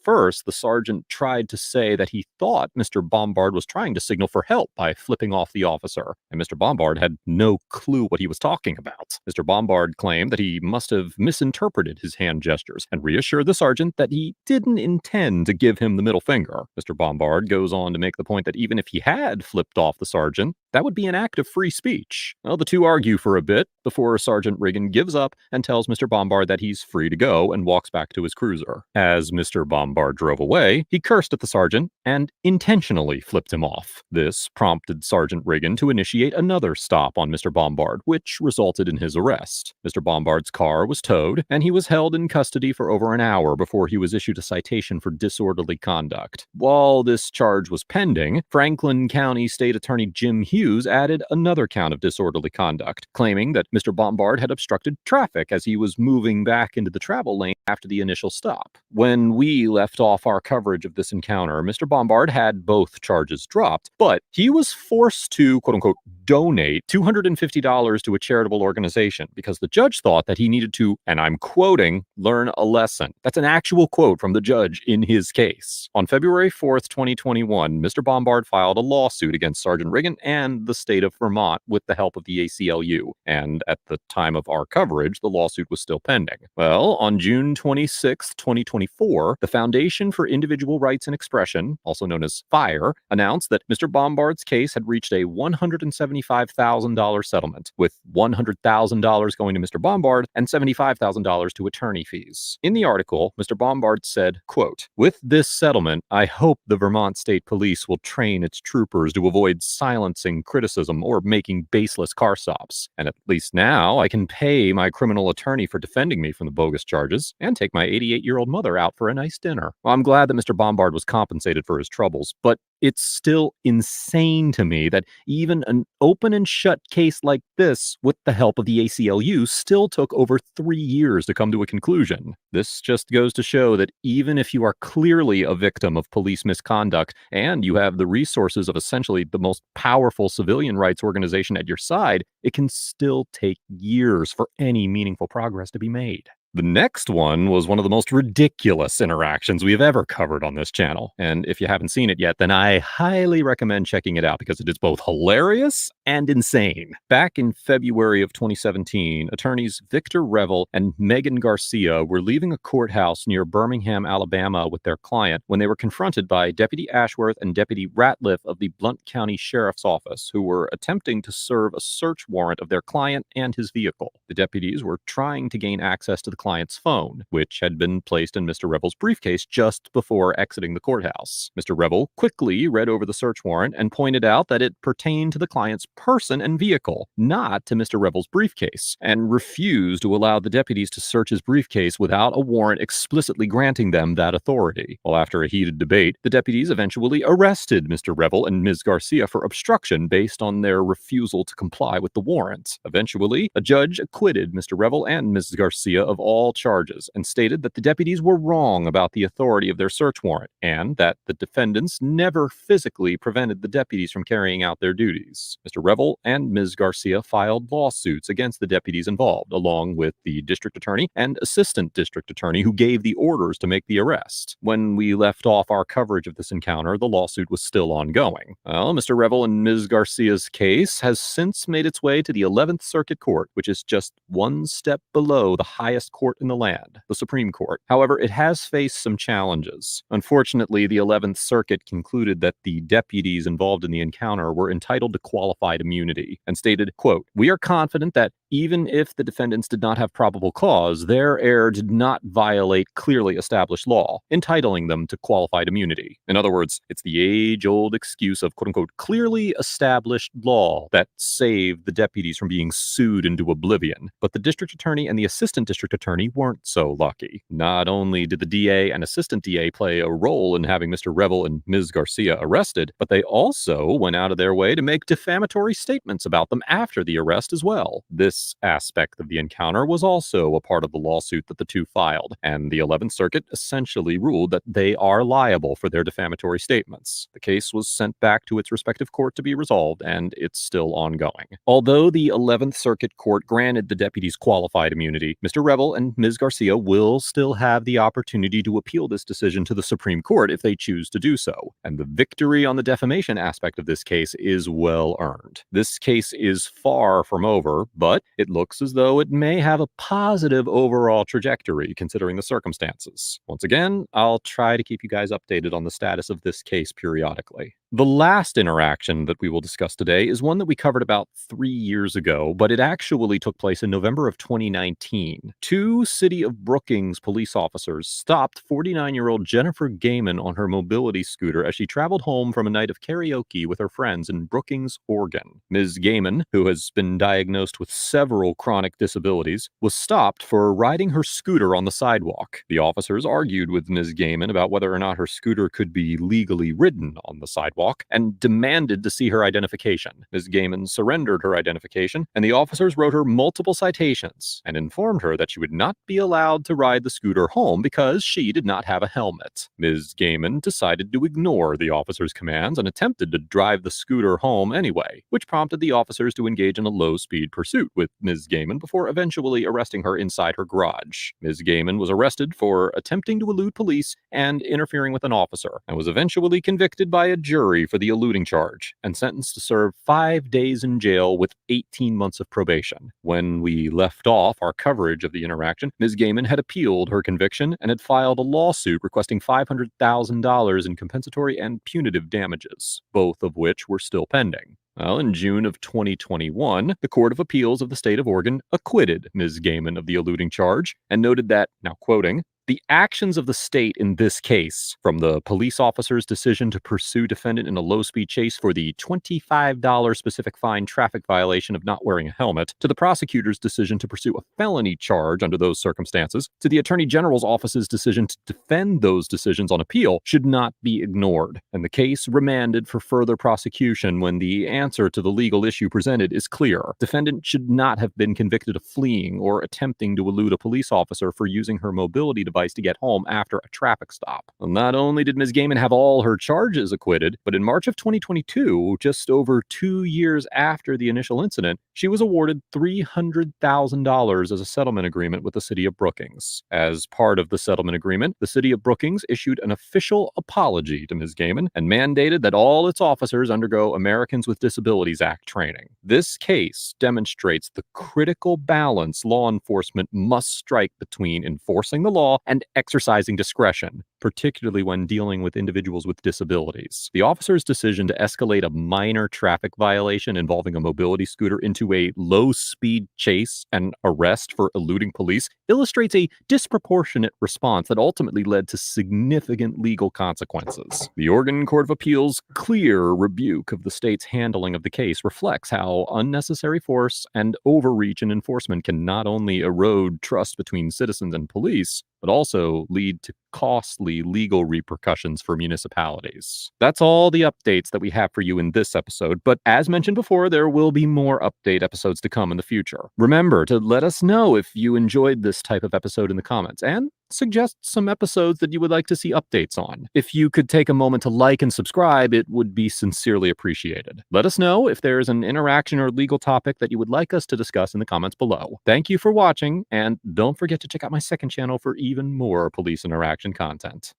Speaker 18: first, the sergeant tried to say that he thought Mr. Bombard was trying to signal for help by flipping off the officer, and Mr. Bombard had no clue what he was talking about. Mr. Bombard claimed that he must have misinterpreted his hand gestures and reassured the sergeant that he didn't intend to give him the middle finger. Mr. Bombard goes on to make the point that even if he had flipped off the sergeant, that would be an act of free speech. Well, the two argue for a bit before Sergeant Riggin gives up and tells Mr. Bombard that he's free to go and walks back to his cruiser. As Mr. Bombard drove away, he cursed at the sergeant and intentionally flipped him off. This prompted Sergeant Riggin to initiate another stop on Mr. Bombard, which resulted in his arrest. Mr. Bombard's car was towed, and he was held in custody for over an hour before he was issued a citation for disorderly conduct. While this charge was pending, Franklin County State Attorney Jim Hughes added another count of disorderly conduct, claiming that Mr. Bombard had obstructed traffic as he was moving back into the travel lane after the initial stop. When we left off our coverage of this encounter, Mr. Bombard had both charges dropped, but he was forced to, quote-unquote, donate $250 to a charitable organization because the judge thought that he needed to, and I'm quoting, learn a lesson. That's an actual quote from the judge in his case. On February 4th, 2021, Mr. Bombard filed a lawsuit against Sergeant Riggin and the state of Vermont with the help of the ACLU, and at the time of our coverage, the lawsuit was still pending. Well, on June 26th, 2024, the Foundation for Individual Rights and Expression, also known as FIRE, announced that Mr. Bombard's case had reached a $175,000 settlement, with $100,000 going to Mr. Bombard and $75,000 to attorney fees. In the article, Mr. Bombard said, quote, "With this settlement, I hope the Vermont State Police will train its troopers to avoid silencing criticism or making baseless car stops. And at least now I can pay my criminal attorney for defending me from the bogus charges and take my 88-year-old mother out for a nice dinner." Well, I'm glad that Mr. Bombard was compensated for his troubles, but it's still insane to me that even an open and shut case like this, with the help of the ACLU, still took over 3 years to come to a conclusion. This just goes to show that even if you are clearly a victim of police misconduct and you have the resources of essentially the most powerful civilian rights organization at your side, it can still take years for any meaningful progress to be made. The next one was one of the most ridiculous interactions we have ever covered on this channel, and if you haven't seen it yet, then I highly recommend checking it out because it is both hilarious and insane. Back in February of 2017, attorneys Victor Revel and Megan Garcia were leaving a courthouse near Birmingham, Alabama with their client when they were confronted by Deputy Ashworth and Deputy Ratliff of the Blount County Sheriff's Office, who were attempting to serve a search warrant of their client and his vehicle. The deputies were trying to gain access to the client's phone, which had been placed in Mr. Revel's briefcase just before exiting the courthouse. Mr. Revel quickly read over the search warrant and pointed out that it pertained to the client's person and vehicle, not to Mr. Revel's briefcase, and refused to allow the deputies to search his briefcase without a warrant explicitly granting them that authority. Well, after a heated debate, the deputies eventually arrested Mr. Revel and Ms. Garcia for obstruction based on their refusal to comply with the warrant. Eventually, a judge acquitted Mr. Revel and Ms. Garcia of all charges and stated that the deputies were wrong about the authority of their search warrant and that the defendants never physically prevented the deputies from carrying out their duties. Mr. Revel and Ms. Garcia filed lawsuits against the deputies involved, along with the district attorney and assistant district attorney who gave the orders to make the arrest. When we left off our coverage of this encounter, the lawsuit was still ongoing. Well, Mr. Revel and Ms. Garcia's case has since made its way to the 11th Circuit Court, which is just one step below the highest court in the land, the Supreme Court. However, it has faced some challenges. Unfortunately, the 11th Circuit concluded that the deputies involved in the encounter were entitled to qualified immunity and stated, quote, "We are confident that even if the defendants did not have probable cause, their error did not violate clearly established law, entitling them to qualified immunity." In other words, it's the age-old excuse of quote-unquote clearly established law that saved the deputies from being sued into oblivion. But the district attorney and the assistant district attorney weren't so lucky. Not only did the DA and assistant DA play a role in having Mr. Revel and Ms. Garcia arrested, but they also went out of their way to make defamatory statements about them after the arrest as well. This aspect of the encounter was also a part of the lawsuit that the two filed, and the 11th Circuit essentially ruled that they are liable for their defamatory statements. The case was sent back to its respective court to be resolved, and it's still ongoing. Although the 11th Circuit Court granted the deputies qualified immunity, Mr. Revel and Ms. Garcia will still have the opportunity to appeal this decision to the Supreme Court if they choose to do so, and the victory on the defamation aspect of this case is well earned. This case is far from over, but it looks as though it may have a positive overall trajectory considering the circumstances. Once again, I'll try to keep you guys updated on the status of this case periodically. The last interaction that we will discuss today is one that we covered about 3 years ago, but it actually took place in November of 2019. Two City of Brookings police officers stopped 49-year-old Jennifer Gaiman on her mobility scooter as she traveled home from a night of karaoke with her friends in Brookings, Oregon. Ms. Gaiman, who has been diagnosed with several chronic disabilities, was stopped for riding her scooter on the sidewalk. The officers argued with Ms. Gaiman about whether or not her scooter could be legally ridden on the sidewalk and demanded to see her identification. Ms. Gaiman surrendered her identification, and the officers wrote her multiple citations and informed her that she would not be allowed to ride the scooter home because she did not have a helmet. Ms. Gaiman decided to ignore the officers' commands and attempted to drive the scooter home anyway, which prompted the officers to engage in a low-speed pursuit with Ms. Gaiman before eventually arresting her inside her garage. Ms. Gaiman was arrested for attempting to elude police and interfering with an officer, and was eventually convicted by a jury for the eluding charge and sentenced to serve 5 days in jail with 18 months of probation. When we left off our coverage of the interaction, Ms. Gaiman had appealed her conviction and had filed a lawsuit requesting $500,000 in compensatory and punitive damages, both of which were still pending. Well, in June of 2021, the Court of Appeals of the state of Oregon acquitted Ms. Gaiman of the eluding charge and noted that, now quoting, "The actions of the state in this case, from the police officer's decision to pursue defendant in a low-speed chase for the $25 specific fine traffic violation of not wearing a helmet, to the prosecutor's decision to pursue a felony charge under those circumstances, to the Attorney General's office's decision to defend those decisions on appeal, should not be ignored, and the case remanded for further prosecution when the answer to the legal issue presented is clear. Defendant should not have been convicted of fleeing or attempting to elude a police officer for using her mobility device device to get home after a traffic stop. And not only did Ms. Gaiman have all her charges acquitted, but in March of 2022, just over 2 years after the initial incident, she was awarded $300,000 as a settlement agreement with the city of Brookings. As part of the settlement agreement, the city of Brookings issued an official apology to Ms. Gaiman and mandated that all its officers undergo Americans with Disabilities Act training. This case demonstrates the critical balance law enforcement must strike between enforcing the law and exercising discretion, particularly when dealing with individuals with disabilities. The officer's decision to escalate a minor traffic violation involving a mobility scooter into a low-speed chase and arrest for eluding police illustrates a disproportionate response that ultimately led to significant legal consequences. The Oregon Court of Appeals' clear rebuke of the state's handling of the case reflects how unnecessary force and overreach in enforcement can not only erode trust between citizens and police, but also lead to costly legal repercussions for municipalities. That's all the updates that we have for you in this episode, but as mentioned before, there will be more update episodes to come in the future. Remember to let us know if you enjoyed this type of episode in the comments, and suggest some episodes that you would like to see updates on. If you could take a moment to like and subscribe, it would be sincerely appreciated. Let us know if there's an interaction or legal topic that you would like us to discuss in the comments below. Thank you for watching, and don't forget to check out my second channel for even more police interaction content.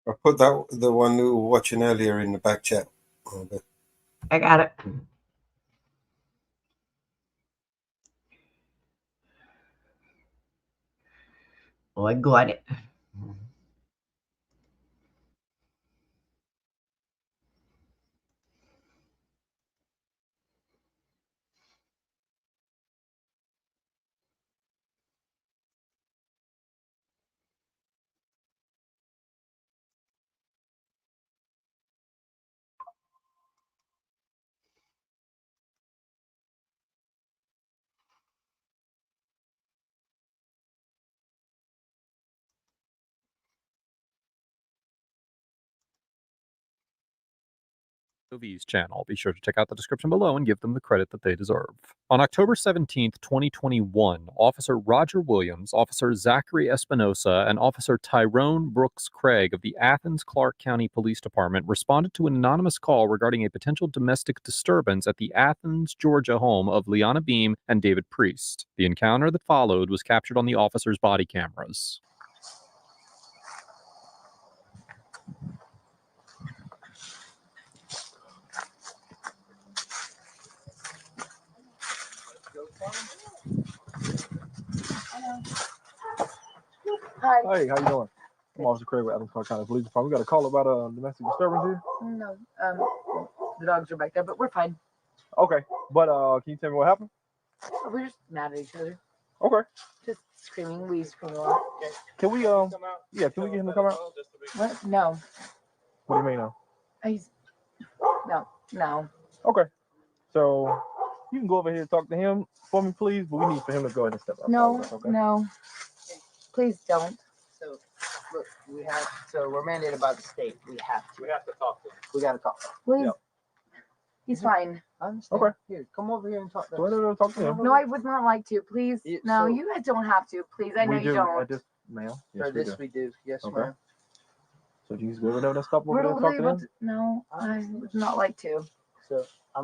Speaker 1: I put the one we were watching earlier in the back chat.
Speaker 2: I got it. Oh, I got it.
Speaker 18: V's channel. Be sure to check out the description below and give them the credit that they deserve. On October 17th, 2021, Officer Roger Williams, Officer Zachary Espinosa, and Officer Tyrone Brooks Craig of the Athens-Clarke County Police Department responded to an anonymous call regarding a potential domestic disturbance at the Athens, Georgia home of Liana Beam and David Priest. The encounter that followed was captured on the officers' body cameras.
Speaker 20: Hi. Hey, how you doing? I'm Officer Craig with Athens-Clarke County Police Department. We got a call about a domestic disturbance here.
Speaker 5: No, the dogs are back there, but we're fine.
Speaker 20: Okay, but can you tell me what happened?
Speaker 5: We're just mad at each other.
Speaker 20: Okay.
Speaker 5: Just screaming. We scream a lot.
Speaker 20: Can we can we get him to come out?
Speaker 5: What? No.
Speaker 20: What do you mean no?
Speaker 5: No.
Speaker 20: Okay. So you can go over here and talk to him for me, please. But we need for him to go ahead and step out.
Speaker 5: No.
Speaker 20: Okay.
Speaker 5: No. Please don't.
Speaker 22: So look, we're mandated by the state. We have to talk to him. We got to talk to him.
Speaker 5: Please.
Speaker 20: Yep.
Speaker 5: He's fine.
Speaker 22: I understand.
Speaker 20: Okay.
Speaker 22: Here, come over here and talk to
Speaker 20: Go ahead and talk to him.
Speaker 5: No, I would not like to. Please. No, you guys don't have to. Please. I know you don't.
Speaker 20: Ma'am.
Speaker 22: For this we do. Yes,
Speaker 20: Okay.
Speaker 22: ma'am.
Speaker 20: So do you just go over there and stop over there and talk to him?
Speaker 5: No, I would not like to.
Speaker 22: So I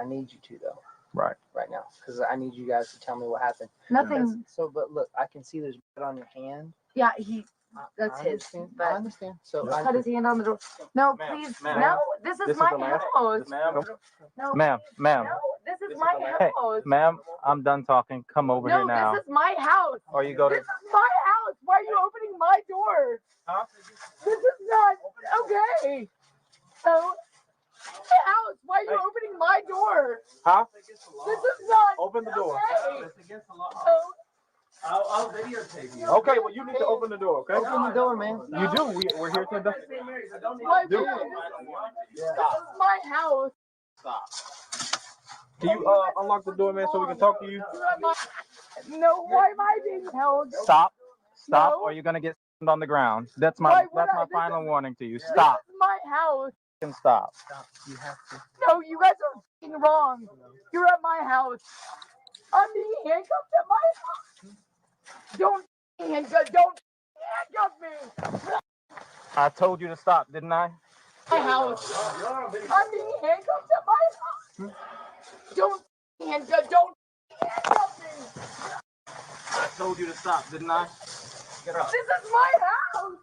Speaker 22: need you to though.
Speaker 20: Right
Speaker 22: now, because I need you guys to tell me what happened.
Speaker 5: Nothing.
Speaker 22: So, but look, I can see there's blood on your hand.
Speaker 5: Yeah, that's
Speaker 22: I
Speaker 5: his.
Speaker 22: understand.
Speaker 5: But
Speaker 22: I understand. So
Speaker 5: just cut his hand on the door. No, please. No, this is my house. No,
Speaker 22: Ma'am,
Speaker 5: no, this is my house.
Speaker 22: ma'am, I'm done talking. Come over
Speaker 5: No,
Speaker 22: here now.
Speaker 5: this is my house.
Speaker 22: Or you go to.
Speaker 5: This is my house. Why are you opening my door? This is not okay. So, my house. Why are you opening my door?
Speaker 20: Huh?
Speaker 5: This is not.
Speaker 20: Open the door.
Speaker 5: Okay.
Speaker 22: I'll videotape you.
Speaker 20: Okay, well you need to open the door. Okay.
Speaker 22: Open the door, man.
Speaker 20: You do. We're here to.
Speaker 5: Why this is my house.
Speaker 22: Stop.
Speaker 20: Can you unlock the door, man, so we can talk to you?
Speaker 5: No, why am I being held?
Speaker 22: Stop,
Speaker 5: No.
Speaker 22: or you're gonna get on the ground. That's my final warning to you. Stop.
Speaker 5: This is my house.
Speaker 22: stop.
Speaker 5: Stop. You have to. No, you guys are f***ing wrong. You're at my house. I'm being handcuffed at my house. Don't handcuff me.
Speaker 22: I told you to stop, didn't I?
Speaker 5: My house. I'm being handcuffed at my house. Don't handcuff me.
Speaker 22: I told you to stop, didn't I? Get up.
Speaker 5: This is my house.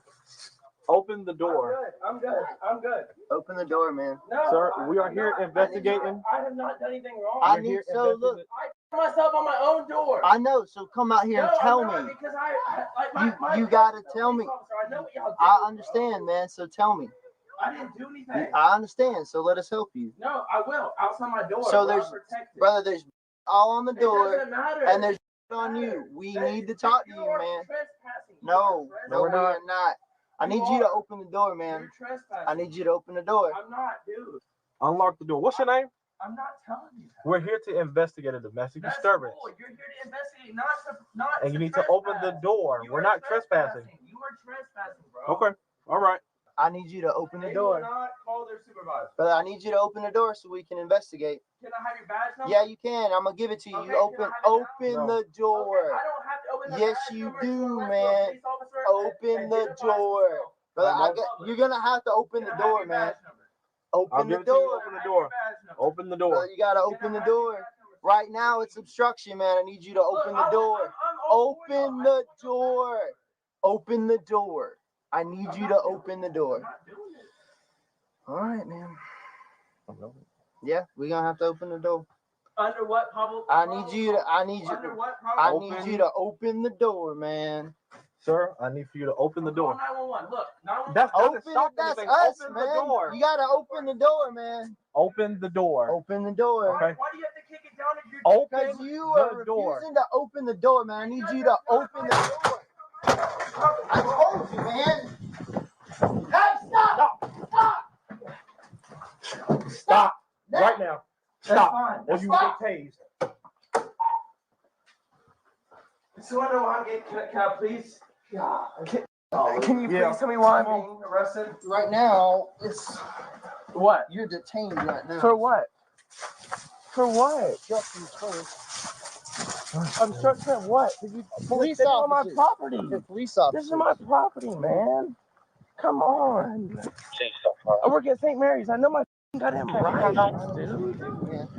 Speaker 22: Open the door.
Speaker 5: I'm good.
Speaker 22: Open the door, man.
Speaker 5: No,
Speaker 22: Sir, we are here investigating.
Speaker 5: I have not done anything wrong.
Speaker 22: I need so look.
Speaker 5: I put myself on my own door.
Speaker 22: I know, so come out here and tell me.
Speaker 5: Because I
Speaker 22: You gotta tell me.
Speaker 5: I know what y'all did.
Speaker 22: I understand, man. So tell me.
Speaker 5: I didn't do anything.
Speaker 22: I understand. So let us help you.
Speaker 5: No, I will. Outside my door.
Speaker 22: So there's, brother, there's all on the
Speaker 5: It
Speaker 22: door,
Speaker 5: doesn't matter.
Speaker 22: and there's on you. We need to talk to you, man. No, we're not. I need you to open the door, man. I need you to open the door.
Speaker 5: I'm not, dude.
Speaker 22: Unlock the door. What's your name?
Speaker 5: I'm not telling you that.
Speaker 22: We're here to investigate a domestic
Speaker 5: That's
Speaker 22: disturbance.
Speaker 5: cool. You're here to investigate, not
Speaker 22: And you need to open the door. We're not trespassing.
Speaker 5: You are trespassing, bro.
Speaker 22: Okay. All right. I need you to open the
Speaker 5: They
Speaker 22: door.
Speaker 5: will not call their supervisor.
Speaker 22: Brother, I need you to open the door so we can investigate.
Speaker 5: Can I have your badge number?
Speaker 22: Yeah, you can. I'm gonna give it to you.
Speaker 5: Okay,
Speaker 22: You open
Speaker 5: can I have it now?
Speaker 22: the door.
Speaker 5: Okay, I don't have to open the
Speaker 22: Yes,
Speaker 5: badge
Speaker 22: you
Speaker 5: number
Speaker 22: do,
Speaker 5: unless
Speaker 22: man.
Speaker 5: you're a police officer
Speaker 22: Open
Speaker 5: that
Speaker 22: the
Speaker 5: identifies
Speaker 22: door.
Speaker 5: himself.
Speaker 22: Brother, you're gonna have to open the door, man. Open the door.
Speaker 5: Open the door.
Speaker 22: Open the door. You gotta open the door. Right now it's obstruction, man. I need you to open the door. Open the door. Open the door. I need you to open the door. All right, man. Yeah, we're gonna have to open the door.
Speaker 5: Under what public?
Speaker 22: I need you to open the door, man.
Speaker 20: Sir, I need for you to open the door.
Speaker 5: 911. Look, 911.
Speaker 20: That's
Speaker 22: That's
Speaker 20: anything.
Speaker 22: us,
Speaker 20: Open
Speaker 22: man.
Speaker 20: the door.
Speaker 22: You gotta open the door, man.
Speaker 20: Open the door.
Speaker 22: Open the door.
Speaker 20: Okay.
Speaker 5: Why do you have to kick it down if you're
Speaker 22: Because
Speaker 20: Open
Speaker 22: you are
Speaker 20: the door.
Speaker 22: refusing to open the door, man. I need you to open the door. I told you, man.
Speaker 5: Hey, stop!
Speaker 20: Stop. Right now. Stop.
Speaker 5: fine.
Speaker 20: Or
Speaker 5: That's
Speaker 20: you
Speaker 5: fine.
Speaker 20: will get tased.
Speaker 5: So I know I'm getting, can I please? Can you please tell me why I'm being arrested?
Speaker 22: Right now, it's
Speaker 5: What?
Speaker 22: you're detained right now.
Speaker 5: For what? For what?
Speaker 22: Obstruction first.
Speaker 5: Obstruction of what? Did you
Speaker 22: Police
Speaker 5: this is on my
Speaker 22: officers.
Speaker 5: property?
Speaker 22: For police officers.
Speaker 5: This is my property, man. Come on. I work at St. Mary's. I know my goddamn rights, dude.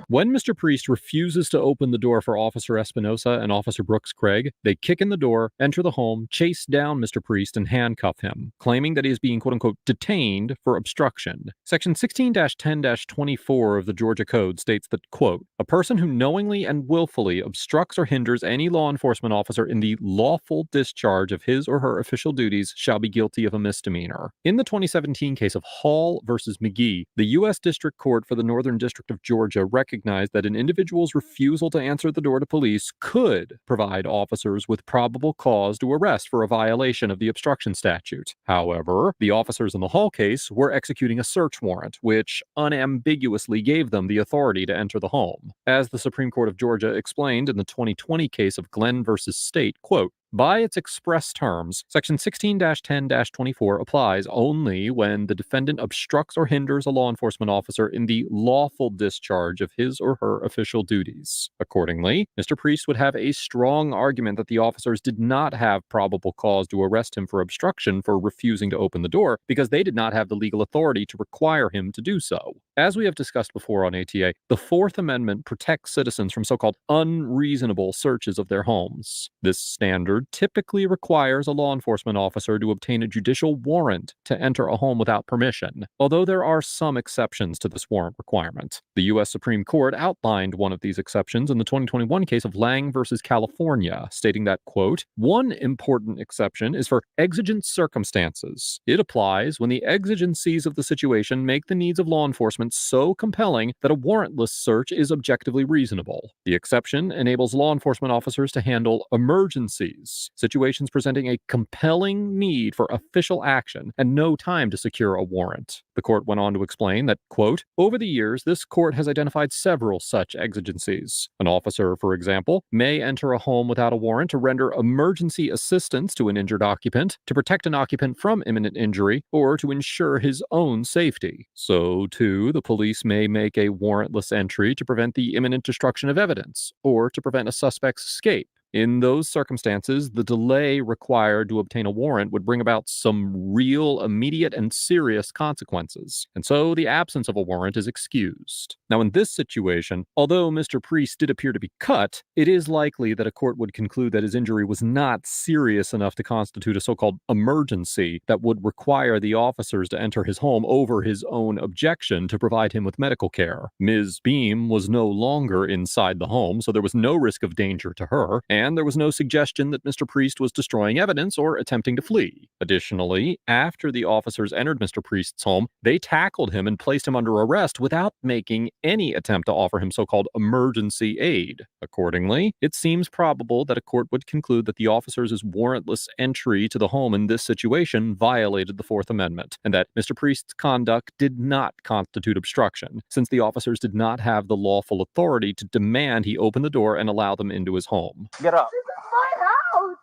Speaker 18: When Mr. Priest refuses to open the door for Officer Espinosa and Officer Brooks Craig, they kick in the door, enter the home, chase down Mr. Priest, and handcuff him, claiming that he is being quote-unquote detained for obstruction. Section 16-10-24 of the Georgia Code states that, quote, a person who knowingly and willfully obstructs or hinders any law enforcement officer in the lawful discharge of his or her official duties shall be guilty of a misdemeanor. In the 2017 case of Hall versus McGee, the U.S. District Court for the Northern District of Georgia recognized that an individual's refusal to answer the door to police could provide officers with probable cause to arrest for a violation of the obstruction statute. However, the officers in the Hall case were executing a search warrant, which unambiguously gave them the authority to enter the home. As the Supreme Court of Georgia explained in the 2020 case of Glenn versus State, quote, by its express terms, Section 16-10-24 applies only when the defendant obstructs or hinders a law enforcement officer in the lawful discharge of his or her official duties. Accordingly, Mr. Priest would have a strong argument that the officers did not have probable cause to arrest him for obstruction for refusing to open the door because they did not have the legal authority to require him to do so. As we have discussed before on ATA, the Fourth Amendment protects citizens from so-called unreasonable searches of their homes. This standard typically requires a law enforcement officer to obtain a judicial warrant to enter a home without permission, although there are some exceptions to this warrant requirement. The U.S. Supreme Court outlined one of these exceptions in the 2021 case of Lang versus California, stating that, quote, one important exception is for exigent circumstances. It applies when the exigencies of the situation make the needs of law enforcement so compelling that a warrantless search is objectively reasonable. The exception enables law enforcement officers to handle emergencies cases, situations presenting a compelling need for official action and no time to secure a warrant. The court went on to explain that, quote, over the years, this court has identified several such exigencies. An officer, for example, may enter a home without a warrant to render emergency assistance to an injured occupant, to protect an occupant from imminent injury, or to ensure his own safety. So, too, the police may make a warrantless entry to prevent the imminent destruction of evidence, or to prevent a suspect's escape. In those circumstances, the delay required to obtain a warrant would bring about some real, immediate, and serious consequences, and so the absence of a warrant is excused. Now, in this situation, although Mr. Priest did appear to be cut, it is likely that a court would conclude that his injury was not serious enough to constitute a so-called emergency that would require the officers to enter his home over his own objection to provide him with medical care. Ms. Beam was no longer inside the home, so there was no risk of danger to her, and there was no suggestion that Mr. Priest was destroying evidence or attempting to flee. Additionally, after the officers entered Mr. Priest's home, they tackled him and placed him under arrest without making any attempt to offer him so-called emergency aid. Accordingly, it seems probable that a court would conclude that the officers' warrantless entry to the home in this situation violated the Fourth Amendment, and that Mr. Priest's conduct did not constitute obstruction, since the officers did not have the lawful authority to demand he open the door and allow them into his home.
Speaker 5: Get up. This is my house.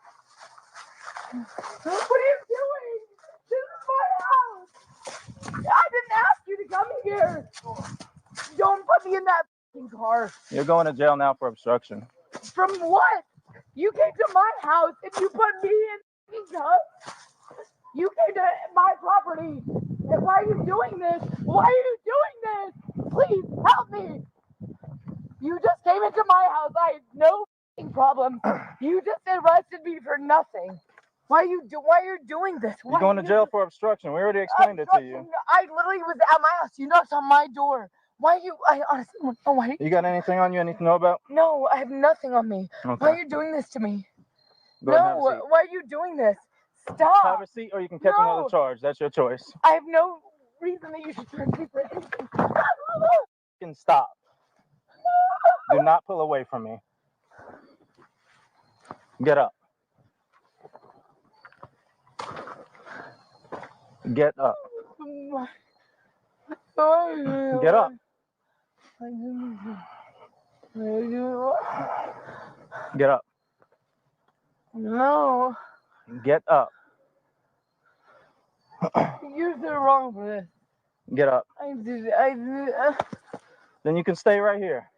Speaker 5: What are you doing? This is my house. I didn't ask you to come here. Don't put me in that car.
Speaker 21: You're going to jail now for obstruction.
Speaker 5: From what? You came to my house and you put me in cuffs. You came to my property. And why are you doing this? Why are you doing this? Please help me. You just came into my house. I had no problem. You just arrested me for nothing. Why are you doing this? Why
Speaker 21: You're going to jail for obstruction. We already explained it to you.
Speaker 5: I literally was at my house. You knocked on my door. Why are you? I honestly don't know why.
Speaker 21: You got anything on you I need to know about?
Speaker 5: No, I have nothing on me.
Speaker 21: Okay.
Speaker 5: Why are you doing this to me?
Speaker 21: Go ahead and have a seat.
Speaker 5: Why are you doing this? Stop.
Speaker 21: Have a seat or you can catch another charge. That's your choice.
Speaker 5: I have no reason that you should charge me for anything.
Speaker 21: You can stop. Do not pull away from me. Get up. Get up. Get up. Get up.
Speaker 5: No.
Speaker 21: Get up.
Speaker 5: You're so wrong for this.
Speaker 21: Get up.
Speaker 5: I did.
Speaker 21: Then you can stay right here.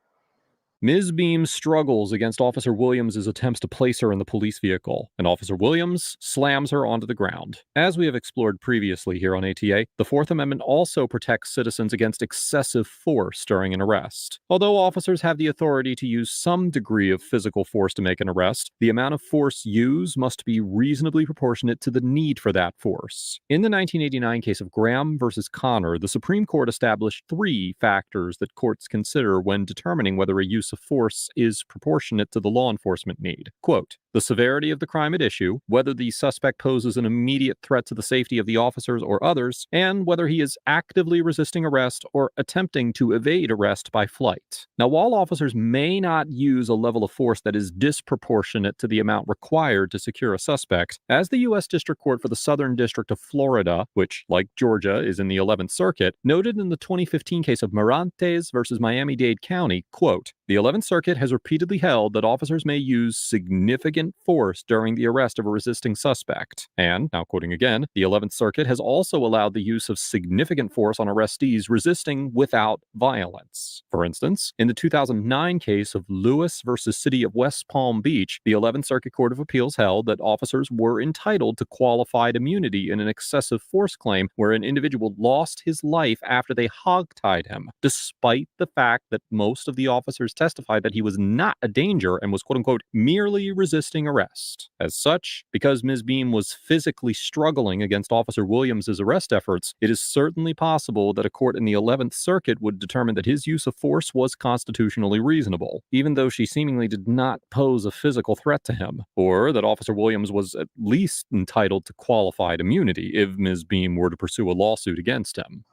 Speaker 18: Ms. Beam struggles against Officer Williams' attempts to place her in the police vehicle, and Officer Williams slams her onto the ground. As we have explored previously here on ATA, the Fourth Amendment also protects citizens against excessive force during an arrest. Although officers have the authority to use some degree of physical force to make an arrest, the amount of force used must be reasonably proportionate to the need for that force. In the 1989 case of Graham versus Connor, the Supreme Court established 3 factors that courts consider when determining whether a use of force is proportionate to the law enforcement need. Quote, the severity of the crime at issue, whether the suspect poses an immediate threat to the safety of the officers or others, and whether he is actively resisting arrest or attempting to evade arrest by flight. Now, while officers may not use a level of force that is disproportionate to the amount required to secure a suspect, as the U.S. District Court for the Southern District of Florida, which, like Georgia, is in the 11th Circuit, noted in the 2015 case of Morantes versus Miami-Dade County, quote, the 11th Circuit has repeatedly held that officers may use significant force during the arrest of a resisting suspect. And, now quoting again, the 11th Circuit has also allowed the use of significant force on arrestees resisting without violence. For instance, in the 2009 case of Lewis versus City of West Palm Beach, the 11th Circuit Court of Appeals held that officers were entitled to qualified immunity in an excessive force claim where an individual lost his life after they hogtied him, despite the fact that most of the officers testified that he was not a danger and was quote-unquote merely resisting arrest. As such, because Ms. Beam was physically struggling against Officer Williams' arrest efforts, it is certainly possible that a court in the 11th Circuit would determine that his use of force was constitutionally reasonable, even though she seemingly did not pose a physical threat to him, or that Officer Williams was at least entitled to qualified immunity if Ms. Beam were to pursue a lawsuit against him.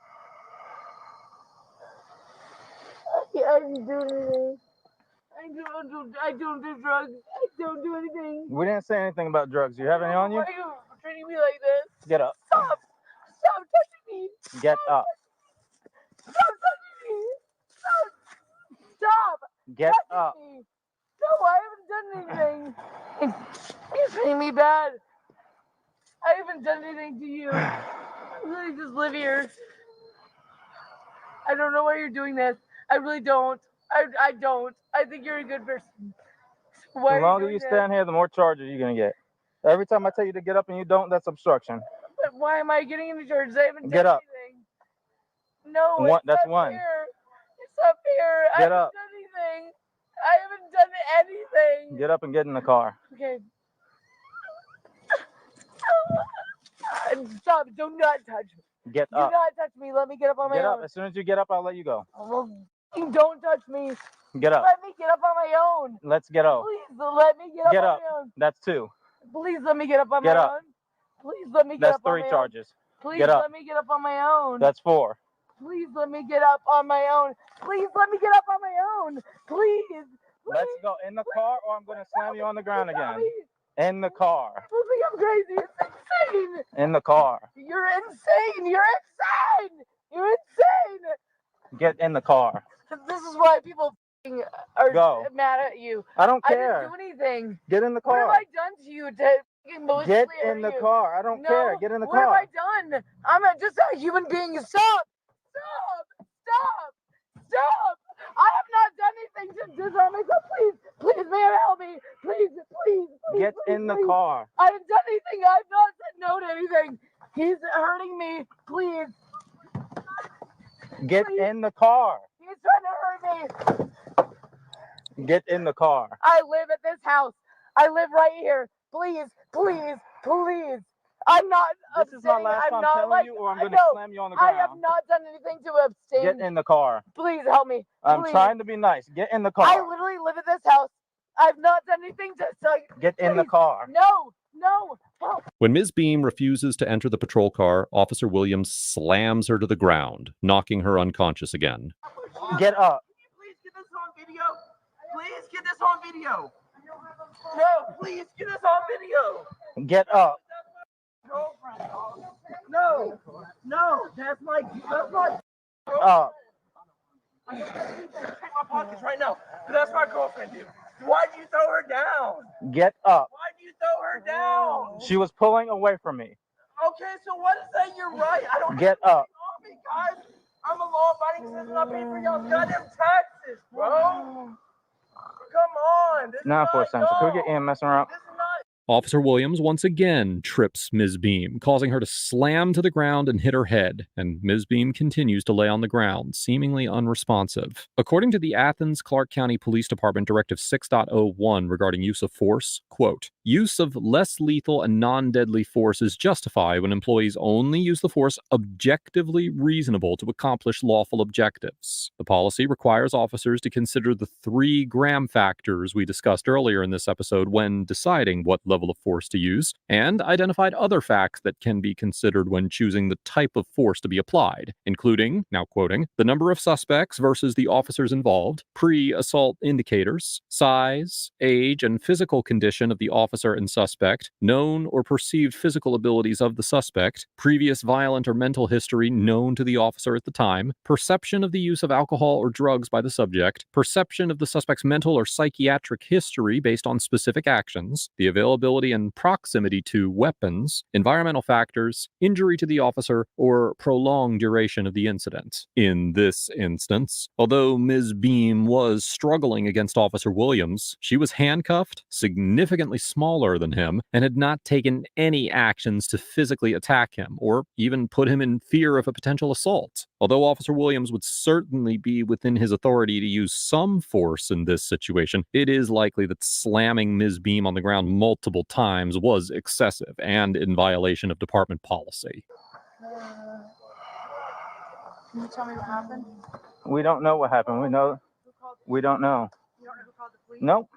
Speaker 5: I don't do drugs. I don't do anything.
Speaker 20: We didn't say anything about drugs. Do you have any on you?
Speaker 5: Why are you treating me like this?
Speaker 20: Get up.
Speaker 5: Stop! Stop touching me!
Speaker 20: Get up.
Speaker 5: Stop touching me! Stop! Stop!
Speaker 20: Get
Speaker 5: touching
Speaker 20: up.
Speaker 5: Me. No, I haven't done anything. You're treating me bad. I haven't done anything to you. I really just live here. I don't know why you're doing this. I really don't. I don't. I think you're a good person. Why
Speaker 20: The longer you stand here, the more charges you're going to get. Every time I tell you to get up and you don't, that's obstruction.
Speaker 5: But why am I getting into charges? I haven't done
Speaker 20: Get up.
Speaker 5: anything. No,
Speaker 20: One,
Speaker 5: it's
Speaker 20: that's
Speaker 5: not
Speaker 20: one.
Speaker 5: fair. It's not fair. I
Speaker 20: Get
Speaker 5: haven't
Speaker 20: up.
Speaker 5: done anything. I haven't done anything.
Speaker 20: Get up and get in the car.
Speaker 5: Okay. Stop. Do not touch me.
Speaker 20: Get
Speaker 5: Do
Speaker 20: up.
Speaker 5: not touch me. Let me get up on my
Speaker 20: Get up.
Speaker 5: own.
Speaker 20: As soon as you get up, I'll let you go.
Speaker 5: Well, don't touch me.
Speaker 20: Get up.
Speaker 5: Let me get up on my own.
Speaker 20: Let's get up.
Speaker 5: Please let me get up
Speaker 20: Get
Speaker 5: on
Speaker 20: up.
Speaker 5: my own.
Speaker 20: That's two.
Speaker 5: Please let me get up on
Speaker 20: Get
Speaker 5: my
Speaker 20: up.
Speaker 5: own. Please let me get
Speaker 20: That's
Speaker 5: up on
Speaker 20: three
Speaker 5: my
Speaker 20: charges.
Speaker 5: own. Please
Speaker 20: Get up.
Speaker 5: let me get up on my own.
Speaker 20: That's four.
Speaker 5: Please let me get up on my own. Please let me get up on my own. Please.
Speaker 20: Let's go in the car or I'm going to slam you on the ground again. In the car.
Speaker 5: People think I'm crazy. It's insane.
Speaker 20: In the car.
Speaker 5: You're insane. You're insane. You're insane.
Speaker 20: Get in the car.
Speaker 5: This is why people are
Speaker 20: Go.
Speaker 5: mad at you.
Speaker 20: I don't
Speaker 5: I
Speaker 20: care.
Speaker 5: didn't do anything.
Speaker 20: Get in the
Speaker 5: What have
Speaker 20: car.
Speaker 5: I done to you to emotionally
Speaker 20: Get
Speaker 5: hurt
Speaker 20: in the
Speaker 5: you?
Speaker 20: car. I don't
Speaker 5: No,
Speaker 20: care. Get in the
Speaker 5: what
Speaker 20: car.
Speaker 5: have I done? I'm just a human being. Stop! Stop! Stop! Stop! I have not done anything to disarm myself. Please, man, help me. Please.
Speaker 20: Get in the car.
Speaker 5: I haven't done anything. I've not said no to anything. He's hurting me. Please.
Speaker 20: Get in the car.
Speaker 5: He's trying to hurt me.
Speaker 20: Get in the car.
Speaker 5: I live at this house. I live right here. Please. I'm not
Speaker 20: This is my
Speaker 5: abstaining.
Speaker 20: last
Speaker 5: I'm
Speaker 20: time
Speaker 5: not
Speaker 20: telling
Speaker 5: like,
Speaker 20: you or I'm going to
Speaker 5: no,
Speaker 20: slam you on the
Speaker 5: I
Speaker 20: ground.
Speaker 5: have not done anything to abstain.
Speaker 20: Get in the car.
Speaker 5: Please help me.
Speaker 20: I'm
Speaker 5: Please.
Speaker 20: trying to be nice. Get in the car.
Speaker 5: I literally live at this house. I've not done anything to
Speaker 20: Get in the car.
Speaker 5: No. Help.
Speaker 18: When Ms. Beam refuses to enter the patrol car, Officer Williams slams her to the ground, knocking her unconscious again.
Speaker 20: Get up.
Speaker 6: Please get this on video. Please get this on video. No, please get this on video.
Speaker 20: Get up.
Speaker 6: Girlfriend. No, that's my
Speaker 20: Up.
Speaker 6: I'm gonna check my pockets right now. That's my girlfriend, dude. Why'd you throw her down?
Speaker 20: Get up.
Speaker 6: Why'd you throw her down?
Speaker 20: She was pulling away from me.
Speaker 6: Okay, so what is that? You're right. I don't
Speaker 20: Get
Speaker 6: have
Speaker 20: up.
Speaker 6: anything on me, guys. I'm a law-abiding citizen. I pay for y'all's goddamn taxes, bro. Come on. This is
Speaker 20: Now for a
Speaker 6: not
Speaker 20: second. Can we
Speaker 6: y'all.
Speaker 20: get Ian messing around?
Speaker 6: This is not
Speaker 18: Officer Williams once again trips Ms. Beam, causing her to slam to the ground and hit her head, and Ms. Beam continues to lay on the ground, seemingly unresponsive. According to the Athens Clark County Police Department Directive 6.01 regarding use of force, quote, use of less lethal and non-deadly force is justified when employees only use the force objectively reasonable to accomplish lawful objectives. The policy requires officers to consider the 3 Graham factors we discussed earlier in this episode when deciding what level of force to use, and identified other facts that can be considered when choosing the type of force to be applied, including, now quoting, the number of suspects versus the officers involved, pre-assault indicators, size, age, and physical condition of the officer and suspect, known or perceived physical abilities of the suspect, previous violent or mental history known to the officer at the time, perception of the use of alcohol or drugs by the subject, perception of the suspect's mental or psychiatric history based on specific actions, the availability and proximity to weapons, environmental factors, injury to the officer, or prolonged duration of the incident. In this instance, although Ms. Beam was struggling against Officer Williams, she was handcuffed, significantly smaller than him, and had not taken any actions to physically attack him, or even put him in fear of a potential assault. Although Officer Williams would certainly be within his authority to use some force in this situation, it is likely that slamming Ms. Beam on the ground multiple times was excessive and in violation of department policy.
Speaker 5: Can you tell me what happened?
Speaker 20: We don't know what happened. We don't know.
Speaker 5: You don't know who called the police?
Speaker 20: Nope.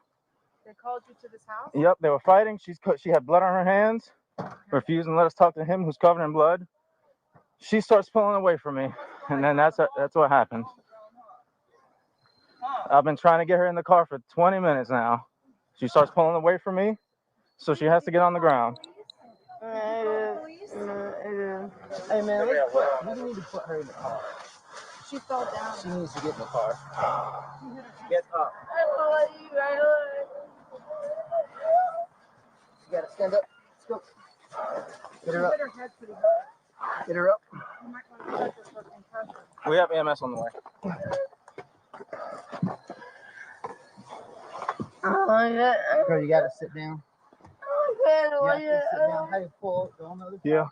Speaker 5: They called you to this house?
Speaker 20: Yep, they were fighting. She had blood on her hands. Refusing to let us talk to him who's covered in blood. She starts pulling away from me, and then that's what happened.
Speaker 9: I've been trying to get her in the car for 20 minutes now. She starts pulling away from me, so she has to get on the ground.
Speaker 22: Hey man, we need to put her in the car.
Speaker 5: She fell down.
Speaker 22: She needs to get in the car. Get up.
Speaker 5: I love you. I love
Speaker 22: You gotta stand up. Let's go. Get her up.
Speaker 5: Her head pretty hard.
Speaker 22: Get her up.
Speaker 5: You might want to touch her for concussion.
Speaker 9: We have EMS on the way.
Speaker 22: Girl, you gotta sit down. You have to sit down. How you pull? Don't know the
Speaker 9: Yeah.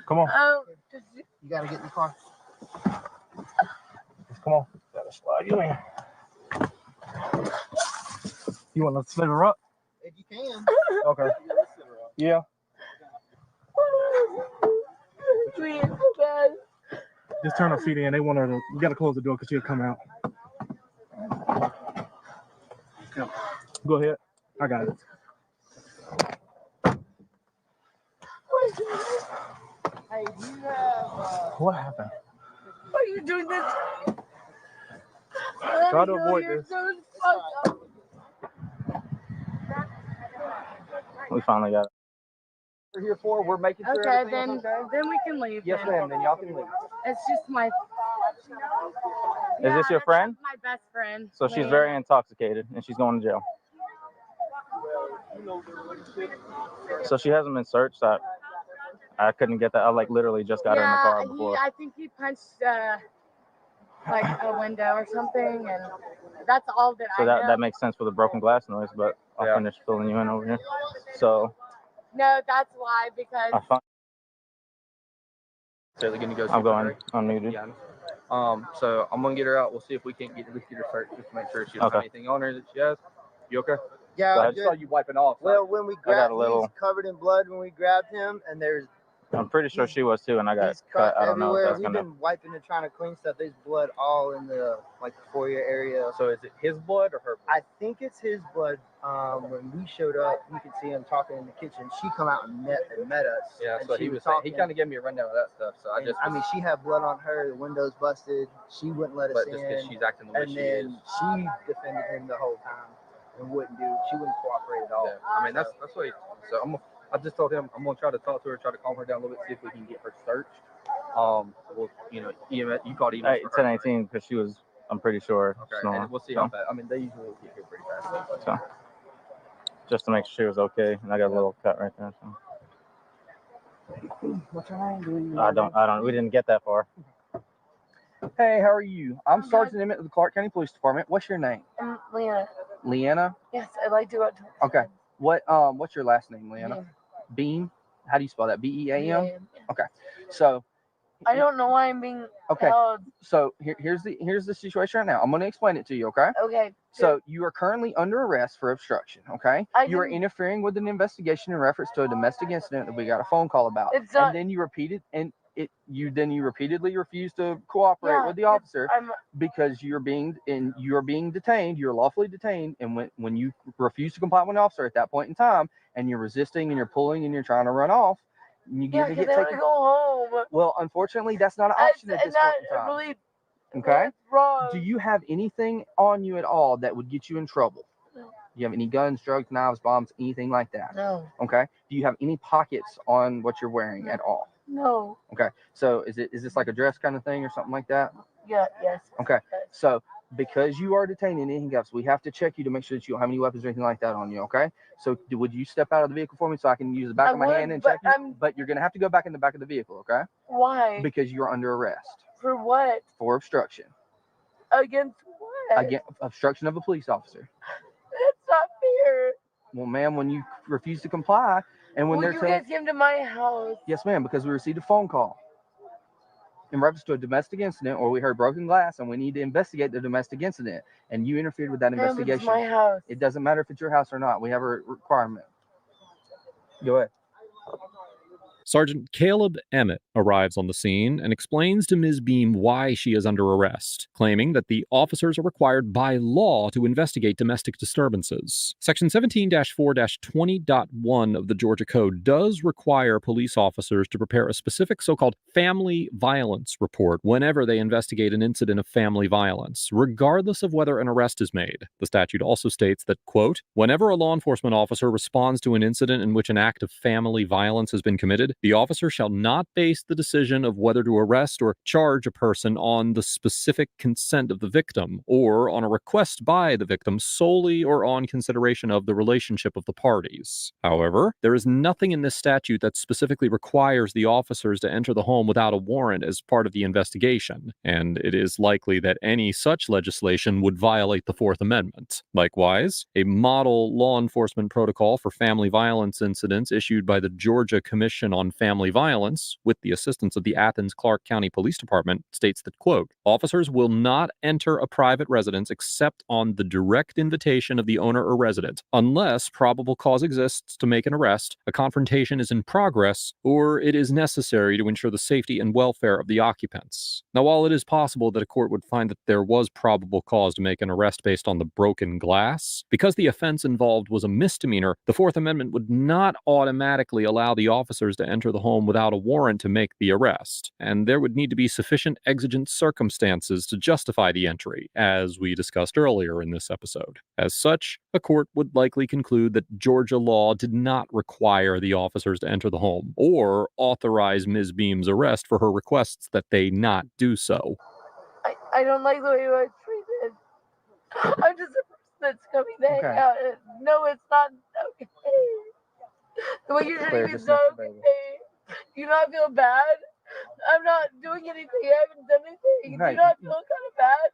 Speaker 9: Come on.
Speaker 22: You gotta get in the car.
Speaker 9: Come on. Gotta slide you in. You want to sit her up?
Speaker 22: If you can.
Speaker 9: Okay. Yeah. Just turn her feet in. They want her to. You gotta close the door because she'll come out. Go ahead. I got it.
Speaker 22: Hey, do you have
Speaker 9: What happened?
Speaker 5: Why are you doing this?
Speaker 9: Try to avoid this. We finally got it.
Speaker 22: we're here for? We're making sure
Speaker 5: Okay,
Speaker 22: everything's
Speaker 5: then
Speaker 22: okay.
Speaker 5: then we can leave.
Speaker 22: Yes, ma'am. Then y'all can leave.
Speaker 5: It's just my.
Speaker 9: Is this your friend?
Speaker 5: My best friend.
Speaker 9: So she's
Speaker 5: Leah.
Speaker 9: very intoxicated and she's going to jail. So she hasn't been searched. I couldn't get that. I like literally just got her in the car before.
Speaker 5: I think he punched like a window or something, and that's all that
Speaker 9: So
Speaker 5: I know.
Speaker 9: that makes sense for the broken glass noise, but I'll finish filling you in over here. So
Speaker 5: No, that's why, because
Speaker 9: I found.
Speaker 10: So they're gonna go.
Speaker 9: I'm going unmuted.
Speaker 10: Yeah. So I'm gonna get her out. We'll see if we can't get her search just to make sure she doesn't have anything on her that she has. You okay?
Speaker 22: Yeah,
Speaker 10: I just saw you wiping off.
Speaker 22: Well, when we
Speaker 9: got
Speaker 22: grabbed,
Speaker 9: a little-
Speaker 22: he's covered in blood when we grabbed him, and there's
Speaker 9: I'm pretty sure she was too, and I got
Speaker 22: he's
Speaker 9: cut.
Speaker 22: cut
Speaker 9: I don't know if
Speaker 22: everywhere.
Speaker 9: that's
Speaker 22: We've
Speaker 9: gonna.
Speaker 22: been wiping and trying to clean stuff. There's blood all in the foyer area.
Speaker 10: So is it his blood or her blood?
Speaker 22: I think it's his blood. When we showed up, you could see him talking in the kitchen. She come out and met us.
Speaker 10: Yeah,
Speaker 22: and
Speaker 10: so
Speaker 22: she
Speaker 10: he was
Speaker 22: talking.
Speaker 10: he kind of gave me a rundown of that stuff. So I
Speaker 22: And,
Speaker 10: just
Speaker 22: I mean, she had blood on her. The windows busted. She wouldn't let us
Speaker 10: but
Speaker 22: in.
Speaker 10: just because she's acting the way
Speaker 22: And
Speaker 10: she
Speaker 22: then
Speaker 10: is.
Speaker 22: she defended him the whole time and she wouldn't cooperate at all.
Speaker 10: Yeah, I mean that's what. So I just told him I'm gonna try to talk to her, try to calm her down a little bit, see if we can get her searched. Well, EMS, you called EMS.
Speaker 9: Hey, 1018 because she was. I'm pretty sure.
Speaker 10: Okay,
Speaker 9: snoring,
Speaker 10: and we'll see
Speaker 9: so.
Speaker 10: how fast. I mean, they usually get here pretty fast.
Speaker 9: So, just to make sure she was okay, and I got a little cut right there. So.
Speaker 22: What's her name?
Speaker 9: I don't. We didn't get that far.
Speaker 10: Hey, how are you? I'm Sergeant Emmett of the Clark County Police Department. What's your name?
Speaker 5: Leanna.
Speaker 10: Leanna.
Speaker 5: Yes, I'd like to go out to.
Speaker 10: Okay. What's your last name, Leanna? Beam. How do you spell that? BEAM.
Speaker 5: Yeah.
Speaker 10: Okay. So.
Speaker 5: I don't know why I'm being held.
Speaker 10: So here's the situation right now. I'm going to explain it to you, okay?
Speaker 5: Okay.
Speaker 10: So you are currently under arrest for obstruction, okay? You are interfering with an investigation in reference to a domestic incident that we got a phone call about.
Speaker 5: It's not,
Speaker 10: and then you repeatedly refuse to cooperate with the officer because you're being detained, you're lawfully detained, and when you refuse to comply with an officer at that point in time and you're resisting and you're pulling and you're trying to run off, you get
Speaker 5: because I want to go home.
Speaker 10: Well, unfortunately, that's not an option at this point in time.
Speaker 5: Really,
Speaker 10: okay?
Speaker 5: wrong.
Speaker 10: Do you have anything on you at all that would get you in trouble?
Speaker 5: No.
Speaker 10: Do you have any guns, drugs, knives, bombs, anything like that?
Speaker 5: No.
Speaker 10: Okay. Do you have any pockets on what you're wearing at all?
Speaker 5: No.
Speaker 10: Okay. So is this like a dress kind of thing or something like that?
Speaker 5: Yeah. Yes.
Speaker 10: Okay. So because you are detained in handcuffs, we have to check you to make sure that you don't have any weapons or anything like that on you. Okay. So would you step out of the vehicle for me so I can use the back of my hand and check you? But you're gonna have to go back in the back of the vehicle. Okay.
Speaker 5: Why?
Speaker 10: Because you're under arrest.
Speaker 5: For what?
Speaker 10: For obstruction.
Speaker 5: Against what?
Speaker 10: Against obstruction of a police officer.
Speaker 5: That's not fair.
Speaker 10: Well, ma'am, when you refuse to comply, and when
Speaker 5: Well,
Speaker 10: they're
Speaker 5: you
Speaker 10: telling,
Speaker 5: guys came to my house.
Speaker 10: yes, ma'am, because we received a phone call in reference to a domestic incident, or we heard broken glass, and we need to investigate the domestic incident, and you interfered with that
Speaker 5: Ma'am,
Speaker 10: investigation.
Speaker 5: it's my house.
Speaker 10: It doesn't matter if it's your house or not. We have a requirement. Go ahead.
Speaker 18: Sergeant Caleb Emmett arrives on the scene and explains to Ms. Beam why she is under arrest, claiming that the officers are required by law to investigate domestic disturbances. Section 17-4-20.1 of the Georgia Code does require police officers to prepare a specific so-called family violence report whenever they investigate an incident of family violence, regardless of whether an arrest is made. The statute also states that, quote, whenever a law enforcement officer responds to an incident in which an act of family violence has been committed, the officer shall not base the decision of whether to arrest or charge a person on the specific consent of the victim or on a request by the victim solely or on consideration of the relationship of the parties. However, there is nothing in this statute that specifically requires the officers to enter the home without a warrant as part of the investigation, and it is likely that any such legislation would violate the Fourth Amendment. Likewise, a model law enforcement protocol for family violence incidents issued by the Georgia Commission on Family Violence, with the assistance of the Athens-Clarke County Police Department, states that, quote, officers will not enter a private residence except on the direct invitation of the owner or resident, unless probable cause exists to make an arrest, a confrontation is in progress, or it is necessary to ensure the safety and welfare of the occupants. Now, while it is possible that a court would find that there was probable cause to make an arrest based on the broken glass, because the offense involved was a misdemeanor, the Fourth Amendment would not automatically allow the officers to enter the home without a warrant to make the arrest, and there would need to be sufficient exigent circumstances to justify the entry, as we discussed earlier in this episode. As such, a court would likely conclude that Georgia law did not require the officers to enter the home, or authorize Ms. Beam's arrest for her requests that they not do so.
Speaker 5: I don't like the way you are treated. I'm just a person that's coming to hang out. No, it's not okay. The way you're treating me is not okay. Do you not feel bad? I'm not doing anything. I haven't done anything. Do you not feel kind of bad?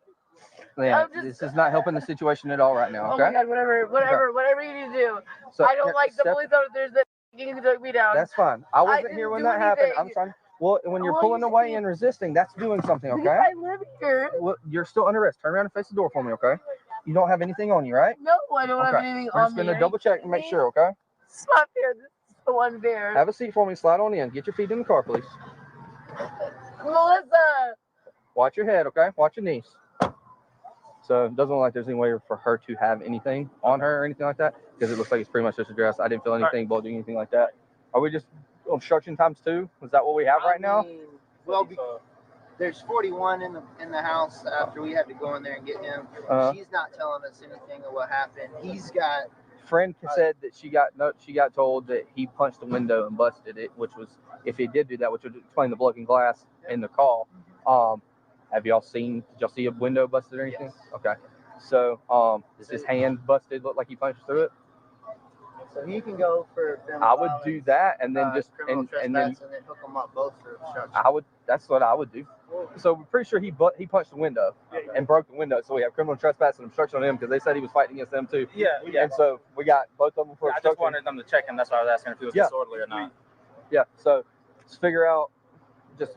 Speaker 10: Yeah, this is not helping the situation at all right now, okay?
Speaker 5: Oh my God, whatever you need to do.
Speaker 10: So,
Speaker 5: I don't like the police officers that need to take me down.
Speaker 10: That's fine. I wasn't here when that happened. I'm trying. Well, when you're pulling away and resisting, that's doing something, okay?
Speaker 5: I live here.
Speaker 10: Well, you're still under arrest. Turn around and face the door for me, okay? You don't have anything on you, right?
Speaker 5: No, I don't have anything
Speaker 10: We're
Speaker 5: on
Speaker 10: just
Speaker 5: me.
Speaker 10: going to double check and make sure, okay?
Speaker 5: It's not fair. This is the one fair.
Speaker 10: Have a seat for me. Slide on in. Get your feet in the car, please.
Speaker 5: Melissa.
Speaker 10: Watch your head, okay? Watch your knees. So it doesn't look like there's any way for her to have anything on her or anything like that, because it looks like it's pretty much just a dress. I didn't feel anything bulging, anything like that. Are we just obstruction times 2? Is that what we have right now?
Speaker 22: Well, there's 41 in the house after we had to go in there and get him. She's not telling us anything of what happened. He's got.
Speaker 10: Friend said that she got told that he punched the window and busted it, which was, if he did do that, which would explain the broken glass in the call. Did y'all see a window busted or anything? Yes. Okay. So, is his hand busted? Look like he punched through it?
Speaker 22: So he can go for.
Speaker 10: I would do that and then just and then
Speaker 22: hook them up both for obstruction.
Speaker 10: That's what I would do. So we're pretty sure he punched the window and broke the window. So we have criminal trespass and obstruction on him because they said he was fighting against them too.
Speaker 9: Yeah.
Speaker 10: And so we got both of them for obstruction.
Speaker 9: I just wanted them to check him. That's why I was asking if he was disorderly or not.
Speaker 10: Yeah. So let's figure out just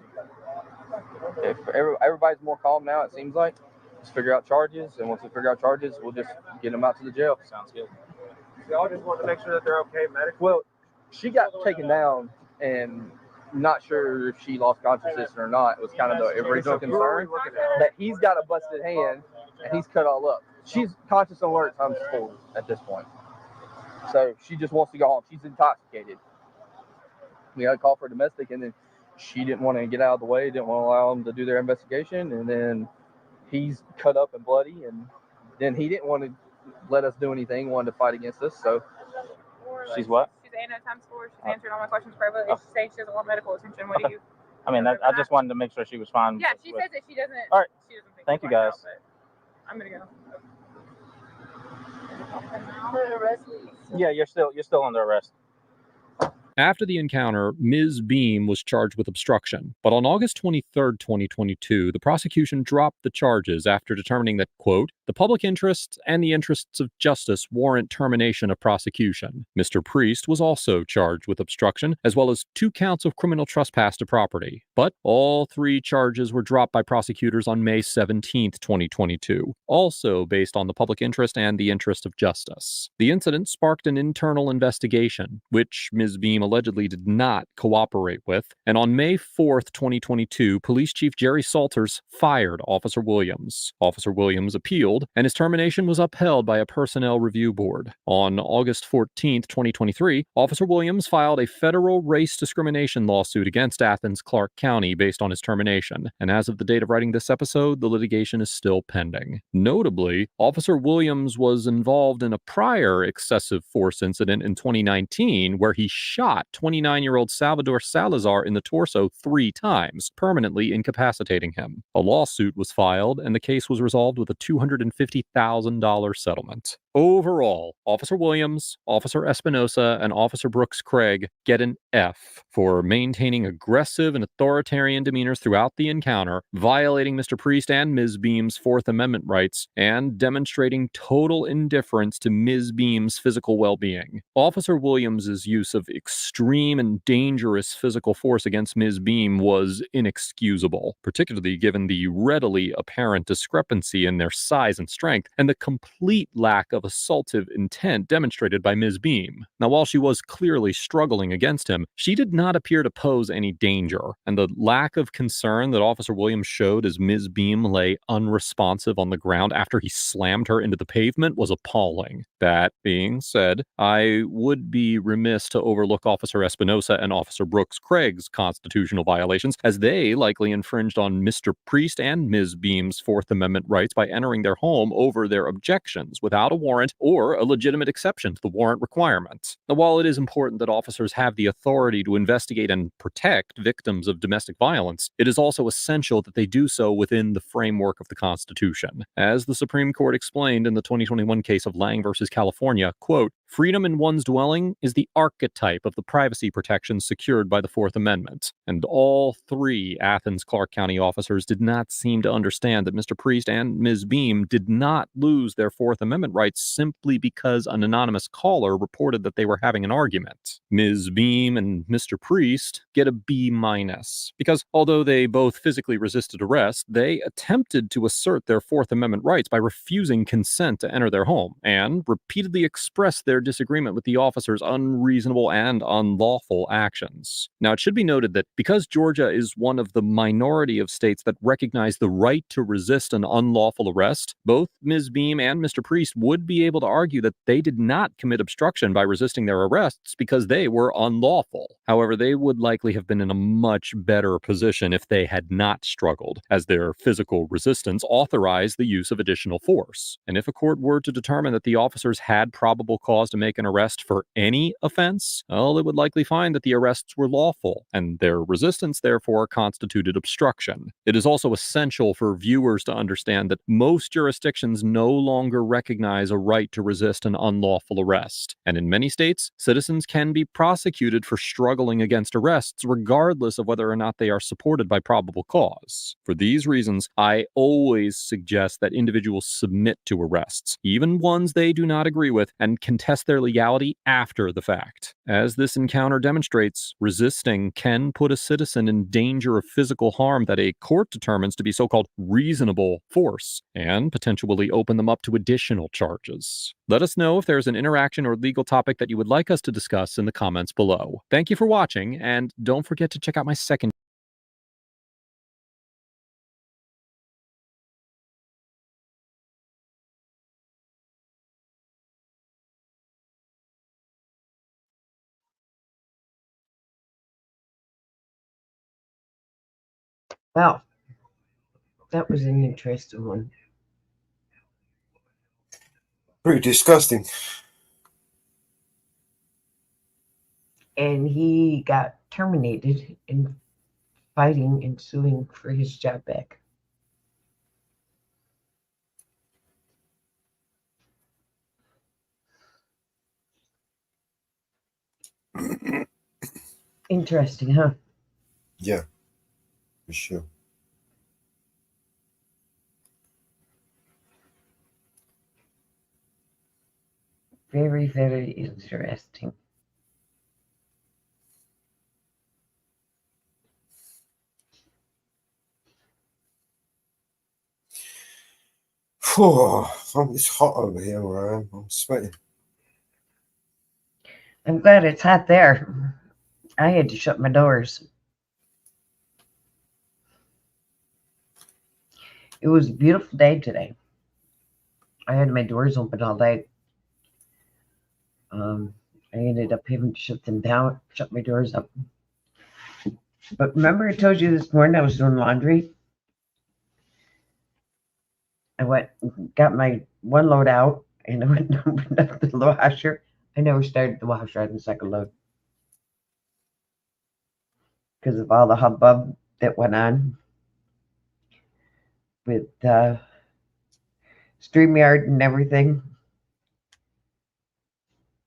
Speaker 10: if everybody's more calm now. It seems like let's figure out charges, and once we figure out charges, we'll just get them out to the jail.
Speaker 9: Sounds good.
Speaker 20: Y'all just want to make sure that they're okay medically.
Speaker 10: Well, she got taken down and not sure if she lost consciousness or not. It was kind of the original concern that he's got a busted hand and he's cut all up. She's conscious and alert times 4 at this point. So she just wants to go home. She's intoxicated. We had a call for domestic, and then she didn't want to get out of the way, didn't want to allow them to do their investigation, and then he's cut up and bloody, and then he didn't want to let us do anything, wanted to fight against us. So
Speaker 9: she's what?
Speaker 3: She's 8 times 4. She's answering all my questions privately. She's saying she doesn't want medical attention. What do you?
Speaker 9: I mean, I just wanted to make sure she was fine.
Speaker 3: Yeah, she says that she doesn't.
Speaker 9: All right.
Speaker 3: She doesn't think
Speaker 9: Thank you, guys.
Speaker 3: I'm gonna go.
Speaker 9: Yeah, you're still under arrest.
Speaker 18: After the encounter, Ms. Beam was charged with obstruction, but on August 23, 2022, the prosecution dropped the charges after determining that, quote, The public interests and the interests of justice warrant termination of prosecution. Mr. Priest was also charged with obstruction, as well as 2 counts of criminal trespass to property. But all 3 charges were dropped by prosecutors on May 17, 2022, also based on the public interest and the interest of justice. The incident sparked an internal investigation, which Ms. Beam allegedly did not cooperate with, and on May 4, 2022, Police Chief Jerry Salters fired Officer Williams. Officer Williams appealed, and his termination was upheld by a personnel review board. On August 14, 2023, Officer Williams filed a federal race discrimination lawsuit against Athens Clarke County based on his termination, and as of the date of writing this episode, the litigation is still pending. Notably, Officer Williams was involved in a prior excessive force incident in 2019 where he shot 29-year-old Salvador Salazar in the torso 3 times, permanently incapacitating him. A lawsuit was filed, and the case was resolved with a $250,000 settlement. Overall, Officer Williams, Officer Espinosa, and Officer Brooks Craig get an F for maintaining aggressive and authoritarian demeanors throughout the encounter, violating Mr. Priest and Ms. Beam's Fourth Amendment rights, and demonstrating total indifference to Ms. Beam's physical well-being. Officer Williams's use of extreme and dangerous physical force against Ms. Beam was inexcusable, particularly given the readily apparent discrepancy in their size and strength, and the complete lack of assaultive intent demonstrated by Ms. Beam. Now, while she was clearly struggling against him, she did not appear to pose any danger, and the lack of concern that Officer Williams showed as Ms. Beam lay unresponsive on the ground after he slammed her into the pavement was appalling. That being said, I would be remiss to overlook Officer Espinosa and Officer Brooks Craig's constitutional violations, as they likely infringed on Mr. Priest and Ms. Beam's Fourth Amendment rights by entering their home over their objections without a warrant or a legitimate exception to the warrant requirements. Now, while it is important that officers have the authority to investigate and protect victims of domestic violence, it is also essential that they do so within the framework of the Constitution. As the Supreme Court explained in the 2021 case of Lang versus California, quote, "Freedom in one's dwelling is the archetype of the privacy protections secured by the Fourth Amendment." And all 3 Athens Clarke County officers did not seem to understand that Mr. Priest and Ms. Beam did not lose their Fourth Amendment rights simply because an anonymous caller reported that they were having an argument. Ms. Beam and Mr. Priest get a B-, because although they both physically resisted arrest, they attempted to assert their Fourth Amendment rights by refusing consent to enter their home, and repeatedly expressed their disagreement with the officers' unreasonable and unlawful actions. Now, it should be noted that because Georgia is one of the minority of states that recognize the right to resist an unlawful arrest, both Ms. Beam and Mr. Priest would be able to argue that they did not commit obstruction by resisting their arrests because they were unlawful. However, they would likely have been in a much better position if they had not struggled, as their physical resistance authorized the use of additional force. And if a court were to determine that the officers had probable cause to make an arrest for any offense, well, it would likely find that the arrests were lawful, and their resistance therefore constituted obstruction. It is also essential for viewers to understand that most jurisdictions no longer recognize a right to resist an unlawful arrest, and in many states, citizens can be prosecuted for struggling against arrests regardless of whether or not they are supported by probable cause. For these reasons, I always suggest that individuals submit to arrests, even ones they do not agree with, and contest their legality after the fact. As this encounter demonstrates, resisting can put a citizen in danger of physical harm that a court determines to be so-called reasonable force, and potentially open them up to additional charges. Let us know if there's an interaction or legal topic that you would like us to discuss in the comments below. Thank you for watching, and don't forget to check out my second
Speaker 2: Well, that was an interesting one.
Speaker 1: Pretty disgusting.
Speaker 2: And he got terminated in fighting and suing for his job back. Interesting, huh?
Speaker 1: Yeah, for sure.
Speaker 2: Very, very interesting.
Speaker 1: It's hot over here where I am. I'm sweating.
Speaker 2: I'm glad it's hot there. I had to shut my doors. It was a beautiful day today. I had my doors open all day. I ended up having to shut them down, shut my doors up. But remember I told you this morning I was doing laundry? I got my one load out, and I went and opened up the washer. I never started the washer on the second load because of all the hubbub that went on with StreamYard and everything.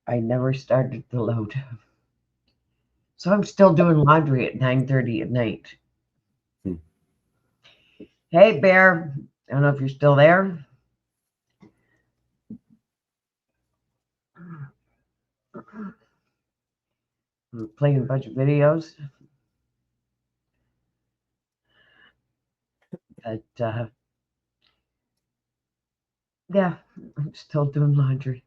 Speaker 2: I never started the load. So I'm still doing laundry at 9:30 at night. Hey, Bear. I don't know if you're still there. I'm playing a bunch of videos. But, yeah, I'm still doing laundry.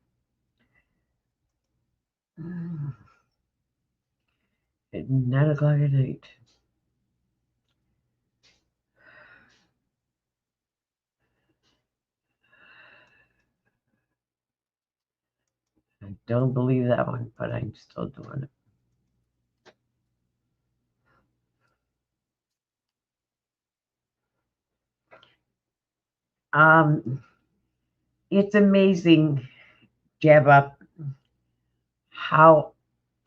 Speaker 2: At 9 o'clock at night. I don't believe that one, but I'm still doing it. It's amazing, Jab Up, how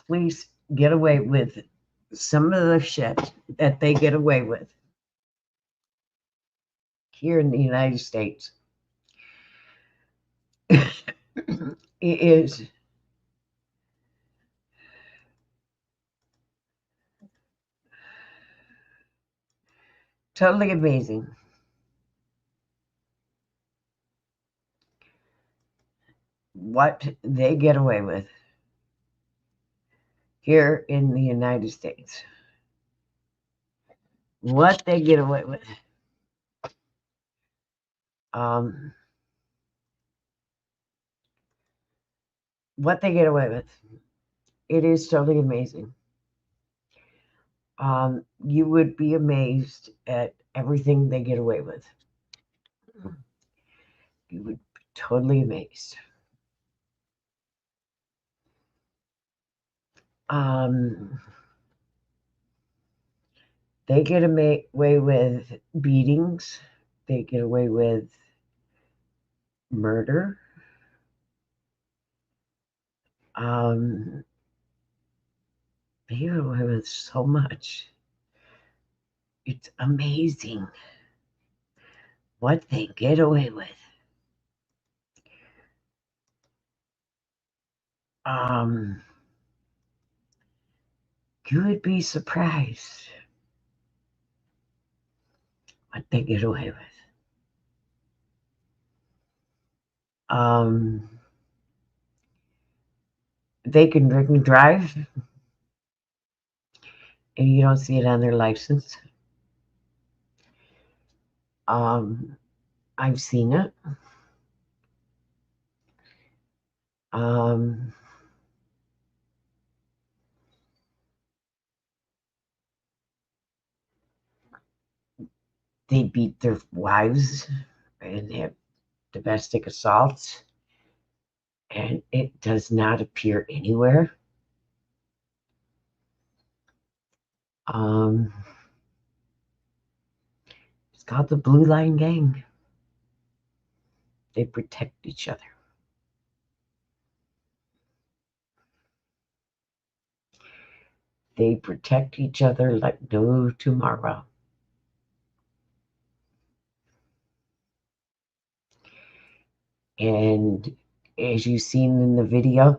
Speaker 2: police get away with some of the shit that they get away with here in the United States. It is totally amazing. What they get away with here in the United States. What they get away with. What they get away with. It is totally amazing. You would be amazed at everything they get away with. You would be totally amazed. They get away with beatings. They get away with murder. They get away with so much. It's amazing what they get away with. You would be surprised what they get away with. They can drink and drive, and you don't see it on their license. I've seen it. They beat their wives and have domestic assaults, and it does not appear anywhere. It's called the Blue Line Gang. They protect each other. They protect each other like no tomorrow. And as you've seen in the video,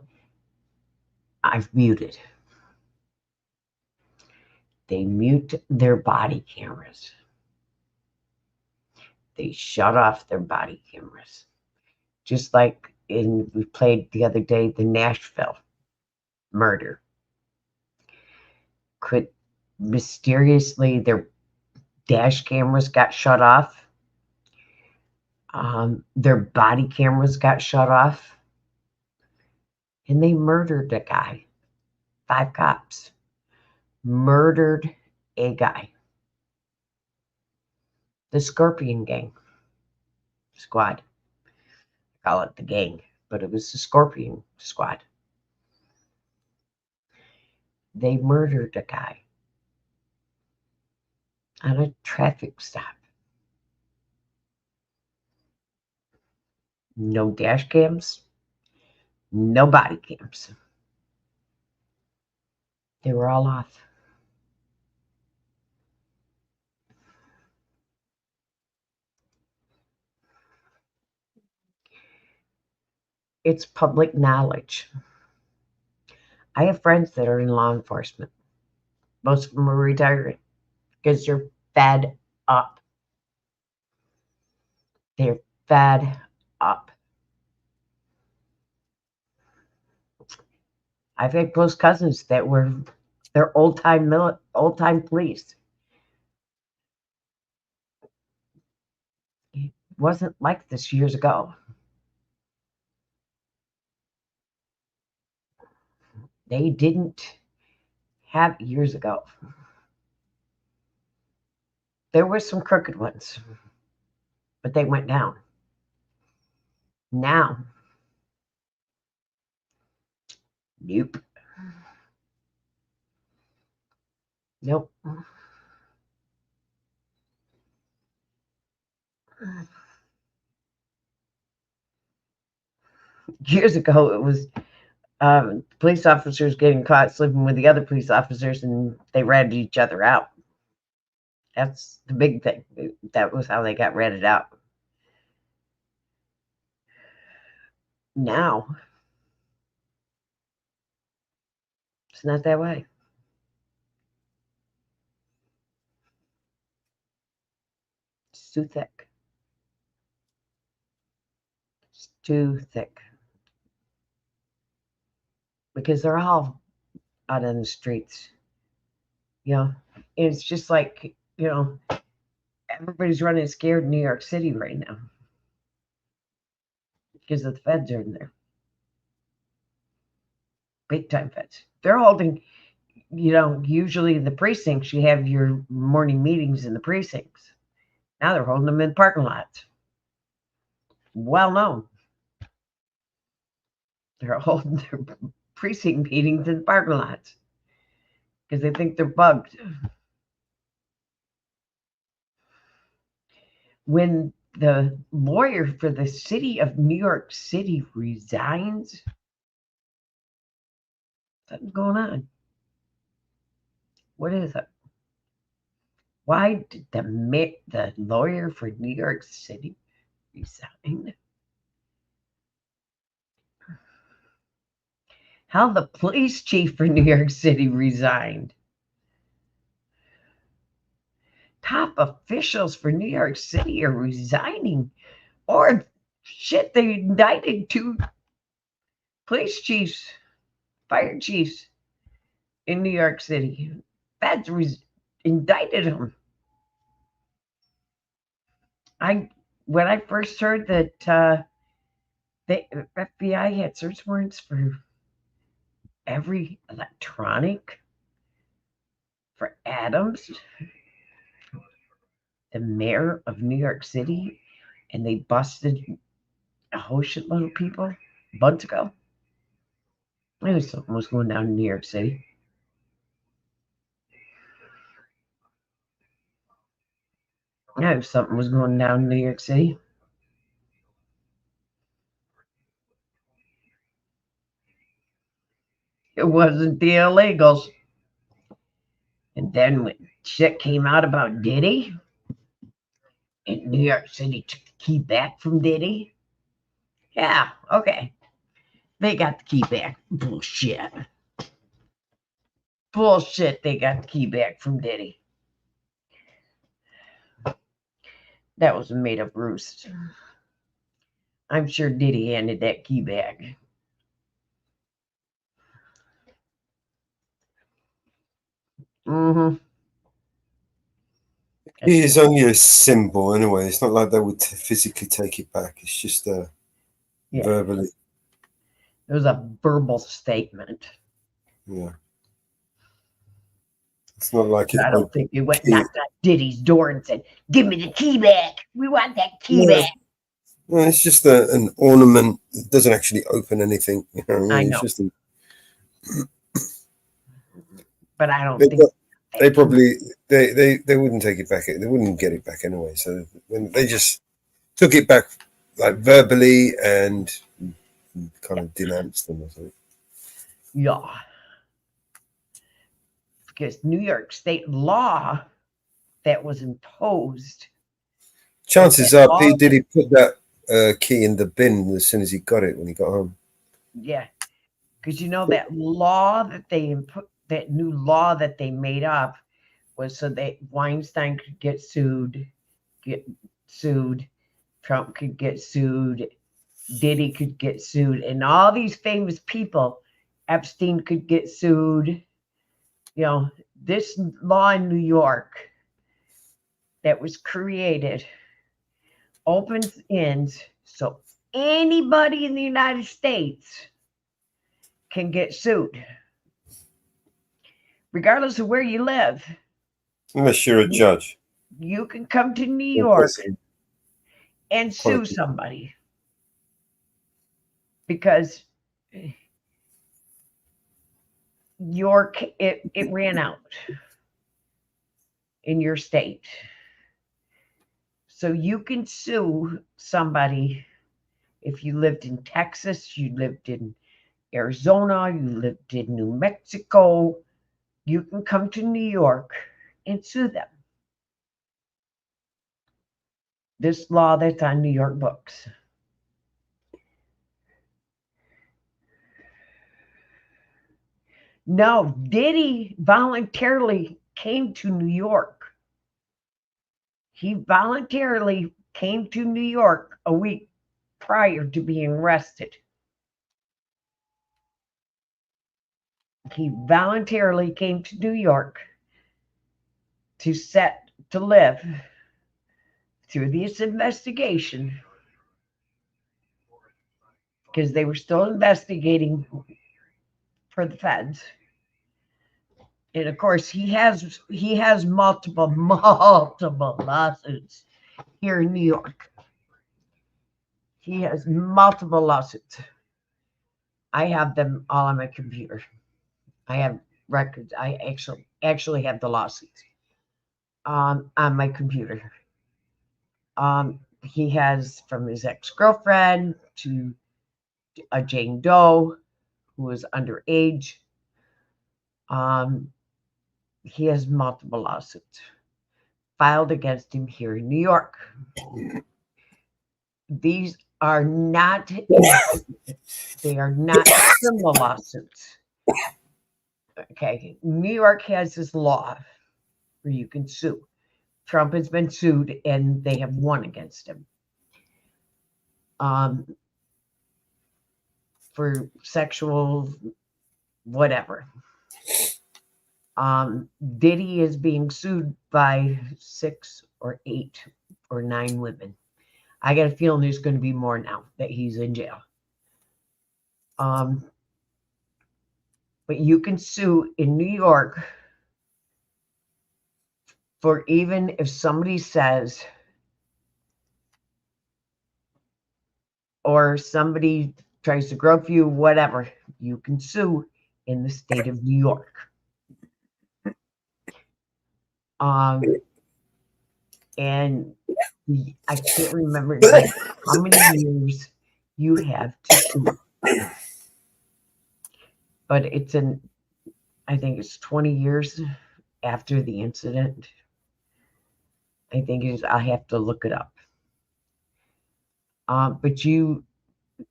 Speaker 2: I've muted. They mute their body cameras. They shut off their body cameras. Just like we played the other day the Nashville murder. Could mysteriously their dash cameras got shut off. Their body cameras got shut off. And they murdered a guy. 5 cops murdered a guy. The Scorpion Gang Squad. I call it the gang, but it was the Scorpion Squad. They murdered a guy on a traffic stop. No dash cams, no body cams. They were all off. It's public knowledge. I have friends that are in law enforcement. Most of them are retiring because they're fed up. They're fed up. I've had close cousins that were they're old-time police. It wasn't like this years ago. They didn't have years ago. There were some crooked ones, but they went down. Now, nope. Nope. Years ago, it was police officers getting caught sleeping with the other police officers, and they ratted each other out. That's the big thing. That was how they got ratted out. Now, it's not that way. It's too thick. It's too thick. Because they're all out on the streets. You know, it's just like, you know, everybody's running scared in New York City right now because the feds are in there. Big time feds. They're holding, you know, usually in the precincts, you have your morning meetings in the precincts. Now they're holding them in parking lots. Well known. They're holding their precinct meetings in parking lots because they think they're bugged. When the lawyer for the city of New York City resigns, something's going on. What is it? Why did the lawyer for New York City resign? How the police chief for New York City resigned. Top officials for New York City are resigning. Or shit, they indicted 2 police chiefs, fire chiefs in New York City. Feds indicted them. When I first heard that the FBI had search warrants for every electronic for Adams, the mayor of New York City, and they busted a whole shitload of people months ago. I knew something was going down in New York City. I knew something was going down in New York City. It wasn't the illegals. And then when shit came out about Diddy, and New York City took the key back from Diddy, yeah, okay. They got the key back. Bullshit. Bullshit, they got the key back from Diddy. That was a made-up roost. I'm sure Diddy handed that key back. Mm-hmm.
Speaker 1: It's only a symbol anyway. It's not like they would physically take it back. It's just verbally.
Speaker 2: It was a verbal statement.
Speaker 1: Yeah. It's not like it.
Speaker 2: I don't think they went and knocked on Diddy's door and said, "Give me the key back. We want that key back."
Speaker 1: No, it's just an ornament. It doesn't actually open anything. You know what I mean?
Speaker 2: I know.
Speaker 1: It's just
Speaker 2: but I don't
Speaker 1: they,
Speaker 2: think
Speaker 1: they probably they wouldn't take it back. They wouldn't get it back anyway. So when they just took it back like verbally and kind of denounced them or something.
Speaker 2: Yeah. Because New York state law that was imposed.
Speaker 1: Chances are, did he put that key in the bin as soon as he got it when he got home?
Speaker 2: Yeah. Because you know that law that they input, that new law that they made up was so that Weinstein could get sued, Trump could get sued, Diddy could get sued, and all these famous people, Epstein could get sued. You know, this law in New York that was created opens ends so anybody in the United States can get sued, regardless of where you live.
Speaker 1: Unless you're a judge.
Speaker 2: You can come to New York and sue somebody because it ran out in your state. So you can sue somebody if you lived in Texas, you lived in Arizona, you lived in New Mexico. You can come to New York and sue them. This law that's on New York books. No, Diddy voluntarily came to New York. He voluntarily came to New York a week prior to being arrested. He voluntarily came to New York to live through this investigation because they were still investigating for the feds. And of course, he has multiple lawsuits here in New York. He has multiple lawsuits. I have them all on my computer. I have records. I actually have the lawsuits on my computer. He has from his ex-girlfriend to a Jane Doe who was underage. He has multiple lawsuits filed against him here in New York. These are not they are not criminal lawsuits. Okay, New York has this law where you can sue. Trump has been sued and they have won against him for sexual whatever. Diddy is being sued by 6 or 8 or 9 women. I got a feeling there's going to be more now that he's in jail. But you can sue in New York for even if somebody says or somebody tries to grope you, whatever, you can sue in the state of New York. And I can't remember exactly how many years you have to sue. But I think it's 20 years after the incident. I think I have to look it up. But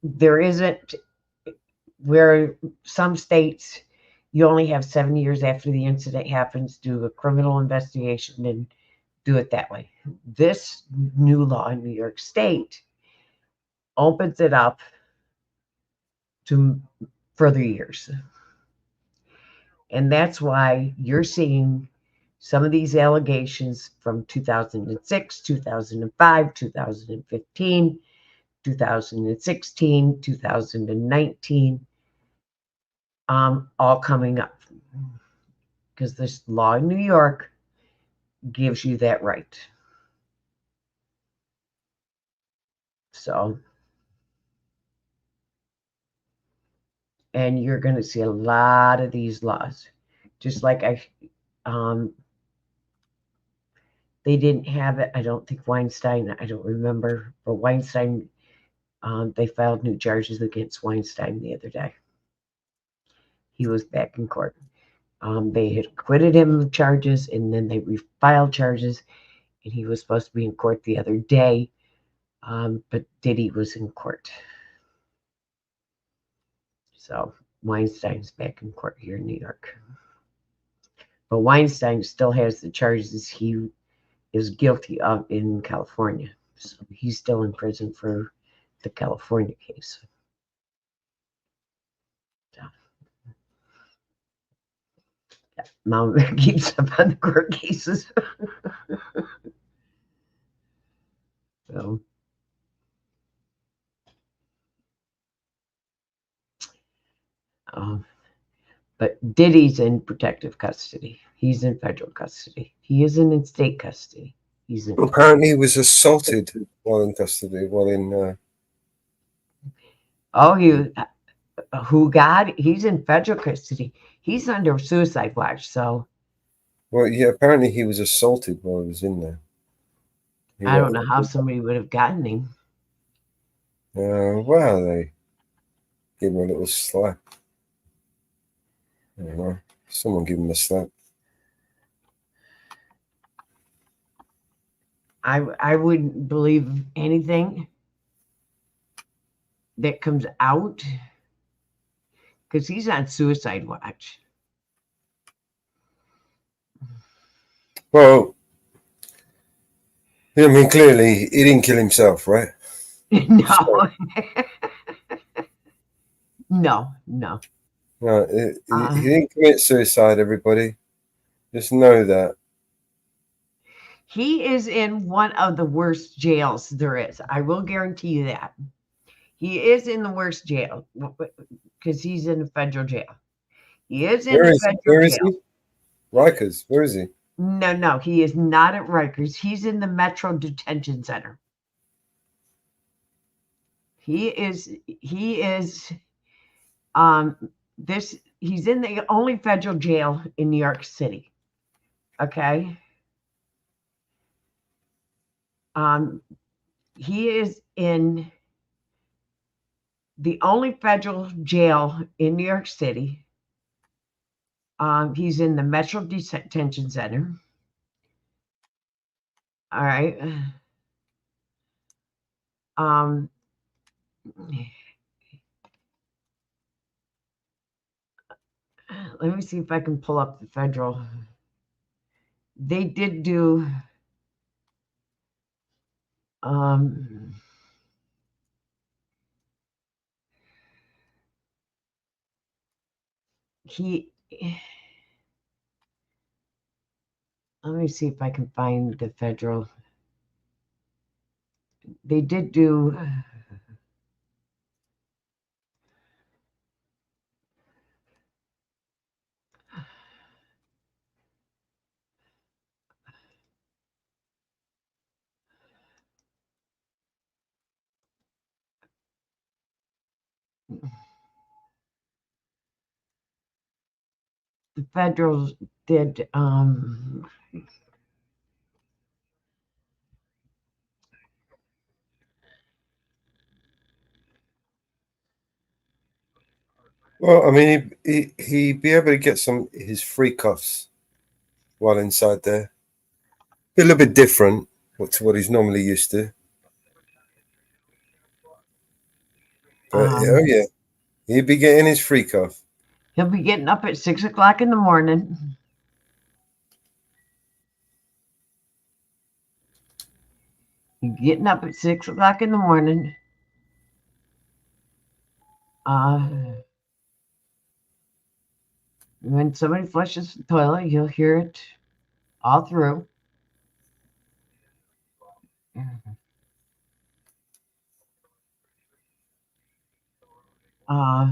Speaker 2: there isn't, where some states, you only have 7 years after the incident happens to do a criminal investigation and do it that way. This new law in New York State opens it up to further years. And that's why you're seeing some of these allegations from 2006, 2005, 2015, 2016, 2019, all coming up. Because this law in New York gives you that right. So, and you're going to see a lot of these laws. Just like they didn't have it, I don't think Weinstein, I don't remember, but Weinstein, they filed new charges against Weinstein the other day. He was back in court. They had acquitted him of charges, and then they refiled charges, and he was supposed to be in court the other day, but Diddy was in court. So Weinstein's back in court here in New York. But Weinstein still has the charges he is guilty of in California. So he's still in prison for the California case. Mom keeps up on the court cases. So, but Diddy's in protective custody. He's in federal custody. He isn't in state custody. He's in.
Speaker 1: Apparently, he was assaulted while in custody. While in.
Speaker 2: He's in federal custody. He's under suicide watch. So.
Speaker 1: Well, yeah. Apparently, he was assaulted while he was in there.
Speaker 2: I don't know how somebody would have gotten him.
Speaker 1: Well, they gave him a little slap. I don't know. Someone give him a slap.
Speaker 2: I wouldn't believe anything that comes out because he's on suicide watch.
Speaker 1: Well, I mean, clearly he didn't kill himself, right?
Speaker 2: No. No.
Speaker 1: No, he didn't commit suicide, everybody. Just know that.
Speaker 2: He is in one of the worst jails there is. I will guarantee you that. He is in the worst jail because he's in a federal jail. He is in a federal jail.
Speaker 1: Rikers, where is he?
Speaker 2: No, he is not at Rikers. He's in the Metro Detention Center. He's in the only federal jail in New York City. Okay. He is in the only federal jail in New York City. He's in the Metro Detention Center. All right. Let me see if I can pull up the federal. They did do let me see if I can find the federal. They did do the federals did
Speaker 1: Well, I mean, he'd be able to get his free cuffs while inside there. Be a little bit different to what he's normally used to. But oh yeah, he'd be getting his free cuff.
Speaker 2: He'll be getting up at 6 o'clock in the morning. Getting up at 6 o'clock in the morning, When somebody flushes the toilet, you'll hear it all through. Uh,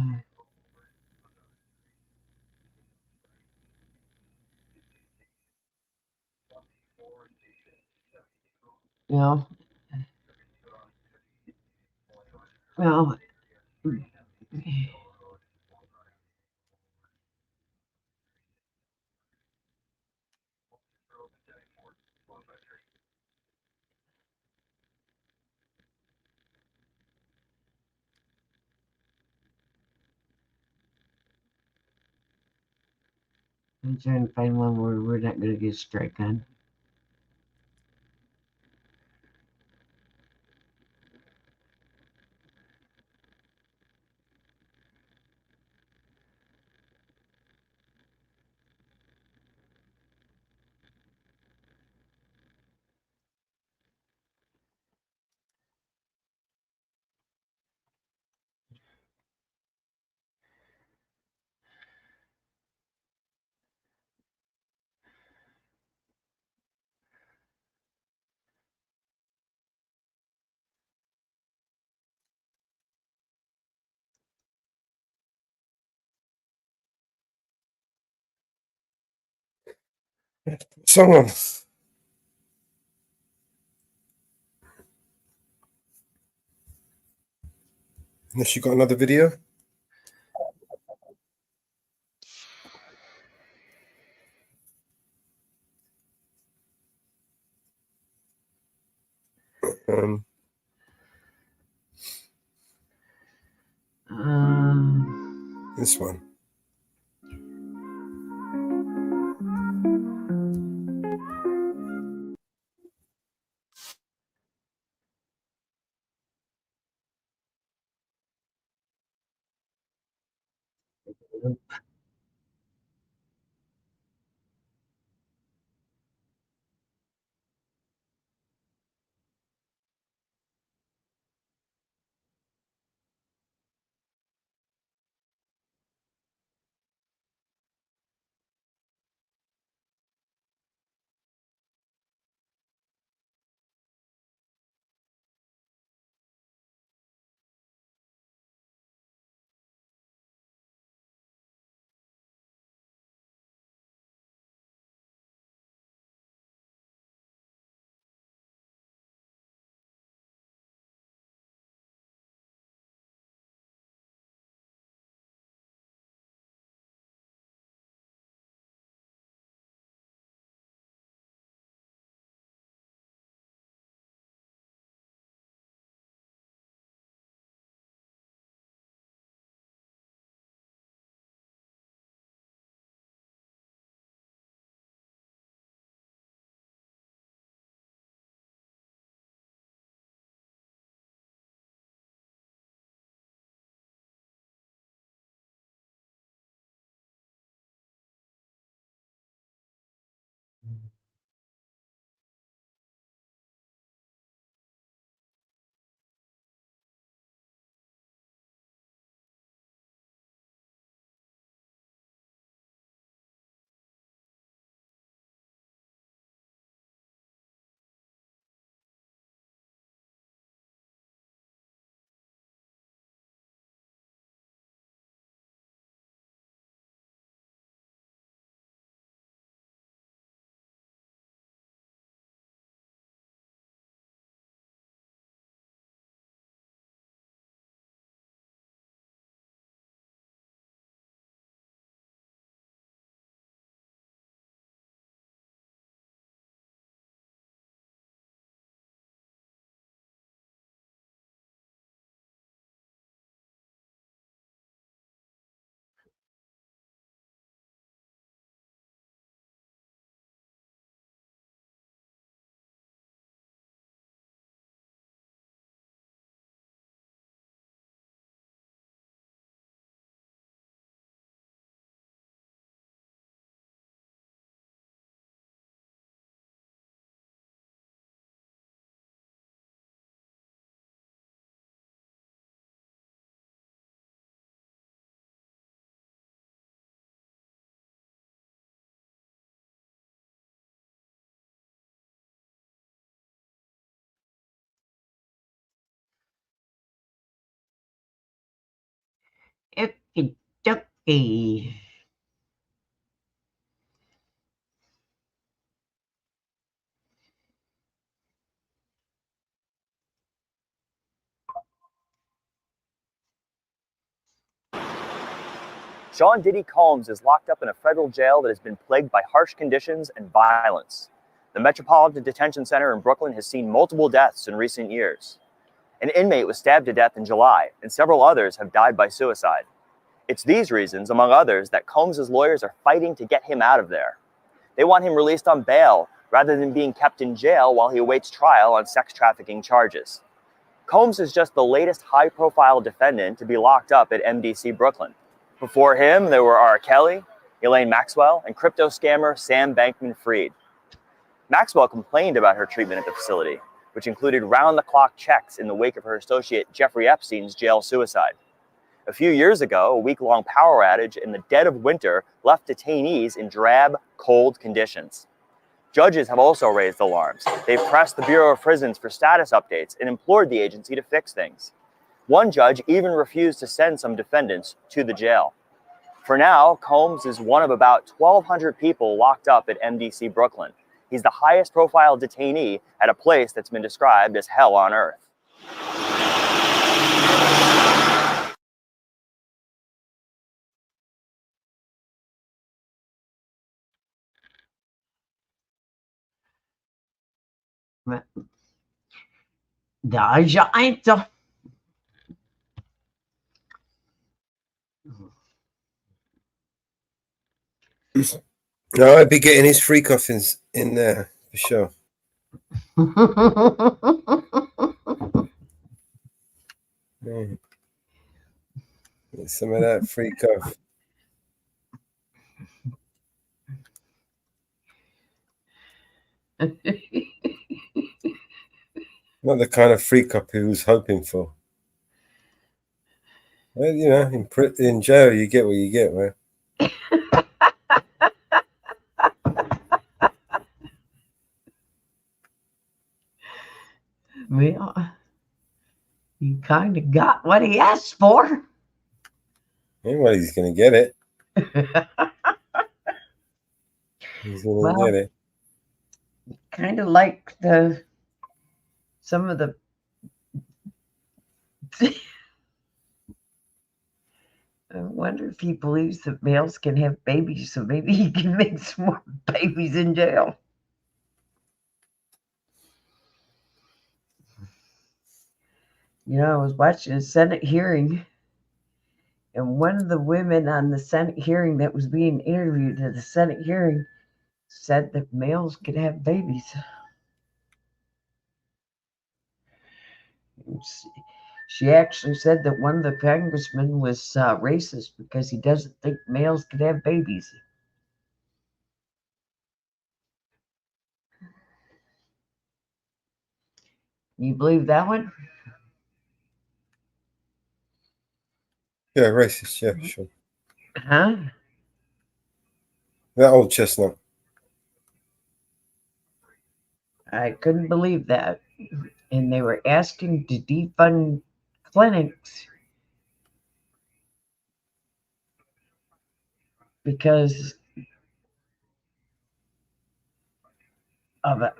Speaker 2: you know, well, I'm trying to find one where we're not going to get a strike on.
Speaker 1: Song on. Unless you got another video. This one.
Speaker 2: Okie dokie.
Speaker 7: Sean Diddy Combs is locked up in a federal jail that has been plagued by harsh conditions and violence. The Metropolitan Detention Center in Brooklyn has seen multiple deaths in recent years. An inmate was stabbed to death in July, and several others have died by suicide. It's these reasons, among others, that Combs' lawyers are fighting to get him out of there. They want him released on bail rather than being kept in jail while he awaits trial on sex trafficking charges. Combs is just the latest high-profile defendant to be locked up at MDC Brooklyn. Before him, there were R. Kelly, Elaine Maxwell, and crypto scammer Sam Bankman-Fried. Maxwell complained about her treatment at the facility, which included round-the-clock checks in the wake of her associate Jeffrey Epstein's jail suicide. A few years ago, a week-long power outage in the dead of winter left detainees in drab, cold conditions. Judges have also raised alarms. They've pressed the Bureau of Prisons for status updates and implored the agency to fix things. One judge even refused to send some defendants to the jail. For now, Combs is one of about 1,200 people locked up at MDC Brooklyn. He's the highest profile detainee at a place that's been described as hell on earth.
Speaker 2: Da giant.
Speaker 1: No, I'd be getting his free coffins in there for sure. Get some of that free coffee. Not the kind of free copy he was hoping for. Well, you know, in jail, you get what you get, man.
Speaker 2: Well, he kind of got what he asked for.
Speaker 1: Anybody's going to get it. He's going to get it.
Speaker 2: Kind of like some of the I wonder if he believes that males can have babies, so maybe he can make some more babies in jail. You know, I was watching a Senate hearing, and one of the women on the Senate hearing that was being interviewed at the Senate hearing said that males could have babies. She actually said that one of the congressmen was racist because he doesn't think males could have babies. You believe that one?
Speaker 1: Yeah, racist, yeah, sure.
Speaker 2: Huh?
Speaker 1: That old chestnut.
Speaker 2: I couldn't believe that. And they were asking to defund clinics because of it.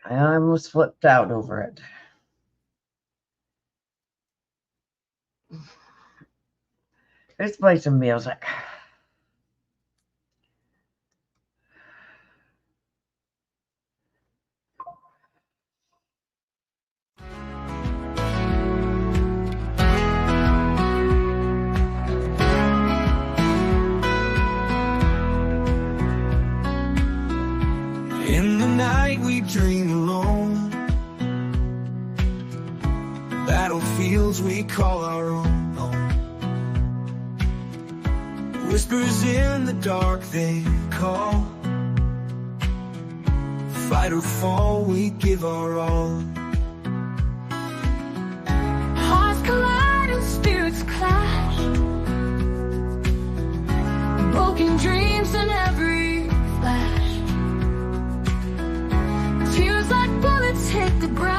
Speaker 2: I almost flipped out over it. Let's play some music.
Speaker 12: In the night we dream alone, battlefields we call our own. Whispers in the dark they call, fight or fall we give our all.
Speaker 11: Hearts collide and spirits clash, broken dreams in every flash. Tears like bullets hit the ground.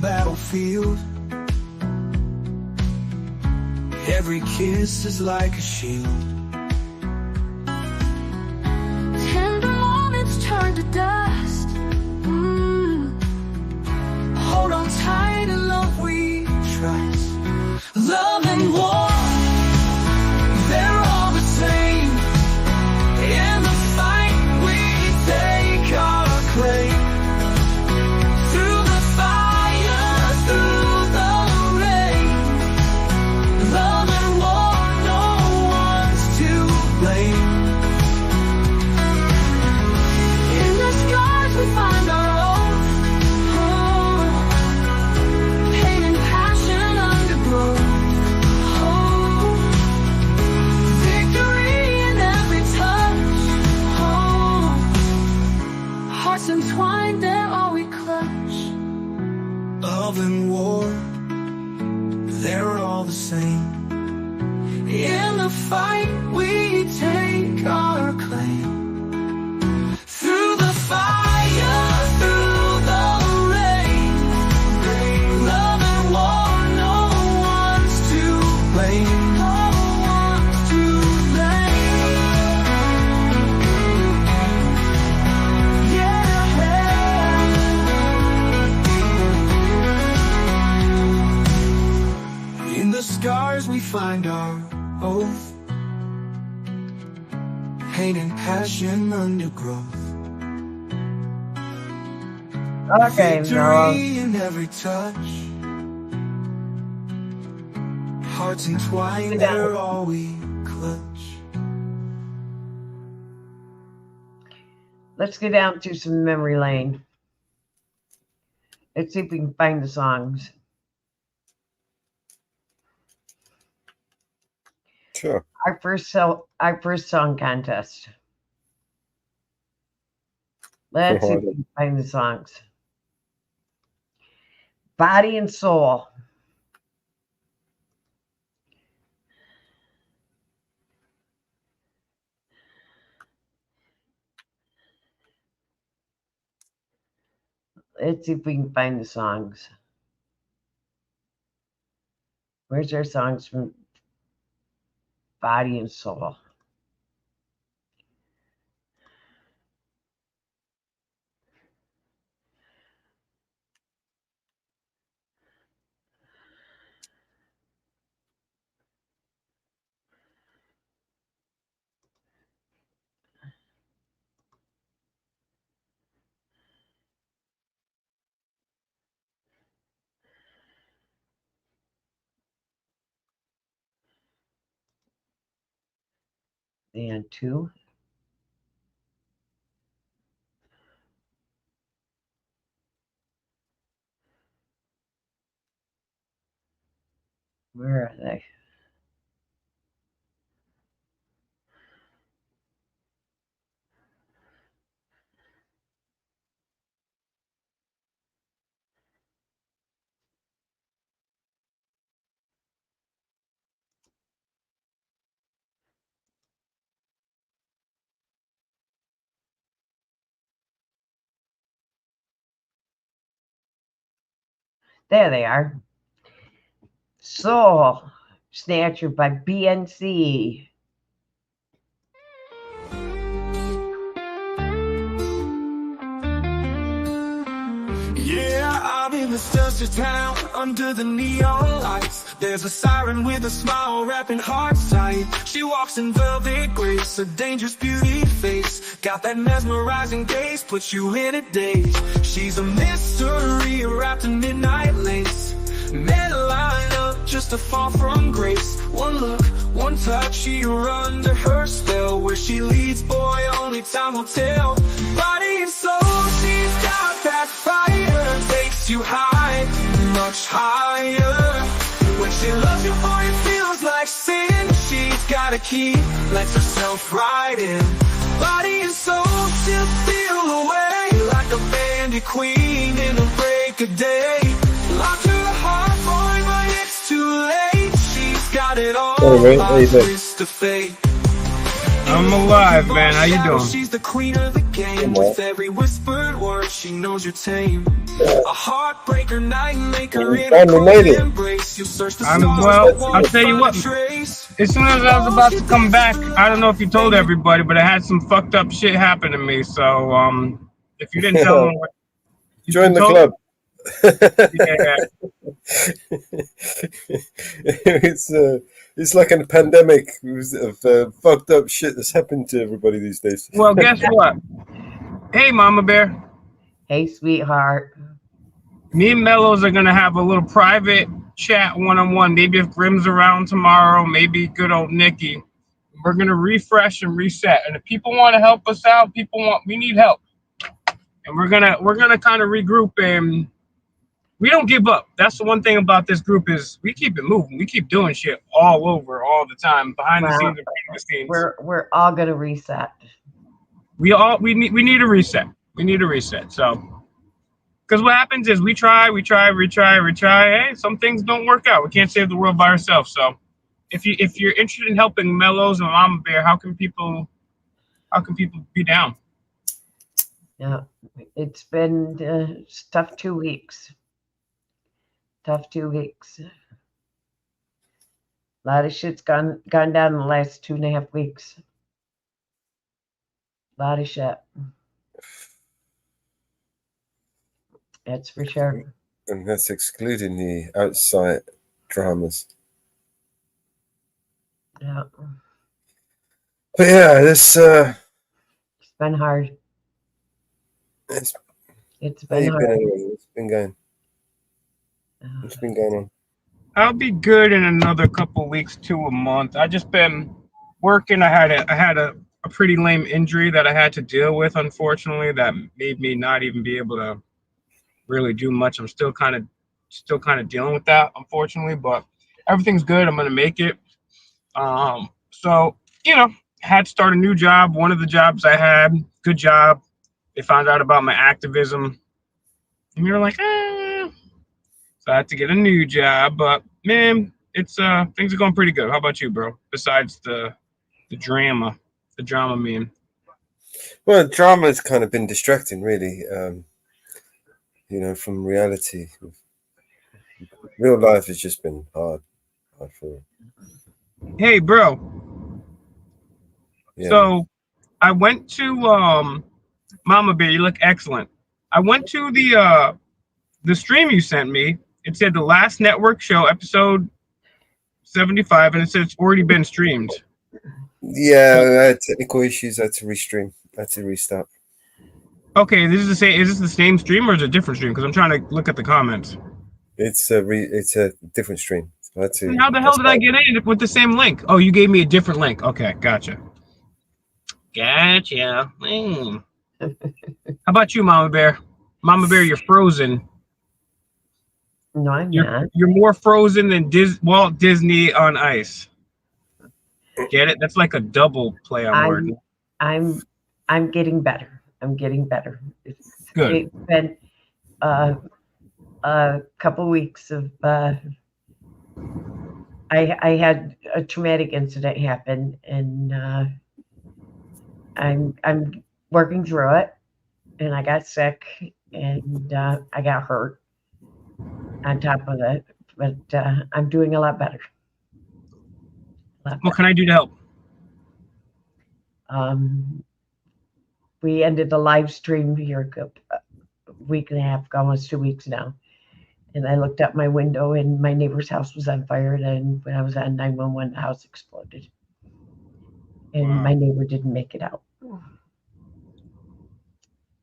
Speaker 12: battlefield. Every kiss is like a shield.
Speaker 11: Tender moments turn to dust.
Speaker 12: Hold on tight to love we trust. Love and war, they're all the same. In the fight we take our claim. Through the fire, through the rain. Love and war, no one's to blame.
Speaker 11: In the scars we find our own.
Speaker 12: Pain and passion undergrowth. Victory in every touch.
Speaker 11: Hearts entwined, they're all we clutch.
Speaker 12: Love and war, they're all the same. In the fight we take our claim. Through the fire, through the rain. Love and war, no one's to blame. No one's to blame. Yeah. In the scars we find our oath. Pain and passion undergrowth.
Speaker 2: Okay, Noah.
Speaker 12: Victory in every touch. Hearts entwined, they're all we clutch.
Speaker 2: Let's get down to some memory lane. Let's see if we can find the songs.
Speaker 1: Sure.
Speaker 2: Our first song contest. Let's see if we can find the songs. Body and Soul. Let's see if we can find the songs. Where's our songs from Body and Soul? And 2. Where are they? There they are. Soul Snatcher by BNC.
Speaker 12: Yeah, I'm in this desert town under the neon lights. There's a siren with a smile wrapping hearts tight. She walks in velvet grace, a dangerous beauty face. Got that mesmerizing gaze, puts you in a daze. She's a mystery wrapped in midnight lace. Men line up just to fall from grace. One look, one touch, you're under her spell. Where she leads, boy, only time will tell. Body and soul, she's got that fire. Takes you high, much higher. When she loves you, boy, it feels like sin. She's got a key, lets herself right in. Body and soul, she'll steal away like a bandit queen in a break of day. Locked her heart, boy, but it's too late. She's got it all.
Speaker 15: Hey, mate, how you doing?
Speaker 12: To fate.
Speaker 15: I'm alive, man. How you doing?
Speaker 12: She's the queen of the game. With every whispered word, she knows you're tame. A heartbreaker, night maker, in a cold embrace. You search the stars,
Speaker 6: Well, I'll tell you what. As soon as I was about to come back, I don't know if you told everybody, but I had some fucked up shit happen to me. So, if you didn't tell them,
Speaker 1: Join the club.
Speaker 6: Yeah.
Speaker 1: It's like a pandemic of fucked up shit that's happened to everybody these days.
Speaker 6: Well, guess what? Hey, Mama Bear.
Speaker 2: Hey, sweetheart.
Speaker 6: Me and Mellows are gonna have a little private chat one-on-one. Maybe if Grim's around tomorrow, maybe good old Nikki. We're gonna refresh and reset. And if people want to help us out, we need help. And we're gonna kind of regroup, and we don't give up. That's the one thing about this group is we keep it moving. We keep doing shit all over, all the time, behind the scenes and behind the scenes.
Speaker 2: We're all gonna reset.
Speaker 6: We need a reset. We need a reset. So, because what happens is we try. Hey, some things don't work out. We can't save the world by ourselves. So, if you're interested in helping Mellows and Mama Bear, how can people be down?
Speaker 2: Yeah, it's been tough 2 weeks. Tough 2 weeks. A lot of shit's gone down in the last 2.5 weeks. A lot of shit. That's for sure.
Speaker 1: And that's excluding the outside dramas.
Speaker 2: Yeah.
Speaker 1: But yeah, it's
Speaker 2: been hard.
Speaker 1: It's
Speaker 2: been hard.
Speaker 1: It's been going. It's been going on.
Speaker 6: I'll be good in another couple weeks to a month. I just been working. I had a pretty lame injury that I had to deal with, unfortunately, that made me not even be able to really do much. I'm still kind of dealing with that, unfortunately, but everything's good. I'm gonna make it. So had to start a new job. One of the jobs I had, good job. They found out about my activism, and we were like, So I had to get a new job, but man, it's things are going pretty good. How about you, bro? Besides the drama man.
Speaker 1: Well, drama's kind of been distracting, really. From reality. Real life has just been hard. I feel.
Speaker 6: Hey, bro.
Speaker 1: Yeah.
Speaker 6: So I went to Mama Bear. You look excellent. I went to the stream you sent me. It said the last network show, episode 75, and it said it's already been streamed.
Speaker 1: Yeah, I had technical issues. I had to restream. I had to restart.
Speaker 6: Okay, is this the same stream or is it a different stream? Because I'm trying to look at the comments.
Speaker 1: It's a different stream. So
Speaker 6: how the hell did I get in with the same link? Oh, you gave me a different link. Okay, gotcha. How about you, Mama Bear? Mama Bear, you're frozen.
Speaker 2: No, I'm not.
Speaker 6: You're more frozen than Walt Disney on ice. Get it? That's like a double play on word.
Speaker 2: I'm getting better. I'm getting better.
Speaker 6: Good.
Speaker 2: It's been a couple weeks of I had a traumatic incident happen, and I'm working through it, and I got sick, and I got hurt on top of it, but I'm doing a lot better.
Speaker 6: What can I do to help?
Speaker 2: We ended the live stream here a week and a half, almost 2 weeks now. And I looked out my window and my neighbor's house was on fire. And when I was on 911, the house exploded. And my neighbor didn't make it out.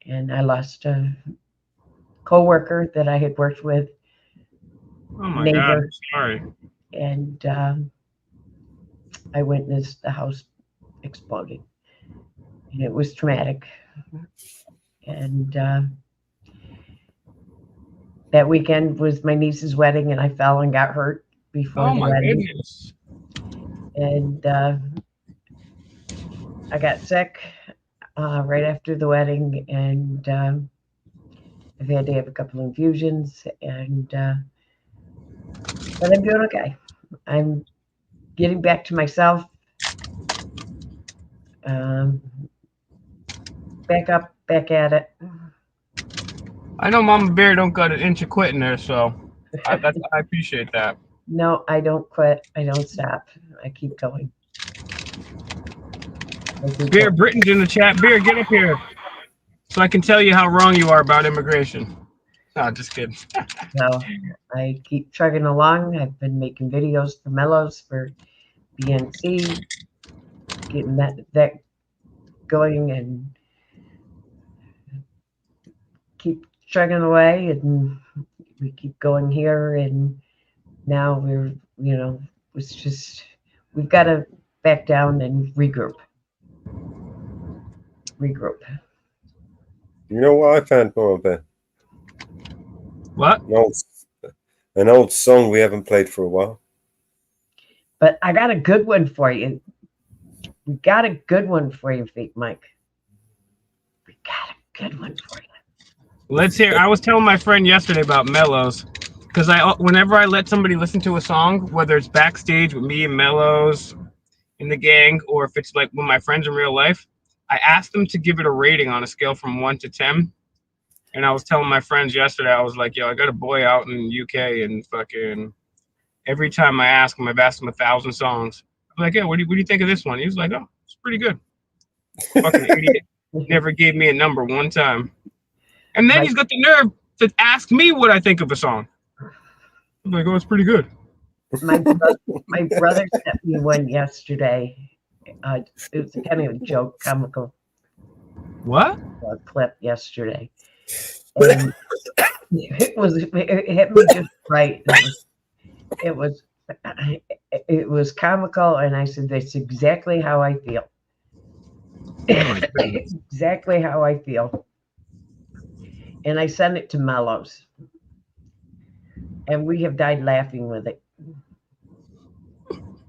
Speaker 2: And I lost a co-worker that I had worked with.
Speaker 6: Oh my God, I'm sorry.
Speaker 2: And I witnessed the house exploding. And it was traumatic. And that weekend was my niece's wedding, and I fell and got hurt before the wedding.
Speaker 6: Goodness.
Speaker 2: And I got sick right after the wedding, and I've had to have a couple infusions, and but I'm doing okay. I'm getting back to myself. back at it.
Speaker 6: I know Mama Bear don't got an inch of quitting there, so I appreciate that.
Speaker 2: No, I don't quit. I don't stop. I keep going.
Speaker 6: Beer, Britain's in the chat. Beer, get up here so I can tell you how wrong you are about immigration. No, just kidding.
Speaker 2: So I keep chugging along. I've been making videos for Mellows for BNC, getting that going, and keep chugging away, and we keep going here, and now it's just we've got to back down and regroup.
Speaker 1: You know what I found, Mama Bear?
Speaker 6: What?
Speaker 1: An old song we haven't played for a while.
Speaker 2: But I got a good one for you. We got a good one for you, Fake Mike. We got a good one for you.
Speaker 6: Let's hear. I was telling my friend yesterday about Mellows, because whenever I let somebody listen to a song, whether it's backstage with me and Mellows in the gang, or if it's like with my friends in real life, I asked them to give it a rating on a scale from 1 to 10. And I was telling my friends yesterday, I was like, yo, I got a boy out in the UK, and fucking every time I ask him, I've asked him 1,000 songs. I'm like, yeah, what do you think of this one? He was like, oh, it's pretty good. Fucking idiot. Never gave me a number one time. And then he's got the nerve to ask me what I think of a song. I'm like, oh, it's pretty good.
Speaker 2: My brother sent me one yesterday. It was kind of a joke, comical.
Speaker 6: What?
Speaker 2: Clip yesterday. And it hit me just right. It was comical, and I said, that's exactly how I feel. Exactly how I feel. And I sent it to Mellows. And we have died laughing with it.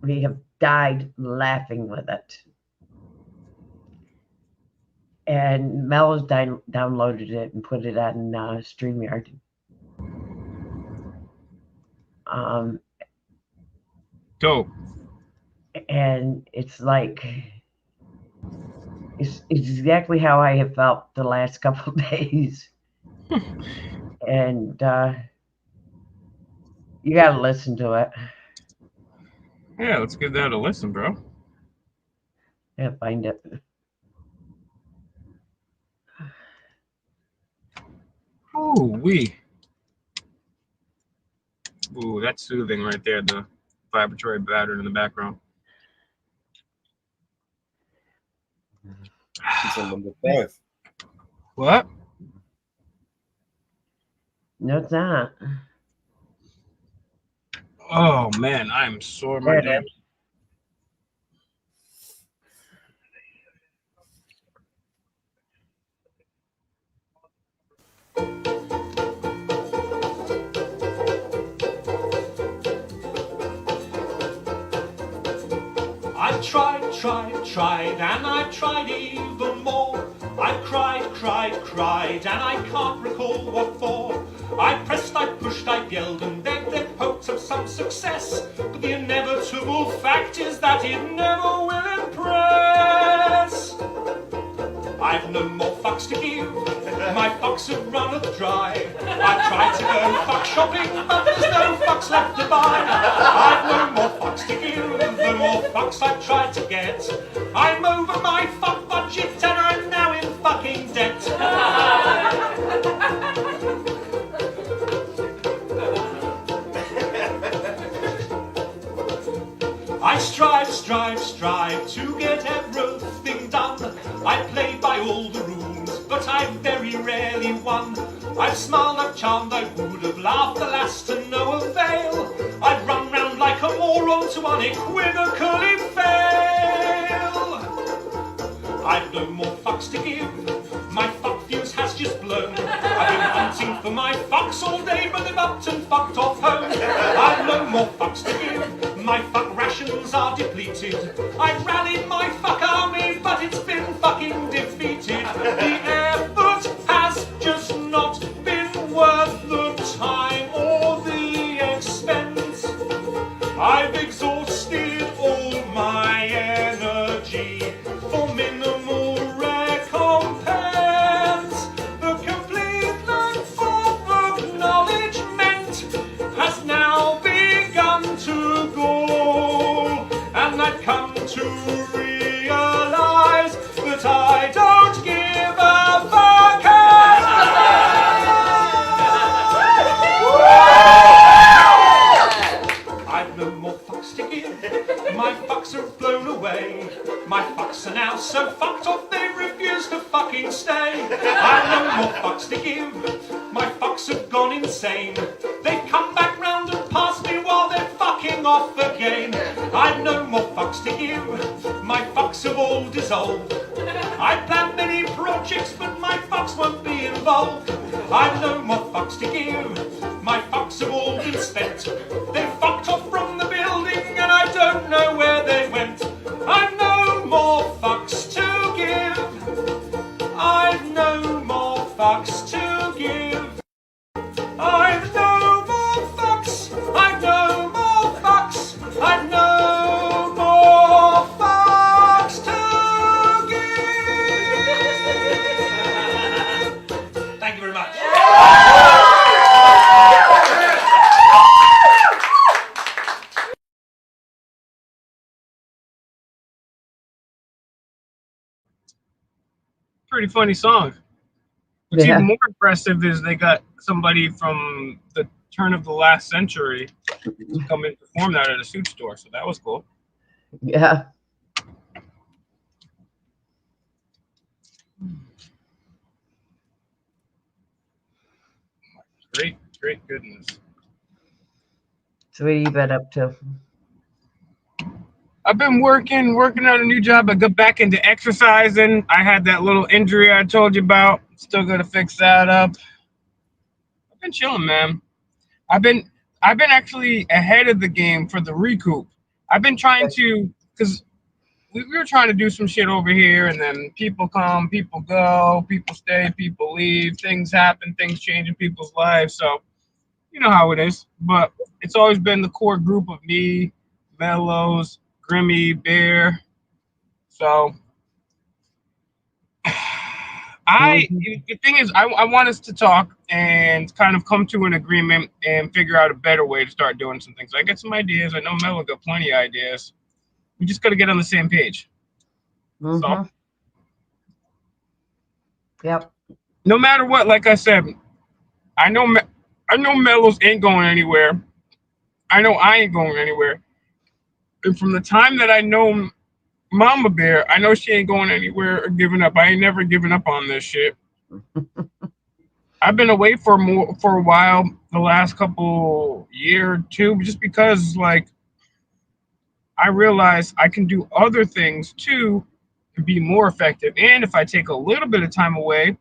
Speaker 2: We have died laughing with it. And Mellows downloaded it and put it on StreamYard.
Speaker 6: Dope.
Speaker 2: And it's like, it's exactly how I have felt the last couple of days. And you got to listen to it.
Speaker 6: Yeah, let's give that a listen, bro.
Speaker 2: Yeah, find it.
Speaker 6: Ooh, Ooh, that's soothing right there, the vibratory pattern in the background.
Speaker 1: It's on number 5.
Speaker 6: What?
Speaker 2: No, it's not.
Speaker 6: Oh, man, I'm sore my damn.
Speaker 15: I tried, and I tried even more. I cried, and I can't recall what for. I pressed, I pushed, I yelled and begged in hopes of some success. But the inevitable fact is that it never will impress. I've no more fucks to give, my fucks have runneth dry. I tried to go fuck shopping, but there's no fucks left to buy. I've no more fucks to give, the more fucks I've tried to get. I'm over my fuck budget and I'm now in fucking debt. I strive to get everything done. I play by all the rules, but I've very rarely won. I've smiled, I've charmed, I would have laughed, alas to no avail. I've run round like a moron to unequivocally fail. I've no more fucks to give, my fuck fuse has just blown. I've been hunting for my fucks all day, but they've upped and fucked off home. I've no more fucks to give, my fuck rations are depleted. I've rallied my fuck army, but it's been fucking defeated. The effort has just not been worth the time or the expense. I've exhausted all my energy for minimal recompense. to realize that I don't give a fuck. I've no more fucks to give. My fucks are blown away. My fucks are now so fucked off they refuse to fucking stay. I've no more fucks to give. My fucks have gone insane. They come back round and pass me while they're fucking off again. I've no more fucks to give. My fucks have all dissolved. I plan many projects, but my fucks won't be involved. I've no more fucks to give. My fucks have all been spent. They fucked off from the building and I don't know where they went. I've no more fucks to give. I've no more fucks to give. I've no more fucks. I've no more fucks. I've no more fucks to give. Thank you very much.
Speaker 6: Pretty funny song. What's
Speaker 2: Yeah.
Speaker 6: even more impressive is they got somebody from the turn of the last century to come and perform that at a suit store, so that was cool.
Speaker 2: Yeah.
Speaker 6: Great goodness.
Speaker 2: So what have you been up to?
Speaker 6: I've been working on a new job. I got back into exercising. I had that little injury I told you about. Still got to fix that up. I've been chilling, man. I've been actually ahead of the game for the recoup. I've been trying to, because we were trying to do some shit over here, and then people come, people go, people stay, people leave, things happen, things change in people's lives. So you know how it is. But it's always been the core group of me, Mellows, Grimmy, Bear. So the thing is, I want us to talk and kind of come to an agreement and figure out a better way to start doing some things. I got some ideas. I know Mello got plenty of ideas. We just got to get on the same page. So,
Speaker 2: yep.
Speaker 6: No matter what, like I said, I know Mellows ain't going anywhere. I know I ain't going anywhere. And from the time that I know Mama Bear, I know she ain't going anywhere or giving up. I ain't never giving up on this shit. I've been away for a while, the last couple year or two, just because like I realize I can do other things too to be more effective. And if I take a little bit of time away,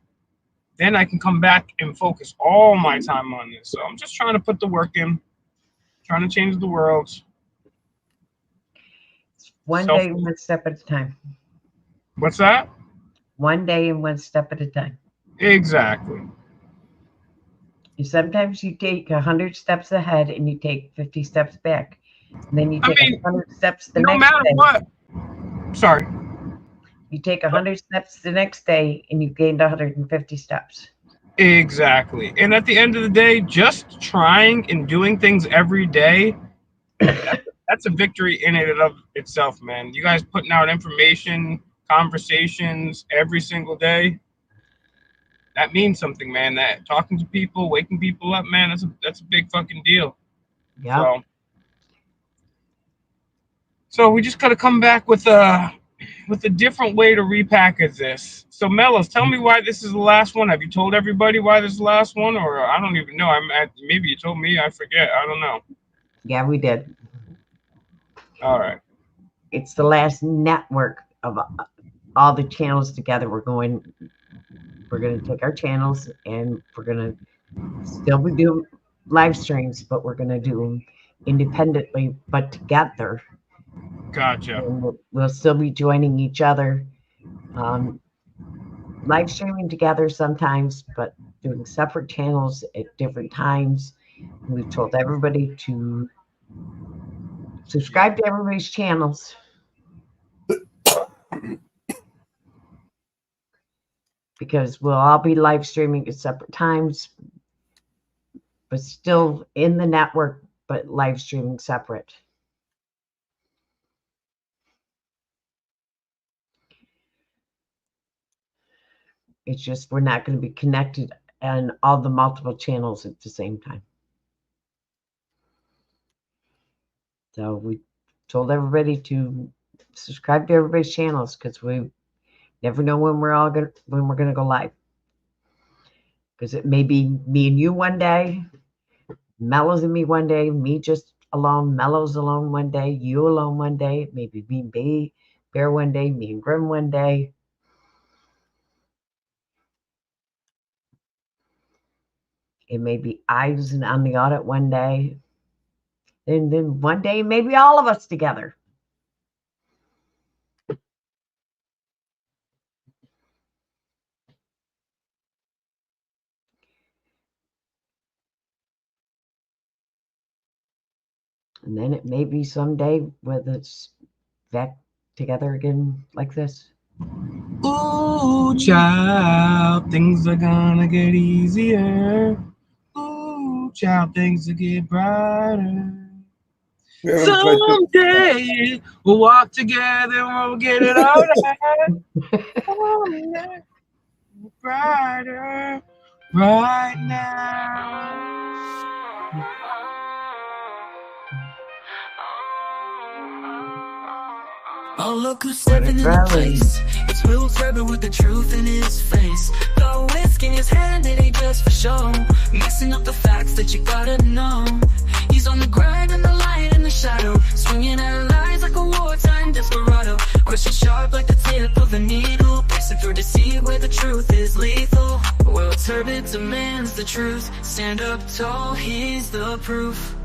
Speaker 6: then I can come back and focus all my time on this. So I'm just trying to put the work in, trying to change the world.
Speaker 2: One day, one step at a time.
Speaker 6: What's that?
Speaker 2: One day and one step at a time.
Speaker 6: Exactly.
Speaker 2: Sometimes you take 100 steps ahead and you take 50 steps back. And then you take 100 steps the next day.
Speaker 6: No matter what. Sorry.
Speaker 2: You take 100 steps the next day and you gained 150 steps.
Speaker 6: Exactly. And at the end of the day, just trying and doing things every day, that's a victory in and of itself, man. You guys putting out information, conversations every single day, that means something, man. That talking to people, waking people up, man, that's a big fucking deal.
Speaker 2: Yeah.
Speaker 6: So we just gotta come back with a different way to repackage this. So Mellows, tell me why this is the last one. Have you told everybody why this is the last one, or I don't even know? Maybe you told me. I forget. I don't know.
Speaker 2: Yeah, we did.
Speaker 6: All right.
Speaker 2: It's the last network of all the channels together. We're going to take our channels and we're going to still be doing live streams, but we're going to do them independently, but together.
Speaker 6: Gotcha.
Speaker 2: And we'll still be joining each other, live streaming together sometimes, but doing separate channels at different times. We've told everybody to subscribe to everybody's channels. Because we'll all be live streaming at separate times, but still in the network, but live streaming separate. It's just we're not going to be connected on all the multiple channels at the same time. So we told everybody to subscribe to everybody's channels because we never know when we're gonna go live. Because it may be me and you one day, Mellows and me one day, me just alone, Mellows alone one day, you alone one day, maybe me and Bear one day, me and Grim one day. It may be Ives and on the audit one day. And then one day, maybe all of us together. And then it may be someday whether it's back together again like this.
Speaker 6: Ooh, child, things are gonna get easier. Ooh, child, things will get brighter. Someday we'll walk together and we'll get it all right. Oh, yeah. Brighter right now.
Speaker 12: Oh, look who's stepping in the place. It's Will Trevor with the truth in his face. Got whiskey in his hand, it ain't just for show. Mixing up the facts that you gotta know. He's on the grind and the light and the shadow, swinging at lies like a wartime desperado. Question sharp like the tip of a needle, piercing through to see where the truth is lethal. Well, turbid demands the truth. Stand up tall, he's the proof.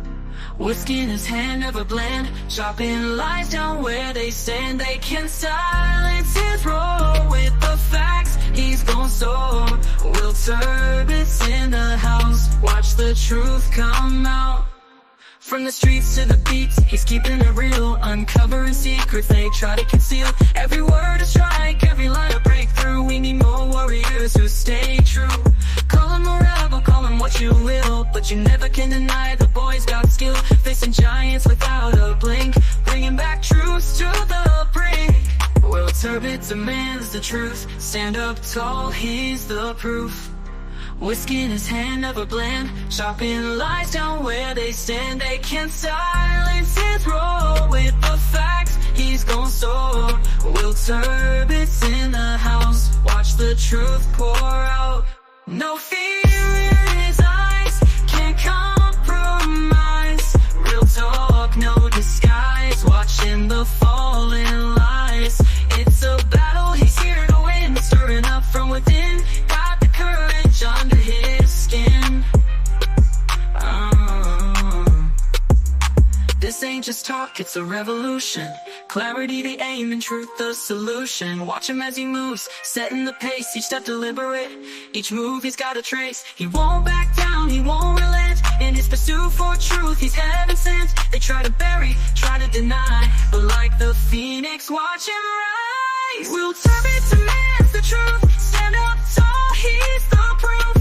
Speaker 12: Whiskey in his hand, never bland, chopping lies down where they stand. They can silence his roar with the facts. He's gone soar. Will Turbot's in the house. Watch the truth come out. From the streets to the beats, he's keeping it real, uncovering secrets they try to conceal. Every word a strike, every line a breakthrough. We need more warriors who stay true. Call him a rebel, call him what you will, but you never can deny the boy's got skill. Facing giants without a blink, bringing back truths to the brink. Will Turbot demands the truth. Stand up tall, he's the proof. Whiskey in his hand, never bland, chopping lies down where they stand. They can't silence his roar with the facts. He's gone soar. Will Turbot's in the house. Watch the truth pour out. No fear in his eyes, can't compromise. Real talk, no disguise. Watching the falling lies. It's a battle, he's here to win. Stirring up from within. Got the courage under his skin. This ain't just talk, it's a revolution. Clarity the aim and truth the solution. Watch him as he moves, setting the pace. Each step deliberate, each move he's got a trace. He won't back down, he won't relent. In his pursuit for truth, he's heaven sent. They try to bury, try to deny, but like the phoenix, watch him rise. Will Turbot demands the truth. Stand up tall, he's the proof.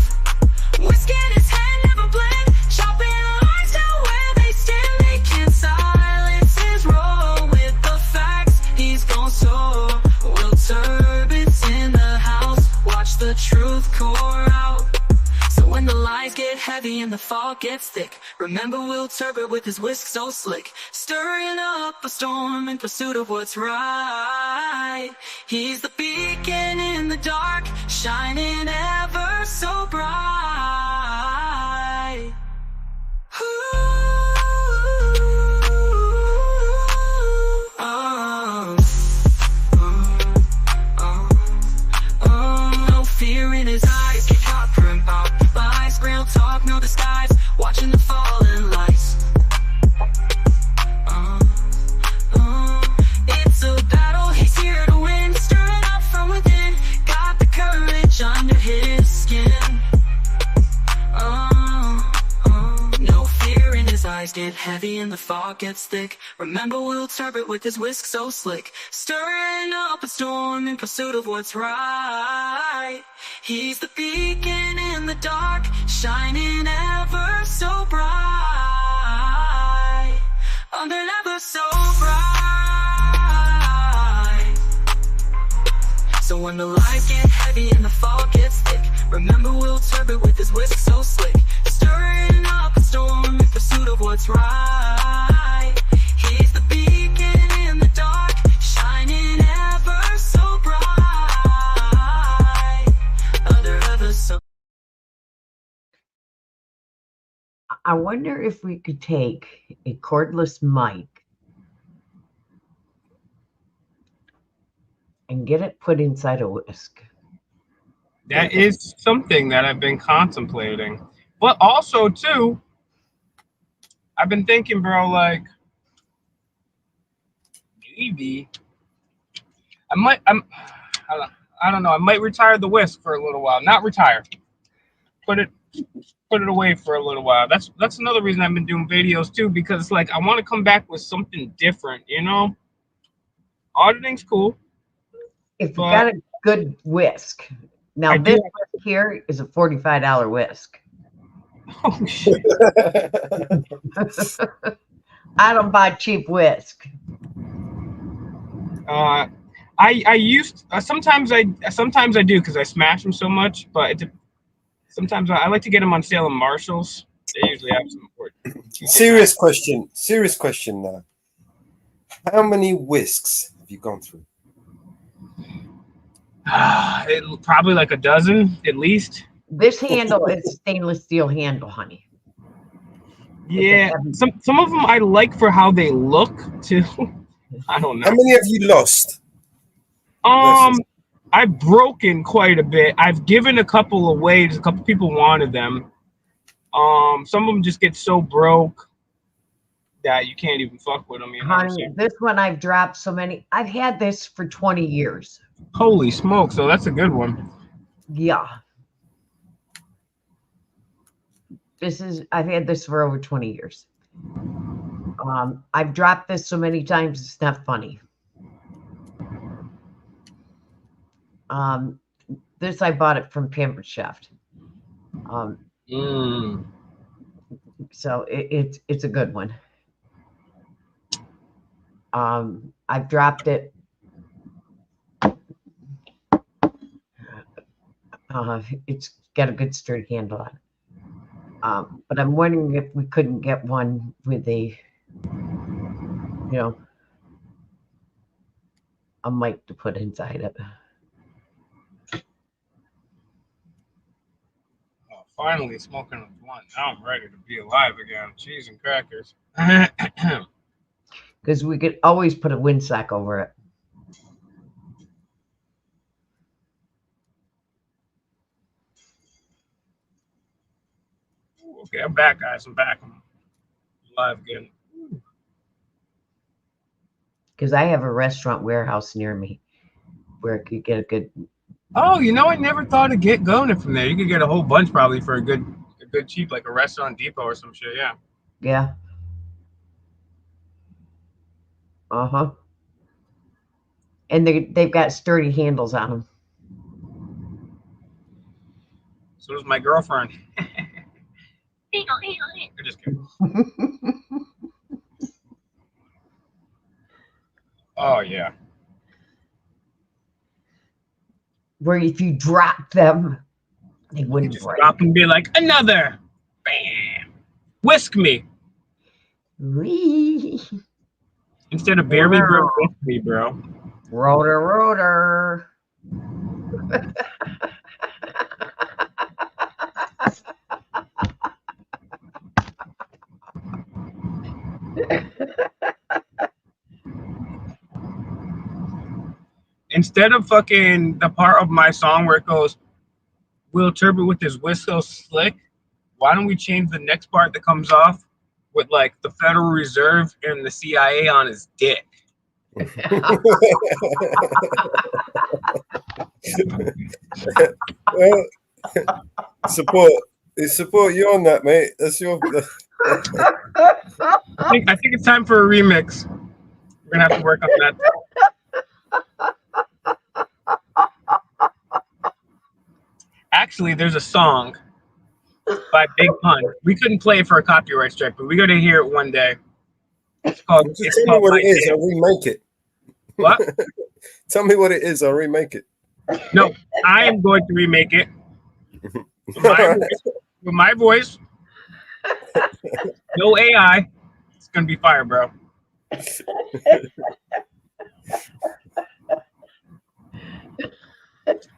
Speaker 12: Whiskey in his hand, never blend, chopping lies down where they stand. They can't silence his roar with the facts. He's gone soar. Will Turbot's in the house. Watch the truth pour out. So when the lies get heavy and the fog gets thick, remember Will Turbot with his whisk so slick, stirring up a storm in pursuit of what's right. He's the beacon in the dark, shining ever so bright. No fear in his eyes, get caught from out lies. Real talk, no disguise, watching the fallen lights. It's a battle, he's here to win. Stirring up from within, got the courage under his skin. No fear in his eyes, get heavy and the fog gets thick. Remember Will Turbot with his whisk so slick, stirring up a storm in pursuit of what's right. He's the beacon in the dark, shining ever so bright. Under ever so bright. So when the light get heavy and the fog gets thick, remember Will Turbot with his whisk so slick, stirring up a storm in pursuit of what's right. He's the beacon in the dark, shining ever so bright. Under ever so.
Speaker 2: I wonder if we could take a cordless mic and get it put inside a whisk.
Speaker 6: That is something that I've been contemplating. But also, too, I've been thinking, bro, like, maybe I don't know. I might retire the whisk for a little while. Not retire. Put it away for a little while. That's another reason I've been doing videos too, because it's like I want to come back with something different, you know? Auditing's cool.
Speaker 2: If you got a good whisk. Now this whisk here is a $45 whisk.
Speaker 6: Oh shit.
Speaker 2: I don't buy cheap whisk.
Speaker 6: I used sometimes I do because I smash them so much, but sometimes I like to get them on sale in Marshalls. They usually have some important.
Speaker 1: Serious question now. How many whisks have you gone through?
Speaker 6: Probably like a dozen at least.
Speaker 2: This handle is a stainless steel handle, honey.
Speaker 6: Yeah, some of them I like for how they look too. I don't know.
Speaker 1: How many have you lost?
Speaker 6: I've broken quite a bit. I've given a couple away. A couple people wanted them. Some of them just get so broke that you can't even fuck with them. You know
Speaker 2: Honey, this one I've dropped so many. I've had this for 20 years.
Speaker 6: Holy smoke! So that's a good one.
Speaker 2: Yeah. I've had this for over 20 years. I've dropped this so many times, it's not funny. This I bought it from Pampered Chef. So it's a good one. I've dropped it. It's got a good sturdy handle on it. But I'm wondering if we couldn't get one with a mic to put inside it.
Speaker 6: Oh, finally smoking a blunt. Now I'm ready to be alive again. Cheese and crackers.
Speaker 2: Because we could always put a windsock over it.
Speaker 6: Okay, I'm back, guys. I'm back. I'm alive again.
Speaker 2: Because I have a restaurant warehouse near me where I could get a good.
Speaker 6: Oh, you know, I never thought of going it from there. You could get a whole bunch probably for a good cheap, like a Restaurant Depot or some shit. Yeah.
Speaker 2: Yeah. Uh-huh. And they've got sturdy handles on them.
Speaker 6: So does my girlfriend. I'm just kidding. Oh yeah.
Speaker 2: Where if you drop them, they wouldn't break.
Speaker 6: Drop and be like, another. Bam. Whisk me.
Speaker 2: Wee.
Speaker 6: Instead of bear me, bro, whisk me, bro.
Speaker 2: Rotor.
Speaker 6: Instead of fucking the part of my song where it goes, Will Turbot with his whisk so slick, why don't we change the next part that comes off with like the Federal Reserve and the CIA on his dick?
Speaker 1: Well, support you on that, mate. That's your.
Speaker 6: I think it's time for a remix. We're gonna have to work on that. Actually, there's a song by Big Pun. We couldn't play it for a copyright strike, but we're gonna hear it one day. It's called.
Speaker 1: Tell me what it is. I'll remake it.
Speaker 6: What?
Speaker 1: Tell me what it is. I'll remake it.
Speaker 6: No, I am going to remake it with my voice. No AI. It's gonna be fire, bro.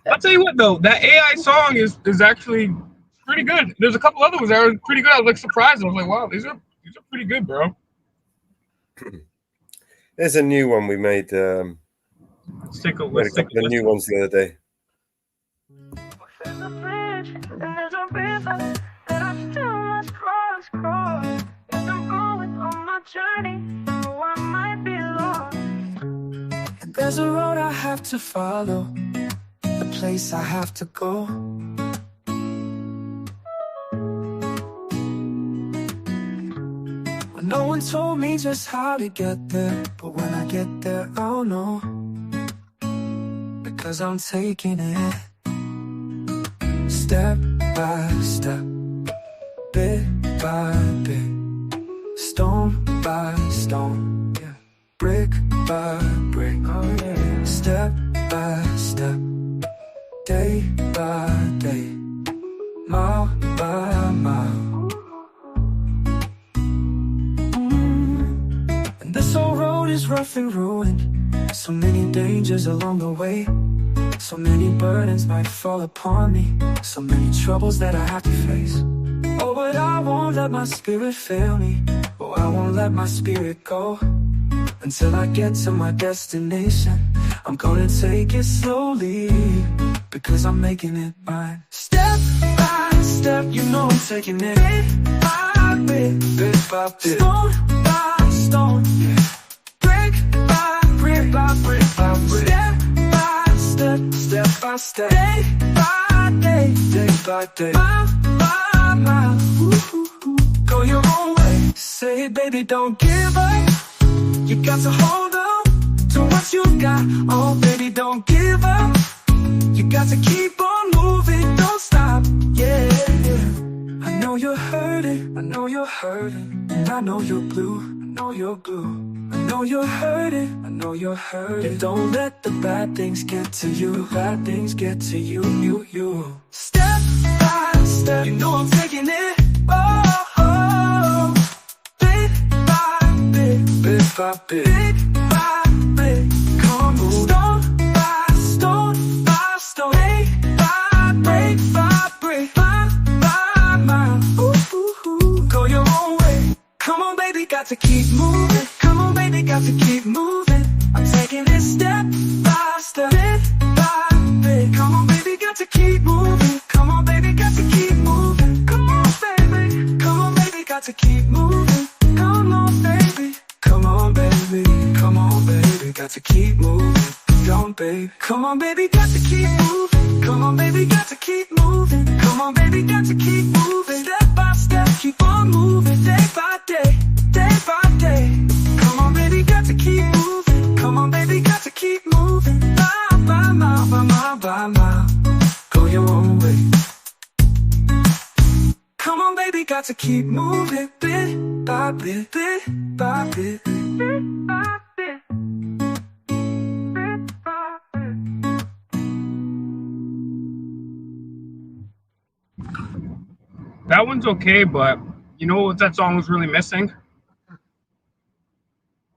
Speaker 6: I'll tell you what though, that AI song is actually pretty good. There's a couple other ones that are pretty good. I was like surprised. I was like, wow, these are pretty good, bro.
Speaker 1: There's a new one we made.
Speaker 6: Let's take a
Speaker 1: couple of new ones the other day.
Speaker 11: There's a bridge and there's a river that I still must cross. As I'm going on my journey, oh, I might be lost.
Speaker 12: And there's a road I have to follow, a place I have to go. Well, no one told me just how to get there, but when I get there, I'll know. Because I'm taking it step by step, bit by bit, stone by stone, yeah. Brick by brick, oh yeah. Step by step, day by day, mile by mile. And this old road is rough and ruined, so many dangers along the way. So many burdens might fall upon me, so many troubles that I have to face. Oh, but I won't let my spirit fail me. Oh, I won't let my spirit go until I get to my destination. I'm gonna take it slowly, because I'm making it mine. Step by step, you know I'm taking it bit by bit, bit by bit, stone by stone, yeah. Brick by brick by brick by brick. Step by step, day by day, day by day, mile by mile. Go your own way. Say it, baby, don't give up. You got to hold on to what you got. Oh, baby, don't give up. You got to keep on moving, don't stop. Yeah, I know you're hurting, I know you're hurting, and I know you're blue, I know you're blue. I know you're hurting, I know you're hurting. Don't let the bad things get to you. Bad things get to you, you. Step by step, you know I'm taking it. Oh, oh. Bit by bit, bit by bit, bit by bit. Come on, stone by stone by stone, day by break by break, mile by mile. Ooh, ooh, ooh. Go your own way. Come on, baby, got to keep moving. Got to keep moving. I'm taking it step by step, bit by bit. Come on, baby, got to keep moving. Come on, baby, got to keep moving. Come on, baby. Come on, baby, got to keep moving. Come on, baby. Come on, baby. Come on, baby, got to keep moving. Come on, baby. Come on, baby, got to keep moving. Come on, baby, got to keep moving. Come on, baby, got to keep moving. Step by step, keep on moving. Day by day, day by day. Come on, baby, got to keep moving. Come on, baby, got to keep moving. Mile by mile, by mile, by mile. Go your own way. Come on, baby, got to keep moving. Bit by bit, bit by bit, bit by bit, bit by bit.
Speaker 6: That one's okay, but you know what that song was really missing?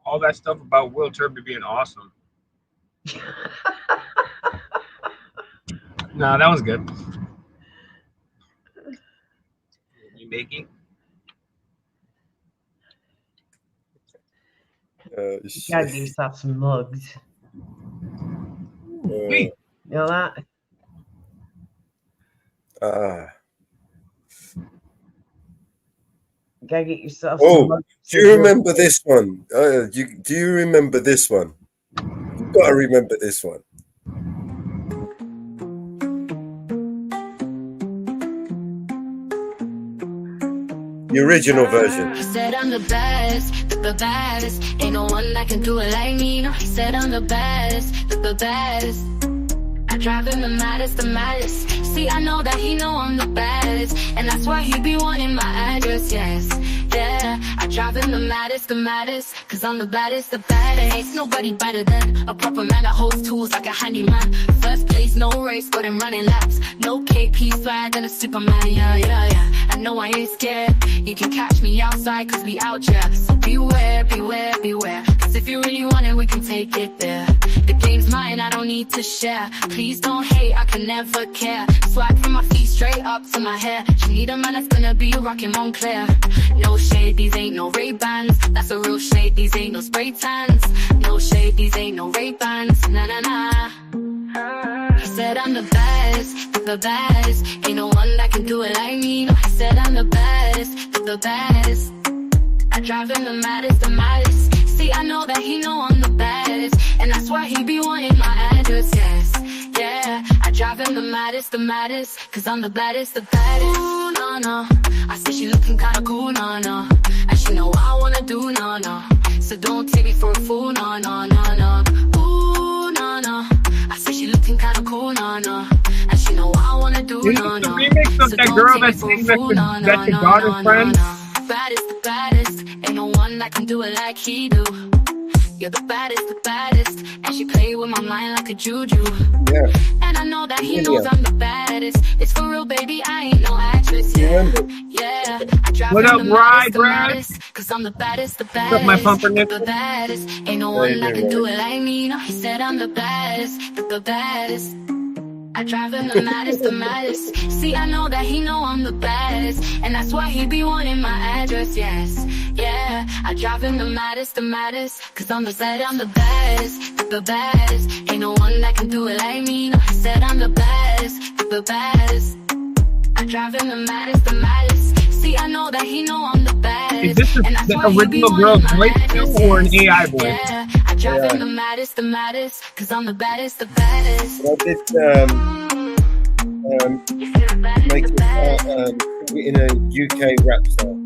Speaker 6: All that stuff about Will Turby being awesome. Nah, that was good. You making?
Speaker 2: You gotta give yourself some mugs.
Speaker 6: Wait.
Speaker 2: You know that? You gotta get yourself some
Speaker 1: Oh,
Speaker 2: mugs.
Speaker 1: do you remember this one? Do you remember this one? You gotta remember this one. The original version.
Speaker 11: He said I'm the best, the best. Ain't no one that can do it like me. No, he said I'm the best, the best. I drive him the maddest, the maddest. See, I know that he know I'm the best, and that's why he be wanting my address, yes. Yeah, I drive in the maddest, cause I'm the baddest, Ain't nobody better than a proper man that holds tools like a handyman. First place, no race, but I'm running laps. No KP swag than a Superman, yeah. I know I ain't scared. You can catch me outside, cause we out, yeah. So beware, beware, beware. Cause if you really want it, we can take it there. The game's mine, I don't need to share. Please don't hate, I can never care. Swag from my feet straight up to my hair. You need a man that's gonna be rocking Montclair. No shade, these ain't no Ray-Bans. That's a real shade, these ain't no spray tans. No shade, these ain't no Ray-Bans. Nah, nah, nah. He said I'm the best. Ain't no one that can do it like me. No, he said I'm the best. I drive in the maddest, See, I know that he know I'm the baddest, and that's why he be wanting my address, yes. Yeah, I drive in the maddest, cause I'm the baddest, Ooh, no. I say she looking kinda cool, no. And she know what I wanna do, no. So don't take me for a fool, no. Ooh, no. I say she looking kinda cool, no. And she know what I wanna do, no.
Speaker 6: The remix of
Speaker 11: So
Speaker 6: that
Speaker 11: don't
Speaker 6: girl
Speaker 11: take me
Speaker 6: that's
Speaker 11: for a
Speaker 6: saying
Speaker 11: fool, no.
Speaker 6: that's your daughter's friend?
Speaker 11: Baddest, ain't no one that can do it like he do. You're the baddest, and she play with my mind like a juju.
Speaker 1: Yeah.
Speaker 11: And I know that he knows I'm the baddest. It's for real, baby, I ain't no actress, yeah. Yeah, I drive
Speaker 6: What
Speaker 11: in
Speaker 6: up,
Speaker 11: the
Speaker 6: Ride,
Speaker 11: maddest, cause I'm the baddest,
Speaker 6: What's up, my pumpernickel?
Speaker 11: the baddest. Ain't no one that can do it like me. No, he said I'm the baddest. I drive in the maddest, See, I know that he know I'm the baddest, and that's why he be wanting my address, yes. Yeah, I drive in the maddest, cause I'm the baddest, Ain't no one that can do it like me. No, he said I'm the baddest. I drive in the maddest, See, I know that he know I'm the baddest.
Speaker 6: Is this
Speaker 11: and that's
Speaker 6: the
Speaker 11: why he be
Speaker 6: original girl's
Speaker 11: wanting my
Speaker 6: voice
Speaker 11: address,
Speaker 6: still or an
Speaker 11: yes.
Speaker 6: AI voice?
Speaker 11: Yeah, I drive in the maddest, cause I'm the baddest.
Speaker 1: But I did make it in a UK rap style.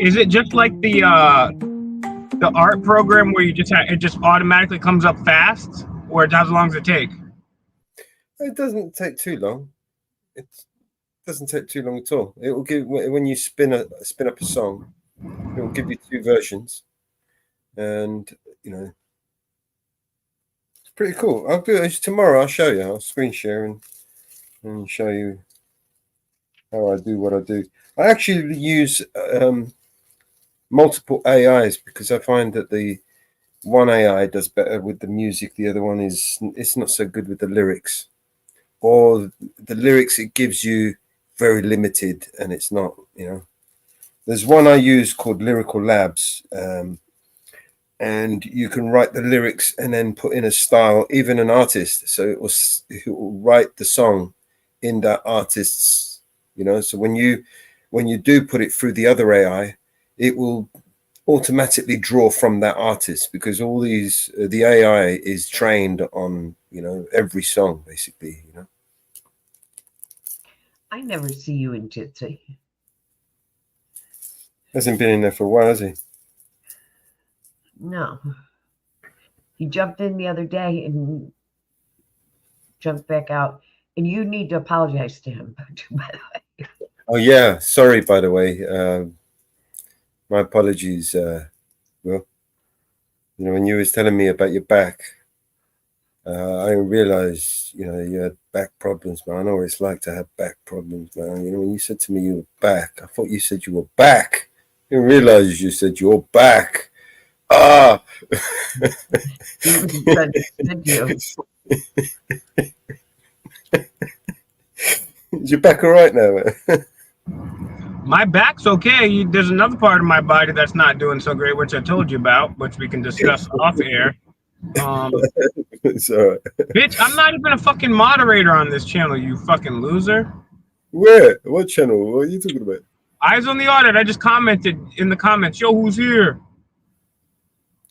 Speaker 6: Is it just like the art program where you just it just automatically comes up fast, or how long does it take?
Speaker 1: It doesn't take too long. It doesn't take too long at all. It will give when you spin up a song. It will give you two versions, and it's pretty cool. I'll do it tomorrow. I'll show you. I'll screen share and show you how I do what I do. I actually use multiple AIs because I find that the one AI does better with the music. The other one it's not so good with the lyrics, or the lyrics it gives you very limited, and it's not. There's one I use called Lyrical Labs, and you can write the lyrics and then put in a style, even an artist. So it will write the song in that artist's. So when you do put it through the other AI, it will automatically draw from that artist, because all these the AI is trained on every song basically.
Speaker 2: I never see you in Jitsi.
Speaker 1: Hasn't been in there for a while, has he?
Speaker 2: No. He jumped in the other day and jumped back out, and you need to apologize to him, by the way.
Speaker 1: Oh yeah, sorry, by the way. My apologies. Well, when you was telling me about your back, I realized, you had back problems, man. I know what it's like to have back problems, man. When you said to me you were back, I thought you said you were back. I didn't realize you said you're back. Ah! Is your back all right now, man?
Speaker 6: My back's okay. There's another part of my body that's not doing so great, which I told you about, which we can discuss off air.
Speaker 1: It's all right.
Speaker 6: Bitch, I'm not even a fucking moderator on this channel, you fucking loser.
Speaker 1: Where? What channel? What are you talking about?
Speaker 6: Eyes on the audit. I just commented in the comments, yo, who's here?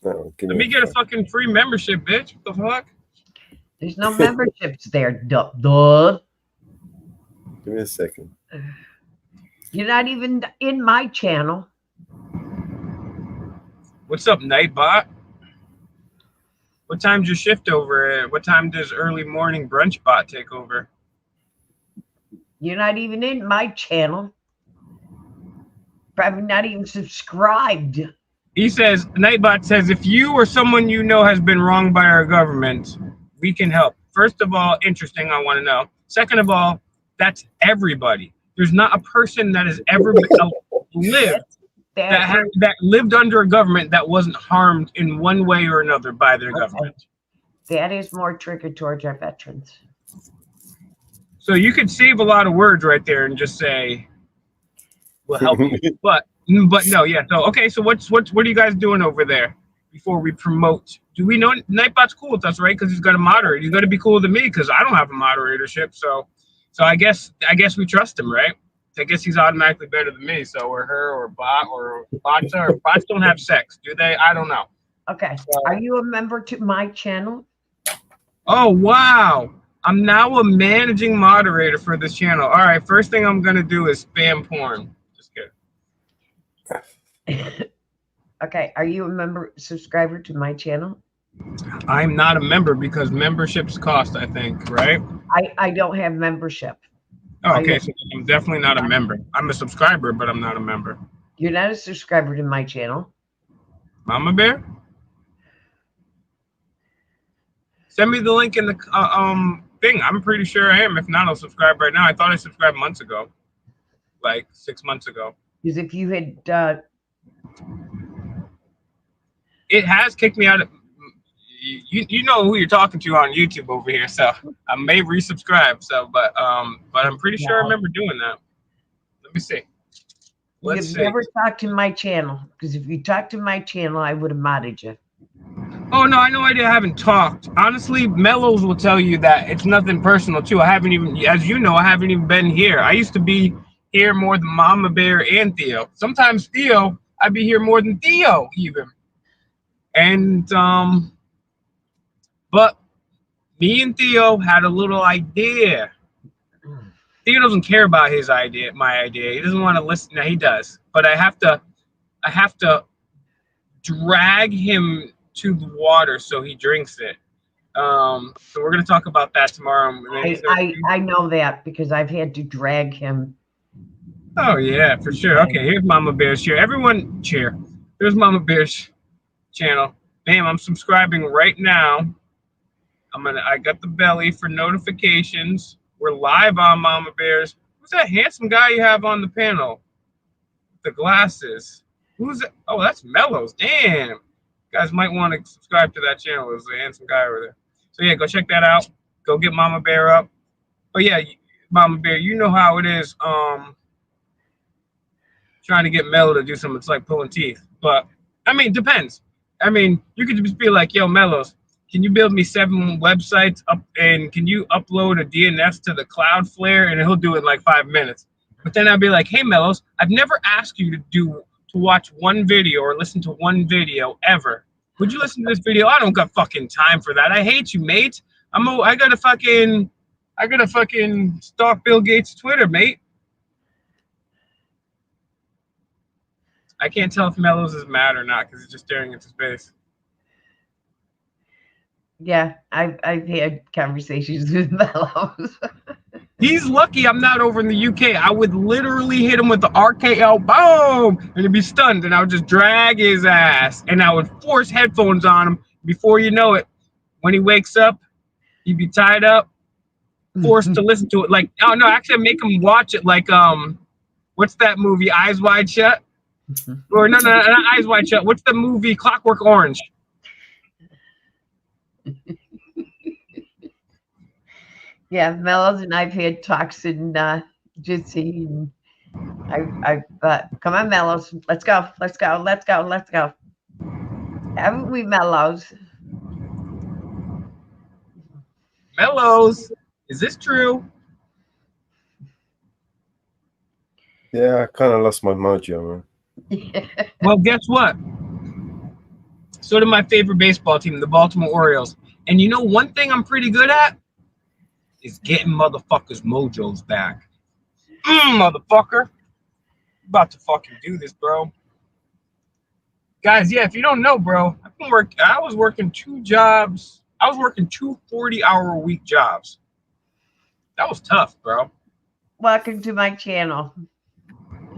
Speaker 1: Oh,
Speaker 6: Let me get a fucking free membership, bitch. What the fuck?
Speaker 2: There's no memberships there, duh.
Speaker 1: Give me a second.
Speaker 2: You're not even in my channel.
Speaker 6: What's up, Nightbot? What time's your shift over at? What time does early morning brunch bot take over?
Speaker 2: You're not even in my channel. Probably not even subscribed.
Speaker 6: He says, Nightbot says, if you or someone you know has been wronged by our government, we can help. First of all, interesting, I want to know. Second of all, that's everybody. There's not a person that has ever lived that lived under a government that wasn't harmed in one way or another by their government.
Speaker 2: That is more triggered towards our veterans.
Speaker 6: So you could save a lot of words right there and just say, we'll help you. But no, yeah. So okay, so what are you guys doing over there before we promote? Do we know Nightbot's cool with us, right? Because he's got a moderator. He's got to be cool with me because I don't have a moderatorship. So I guess we trust him, right? I guess he's automatically better than me. So or her or bot or bots don't have sex, do they? I don't know.
Speaker 2: Okay. Are you a member to my channel?
Speaker 6: Oh wow. I'm now a managing moderator for this channel. All right, first thing I'm gonna do is spam porn. Just kidding.
Speaker 2: Okay, are you a subscriber to my channel?
Speaker 6: I'm not a member because memberships cost, I think, right?
Speaker 2: I don't have membership.
Speaker 6: Oh, okay, so I'm definitely not a member. I'm a subscriber, but I'm not a member.
Speaker 2: You're not a subscriber to my channel.
Speaker 6: Mama Bear? Send me the link in the thing. I'm pretty sure I am. If not, I'll subscribe right now. I thought I subscribed months ago, like 6 months ago.
Speaker 2: Because if you had,
Speaker 6: it has kicked me out of. You know who you're talking to on YouTube over here, so I may resubscribe. So, but I'm pretty sure I remember doing that. Let me see.
Speaker 2: You've never talked to my channel, because if you talked to my channel, I would have modded you.
Speaker 6: Oh no, I know I haven't talked. Honestly, Mellows will tell you that it's nothing personal too. I haven't even, as you know, I haven't even been here. I used to be here more than Mama Bear and Theo. Sometimes Theo, I'd be here more than Theo even. And but me and Theo had a little idea. Theo doesn't care about his idea, my idea. He doesn't want to listen. No, he does. But I have to drag him to the water so he drinks it. So we're gonna talk about that tomorrow.
Speaker 2: I know that because I've had to drag him.
Speaker 6: Oh yeah, for sure. Okay, here's Mama Bear's cheer. Everyone cheer. There's Mama Bear's channel. Bam, I'm subscribing right now. I got the belly for notifications. We're live on Mama Bear's. Who's that handsome guy you have on the panel? The glasses. Who's that? Oh, that's Mellows. Damn. You guys might want to subscribe to that channel. There's a handsome guy over there. So yeah, go check that out. Go get Mama Bear up. But yeah, Mama Bear, you know how it is. Trying to get Mellow to do something, it's like pulling teeth. But I mean, depends. I mean, you could just be like, yo, Mellows, can you build me 7 websites up and can you upload a DNS to the Cloudflare? And he'll do it in like 5 minutes. But then I'd be like, hey, Mellows, I've never asked you to watch one video or listen to one video ever. Would you listen to this video? I don't got fucking time for that. I hate you, mate. I gotta fucking stalk Bill Gates' Twitter, mate. I can't tell if Mellows is mad or not because he's just staring into space.
Speaker 2: Yeah, I've had conversations with Mellows.
Speaker 6: He's lucky I'm not over in the UK. I would literally hit him with the RKO, boom, and he'd be stunned, and I would just drag his ass, and I would force headphones on him. Before you know it, when he wakes up, he'd be tied up, forced to listen to it. Like, oh no, actually, I make him watch it. Like, what's that movie? Eyes Wide Shut. Or no, not Eyes Wide Shut. What's the movie? Clockwork Orange.
Speaker 2: Yeah, Mellows and I've had talks in Jitsi. I come on, Mellows, let's go. Haven't we, Mellows?
Speaker 6: Mellows, is this true?
Speaker 1: Yeah, I kind of lost my mojo, man.
Speaker 6: Well, guess what? So did my favorite baseball team, the Baltimore Orioles. And you know one thing I'm pretty good at? Is getting motherfuckers' mojos back. Motherfucker. About to fucking do this, bro. Guys, yeah, if you don't know, bro, I was working 2 jobs. I was working 2 40-hour-a-week jobs. That was tough, bro.
Speaker 2: welcome to my channel.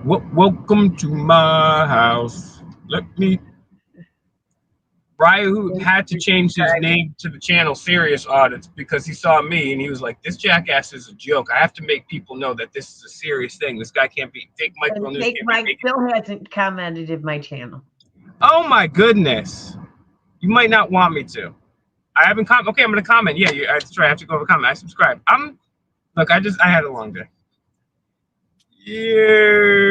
Speaker 6: Welcome to my house. Let me. Ryu had to change his name to the channel Serious Audits because he saw me and he was like, "This jackass is a joke. I have to make people know that this is a serious thing. This guy can't be fake micro news.
Speaker 2: Fake Mike still hasn't commented in my channel.
Speaker 6: Oh my goodness! You might not want me to. I haven't commented. Okay, I'm gonna comment. Yeah, that's right. I have to go over comment. I subscribe. Look. I had a long day. You.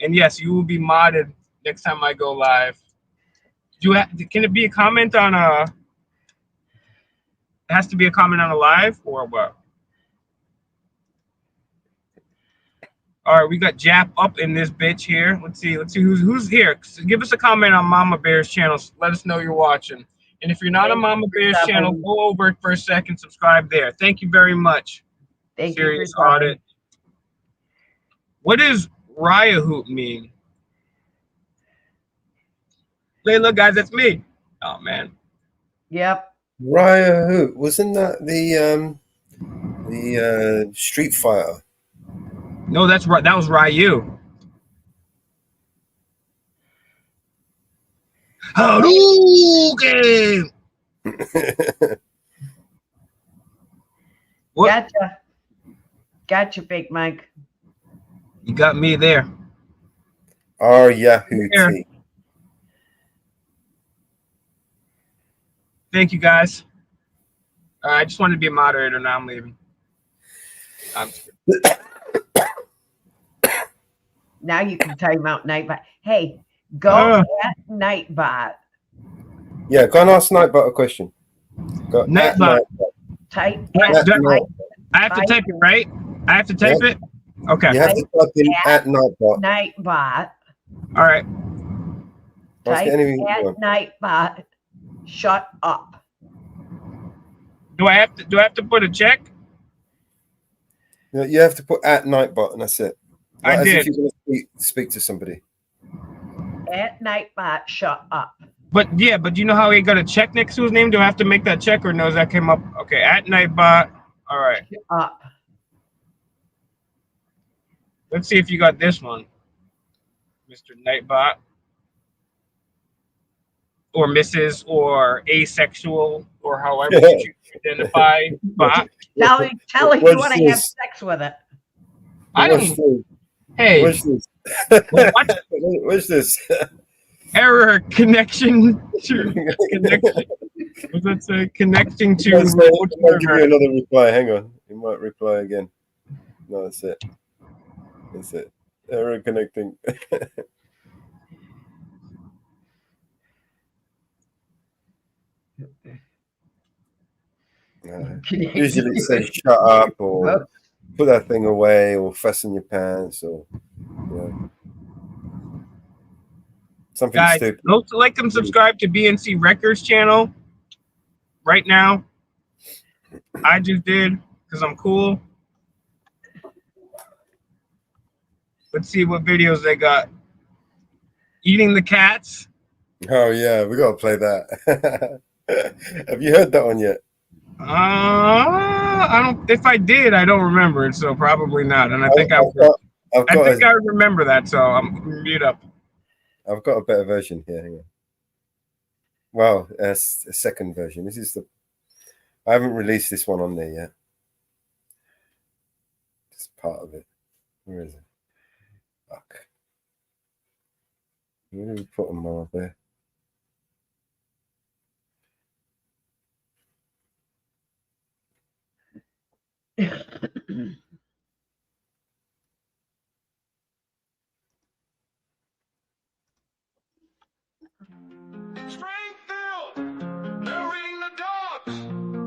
Speaker 6: And yes, you will be modded next time I go live. Can it be a comment on a? It has to be a comment on a live or what? All right, we got Jap up in this bitch here. Let's see who's here. Give us a comment on Mama Bear's channel. Let us know you're watching. And if you're not on Mama Bear's channel, go over it for a second. Subscribe there. Thank you very much.
Speaker 2: Thank
Speaker 6: Serious
Speaker 2: you for
Speaker 6: Audit. What does Raya Hoot mean? Look, guys, that's me. Oh man.
Speaker 2: Yep.
Speaker 1: Raya Hoot, wasn't that the Street Fighter?
Speaker 6: No, that's right. That was Ryu. Hadouken!
Speaker 2: Gotcha, Fake Mike.
Speaker 6: You got me there.
Speaker 1: Oh, Yahoo T.
Speaker 6: Thank you, guys. I just wanted to be a moderator. Now I'm leaving.
Speaker 2: Now you can time out Nightbot. Hey, go at Nightbot.
Speaker 1: Yeah, go and ask Nightbot a question. Go
Speaker 6: Nightbot.
Speaker 2: Type.
Speaker 6: I have to type it, right? I have to type it? Okay.
Speaker 1: You have to type in at Nightbot.
Speaker 2: Nightbot.
Speaker 6: All right.
Speaker 2: Type at Nightbot. Shut up.
Speaker 6: Do I have to put a check?
Speaker 1: You have to put at Nightbot, and that's it.
Speaker 6: I
Speaker 1: as
Speaker 6: did.
Speaker 1: if you're going to speak to somebody.
Speaker 2: At Nightbot, shut up.
Speaker 6: But yeah, but you know how he got a check next to his name? Do I have to make that check or no? That came up. Okay, at Nightbot. All right.
Speaker 2: Shut up.
Speaker 6: Let's see if you got this one, Mr. Nightbot. Or Mrs. or asexual or however you identify. Bot.
Speaker 2: Tell her you want to have sex with it.
Speaker 6: I don't. Hey.
Speaker 1: What's this? What's this?
Speaker 6: Error connection to connection. What's that say? Connecting to.
Speaker 1: I'll give you another reply. Hang on. You might reply again. No, that's it. That's it. Error connecting. Usually it says shut up or put that thing away or fasten your pants or something
Speaker 6: Guys,
Speaker 1: stupid.
Speaker 6: go to like and subscribe to BNC Records channel right now. I just did because I'm cool. Let's see what videos they got. Eating the cats.
Speaker 1: Oh yeah, we gotta play that. Have you heard that one yet?
Speaker 6: I don't. If I did, I don't remember it, so probably not. And I think I remember that, so I'm mute up.
Speaker 1: I've got a better version here. Hang on. Well, a second version. This is I haven't released this one on there yet. It's part of it. Where is it? Fuck. Where did we put them all there?
Speaker 11: Springfield, they're eating the dogs,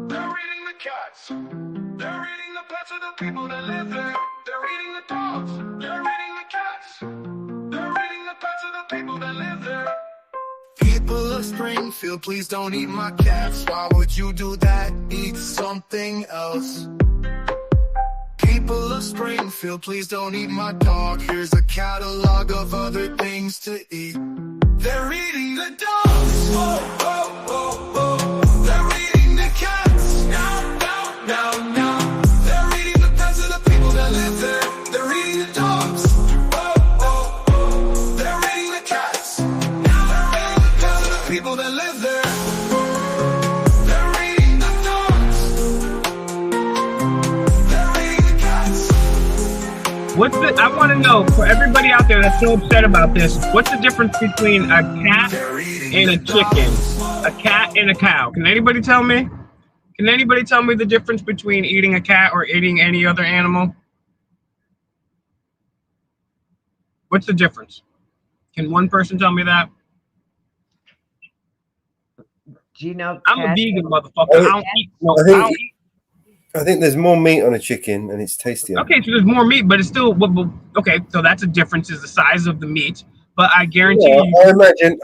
Speaker 11: they're eating the cats, they're eating the pets of the people that live there. They're eating the dogs, they're eating the cats, they're eating the pets of the people that live there.
Speaker 12: People of Springfield, please don't eat my cats. Why would you do that? Eat something else. People of Springfield, please don't eat my dog. Here's a catalog of other things to eat. They're eating the dogs. Whoa, whoa, whoa, whoa. They're eating the cats. No, no, no, no. They're eating the pets
Speaker 6: I want to know, for everybody out there that's so upset about this, what's the difference between a cat and a chicken? A cat and a cow? Can anybody tell me? Can anybody tell me the difference between eating a cat or eating any other animal? What's the difference? Can one person tell me that?
Speaker 2: Do you know?
Speaker 6: I'm a vegan motherfucker. I don't eat. No, I don't eat.
Speaker 1: I think there's more meat on a chicken and it's tastier.
Speaker 6: Okay, so there's more meat, but it's still okay. So that's a difference, is the size of the meat. But I guarantee you.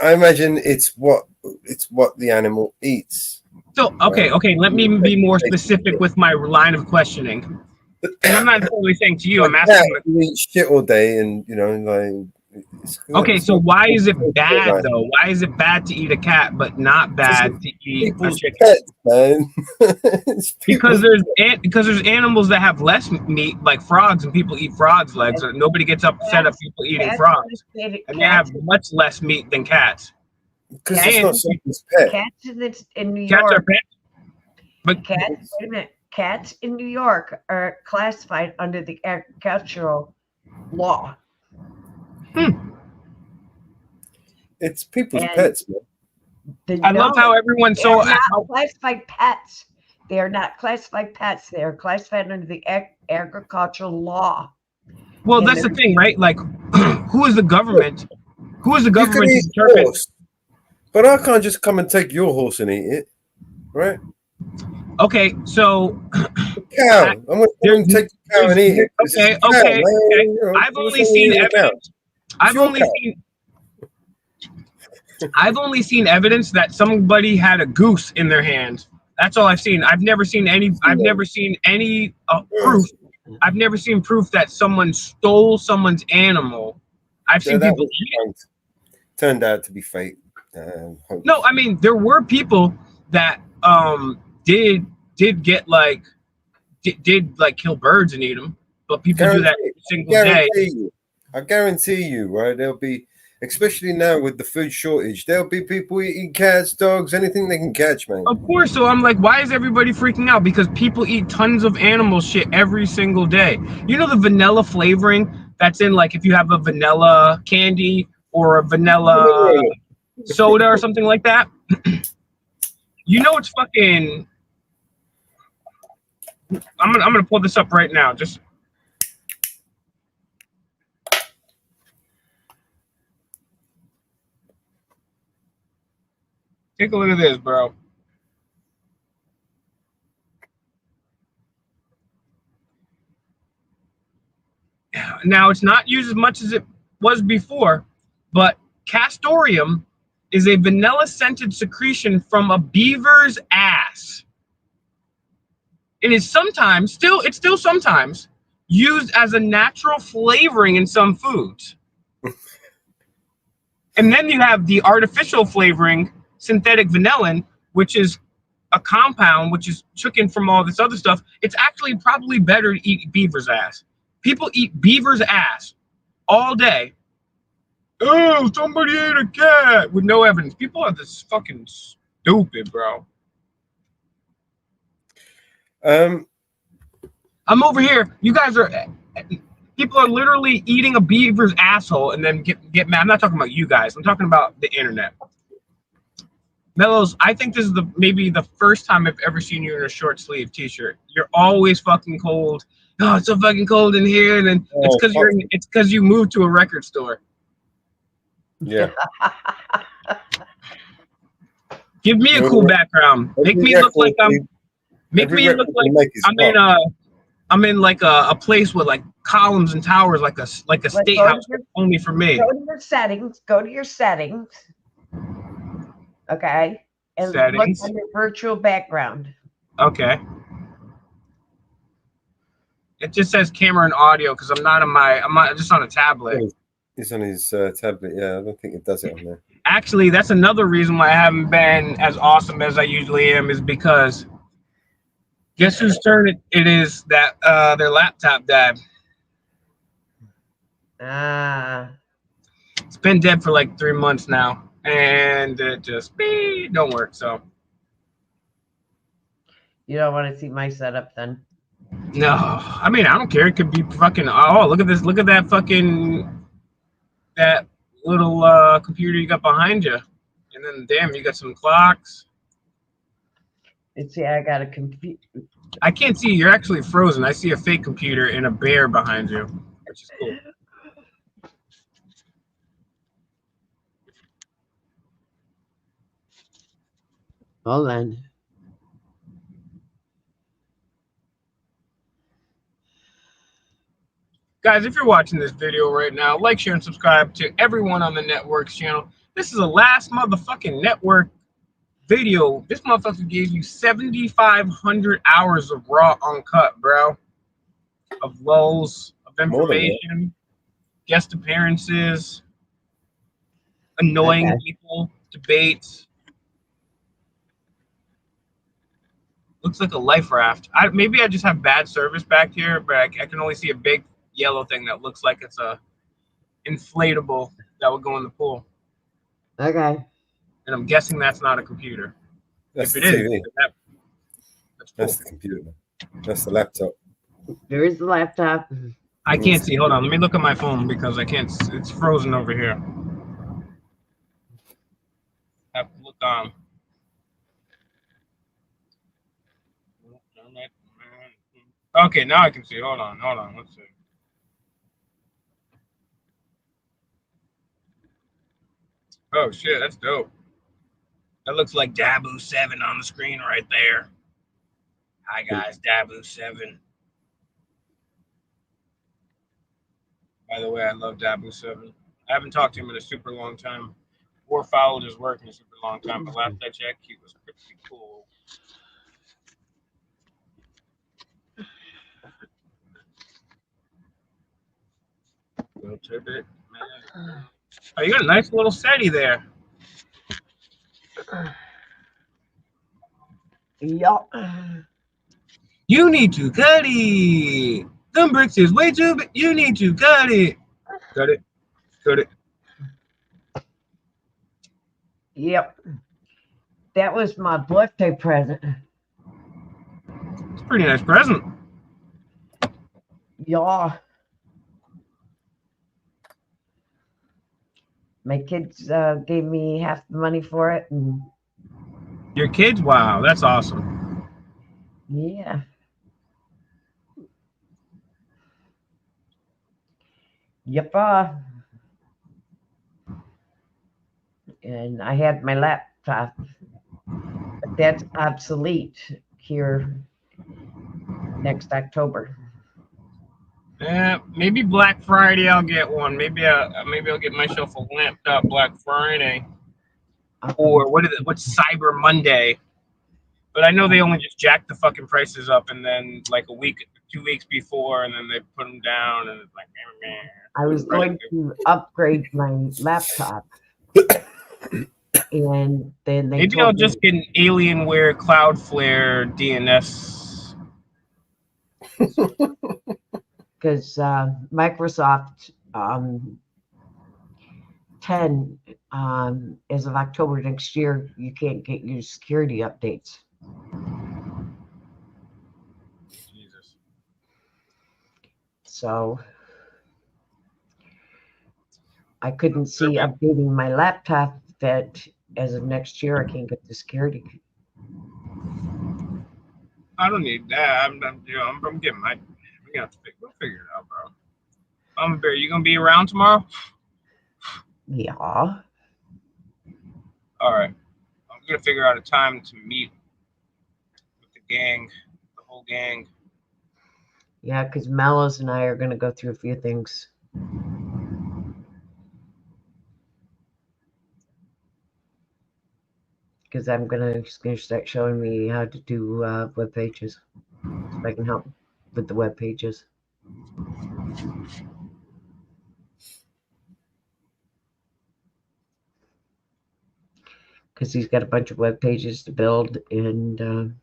Speaker 1: I imagine it's what the animal eats.
Speaker 6: So okay. Let me be more specific with my line of questioning. And I'm not totally saying to you. I'm asking.
Speaker 1: You eat shit all day, and you know, like.
Speaker 6: Okay, so why is it bad though? Why is it bad to eat a cat, but not bad to eat a chicken?
Speaker 1: Pets, man.
Speaker 6: because there's animals that have less meat, like frogs, and people eat frogs' legs. So nobody gets upset at people eating frogs, and they have much less meat than cats.
Speaker 1: Because it's not somebody's pet.
Speaker 2: Cats in New York.
Speaker 6: Cats are pets, but
Speaker 2: cats. Wait a minute. Cats in New York are classified under the agricultural law.
Speaker 1: It's people's pets, man.
Speaker 6: I love how everyone's so
Speaker 2: not classified pets. They are not classified pets. They are classified under the agricultural law.
Speaker 6: Well, that's the thing, right? Like, who is the government? Who is the government to determine?
Speaker 1: But I can't just come and take your horse and eat it, right?
Speaker 6: Okay, so
Speaker 1: cow. I'm going to take the cow and eat it.
Speaker 6: Okay. I've only seen evidence. I've only seen evidence that somebody had a goose in their hand. That's all I've seen. I've never seen any proof. I've never seen proof that someone stole someone's animal. I've seen people
Speaker 1: turned out to be fake.
Speaker 6: No, I mean there were people that did get did kill birds and eat them, but people do that every single day.
Speaker 1: I guarantee you, right? There'll be, especially now with the food shortage, there'll be people eating cats, dogs, anything they can catch, man.
Speaker 6: Of course. So I'm like, why is everybody freaking out? Because people eat tons of animal shit every single day. You know the vanilla flavoring that's in, like, if you have a vanilla candy or a vanilla soda or something like that. You know it's fucking. I'm gonna pull this up right now. Just. Take a look at this, bro. Now, it's not used as much as it was before, but castoreum is a vanilla-scented secretion from a beaver's ass. It is sometimes, it's still sometimes used as a natural flavoring in some foods. And then you have the artificial flavoring, synthetic vanillin, which is a compound which is taken from all this other stuff. It's actually probably better to eat beaver's ass. People eat beaver's ass all day. Oh, somebody ate a cat with no evidence. People are this fucking stupid, bro. I'm over here. You guys are. People are literally eating a beaver's asshole and then get mad. I'm not talking about you guys. I'm talking about the internet. Mellows, I think this is maybe the first time I've ever seen you in a short sleeve t-shirt. You're always fucking cold. Oh, it's so fucking cold in here, and then it's because you moved to a record store.
Speaker 1: Yeah.
Speaker 6: Give me a cool background. Make me look like I'm in like a place with like columns and towers, like a state house only for me.
Speaker 2: Go to your settings. Go to your settings. Okay. And
Speaker 6: Settings.
Speaker 2: look on your virtual background.
Speaker 6: Okay. It just says camera and audio because I'm not just on a tablet.
Speaker 1: He's on his tablet. Yeah, I don't think it does it on there.
Speaker 6: Actually, that's another reason why I haven't been as awesome as I usually am, is because guess whose turn it is that their laptop died. It's been dead for like 3 months now, and it just don't work. So
Speaker 2: you don't want to see my setup then.
Speaker 6: No, I mean I don't care. It could be fucking. Oh, look at this. Look at that fucking that little computer you got behind you, and then damn, you got some clocks.
Speaker 2: Let's see, I got a computer.
Speaker 6: I can't see. You're actually frozen. I see a fake computer and a bear behind you, which is cool.
Speaker 2: Hold on.
Speaker 6: Guys, if you're watching this video right now, like, share, and subscribe to everyone on the network's channel. This is the last motherfucking network video. This motherfucker gave you 7,500 hours of raw uncut, bro. Of lulls, of information, guest appearances, annoying people, debates. Looks like a life raft. Maybe I just have bad service back here, but I can only see a big yellow thing that looks like it's a inflatable that would go in the pool.
Speaker 2: Okay.
Speaker 6: And I'm guessing that's not a computer.
Speaker 1: That's
Speaker 6: If
Speaker 1: the
Speaker 6: it
Speaker 1: TV.
Speaker 6: is, that's cool.
Speaker 1: That's the computer. That's the laptop.
Speaker 2: There is the laptop.
Speaker 6: I can't see. Hold on. Let me look at my phone because I can't. It's frozen over here. I have to look on. Okay, now I can see. Hold on. Let's see. Oh shit, that's dope. That looks like Dabu 7 on the screen right there. Hi guys, Dabu 7. By the way, I love Dabu 7. I haven't talked to him in a super long time or followed his work in a super long time, but last I checked, he was pretty cool. Little tidbit, man. Oh, you got a nice little SETI there.
Speaker 2: Yup.
Speaker 6: You need to cut it. Them bricks is way too big. You need to cut it. Cut it. Cut it.
Speaker 2: Yep. That was my birthday present.
Speaker 6: It's a pretty nice present.
Speaker 2: Yeah. My kids gave me half the money for it. And
Speaker 6: Your kids? Wow, that's awesome.
Speaker 2: yeah. Yep. And I had my laptop, but that's obsolete here next October.
Speaker 6: Maybe Black Friday I'll get one. Maybe I'll get myself a laptop Black Friday. Or what's Cyber Monday? But I know they only just jack the fucking prices up, and then like a week, 2 weeks before, and then they put them down, and it's like, man.
Speaker 2: I was going to upgrade my laptop, and then they
Speaker 6: Maybe
Speaker 2: told
Speaker 6: I'll just get an Alienware Cloudflare DNS.
Speaker 2: because Microsoft 10 as of October next year, you can't get your security updates.
Speaker 6: Jesus.
Speaker 2: So I couldn't see updating my laptop that as of next year I can't get the security.
Speaker 6: I don't need that. I'm getting my. We'll figure it out, bro. Mama Bear, you gonna be around tomorrow?
Speaker 2: Yeah.
Speaker 6: All right. I'm gonna figure out a time to meet with the gang, the whole gang.
Speaker 2: Yeah, because Mellows and I are going to go through a few things. Because I'm going to start showing me how to do web pages. So I can help with the web pages. Because he's got a bunch of web pages to build, and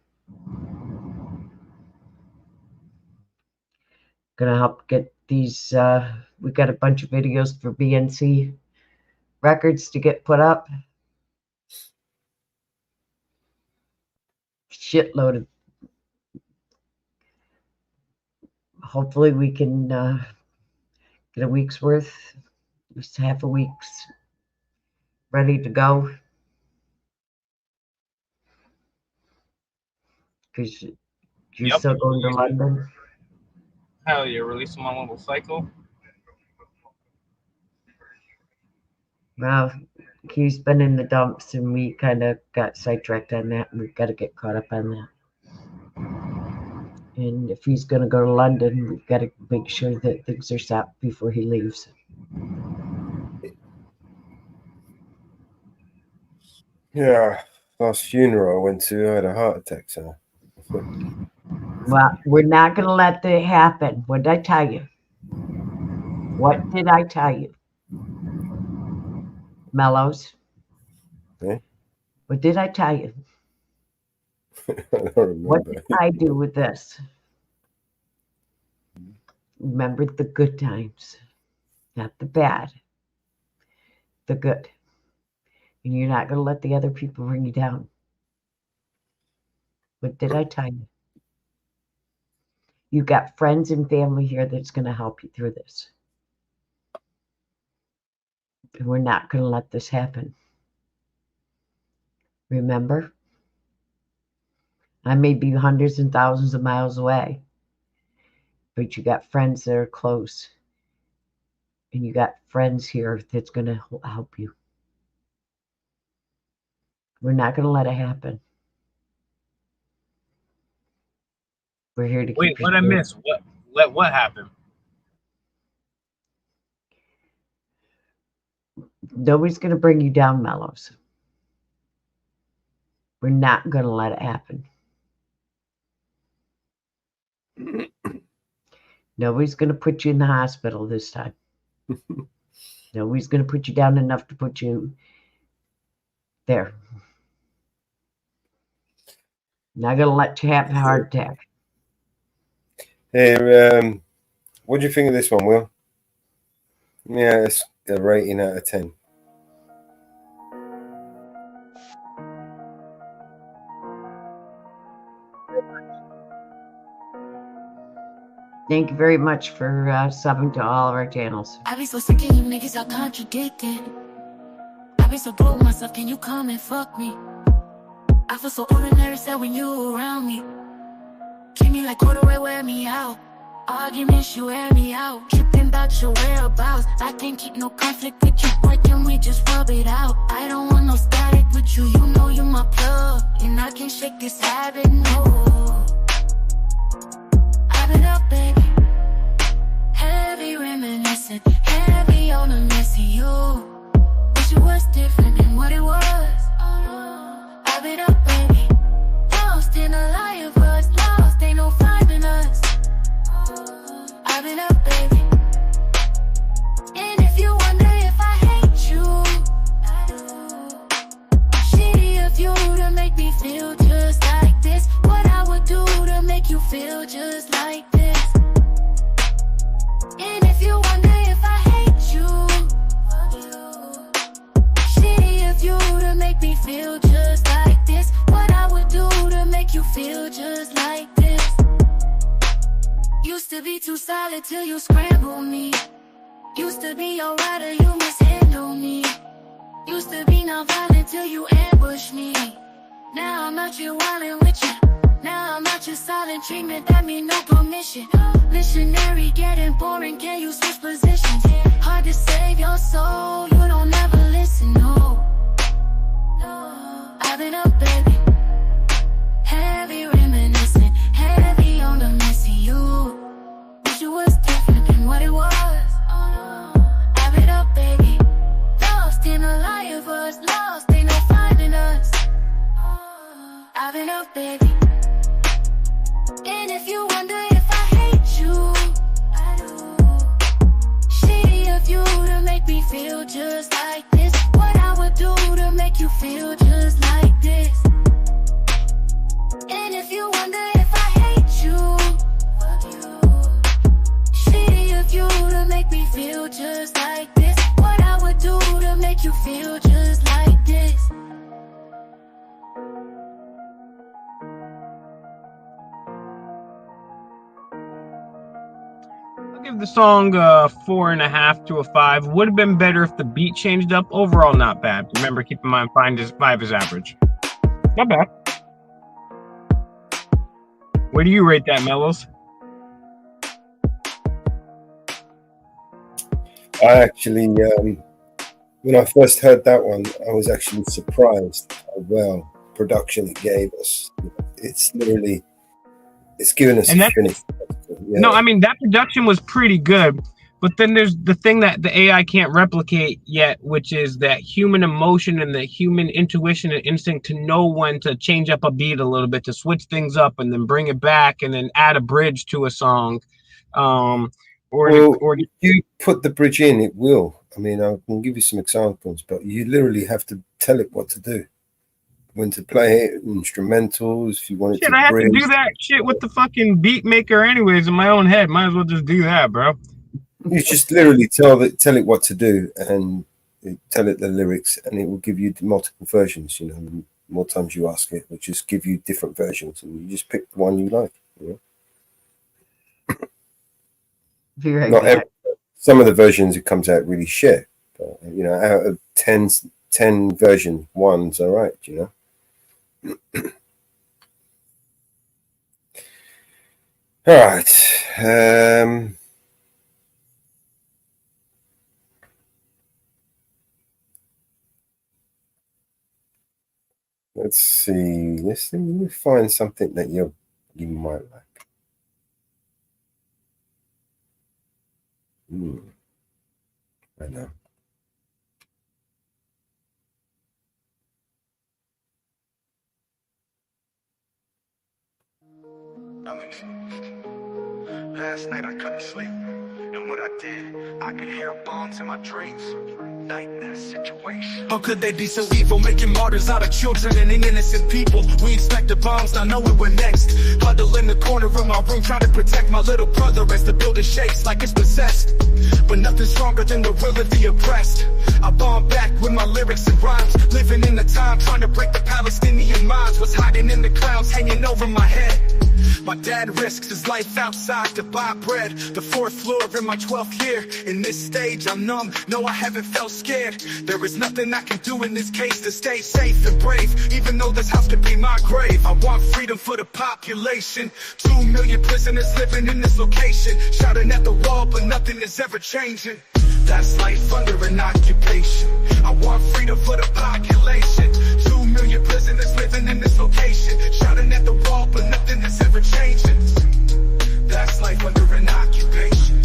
Speaker 2: gonna help get these. We got a bunch of videos for BNC records to get put up. Shitload of hopefully we can get a week's worth, at least half a week's ready to go. Because you're
Speaker 6: Yep.
Speaker 2: still going to London.
Speaker 6: Hell yeah, releasing my little cycle.
Speaker 2: Well, he's been in the dumps, and we kind of got sidetracked on that, and we've got to get caught up on that. And if he's going to go to London, we've got to make sure that things are set before he leaves.
Speaker 1: Yeah, last funeral I went to, I had a heart attack, so.
Speaker 2: Well, we're not going to let that happen. What did I tell you? What did I tell you? Mellows?
Speaker 1: Okay.
Speaker 2: What did I tell you?
Speaker 1: I don't remember.
Speaker 2: What did I do with this? Remember the good times, not the bad, the good. And you're not going to let the other people bring you down. What did I tell you? You got friends and family here that's going to help you through this. And we're not going to let this happen. Remember? I may be hundreds and thousands of miles away, but you got friends that are close. And you got friends here that's going to help you. We're not going to let it happen. We're here to
Speaker 6: Wait,
Speaker 2: keep you
Speaker 6: what I
Speaker 2: safe.
Speaker 6: miss? What happened?
Speaker 2: Nobody's going to bring you down, Mellows. We're not going to let it happen. Nobody's going to put you in the hospital this time. Nobody's going to put you down enough to put you there. Not going to let you have a heart attack.
Speaker 1: Hey, what do you think of this one, Will? Yeah, it's a rating out of 10.
Speaker 2: Thank you very much for subbing to all of our channels.
Speaker 11: I be so sick of you niggas, I contradicted. I be so broke myself, can you come and fuck me? I feel so ordinary, sad when you around me. Treat me like corduroy, wear me out. Arguments, you wear me out. Tripping about your whereabouts. I can't keep no conflict with you, boy, can we just rub it out? I don't want no static with you, you know you my plug. And I can't shake this habit, no. I've been up, baby. Heavy reminiscing, heavy on the messy you. Wish it was different than what it was. I've been up, baby. Lost in a lie of us, lost, ain't no finding us. I've been up, baby. And if you wonder if I hate you, I do. Shitty of you to make me feel just like this. What I would do to make you feel just like this. And if you wonder if I hate you, shitty of you to make me feel just like this. What I would do to make you feel just like this. Used to be too solid till you scramble me. Used to be your rider, you mishandle me. Used to be non-violent till you ambush me. Now I'm out here wildin' with you. Now I'm out here silent treatment, that mean no permission. Missionary getting boring, can you switch positions? Hard to save your soul, you don't ever listen, no. I've been up, baby. Heavy reminiscing, heavy on the messy you. Wish it was different than what it was. I've been up, baby. Lost in a lie of us, lost, ain't no finding us. I've been up, baby. And if you wonder if I hate you, I do. Shitty of you to make me feel just like this. What I would do to make you feel just like this. And if you wonder if I hate you, shitty of you to make me feel just like this. What I would do to make you feel just like this.
Speaker 6: the song 4.5 to a 5. Would have been better if the beat changed up. Overall, not bad. Remember, keep in mind 5 is average. Not bad. Where do you rate that, Mellows?
Speaker 1: I actually, when I first heard that one, I was actually surprised how well production it gave us. It's literally, it's given us
Speaker 6: And
Speaker 1: a
Speaker 6: that's,
Speaker 1: finish. Yeah.
Speaker 6: no, I mean, that production was pretty good. But then there's the thing that the AI can't replicate yet, which is that human emotion and the human intuition and instinct to know when to change up a beat a little bit, to switch things up and then bring it back and then add a bridge to a song.
Speaker 1: If you put the bridge in, it will. I mean, I can give you some examples, but you literally have to tell it what to do, when to play it, instrumentals, if you want it
Speaker 6: Shit,
Speaker 1: to
Speaker 6: I have
Speaker 1: bridge.
Speaker 6: to do that shit with the fucking beat maker anyways in my own head. Might as well just do that, bro.
Speaker 1: You just literally tell it what to do and tell it the lyrics, and it will give you multiple versions. You know, the more times you ask it, it will just give you different versions, and you just pick the one you like. You know? Not every, some of the versions it comes out really shit, but you know, out of 10 versions, one's all right. You know. All right. Let's see. Let me find something that you might like. I know.
Speaker 12: Last night I couldn't sleep, and what I did, I could hear bombs in my dreams. Nightmare situation. How could they be so evil, making martyrs out of children and innocent people? We expected bombs, not knowing we're next. Huddle in the corner of my room, trying to protect my little brother as the building shakes like it's possessed. But nothing's stronger than the will of the oppressed. I bomb back with my lyrics and rhymes, living in the time, trying to break the Palestinian minds. What's hiding in the clouds, hanging over my head. My dad risks his life outside to buy bread. The 4th floor in my 12th year. In this stage, I'm numb. No, I haven't felt scared. There is nothing I can do in this case to stay safe and brave. Even though this house could be my grave. I want freedom for the population. 2 million prisoners living in this location. Shouting at the wall, but nothing is ever changing. That's life under an occupation. I want freedom for the population. 2 million prisoners living in this location. Shouting at the wall, but nothing is ever changing. That's life under an occupation.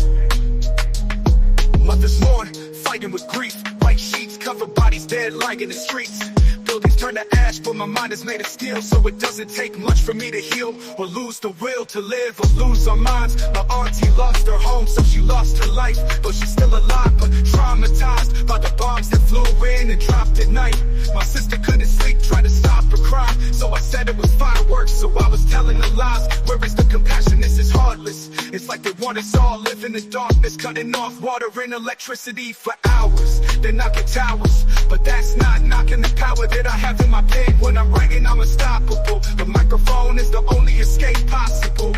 Speaker 12: Mothers mourn, fighting with grief. White sheets cover bodies dead lying in the streets. Buildings turn to ash, but my mind is made of steel. So it doesn't take much for me to heal, or lose the will to live, or lose our minds. My auntie lost her home, so she lost her life. But she's still alive, but traumatized by the bombs that flew in and dropped at night. My sister couldn't sleep, tried to stop her cry. So I said it was fireworks, so I was telling the lies. Where is the compassion? This is heartless. It's like they want us all live in the darkness, cutting off water and electricity for hours. They're knocking towers, but that's not knocking the power that I have in my pen. When I'm writing, I'm unstoppable. The microphone is the only escape possible.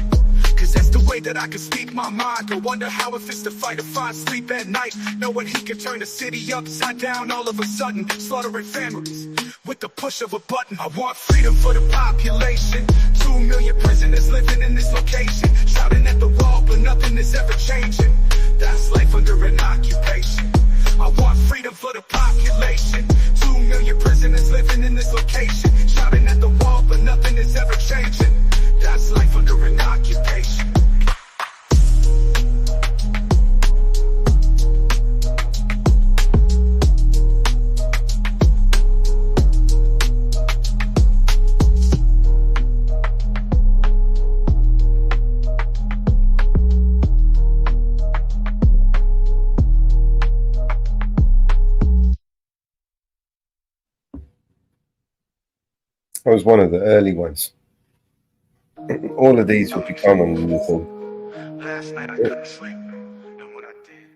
Speaker 12: Cause that's the way that I can speak my mind. I wonder how it feels to fight or find sleep at night, knowing he can turn the city upside down all of a sudden, slaughtering families with the push of a button. I want freedom for the population. 2 million prisoners living in this location. Shouting at the wall, but nothing is ever changing. That's life under an occupation. I want freedom for the population. 2 million prisoners living in this location. Shouting at the wall, but nothing is ever changing. That's life under an occupation.
Speaker 1: That was one of the early ones. All of these will become on the thing.
Speaker 12: Last night I couldn't sleep, and what I did.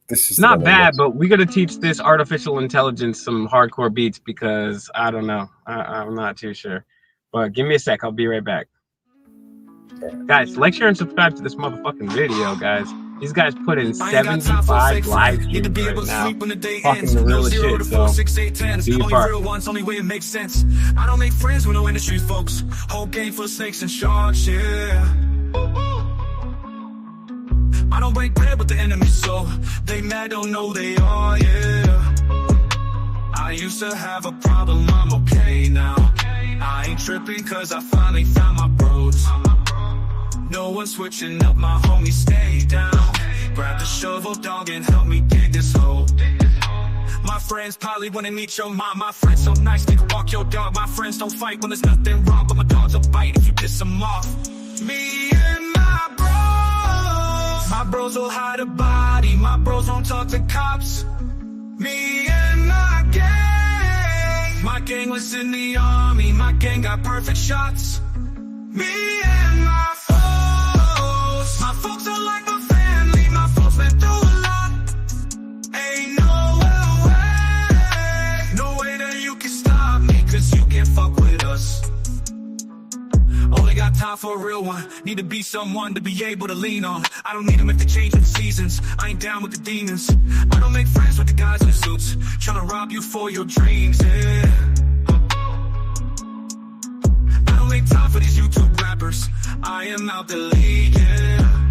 Speaker 1: This is
Speaker 6: Not bad, but we got to teach this artificial intelligence some hardcore beats because I don't know. I'm not too sure. But give me a sec. I'll be right back. Guys, like, share, and subscribe to this motherfucking video, guys. These guys put in 75 live streams right now, talking the realest shit, so be a part.
Speaker 12: Only way it makes sense. I don't make friends with no industry folks. Whole game full of snakes and sharks, yeah. I don't break bread with the enemy, so they mad, don't know they are, yeah. I used to have a problem, I'm okay now. I ain't tripping cause I finally found my bros. No one switching up, my homies stay down. Grab the shovel, dog, and help me dig this hole. My friends probably wanna meet your mom. My friends so nice, they can walk your dog. My friends don't fight when there's nothing wrong, but my dogs will bite if you piss them off. Me and my bros will hide a body. My bros won't talk to cops. Me and my gang was in the army. My gang got perfect shots. Me and my folks are like my family. My folks been through a lot. Ain't no way that you can stop me, cause you can't fuck with us. Only got time for a real one. Need to be someone to be able to lean on. I don't need them if they change with the seasons. I ain't down with the demons. I don't make friends with the guys in the suits, tryna rob you for your dreams, yeah. I don't make time for these YouTube rappers. I am out the league, yeah.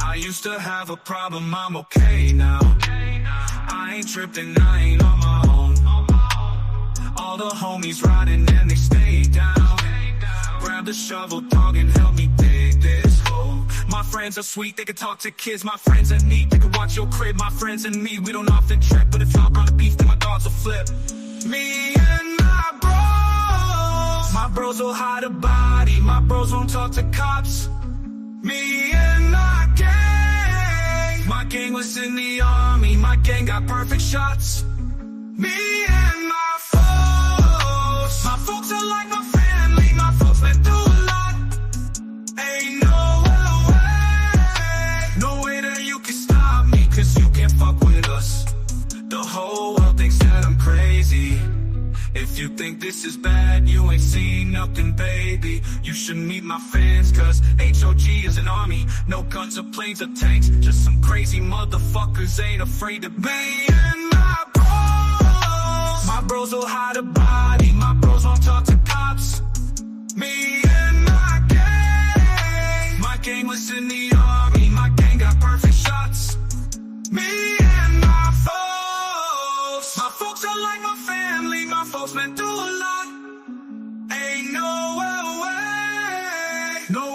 Speaker 12: I used to have a problem, I'm okay now. I ain't tripping, I ain't on my own. All the homies riding and they stay down. Grab the shovel, dog, and help me dig this hole. My friends are sweet, they can talk to kids. My friends are neat, they can watch your crib. My friends and me, we don't often trip, but if y'all gonna beef, then my dogs will flip. Me and my bros will hide a body. My bros won't talk to cops. Me and my gang was in the army. My gang got perfect shots. Me and my folks are like my family. My folks been through a lot. Ain't no way that you can stop me, cause you can't fuck with us. The whole world thinks that I'm crazy. If you think this is bad, you ain't seen nothing, baby. You should meet my fans, cause HOG is an army. No guns or planes or tanks, just some crazy motherfuckers ain't afraid to be. And my bros will hide a body. My bros won't talk to cops. Me and my gang was in the army. My gang got perfect shots. Me and my folks are like my family. My folks been through a lot. Ain't no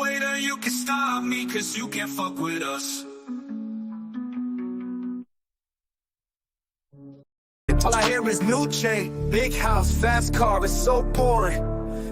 Speaker 12: way that you can stop me, cause you can't fuck with us. All I hear is new chain, big house, fast car, it's so boring.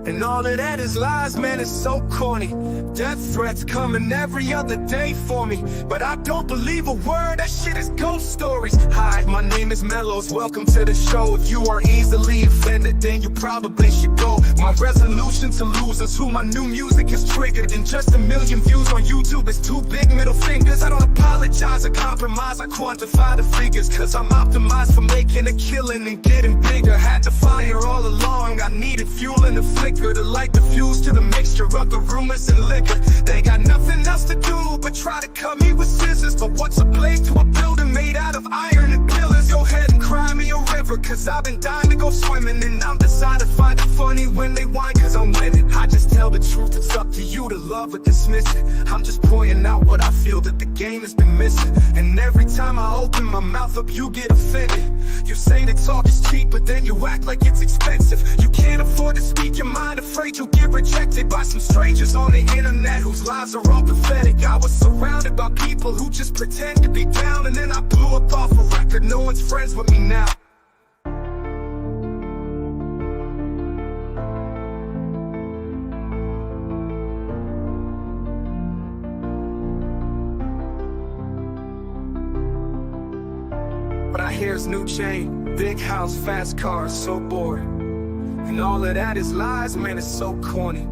Speaker 12: And all of that is lies, man, it's so corny. Death threats coming every other day for me, but I don't believe a word, that shit is ghost stories. Hi, my name is Mellows, welcome to the show. If you are easily offended, then you probably should go. My resolution to lose is who my new music is triggered. And just 1 million views on YouTube is 2 big middle fingers. I don't apologize or compromise, I quantify the figures, cause I'm optimized for making a killing and getting bigger. Had to fire all along, I needed fuel in the flicker to light the fuse to the mixture of the rumors and liquor. They got nothing else to do but try to cut me with scissors. But what's a blade to a building made out of iron and pillars? Go ahead and cry me a river, cause I've been dying to go swimming. And I'm decided to find it funny when they whine, cause I'm winning. I just tell the truth, it's up to you to love or dismiss it. I'm just pointing out what I feel that the game has been missing. And every time I open my mouth up, you get offended. You say that talk is cheap, but then you act like it's expensive. You can't afford to speak your mind, afraid you'll get rejected by some strangers on the internet whose lives are all pathetic. I was surrounded by people who just pretend to be down, and then I blew up off a record. No one's friends with me now. But I hear it's new chain, big house, fast cars, so boring. And all of that is lies, man, it's so corny.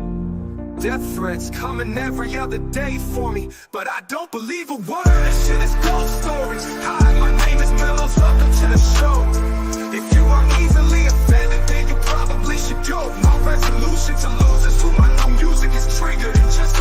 Speaker 12: Death threats coming every other day for me, but I don't believe a word, that shit is ghost stories. Hi, my name is Mellows, welcome to the show. If you are easily offended, then you probably should go. My resolution to lose is who my new music is triggered. And just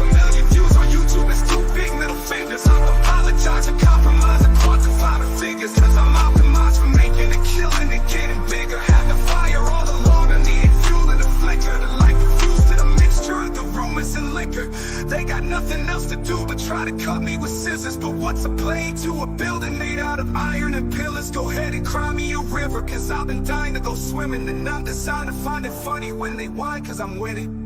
Speaker 12: wants a blade to a building made out of iron and pillars. Go ahead and cry me a river, cause I've been dying to go swimming. And I'm designed to find it funny when they whine, cause I'm winning.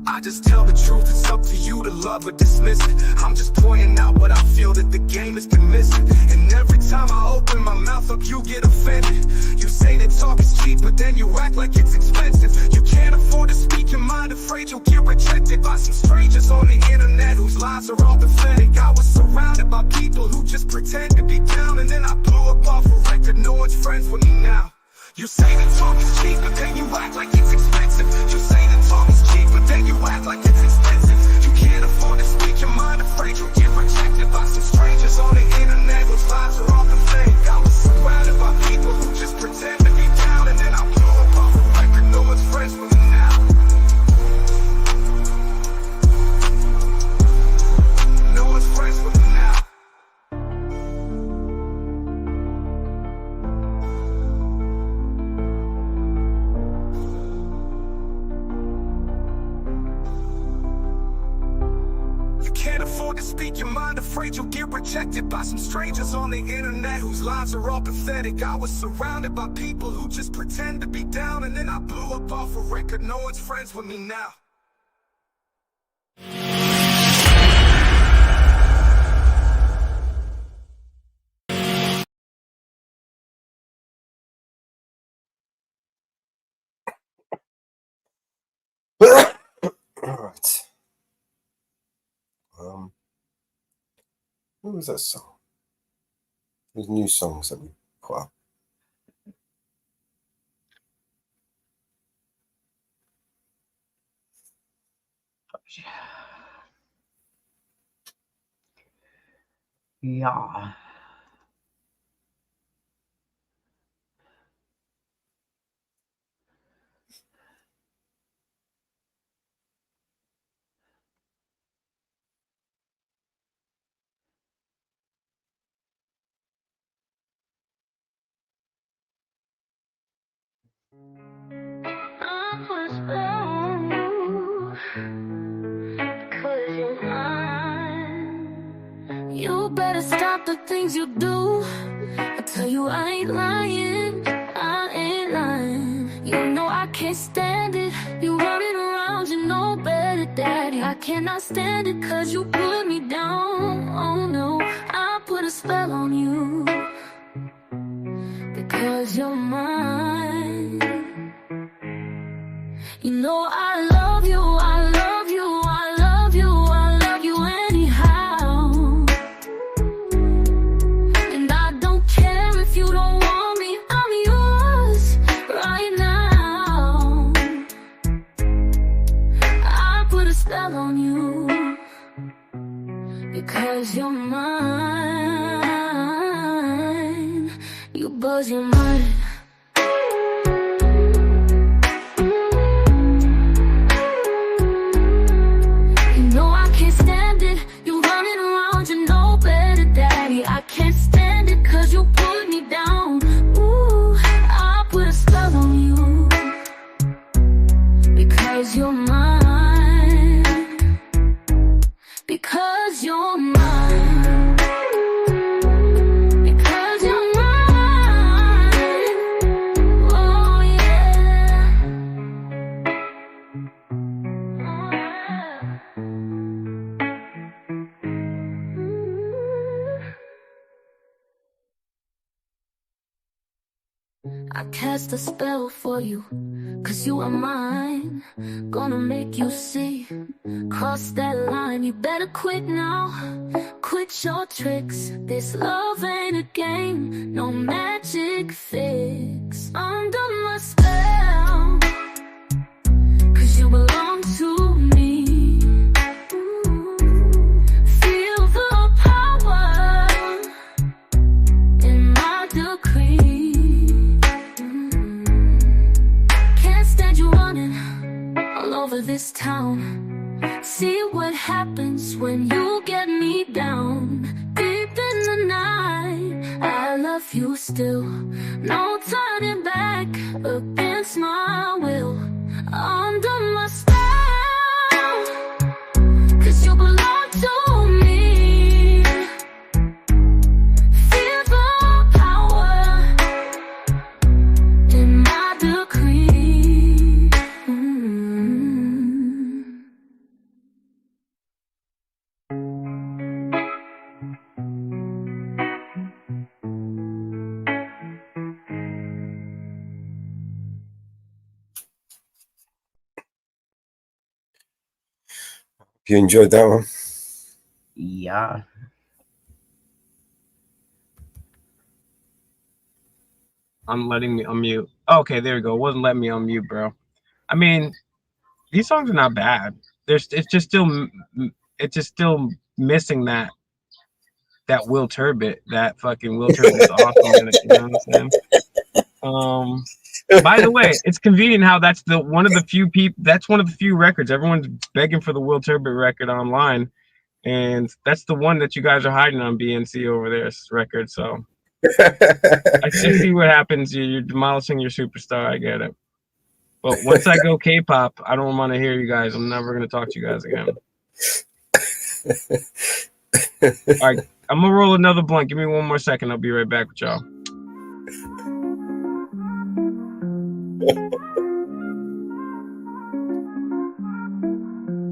Speaker 12: I just tell the truth, it's up to you to love or dismiss it. I'm just pointing out what I feel that the game has been missing. And every time I open my mouth up, you get offended. You say that talk is cheap, but then you act like it's expensive. You can't afford to speak your mind, afraid you'll get rejected by some strangers on the internet whose lives are all pathetic. I was surrounded by people who just pretend to be down, and then I blew up off a record, no one's friends with me now. You say that talk is cheap, but then you act like it's expensive. You say that talk is cheap, but then you act like it's expensive. You can't afford to speak your mind, afraid you'll get rejected by some strangers on the internet whose lives are all pathetic. I was surrounded by people who just pretend to be down, and then I blew up off a record, no one's friends with me now. No one's friends with me now. Can't afford to speak your mind, afraid you'll get rejected by some strangers on the internet whose lives are all pathetic. I was surrounded by people who just pretend to be down, and then I blew up off a record, no one's friends with me now.
Speaker 1: Alright. What was that song? There's new songs that we put up.
Speaker 2: Yeah.
Speaker 11: I put a spell on you, 'cause you're mine. You better stop the things you do. I tell you I ain't lying, I ain't lying. You know I can't stand it. You running around, you know better, daddy. I cannot stand it 'cause you put me down. Oh no, I put a spell on you, because you're mine. You know I love you, I love you, I love you, I love you anyhow. And I don't care if you don't want me, I'm yours right now. I put a spell on you, because you're mine. You buzz your mind. I can't stand it 'cause you put me down. Ooh, I put a spell on you, because you're mine. Because you're mine. Because you're mine. Oh yeah. Oh yeah. I cast a spell for you, 'cause you are mine. Gonna make you see. Cross that line, you better quit now. Quit your tricks. This love ain't a game, no magic fix. Under my spell, 'cause you belong to me. Feel the power in my decree. All over this town, see what happens when you get me down. Deep in the night, I love you still. No turning back against my will. Under my spell, 'cause you belong to me.
Speaker 1: You enjoyed that one?
Speaker 2: Yeah.
Speaker 6: Letting me unmute. Okay, there we go. It wasn't letting me unmute, bro. I mean, these songs are not bad. It's just still missing that Will Turbot. That fucking Will Turbot's awesome in it. You know what I'm saying? By the way, it's convenient how that's one of the few records. Everyone's begging for the Will Turbot record online, and that's the one that you guys are hiding on BNC over there record. So I see what happens. You're demolishing your superstar. I get it. But once I go K-pop, I don't want to hear you guys. I'm never going to talk to you guys again. All right, I'm going to roll another blunt. Give me one more second. I'll be right back with y'all.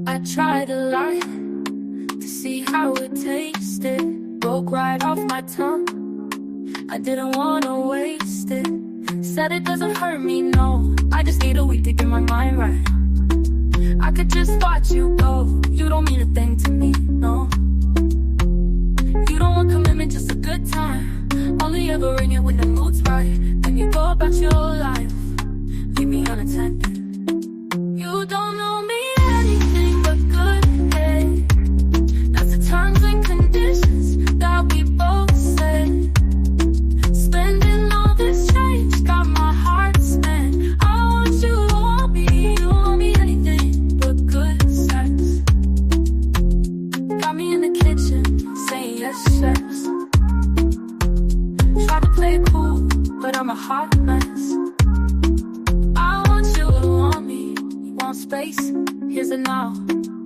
Speaker 11: I tried a lot to see how it tasted. Broke right off my tongue. I didn't wanna waste it. Said it doesn't hurt me, no. I just need a week to get my mind right. I could just watch you go. You don't mean a thing to me, no. You don't want commitment, just a good time. Only ever ring it when the mood's right. Then you go about your life, leave me unattended. You don't know me anything but good, hey. That's the terms and conditions that we both said. Spending all this change got my heart spent. I want you to want me, you don't want me anything but good sex. Got me in the kitchen, saying yes, chefs. Tried to play it cool, but I'm a hot mess. I want you to want me, you want space, here's a now,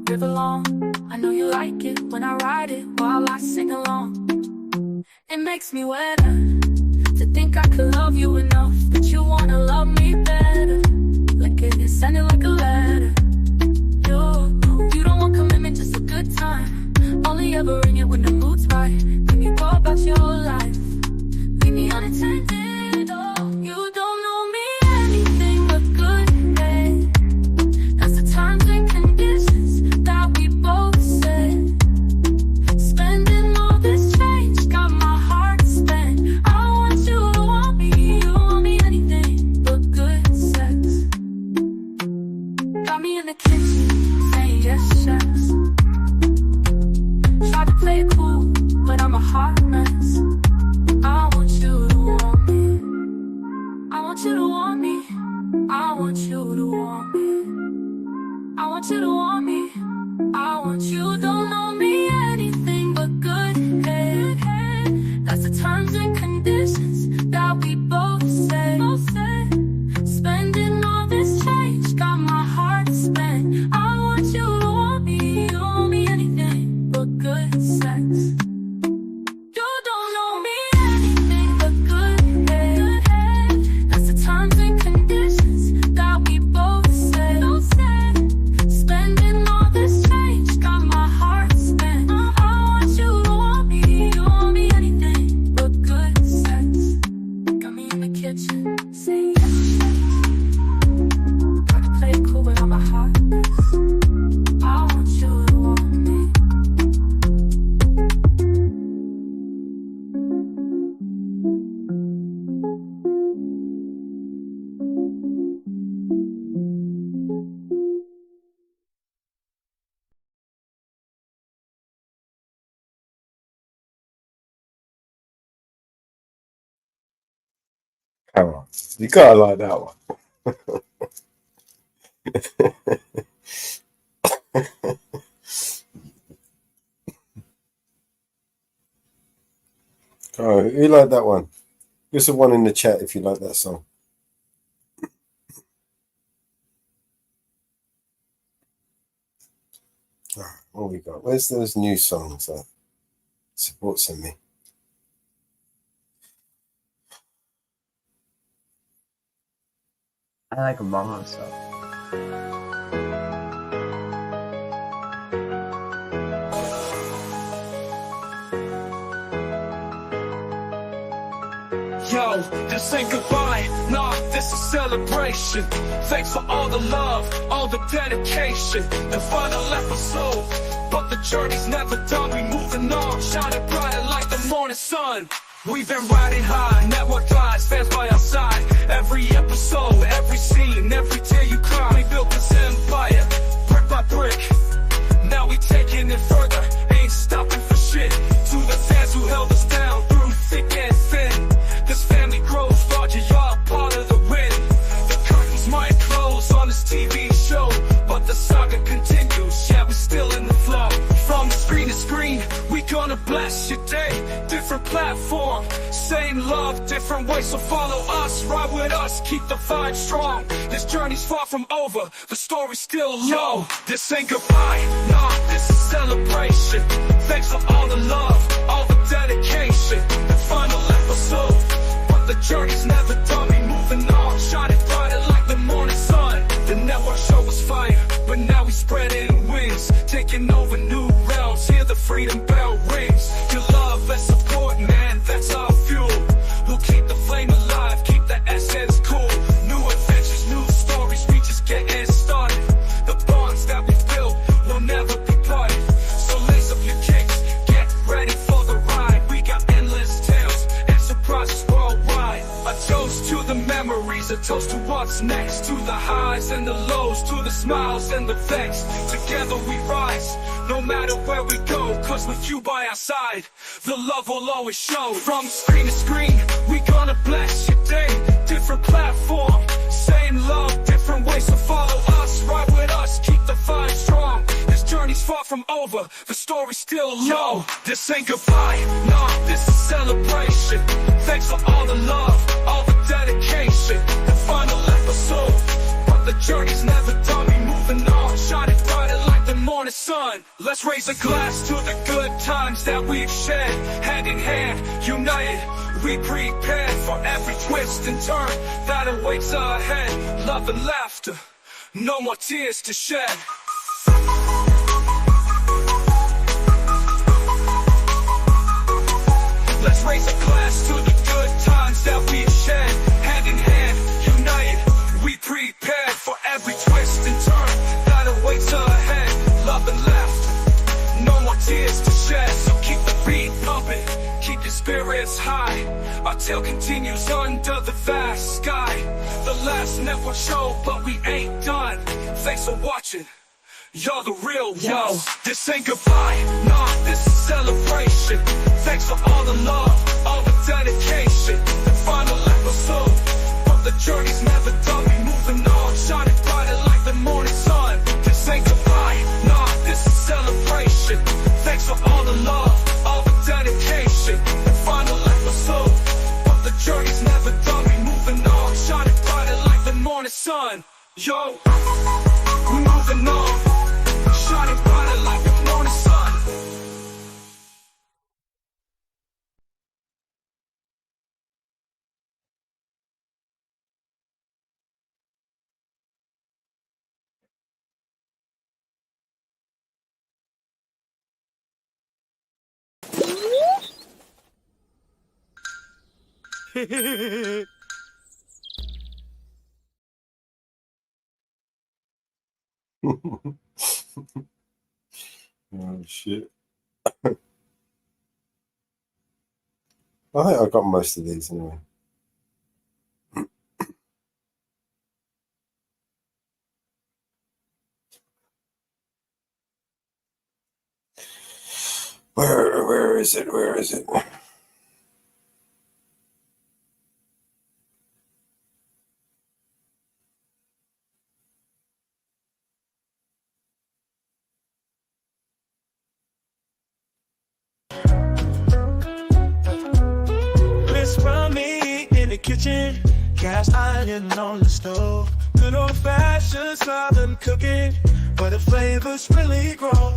Speaker 11: river long. I know you like it when I ride it while I sing along. It makes me wetter to think I could love you enough, but you wanna love me better. Like it is sending like a letter. You don't want commitment, just a good time. Only ever ring it when the mood's right. Then you go about your life, leave me unattended. Oh, you don't know me anything but good, hey. That's the terms and conditions that we both said. Spending all this change got my heart spent. I want you to want me, you don't want me anything but good sex. Got me in the kitchen, saying yes, chefs. Tried to play it cool, but I'm a hot mess. I want you to want me. I want you to want me. I want you to want me. I want you to want me. I want you. Don't know me anything but good, hey, hey. That's the terms and conditions that we both said. Spending all this change got my heart spent. I want you to want me. You don't want me anything but good sex. You don't know me anything but good, hey, hey. That's the terms and conditions that we both said. Spending all this change got my heart spent. I want you to want me, you don't want me anything but good sex. Got me in the kitchen, saying yes, try to play it cool, but I'm a hot mess. I want you to want me.
Speaker 1: Come on, you gotta like that one. Oh, who liked that one? Give us a one in the chat if you like that song. All right, what we got? Where's those new songs that support sent me?
Speaker 2: I like them all, so.
Speaker 11: Yo, this ain't goodbye, nah, this is celebration. Thanks for all the love, all the dedication. The final episode, but the journey's never done. We moving on, shining brighter like the morning sun. We've been riding high, network eyes, fans by our side. Every episode, every scene, every tear you cry. We built this empire, brick by brick. Now we taking it further, ain't stopping for shit. To the fans who held us down through thick and thin. This family grows larger, y'all part of the win. The curtains might close on this TV show, but the saga continues, yeah, we're still in the flow. From screen to screen, we gonna bless your day. Different platform, same love, different ways, so follow us, ride with us, keep the vibe strong. This journey's far from over, the story's still low. This ain't goodbye, nah, this is celebration. Thanks for all the love, all the dedication. The final episode, but the journey's never done. We moving on, shining brighter like the morning sun. The network show was fire, but now we spreading wings, taking over new realms. Hear the freedom bell rings. Your love and support, man, that's our fuel. We'll keep the flame alive, keep the essence cool. New adventures, new stories, we just getting started. The bonds that we've built will never be parted. So lace up your kicks, get ready for the ride. We got endless tales and surprises worldwide. A toast to the memories, a toast to what's next. To the highs and the lows, to the smiles and the vex. Together we rise, no matter where we go, cause with you by our side, the love will always show. From screen to screen, we gonna bless your day. Different platform, same love, different ways, so follow us, ride with us, keep the vibe strong. This journey's far from over, the story's still low. This ain't goodbye, nah, this is celebration. Thanks for all the love, all the dedication. The final episode, but the journey's never done. We moving on, shining brighter like the morning sun. Let's raise a glass to the good times that we've shared. Hand in hand, united, we prepared for every twist and turn that awaits ahead. Love and laughter, no more tears to shed. Let's raise a glass to the good times that we've shared. Hand in hand, united, we prepared for every twist and turn that awaits ahead. Love and laughter, no more tears to shed. So keep the beat pumping, keep your spirits high. Our tale continues under the vast sky. The last network show, but we ain't done. Thanks for watching, you're the real ones. This ain't goodbye, nah, this is celebration. Thanks for all the love, all the dedication. The final episode, but the journey's never done. We moving on, shining brighter like the morning sun. This ain't goodbye, nah, this is celebration. Thanks for all the love, all the dedication. The final episode, but the journey's never done. We moving on, shining brighter like the morning sun. Yo, we moving on, shining brighter like the morning sun.
Speaker 1: Oh shit. I think I got most of these anyway. Where is it? Where is it?
Speaker 11: Miss me in the kitchen, cast iron on the stove. Good old fashioned southern cooking, where the flavors really grow.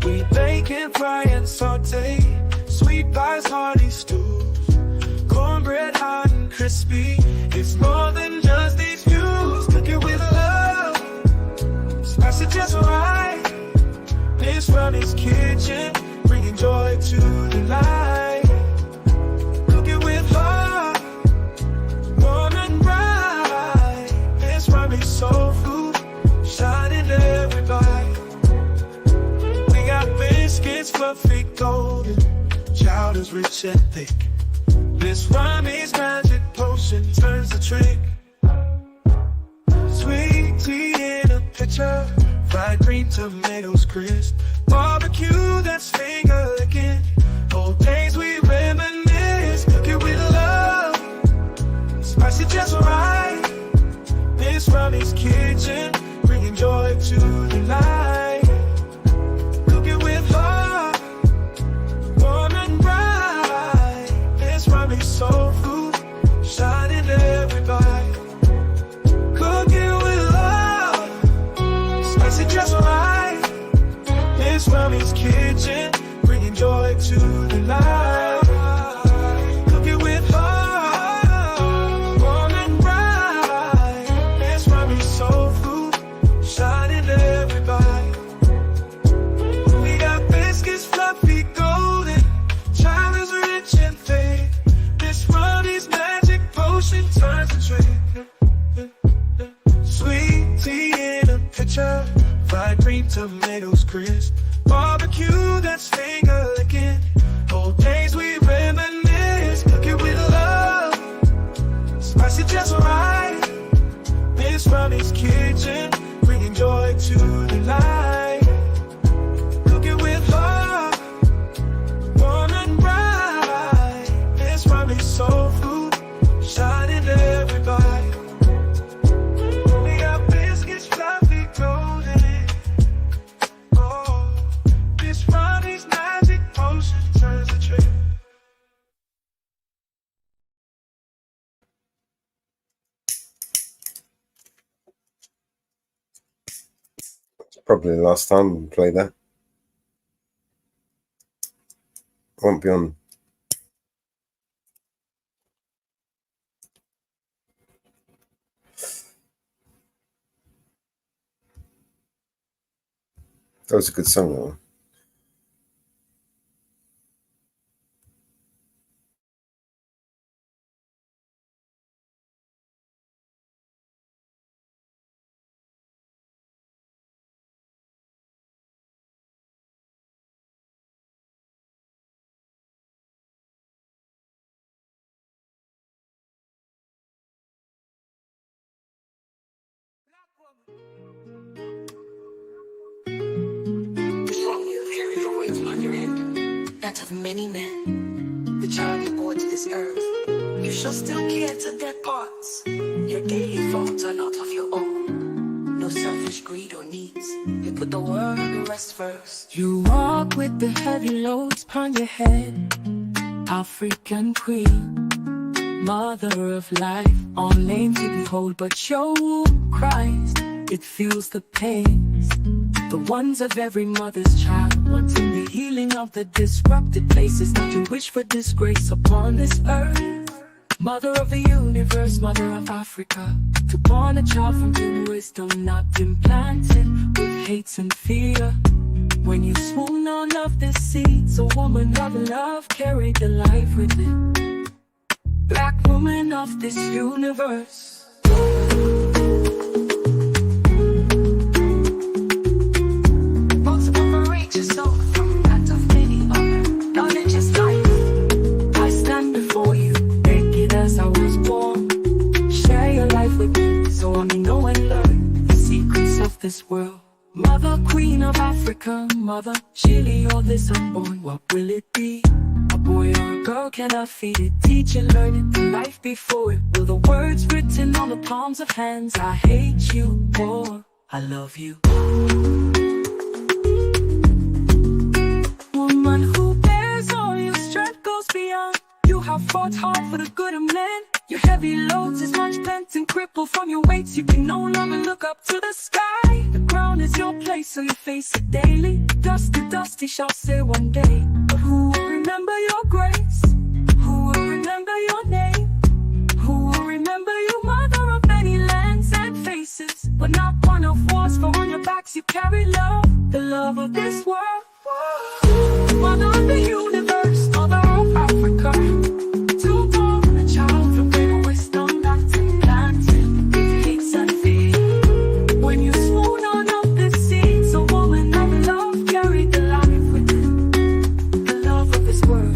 Speaker 11: We bake and fry and saute, sweet pies, hearty stews, cornbread hot and crispy. It's more than just these views. Cook it with love, spice it just right. Miss Ronnie's kitchen, bringing joy to the light. Cook it with love, is rich and thick. This Rami's magic potion turns the trick. Sweet tea in a pitcher, fried green tomatoes crisp, barbecue that's finger licking. Old days we reminisce, cook it with love, spicy just right. Miss Rami's kitchen, bringing joy to the night. Cook it with love, warm and bright. Miss Rami's soul food, shining every bite. Cook it with love, spicy just right. Miss Rami's kitchen, bringing joy to the night. Cook it with love, warm and bright. Miss Rami's soul food, shining every bite. We got biscuits fluffy golden, china's rich and thick. Miss Rami's magic potion turns the trick. Sweet tea in a pitcher, fried green tomatoes crisp, barbecue that's finger licking. Old days we reminisce, cook it with love, spicy just right. Miss Rami's kitchen, bringing joy to the night. Cook it with love, warm and bright. Miss Rami's soul food, shining every bite. We got biscuits fluffy golden. Oh, Miss Rami's magic potion turns the trick.
Speaker 1: Probably the last time we play that. Won't be on. That was a good song, that one.
Speaker 14: On your end, that of many men, the child you bore to this earth, you shall still care to their parts. Your daily thoughts are not of your own, no selfish greed or needs. You put the world and the rest first.
Speaker 17: You walk with the heavy loads upon your head, African queen, mother of life, all names you behold, but your womb cries, it feels the pains, the ones of every mother's child, wanting the healing of the disrupted places, not to wish for disgrace upon this earth. Mother of the universe, mother of Africa, to born a child from pure wisdom, not implanted with hates and fear. When you swoon on of the seeds, a woman of love carried the life within. Black woman of this universe. For you, naked as I was born. Share your life with me, so I may know and learn the secrets of this world. Mother, queen of Africa, mother, Chile, or this unborn, what will it be? A boy or a girl, can I feed it? Teach it, learn it, the life before it. Will the words written on the palms of hands, I hate you, or I love you. Woman who bears all your strength goes beyond. You have fought hard for the good of men. Your heavy loads is much bent and crippled from your weights. You can no longer look up to the sky. The ground is your place, so you face it daily. Dust to dust, he shall say one day. But who will remember your grace? Who will remember your name? Who will remember you, mother of many lands and faces? But not one of wars, for on your backs you carry love, the love of this world. Mother of the universe, mother of Africa, to born a child from greater wisdom that's implanted with hates and fear. When you swoon on of the seeds, a woman of love carried the life within, the love of this world.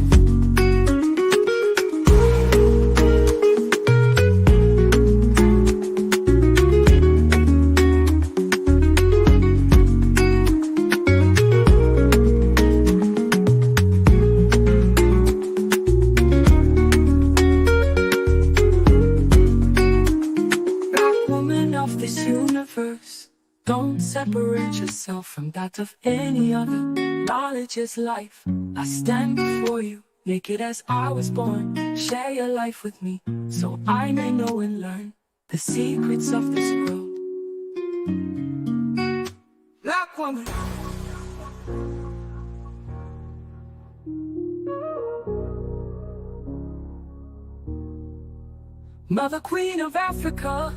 Speaker 17: yourself from that of any other. Knowledge is life. I stand before you, naked as I was born. Share your life with me, so I may know and learn the secrets of this world. Black woman. Mother Queen of Africa,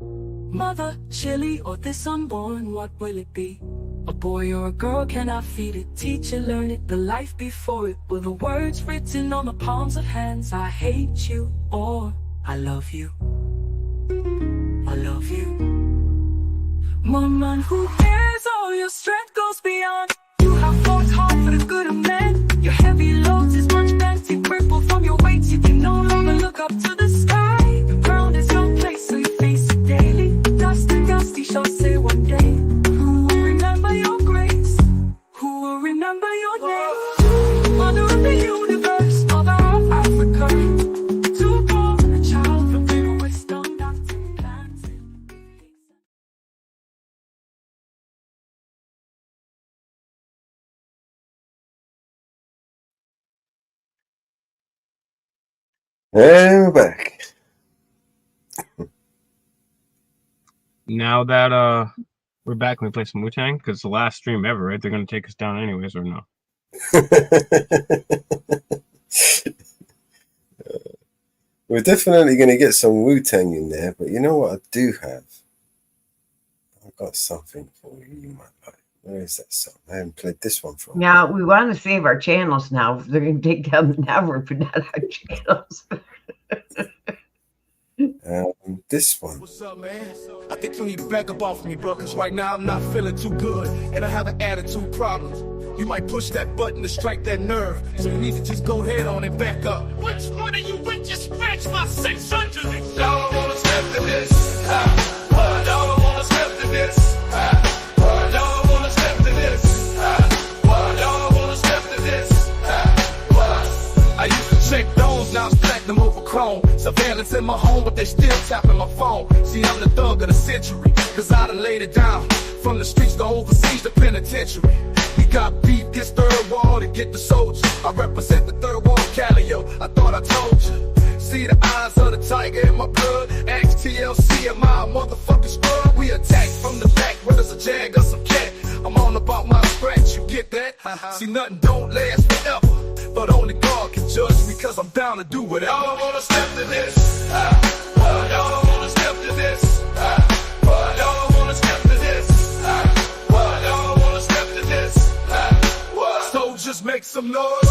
Speaker 17: Mother Chile or this unborn, what will it be? A boy or a girl, can I feed it? Teach it, learn it, the life before it. Will the words written on the palms of hands, I hate you or I love you? I love you. Woman who cares, all your strength goes beyond. You have fought hard for the good of men. Your heavy loads is much bent and crippled from your weight. You can no longer look up to the sky. The ground is your place, so you face it daily. Dust and dusty shall say one day, who will remember your grace? Who will remember your name? Mother of the universe, Mother of Africa, to born a child from the wisdom that's implanted.
Speaker 1: And we're back.
Speaker 6: Now that we're back, can we play some Wu-Tang? Because it's the last stream ever, right? They're gonna take us down anyways, or no?
Speaker 1: We're definitely going to get some Wu-Tang in there, but you know what I do have? I've got something for you you might like. Where is that song? I haven't played this one for a while.
Speaker 2: Now, we want to save our channels now. They're going to take down the network, but not our channels.
Speaker 1: This one.
Speaker 13: What's up, man? I think you need to back up off me, bro, because right now I'm not feeling too good, and I have an attitude problem. You might push that button to strike that nerve, so you need to just go ahead on and back up. Which one of you went just scratch my 600? Y'all don't wanna step to this. Y'all don't wanna step to this. Y'all don't wanna step to this. Y'all don't wanna step to this. I used to check those, now it's platinum over chrome. Surveillance in my home, but they still tapping my phone. See, I'm the thug of the century, cause I done laid it down. From the streets to overseas to penitentiary. We got beef, gets third wall to get the soldiers. I represent the third wall, Calio. I thought I told you. See the eyes of the tiger in my blood. Ask TLC, am I a motherfucking scrub? We attack from the back, whether it's a jag or some cat. I'm all about my scratch, you get that? See, nothing don't last forever, but only God can judge me, cause I'm down to do whatever. Y'all don't wanna step to this. Y'all don't wanna step to this. Y'all don't wanna step to this. Y'all don't wanna step to this. Soldiers make some noise.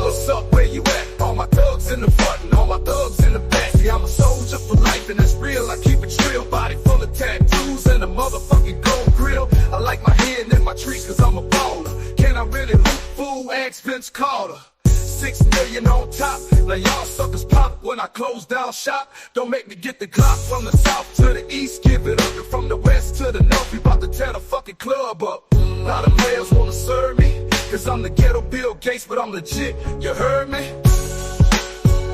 Speaker 13: What's up, where you at? All my thugs in the front and all my thugs in the back. See, I'm a soldier for life and that's real. I keep it trill, body full of tattoos and a motherfucking gold grill. I like my hand in my tree cause I'm a baller. Can I really hoop, fool? Ask Vince Carter. 6 million on top, now y'all suckers pop when I close down shop. Don't make me get the Glock from the south to the east, give it up. And from the west to the north, we about to tear the fucking club up. A lot of players wanna serve me, cause I'm the ghetto Bill Gates, but I'm legit, you heard me?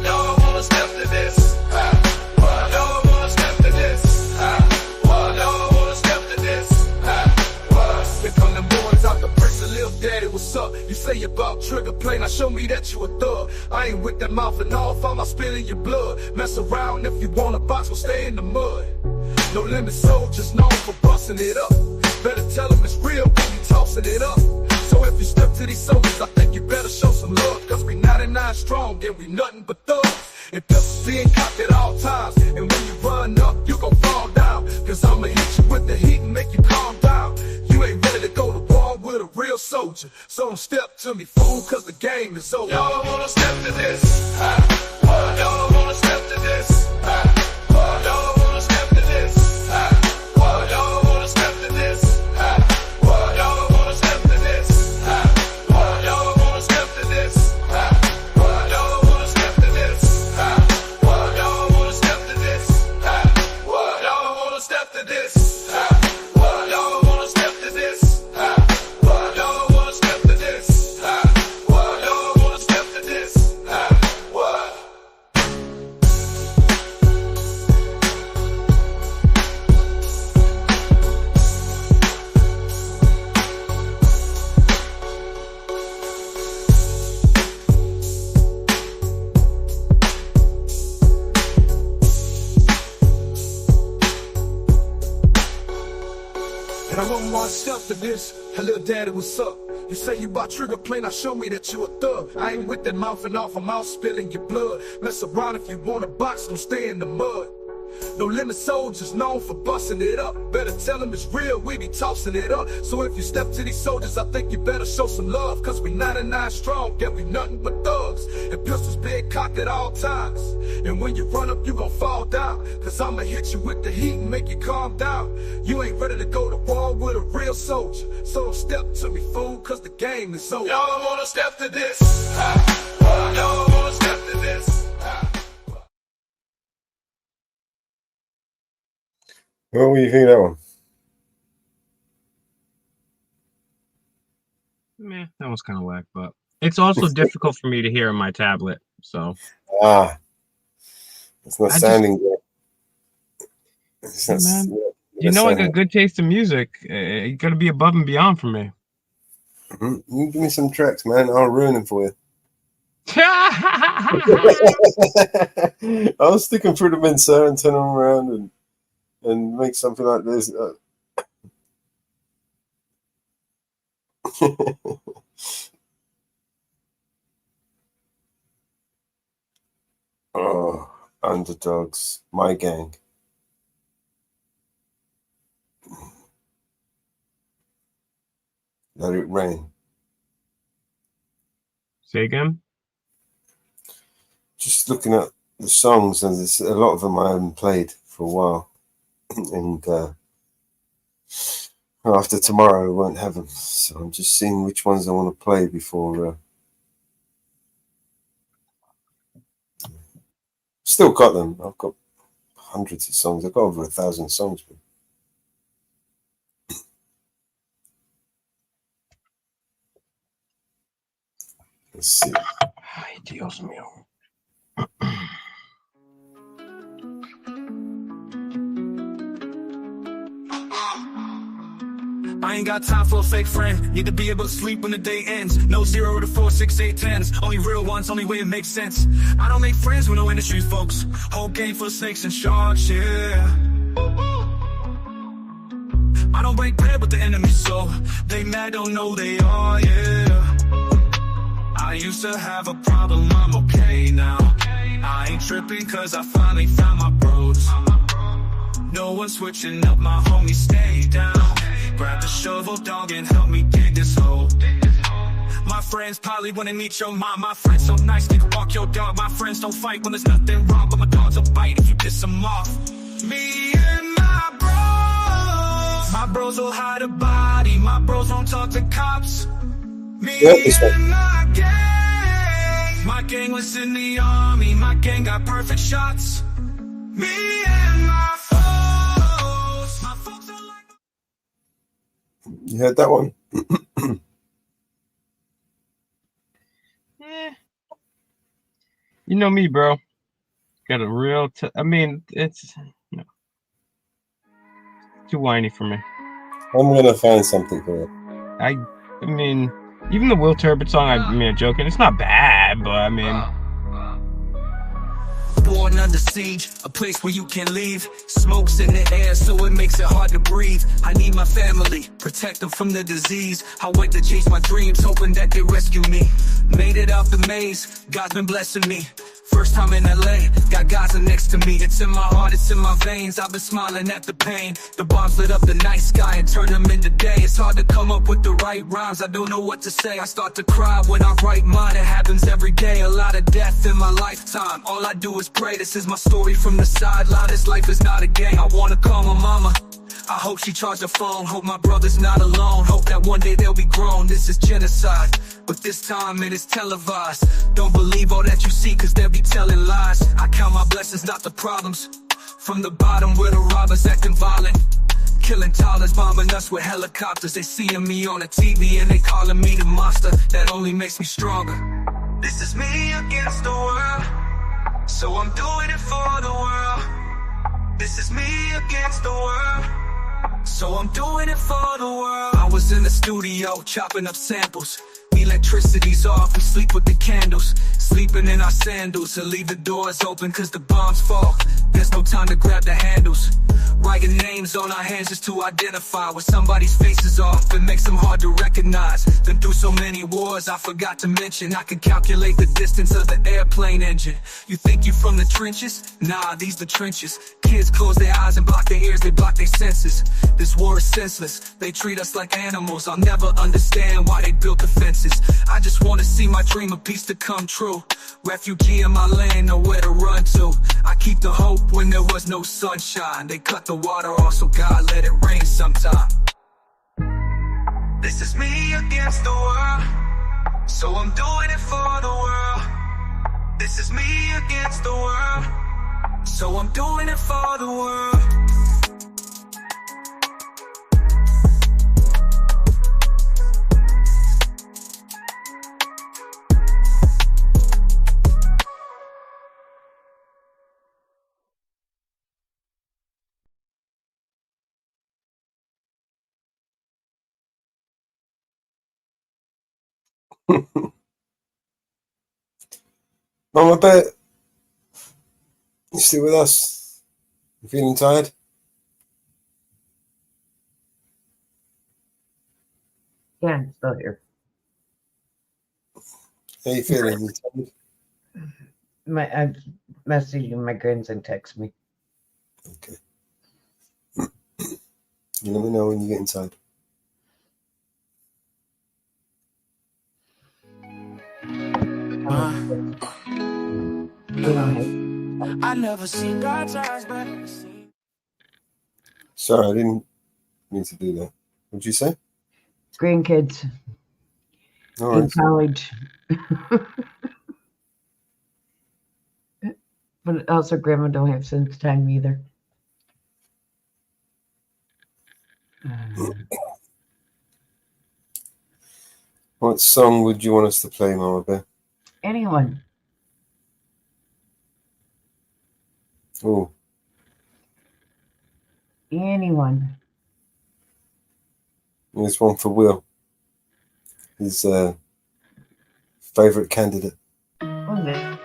Speaker 13: Y'all don't wanna step to this. Y'all don't wanna step to this. Y'all don't wanna step to this. Here come them boys out the bricks and Lil Daddy, what's up? You say you about trigger play, now show me that you a thug. I ain't with that mouth and off, I'm not spilling your blood. Mess around if you want a box, we'll stay in the mud. No limit soldiers known for busting it up. Better tell them it's real when you tossing it up. So if you step to these soldiers, I think you better show some love. Cause we 99 strong and we nothing but thugs. And pistols being cocked at all times. And when you run up, you gon' fall down. Cause I'ma hit you with the heat and make you calm down. You ain't ready to go to war with a real soldier. So don't step to me, fool, cause the game is over. Y'all don't wanna step to this. Y'all don't wanna step to this. Y'all don't wanna step to this. Y'all don't wanna step to this. Y'all don't wanna step to this. Y'all don't wanna step to this. Y'all don't wanna step to this. Y'all don't wanna step to this. Y'all don't wanna step to this. Y'all don't wanna step to this. Y'all don't wanna step to this. Y'all don't wanna step to this. Come on, step to this. Hey, little daddy, what's up? You say you bought trigger play, now show me that you a thug. I ain't with that mouth and off, I'm out spilling your blood. Mess around if you want a box, don't stay in the mud. No limit soldiers known for busting it up. Better tell them it's real, we be tossing it up. So if you step to these soldiers, I think you better show some love. Cause we 99 strong, yeah, we nothing but thugs. And pistols big cocked at all times. And when you run up, you gon' fall down. Cause I'ma hit you with the heat and make you calm down. You ain't ready to go to war with a real soldier. So don't step to me, fool, cause the game is over. Y'all don't wanna step to this. Y'all don't wanna step to this.
Speaker 1: What do you think of that one?
Speaker 6: Meh, that was kind of whack, but it's also difficult for me to hear on my tablet. So
Speaker 1: it's not sounding good.
Speaker 6: Hey, man, you know I got good taste in music. You got to be above and beyond for me.
Speaker 1: You give me some tracks, man. I'll ruin them for you. I'll stick them through the Mensa and turn them around and make something like this. Oh, Underdogs, My Gang. Let It Rain.
Speaker 6: Say again?
Speaker 1: Just looking at the songs, and there's a lot of them I haven't played for a while. And after tomorrow, I won't have them. So I'm just seeing which ones I want to play before. Still got them. I've got hundreds of songs. I've got over 1,000 songs. Let's see.
Speaker 6: Ay, Dios mío.
Speaker 17: I ain't got time for a fake friend. Need to be able to sleep when the day ends. No 0 to 4, 6, 8, 10s. Only real ones, only way it makes sense. I don't make friends with no industry folks. Whole game full of snakes and sharks, yeah. I don't break bread with the enemy, so they mad, don't know they are, yeah. I used to have a problem, I'm okay now. I ain't tripping cause I finally found my bros. No one switching up, my homies stay down. Grab the shovel, dog, and help me dig this hole. My friends probably wanna meet your mom. My friends so nice, they can walk your dog. My friends don't fight when there's nothing wrong, but my dogs will bite if you piss them off. Me and my bros will hide a body. My bros won't talk to cops. Me and my gang was in the army. My gang got perfect shots. Me and my foes. My folks are like.
Speaker 1: You heard that one?
Speaker 6: You know me, bro. Got a real. I mean, it's too whiny for me.
Speaker 1: I'm gonna find something for it.
Speaker 6: I mean, even the Will Turbot song. I'm joking. It's not bad, but I mean.
Speaker 17: Born under siege, a place where you can leave. Smoke's in the air, so it makes it hard to breathe. I need my family, protect them from the disease. I wait to chase my dreams, hoping that they rescue me. Made it out the maze, God's been blessing me. First time in LA, got Gaza next to me. It's in my heart, it's in my veins. I've been smiling at the pain. The bombs lit up the night sky and turned them into day. It's hard to come up with the right rhymes. I don't know what to say. I start to cry when I write mine. It happens every day. A lot of death in my lifetime. All I do is pray. This is my story from the sideline. This life is not a game. I wanna call my mama. I hope she charged her phone. Hope my brother's not alone. Hope that one day they'll be grown. This is genocide, but this time it is televised. Don't believe all that you see, cause they'll be telling lies. I count my blessings, not the problems. From the bottom where the robbers acting violent, killing toddlers, bombing us with helicopters. They seeing me on the TV and they calling me the monster. That only makes me stronger. This is me against the world, so I'm doing it for the world. This is me against the world, so I'm doing it for the world. I was in the studio chopping up samples. Electricity's off, we sleep with the candles. sleeping in our sandals and leave the doors open cause the bombs fall. There's no time to grab the handles. Writing names on our hands just to identify where somebody's face is off. It makes them hard to recognize. Been through so many wars I forgot to mention I can calculate the distance of the airplane engine. You think you from the trenches? Nah, these the trenches. Kids close their eyes and block their ears, they block their senses. This war is senseless, they treat us like animals. I'll never understand why they built the fences. I just wanna see my dream of peace to come true. Refugee in my land, nowhere to run to. I keep the hope when there was no sunshine. They cut the water off, so God let it rain sometime. This is me against the world, so I'm doing it for the world. This is me against the world, so I'm doing it for the world.
Speaker 1: Mama Bear, you still with us? You feeling tired?
Speaker 2: Yeah, I'm still here.
Speaker 1: How you feeling? You tired?
Speaker 2: I'm messaging my grandson text me.
Speaker 1: Okay. You let me know when you get inside.
Speaker 17: I never seen God's eyes, but I see.
Speaker 1: Sorry, I didn't mean to do that. What'd you say?
Speaker 2: Grandkids
Speaker 1: All
Speaker 2: in
Speaker 1: right.
Speaker 2: college. But also grandma don't have sense time either.
Speaker 1: What song would you want us to play, Mama Bear?
Speaker 2: Anyone.
Speaker 1: Oh,
Speaker 2: Anyone.
Speaker 1: here's one for Will. His favourite candidate.
Speaker 2: Who's it?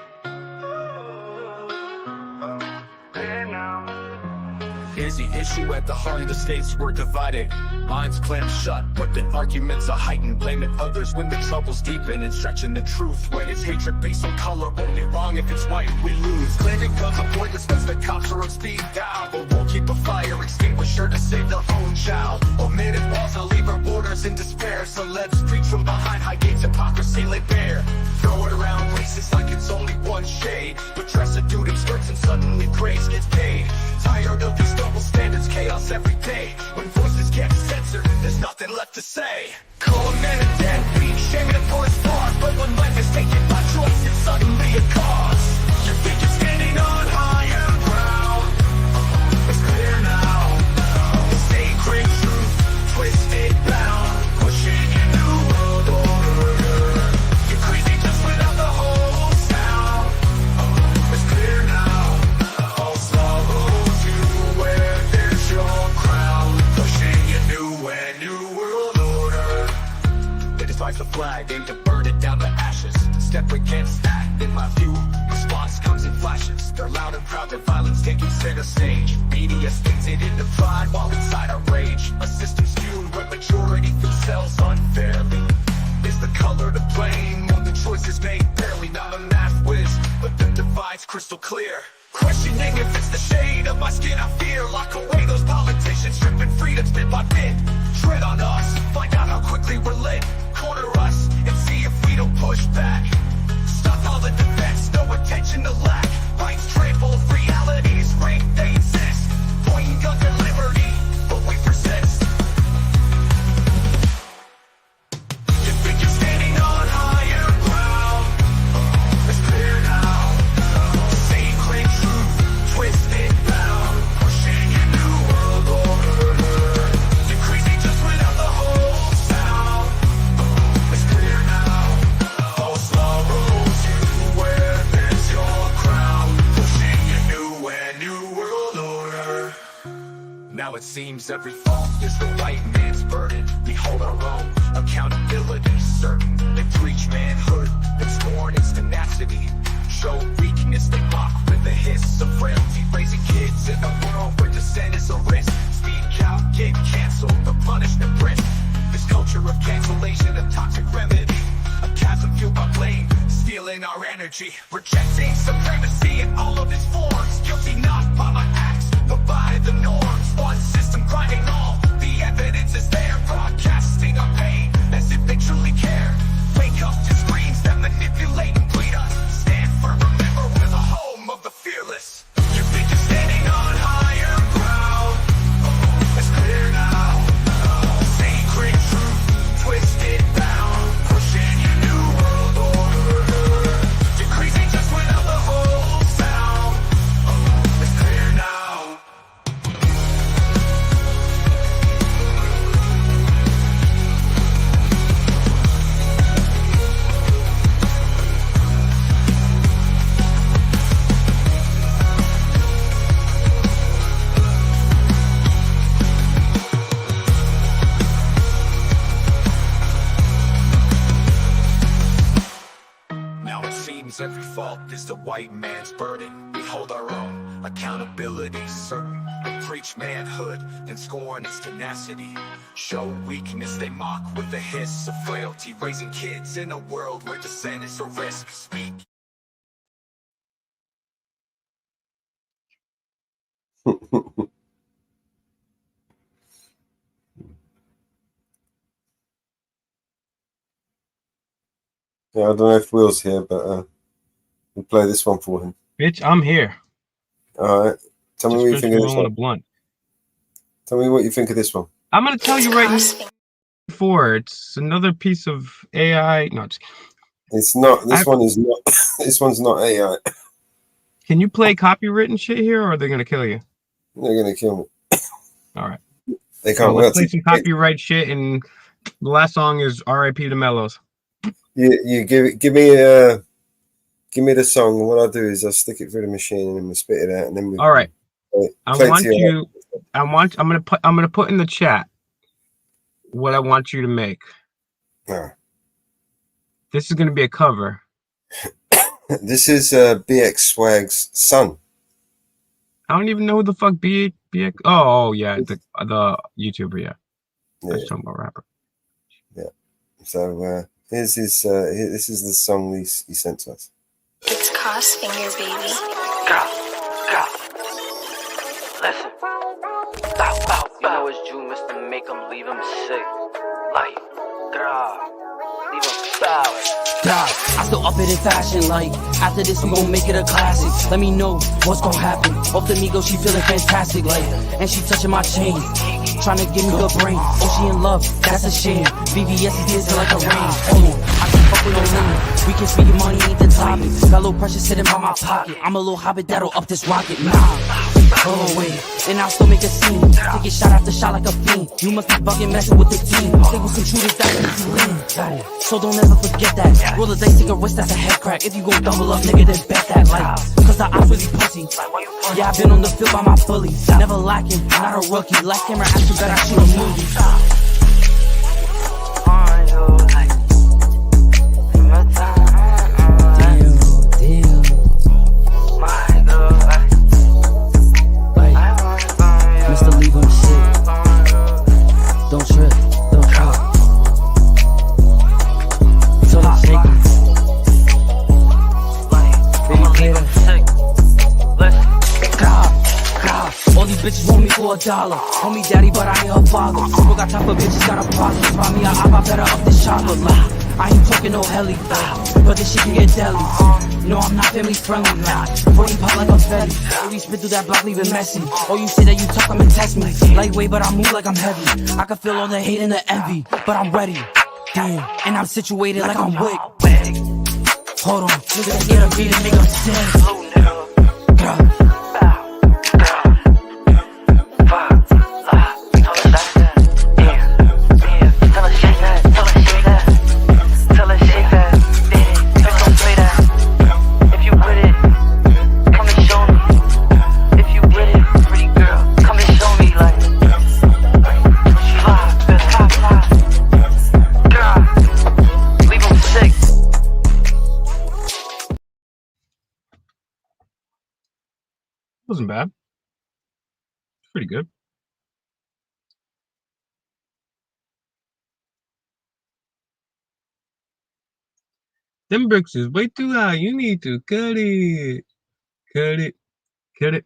Speaker 8: Is the issue at the heart of the states we're divided? Minds clamped shut, but the arguments are heightened. Blaming others when the trouble's deepen and stretching the truth when it's hatred based on color. Only wrong if it's white, we lose. Claiming guns are pointless once the cops are on speed dial, but won't keep a fire extinguisher to save their own child. Omitted walls will leave our borders in despair, so let's preach from behind high gates hypocrisy lay bare. Throw it around races like it's only one shade, but dress a dude in skirts and suddenly praise gets paid. Tired of these double standards, chaos every day. When voices get censored, there's nothing left to say. Call a man a deadbeat, shaming him for his flaws, but when life is taken by choice, it's suddenly a cause. You think you're standing on higher ground? It's clear now. Sacred truth, twisted bound, pushing a new world order. You're crazy just without the whole sound. It's clear now. All sorrows you wear, there's your crown, pushing a new world order. They despise the flag, aim to burn it down to ashes. Step against that, in my view, response comes in flashes. They're loud and proud, their violence taking center stage. Media spins it into pride while inside a rage. A system skewed where majority themselves unfairly. Is the color to blame when the choices made barely? Not a math whiz, but the divide's crystal clear. Questioning if it's the shade of my skin I fear. Lock away those politicians, stripping freedoms bit by bit. Tread on us, find out how quickly we're lit. Corner us, and see if we don't push back. Stop all the defense, no attention to lack. Rights trample, realities ranked, they insist. Pointing guns at liberty, but we persist. You think you're standing on higher ground? It's clear now. Sacred truth, twisted bound, pushing a new world order. You're crazy just without the whole sound. It's clear now. All sorrows you wear, there's your crown, pushing a new world order. Now it seems every fault is the white man's burden. We hold our own, accountability certain. They preach manhood and scorn its tenacity. Show weakness, they mock with the hiss of frailty. Raising kids in a world where dissent is a risk. Speak out, get canceled, the punishment print. This culture of cancellation, a toxic remedy. A chasm fueled by blame, stealing our energy. Rejecting supremacy in all of its forms. Guilty not by my acts, but by the norms. One system grinding all, the evidence is there. Broadcasting our pain, as if they truly care. Wake up to screams that manipulate and bleed us. Stand firm, remember we're the home of the fearless. You think you're standing on higher ground? It's clear now. Sacred truth, twisted bound, pushing your new world order. Decreasing just without the whole sound. It's clear now. Now it seems every fault is the white man's burden. We hold our own accountability certain. They preach manhood and scorn its tenacity. Show weakness, they mock with the hiss of frailty. Raising kids in a world where dissent is a risk. Speak.
Speaker 1: Yeah, I don't know if Will's here, but we'll play this one for him.
Speaker 6: Bitch, I'm here.
Speaker 1: All right. Tell me what you think of this
Speaker 6: rolling a
Speaker 1: one.
Speaker 6: blunt.
Speaker 1: Tell me what you think of this one.
Speaker 6: I'm gonna tell you right now. Before it's another piece of AI. No,
Speaker 1: It's not. This one is not. This one's not AI.
Speaker 6: can you play copywritten shit here, or are they gonna kill you?
Speaker 1: They're gonna kill me.
Speaker 6: All right.
Speaker 1: They can't.
Speaker 6: Well, let's play some copyright shit, and the last song is R.I.P. to Mellows.
Speaker 1: You give me the song. And what I'll do is I'll stick it through the machine and then we'll spit it out, and then we.
Speaker 6: All right.
Speaker 1: I'm
Speaker 6: gonna put in the chat what I want you to make. This is gonna be a cover.
Speaker 1: This is BX Swag's son.
Speaker 6: I don't even know who the fuck BX. Oh yeah, the YouTuber. Yeah.
Speaker 1: Yeah.
Speaker 6: Talking about rapper.
Speaker 1: Yeah. So here's his. This is the song he sent to us.
Speaker 14: It's Crossfinger, baby.
Speaker 4: Listen. You know it's Jew, Mr. Make him leave him sick. Like, leave him foul.
Speaker 16: I still up it in fashion, like after this we gon' make it a classic. Let me know what's gon' happen. Off the Migo, she feeling fantastic, like, and she touching my chain, trying to give me good brain. Oh, she in love, that's a shame. BBS is dancing like a rain. I can fuck with no limit. We can speak money, ain't the topic. Got a little pressure sitting by my pocket. I'm a little hobbit that'll up this rocket. Go away, and I'll still make a scene. Take it shot after shot like a fiend. You must be bugging, messing with the team. They with some shooters that make you lean. So don't ever forget that. Roll the dice, take a risk, that's a head crack. If you gon' double up, nigga, then bet that. Like, cause the odds really pussy. Yeah, I've been on the field by my bullies. Never lacking, not a rookie. Last camera action, bet I shoot a movie. Mr. Leave him shit. Don't trip, don't trip. So let's shake it. Baby, play that. All these bitches want me for $1. Call me daddy, but I ain't her father. Still got time for bitches, got a problem. Find me a I better up this chocolate. I ain't talking no heli, but this shit can get deadly. No, I'm not family friendly, man. 40 pop like a Fetty. We spit through that block, leaving messy. Oh, you say that you talk, I'm and text me. Lightweight, but I move like I'm heavy. I can feel all the hate and the envy, but I'm ready. Damn, and I'm situated like I'm Wick. Hold on, let's get a beat and make them sing. Girl.
Speaker 6: Wasn't bad. Pretty good. Them bricks is way too high. You need to cut it. Cut it. Cut it.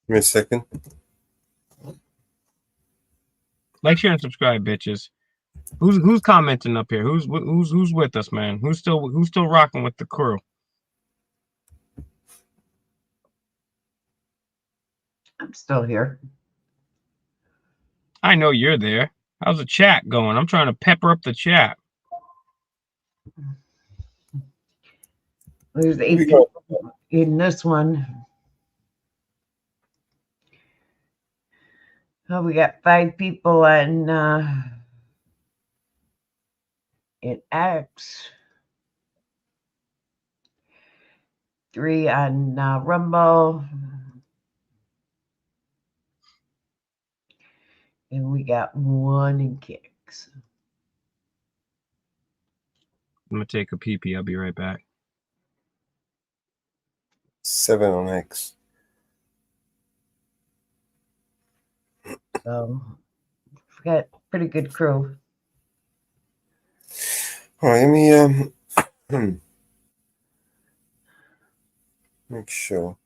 Speaker 1: Give me a second.
Speaker 6: Like, share, and subscribe, bitches. Who's commenting up here? Who's with us, man? Who's still rocking with the crew?
Speaker 2: I'm still here.
Speaker 6: I know you're there. How's the chat going? I'm trying to pepper up the chat.
Speaker 2: There's 8 people in this one. Oh, we got 5 people on in X, 3 on Rumble, and we got 1 in Kicks.
Speaker 6: I'm gonna take a pee-pee. I'll be right back.
Speaker 1: 7 on X.
Speaker 2: So we got pretty good crew.
Speaker 1: All right, let me make sure.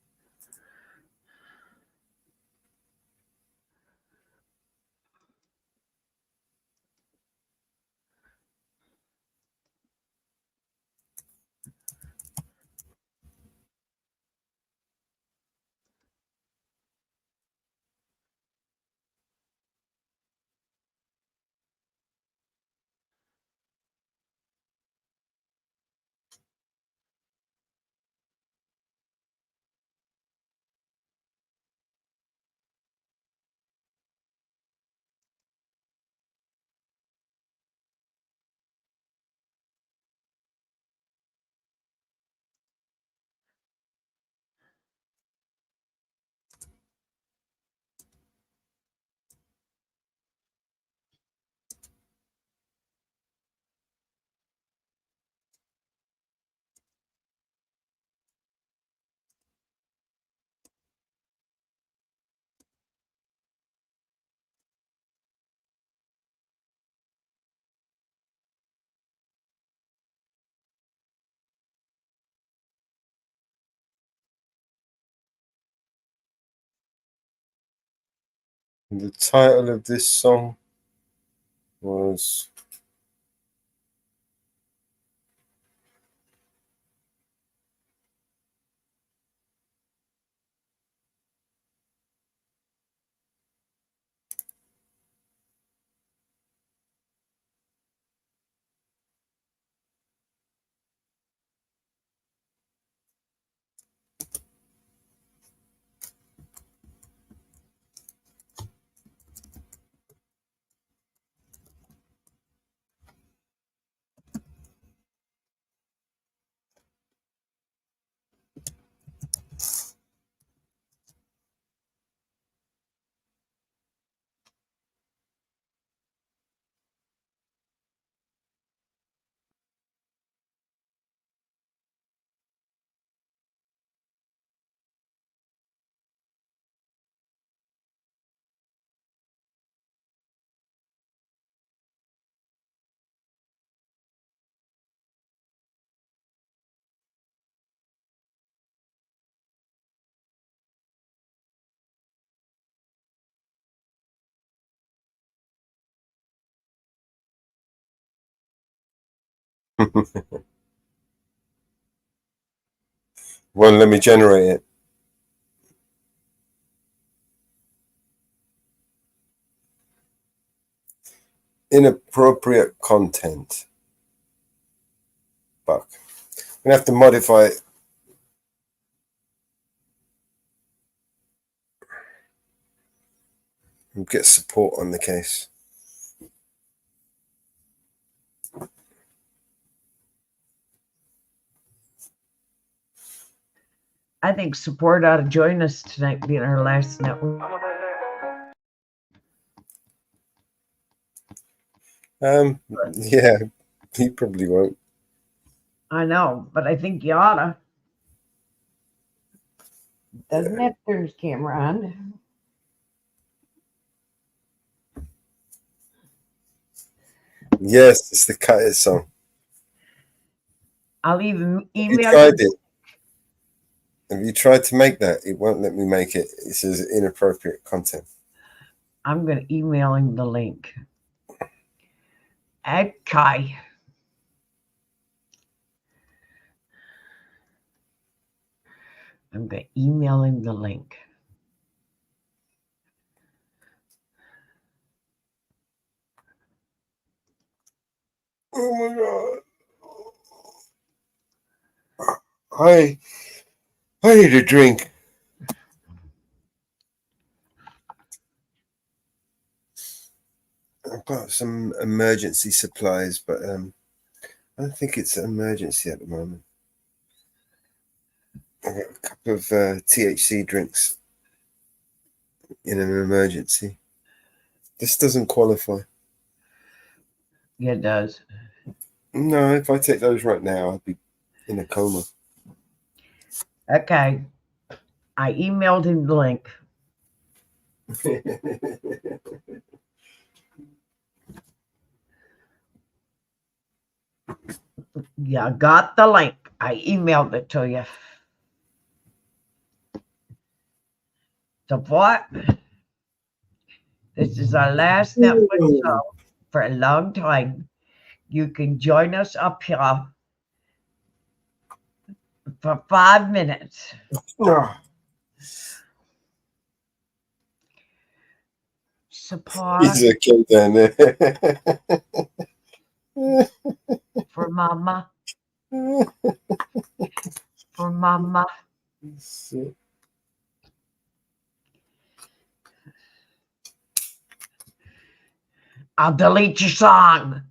Speaker 1: The title of this song was well, let me generate it. Inappropriate content. Fuck. I'm gonna have to modify it. And get support on the case.
Speaker 2: I think support ought to join us tonight, being our last network.
Speaker 1: Yeah, He probably won't.
Speaker 2: I know, but I think you oughta. Doesn't have to turn his camera on.
Speaker 1: Yes, it's the Cut It song.
Speaker 2: I'll even
Speaker 1: You
Speaker 2: email
Speaker 1: tried
Speaker 2: you.
Speaker 1: it. Have you tried to make that? It won't let me make it. It says inappropriate content.
Speaker 2: I'm going to email him the link. Okay. I'm going to email him the link.
Speaker 1: Oh my God. I need a drink. I've got some emergency supplies, but I don't think it's an emergency at the moment. I've got a couple of THC drinks in an emergency. This doesn't qualify.
Speaker 2: Yeah, it does.
Speaker 1: No, if I take those right now, I'd be in a coma.
Speaker 2: Okay. I emailed him the link. Yeah, got the link. I emailed it to you. So what? This is our last Netflix show for a long time. You can join us up here for 5 minutes. Support
Speaker 1: He's a kid down there.
Speaker 2: for mama. For mama. I'll delete your song.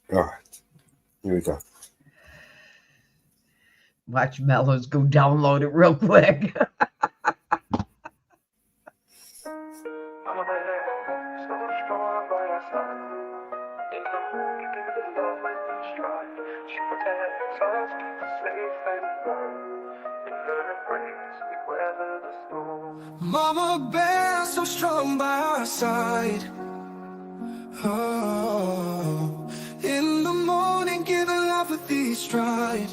Speaker 1: All right, here we go.
Speaker 2: Watch Mellows go download it real quick.
Speaker 17: Mama bear so strong by our side. Oh, in the morning, giving love with each stride.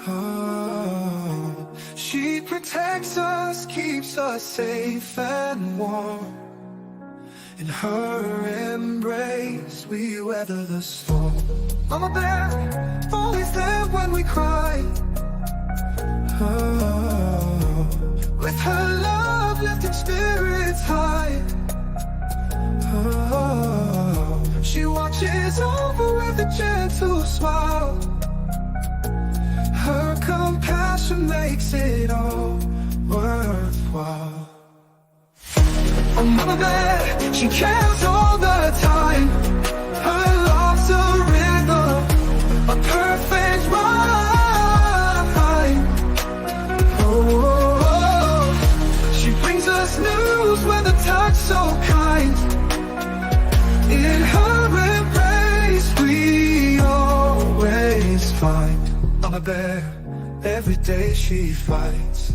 Speaker 17: Oh, she protects us, keeps us safe and warm. In her embrace, we weather the storm. Mama bear, always there when we cry. Oh, with her love, lifting spirits high. Oh, she watches over with a gentle smile. Her compassion makes it all worthwhile. Oh, Mama Bear, she cares all the time. Her love's a rhythm, a perfect rhyme. Oh, she brings us news with a touch so kind. In her embrace, we always find Mama Bear. Every day she fights.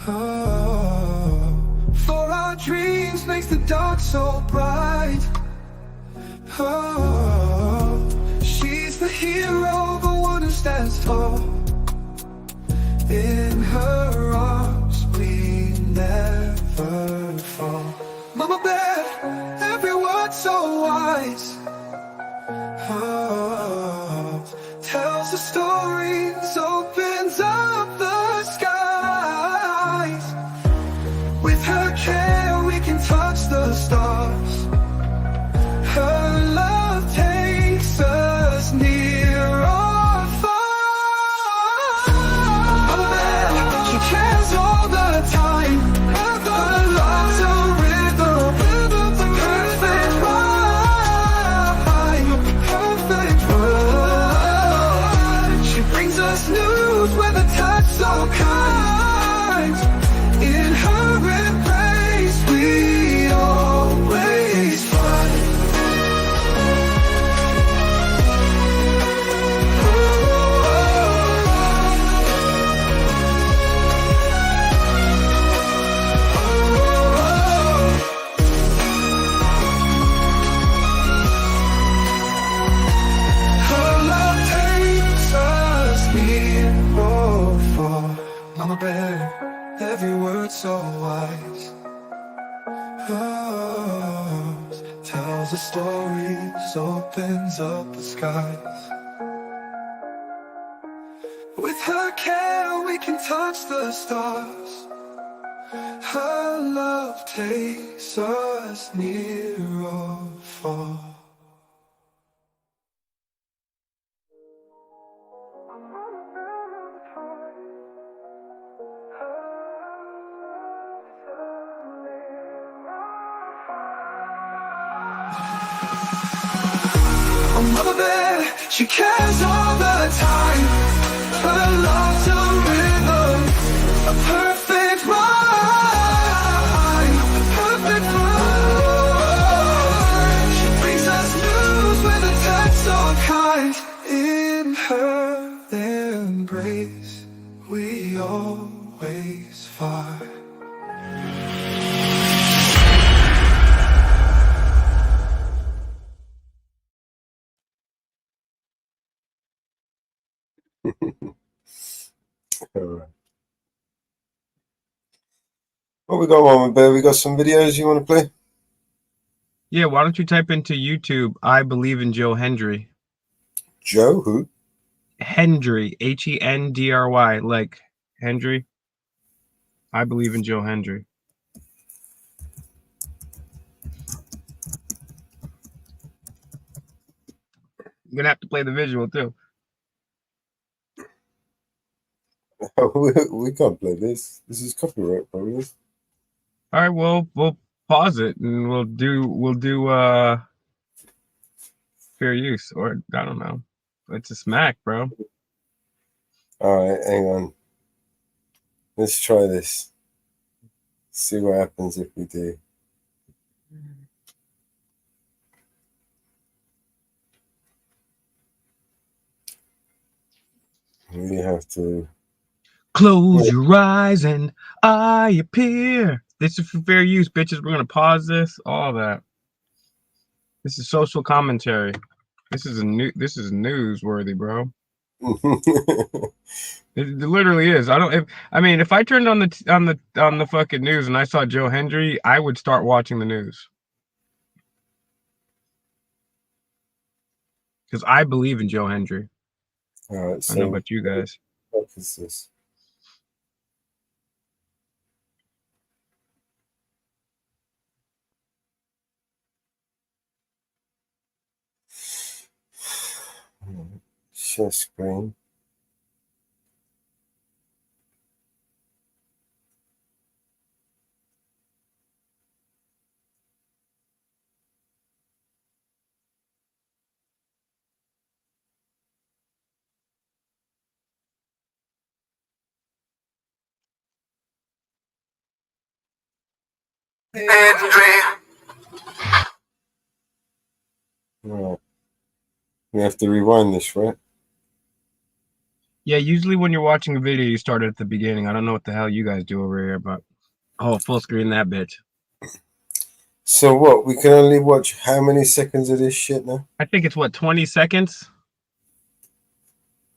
Speaker 17: Oh, for our dreams makes the dark so bright. Oh, she's the hero, the one who stands tall. In her arms we never fall. Mama Bear, every word so wise. Oh, tells the stories, opens up the skies. With her care we can touch the stars. Her love takes us near or far. Mama Bear, she
Speaker 12: Mama bear, every word so wise. Hers tells a story, opens up the skies. With her care we can touch the stars. Her love takes us near or far. Oh, Mother Bear, she cares all the time. Her love's a rhythm, a perfect rhyme, a perfect rhyme. She brings us news with a touch so kind. In her embrace, we always find.
Speaker 1: All right. What we got, Mama Bear? We got some videos you want to play?
Speaker 6: Yeah, why don't you type into YouTube, I believe in Joe Hendry.
Speaker 1: Joe who?
Speaker 6: Hendry, Hendry, like Hendry. I believe in Joe Hendry. I'm gonna have to play the visual too.
Speaker 1: We can't play this. This is copyright, probably.
Speaker 6: All right, well, we'll pause it and we'll do fair use, or I don't know. It's a smack, bro.
Speaker 1: All right, hang on. Let's try this. See what happens if we do. We have to
Speaker 6: Close your eyes and I appear. This is for fair use, bitches. We're gonna pause this, all that. This is social commentary. This is newsworthy, bro. It literally is. If I turned on the fucking news and I saw Joe Hendry, I would start watching the news. Because I believe in Joe Hendry.
Speaker 1: All right, so
Speaker 6: I don't know about you guys.
Speaker 1: What is this? Share screen. Right. We have to rewind this, right?
Speaker 6: Yeah, usually when you're watching a video, you start at the beginning. I don't know what the hell you guys do over here, but full screen that bitch.
Speaker 1: So what? We can only watch how many seconds of this shit now?
Speaker 6: I think it's 20 seconds.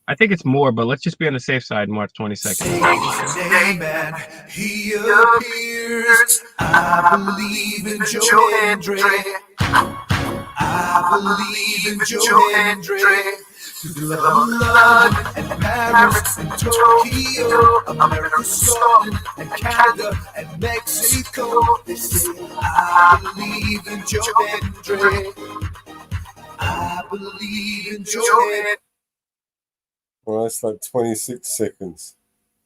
Speaker 6: I think it's more, but let's just be on the safe side and watch 20 seconds.
Speaker 12: Amen. He appears. I believe in Joe Hendry. I believe in Joe Hendry. Through London and Paris and Tokyo, America, Scotland and Canada and Mexico. They say I believe in Joe Hendry. I believe in Joe Hendry.
Speaker 1: Well, that's like 26 seconds.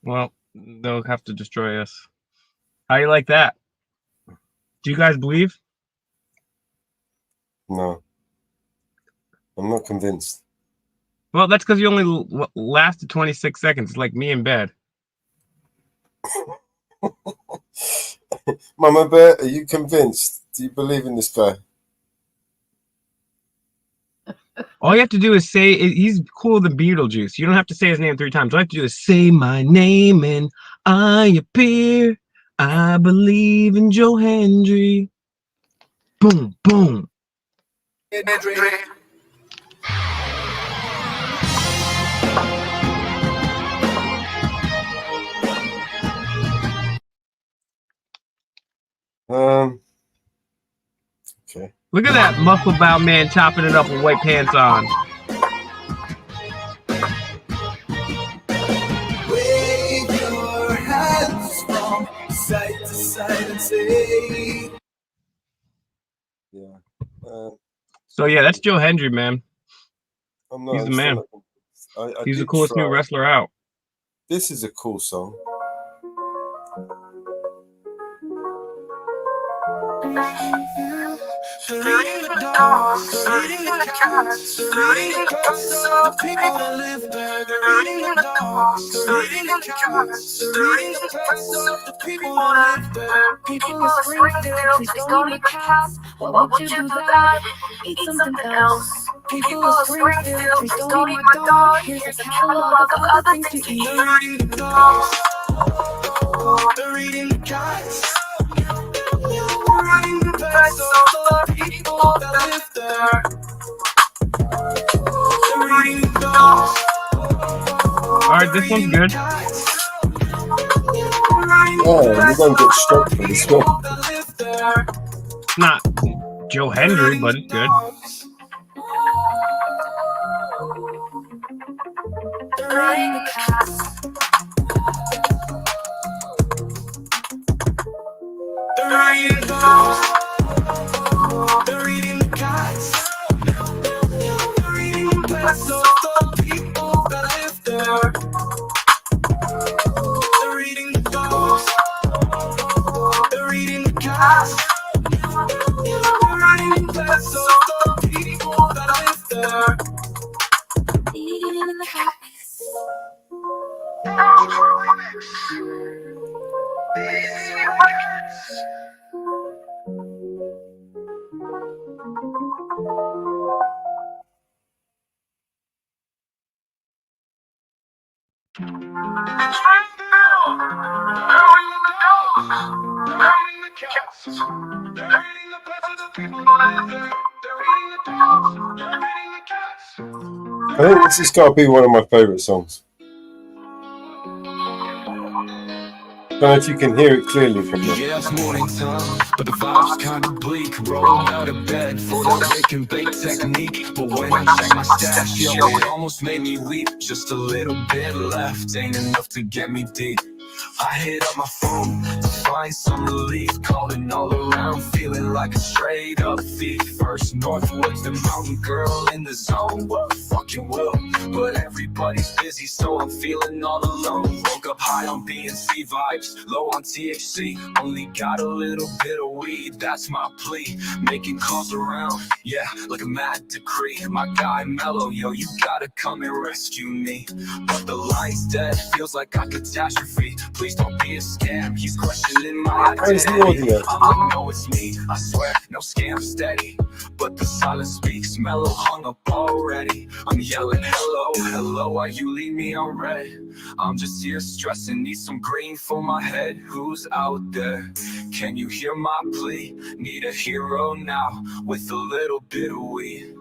Speaker 6: Well, they'll have to destroy us. How you like that? Do you guys believe?
Speaker 1: No. I'm not convinced.
Speaker 6: Well, that's because you only lasted 26 seconds. It's like me in bed.
Speaker 1: Mama Bear, are you convinced? Do you believe in this guy?
Speaker 6: All you have to do is say he's cooler than Beetlejuice. You don't have to say his name 3 times. All you have to do is say my name and I appear. I believe in Joe Hendry. Boom, boom.
Speaker 12: Hendry.
Speaker 1: Okay.
Speaker 6: Look at that muscle-bound man chopping it up with white pants on.
Speaker 12: Wave your hands from side to side and say.
Speaker 1: Yeah.
Speaker 6: So yeah, that's Joe Hendry, man.
Speaker 1: I'm not.
Speaker 6: He's the man.
Speaker 1: I
Speaker 6: He's the
Speaker 1: did
Speaker 6: coolest new
Speaker 1: try.
Speaker 6: wrestler out.
Speaker 1: This is a cool song.
Speaker 12: Reading the dogs, reading the cats, reading the pets of the people that live there. They're reading the dogs, reading the cats, reading the pets of the people that live there.
Speaker 14: People of Springfield, please don't eat cats. Why would you do that? Eat something else. People of Springfield, please don't eat my dog. Here's a catalog of other things to eat.
Speaker 12: They're reading the dogs, they're reading the cats, they're reading the pets of the people that live there. They're reading the dogs.
Speaker 6: Alright, this one's good.
Speaker 1: Oh, you don't get struck for this one.
Speaker 6: It's not Joe Hendry, but it's good.
Speaker 14: They're eating the cats.
Speaker 12: They're eating the dogs. They're eating the cats. They're eating the pets of the people that live there. They're eating the dogs. They're eating the cats. They're eating the pets of the people that live there.
Speaker 14: Eating the cats.
Speaker 1: I think this has got to be one of my favorite songs. Don't know if you can hear it clearly from there.
Speaker 8: Yeah, it's morning time, but the vibe's kinda bleak. Rolled out of bed for that wake and bake technique. But when I check my stash, yo, it almost made me weep. Just a little bit left, ain't enough to get me deep. I hit up my phone to find some relief. Calling all around, feeling like a straight up thief. First Northwoods, the mountain girl in the zone. What fucking will? But everybody's busy, so I'm feeling all alone. Woke up high on B&C vibes, low on THC. Only got a little bit of weed, that's my plea. Making calls around, yeah, like a mad decree. My guy Mellow, yo, you gotta come and rescue me. But the line's dead, feels like a catastrophe. Please don't be a scam, he's questioning my identity. I'm like, no, it's me, I swear, no scam, steady. But the silence speaks, Mellow hung up already. I'm yelling, hello, hello, why you leave me on red? I'm just here stressing, need some green for my head. Who's out there? Can you hear my plea? Need a hero now, with a little bit of weed.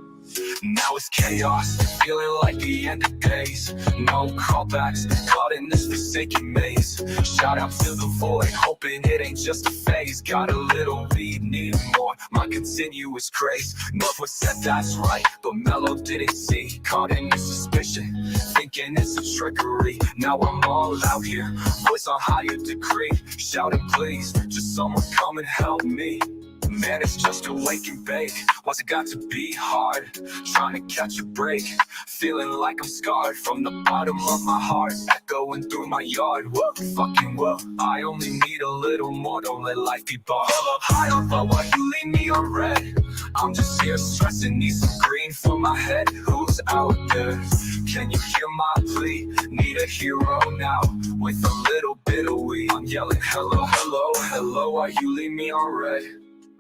Speaker 8: Now it's chaos, feeling like the end of days. No callbacks, caught in this forsaken maze. Shout out to the void, hoping it ain't just a phase. Got a little weed, need more, my continuous craze. Love was said, that's right, but Mellow didn't see. Caught in this suspicion, thinking it's a trickery. Now I'm all out here, voice on higher degree. Shouting please, just someone come and help me. Man, it's just a wake and bake. What's it got to be hard? Trying to catch a break. Feeling like I'm scarred from the bottom of my heart. Echoing through my yard. Whoa, fucking whoa. I only need a little more. Don't let life be barred. High on low, why you leave me on red? I'm just here stressing. Need some green for my head. Who's out there? Can you hear my plea? Need a hero now, with a little bit of weed. I'm yelling hello, hello, hello. Why you leave me on red?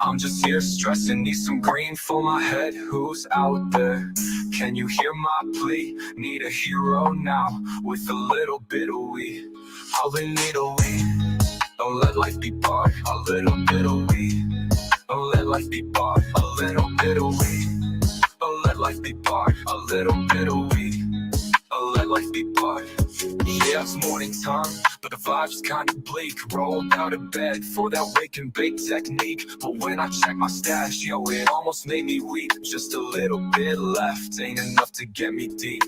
Speaker 8: I'm just here stressing, need some green for my head. Who's out there? Can you hear my plea? Need a hero now, with a little bit of weed. All in need a weed. Don't let life be barred. A little bit of weed. Don't let life be barred. A little bit of weed. Don't let life be barred. A little bit of weed. Don't let life be barred. Yeah, it's morning time, but the vibe's kinda bleak. Rolled out of bed for that wake and bake technique. But when I check my stash, yo, it almost made me weep. Just a little bit left, ain't enough to get me deep.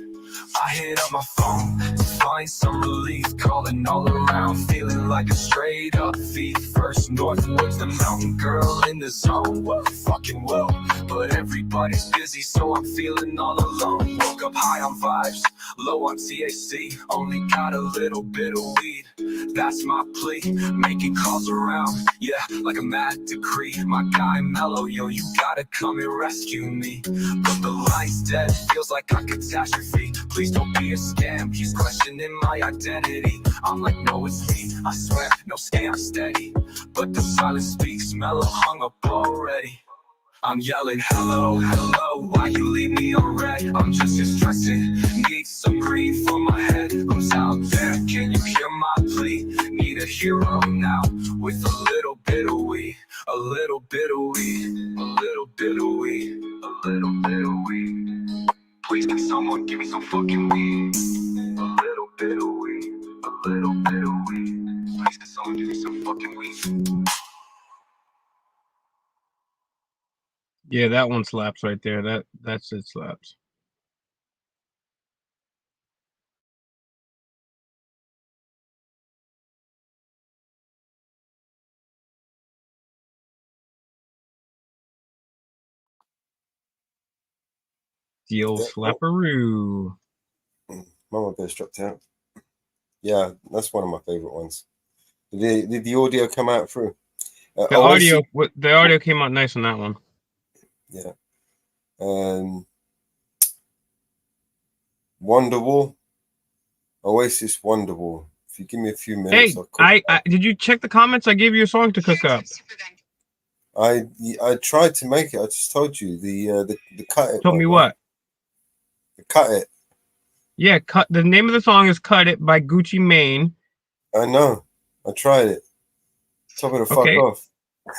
Speaker 8: I hit up my phone to find some relief. Calling all around, feeling like a straight up thief. First northwards, the mountain girl in the zone. What fucking will? But everybody's busy, so I'm feeling all alone. Woke up high on vibes, low on THC. Only got a little bit of weed, that's my plea. Making calls around, yeah, like a mad decree. My guy Mellow, yo, you gotta come and rescue me. But the line's dead, feels like a catastrophe. Please don't be a scam, he's questioning my identity. I'm like, no, it's me, I swear, no scam, steady. But the silence speaks, Mellow hung up already. I'm yelling, hello, hello, why you leave me on red? I'm just stressing, need some green for my head. Who's out there, can you hear my plea? Need a hero now, with a little bit of weed. A little bit of weed, a little bit of weed, a little bit of weed. Please can someone give me some fucking weed? A little bit of weed, a little bit of weed. Please can someone give me some fucking weed?
Speaker 6: Yeah, that one slaps right there. That's it slaps. The old slapperoo.
Speaker 1: Mama Bear's dropped out. Yeah, that's one of my favorite ones. Did the audio come out through?
Speaker 6: The audio came out nice on that one.
Speaker 1: Yeah. Wonderwall. Oasis Wonderwall. If you give me a few minutes,
Speaker 6: Hey, I did you check the comments? I gave you a song to cook up.
Speaker 1: I tried to make it. I just told you the cut it.
Speaker 6: Told me what?
Speaker 1: The cut it.
Speaker 6: Yeah, the name of the song is "Cut It" by Gucci Mane.
Speaker 1: I know. I tried it. Tell me to fuck off.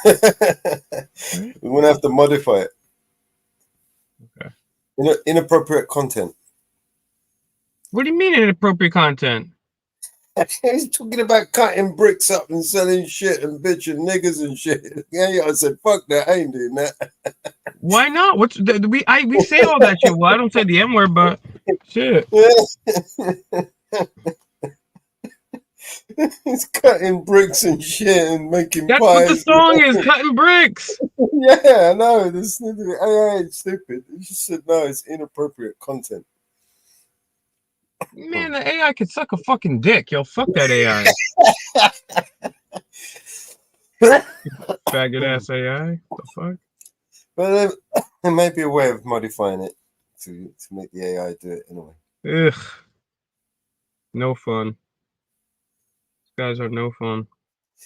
Speaker 1: We're gonna have to modify it. Okay. Inappropriate content.
Speaker 6: What do you mean inappropriate content?
Speaker 1: He's talking about cutting bricks up and selling shit and bitching niggas and shit. Yeah, I said, fuck that. I ain't doing that.
Speaker 6: Why not? We say all that shit. Well, I don't say the N word, but shit.
Speaker 1: He's cutting bricks and shit and making
Speaker 6: That's
Speaker 1: pies.
Speaker 6: what the song is, cutting bricks.
Speaker 1: Yeah, I know. This AI ain't stupid. He just said no, it's inappropriate content.
Speaker 6: Man, the AI could suck a fucking dick. Yo, fuck that AI. Faggot ass AI. The fuck?
Speaker 1: But there may be a way of modifying it to make the AI do it anyway.
Speaker 6: Ugh. No fun. These guys are no fun.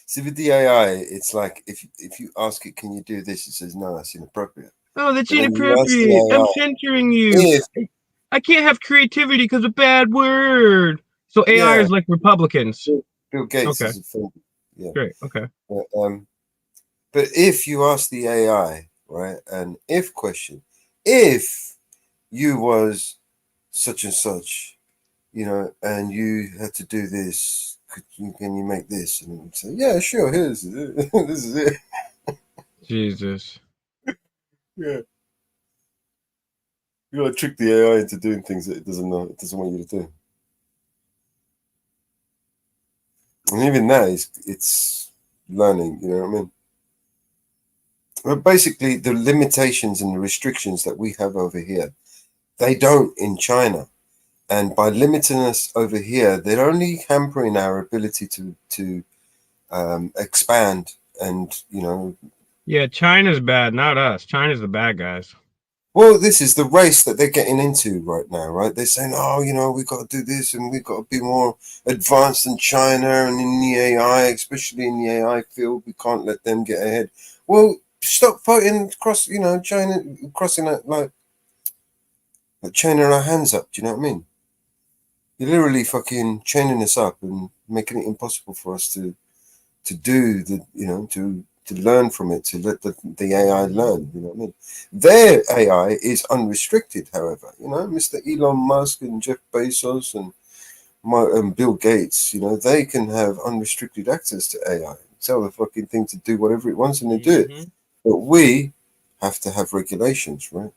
Speaker 1: See, with the AI, it's like if you ask it, can you do this? It says no, that's inappropriate.
Speaker 6: Oh, that's inappropriate. I'm censoring you. I can't have creativity because of bad word. So AI is like Republicans.
Speaker 1: Bill Gates is offended. Yeah.
Speaker 6: Great. Okay.
Speaker 1: But if you ask the AI, right, an if question, if you was such and such, you know, and you had to do this, can you make this? And it would say, yeah, sure, here's it. This is it.
Speaker 6: Jesus.
Speaker 1: Yeah. You gotta trick the AI into doing things that it doesn't know, it doesn't want you to do. And even that it's learning, you know what I mean? But basically the limitations and the restrictions that we have over here, they don't in China. And by limiting us over here, they're only hampering our ability to expand and, you know.
Speaker 6: Yeah, China's bad, not us. China's the bad guys.
Speaker 1: Well, this is the race that they're getting into right now, right? They're saying, oh, you know, we've got to do this and we've got to be more advanced than China and in the AI, especially in the AI field, we can't let them get ahead. Well, stop fighting across, you know, China, crossing that, like chaining our hands up, do you know what I mean? You're literally fucking chaining us up and making it impossible for us to do the, you know, to learn from it, to let the AI learn, you know what I mean? Their AI is unrestricted, however, you know, Mr. Elon Musk and Jeff Bezos and Bill Gates, you know, they can have unrestricted access to AI. Tell the fucking thing to do whatever it wants and they do it. But we have to have regulations, right?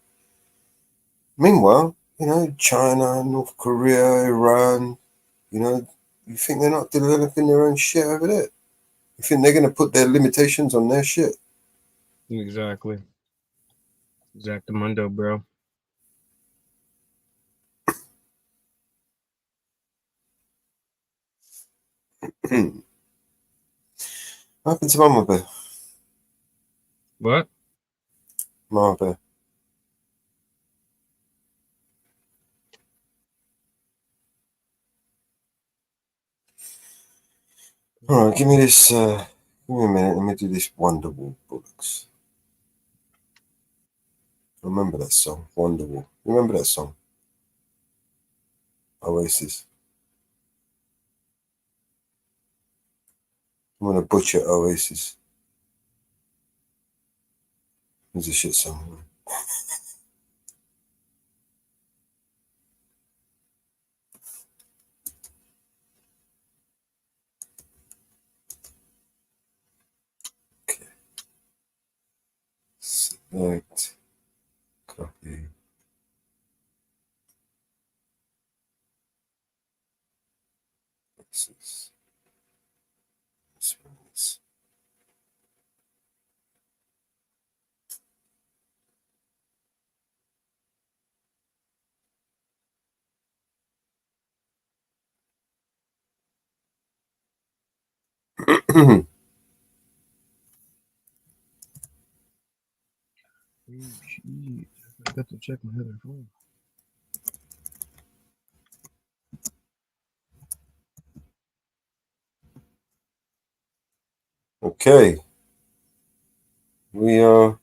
Speaker 1: Meanwhile, you know, China, North Korea, Iran, you know, you think they're not developing their own shit over there? You think they're going to put their limitations on their shit?
Speaker 6: Exactly. Exactamundo, bro.
Speaker 1: What happened to Mama Bear?
Speaker 6: What?
Speaker 1: Mama Bear. All right, give me this. Give me a minute. Let me do this Wonderwall books. Remember that song, Wonderwall. Remember that song, Oasis. I'm gonna butcher Oasis. There's a shit song. Okay. Select. Copy. This one is.
Speaker 6: I got to check my other phone.
Speaker 1: Okay. We are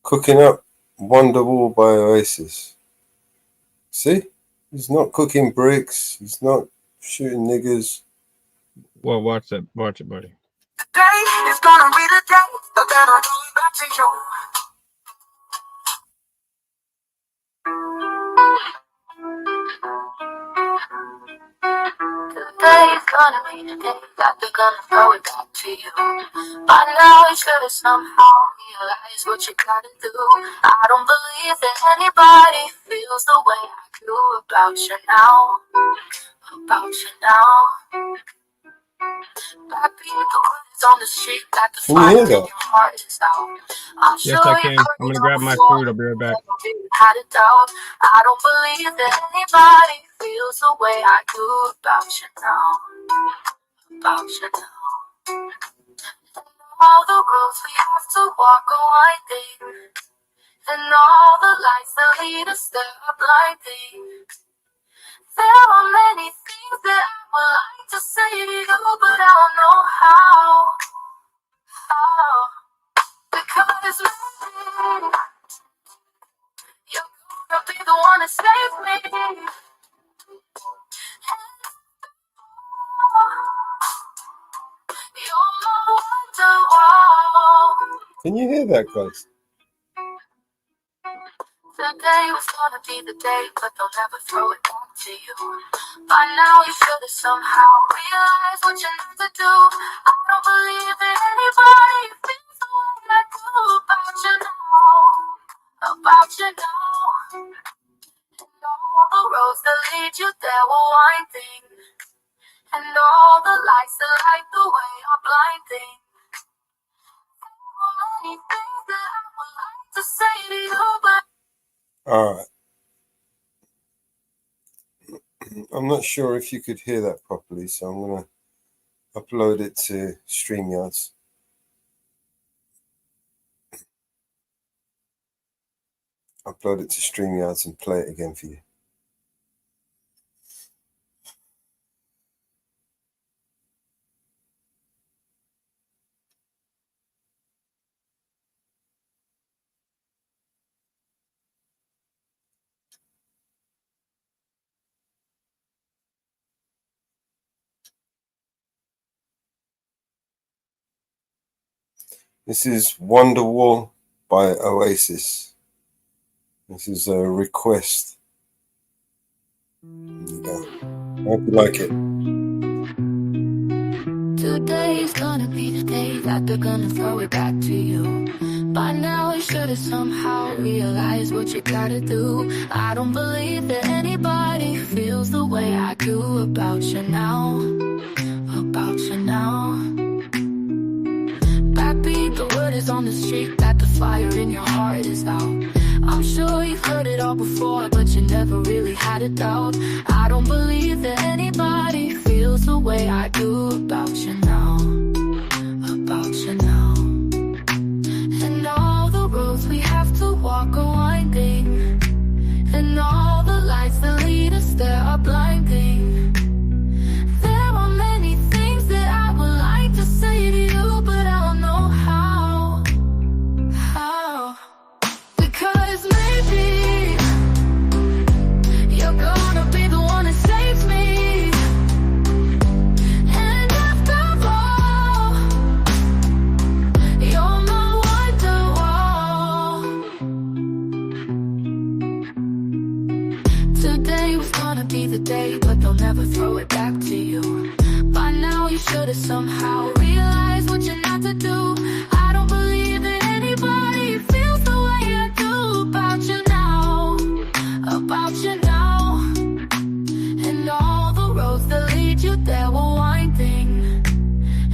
Speaker 1: cooking up Wonderwall by Oasis. See? He's not cooking bricks. He's not shooting niggas.
Speaker 6: Well, watch it, buddy.
Speaker 12: Today is gonna be the day that I'm going back to you. Today is gonna be the day that they're gonna throw it back to you. By now you should have somehow realized what you gotta do. I don't believe that anybody feels the way I do about you now. About you now. Black people on the street, got the
Speaker 1: Can you
Speaker 12: fire
Speaker 1: hear
Speaker 12: in
Speaker 1: that?
Speaker 12: your heart is out. I'm
Speaker 6: Yes,
Speaker 12: sure
Speaker 6: I
Speaker 12: you
Speaker 6: can. I'm gonna grab my food. I'll be right back.
Speaker 12: had a doubt. I don't believe that anybody feels the way I do about you now. About you now. All the roads we have to walk are winding, and all the lights that lead us there are blinding. There are many things that I would like to say to you, but I don't know how. How? Because maybe you're gonna be the one to save me. You're my wonderwall.
Speaker 1: Can you hear that, guys?
Speaker 12: Today was gonna be the day, but they'll never throw it back to you. By now you should have somehow realized what you need to do. I don't believe that anybody feels the way I do about you now. About you now. And all the roads that lead you there were winding, and all the lights that light the way are blinding. Many things that I would like to say to you, but
Speaker 1: All right. I'm not sure if you could hear that properly, so I'm going to upload it to StreamYards. Upload it to StreamYards and play it again for you. This is Wonderwall by Oasis. This is a request. There you go. hope you like it.
Speaker 14: Today's gonna be the day that they're gonna throw it back to you. By now you should have somehow realized what you gotta do. I don't believe that anybody feels the way I do about you now. About you now. Backbeat, the word is on the street that the fire in your heart is out. I'm sure you've heard it all before, but you never really had a doubt. I don't believe that anybody feels the way I do about you now. About you now. And all the roads we have to walk are winding, and all the lights that lead us there are blinding. There are many things that I would like to say to you, but I don't know how. How? Because maybe you're gonna be the one that saves me. And after all, you're my wonderwall. Today was gonna be the day, but they'll never throw it back to you. By now you should have somehow realized what you're not to do. I don't believe that anybody feels the way I do about you now. About you now. And all the roads that lead you there were winding,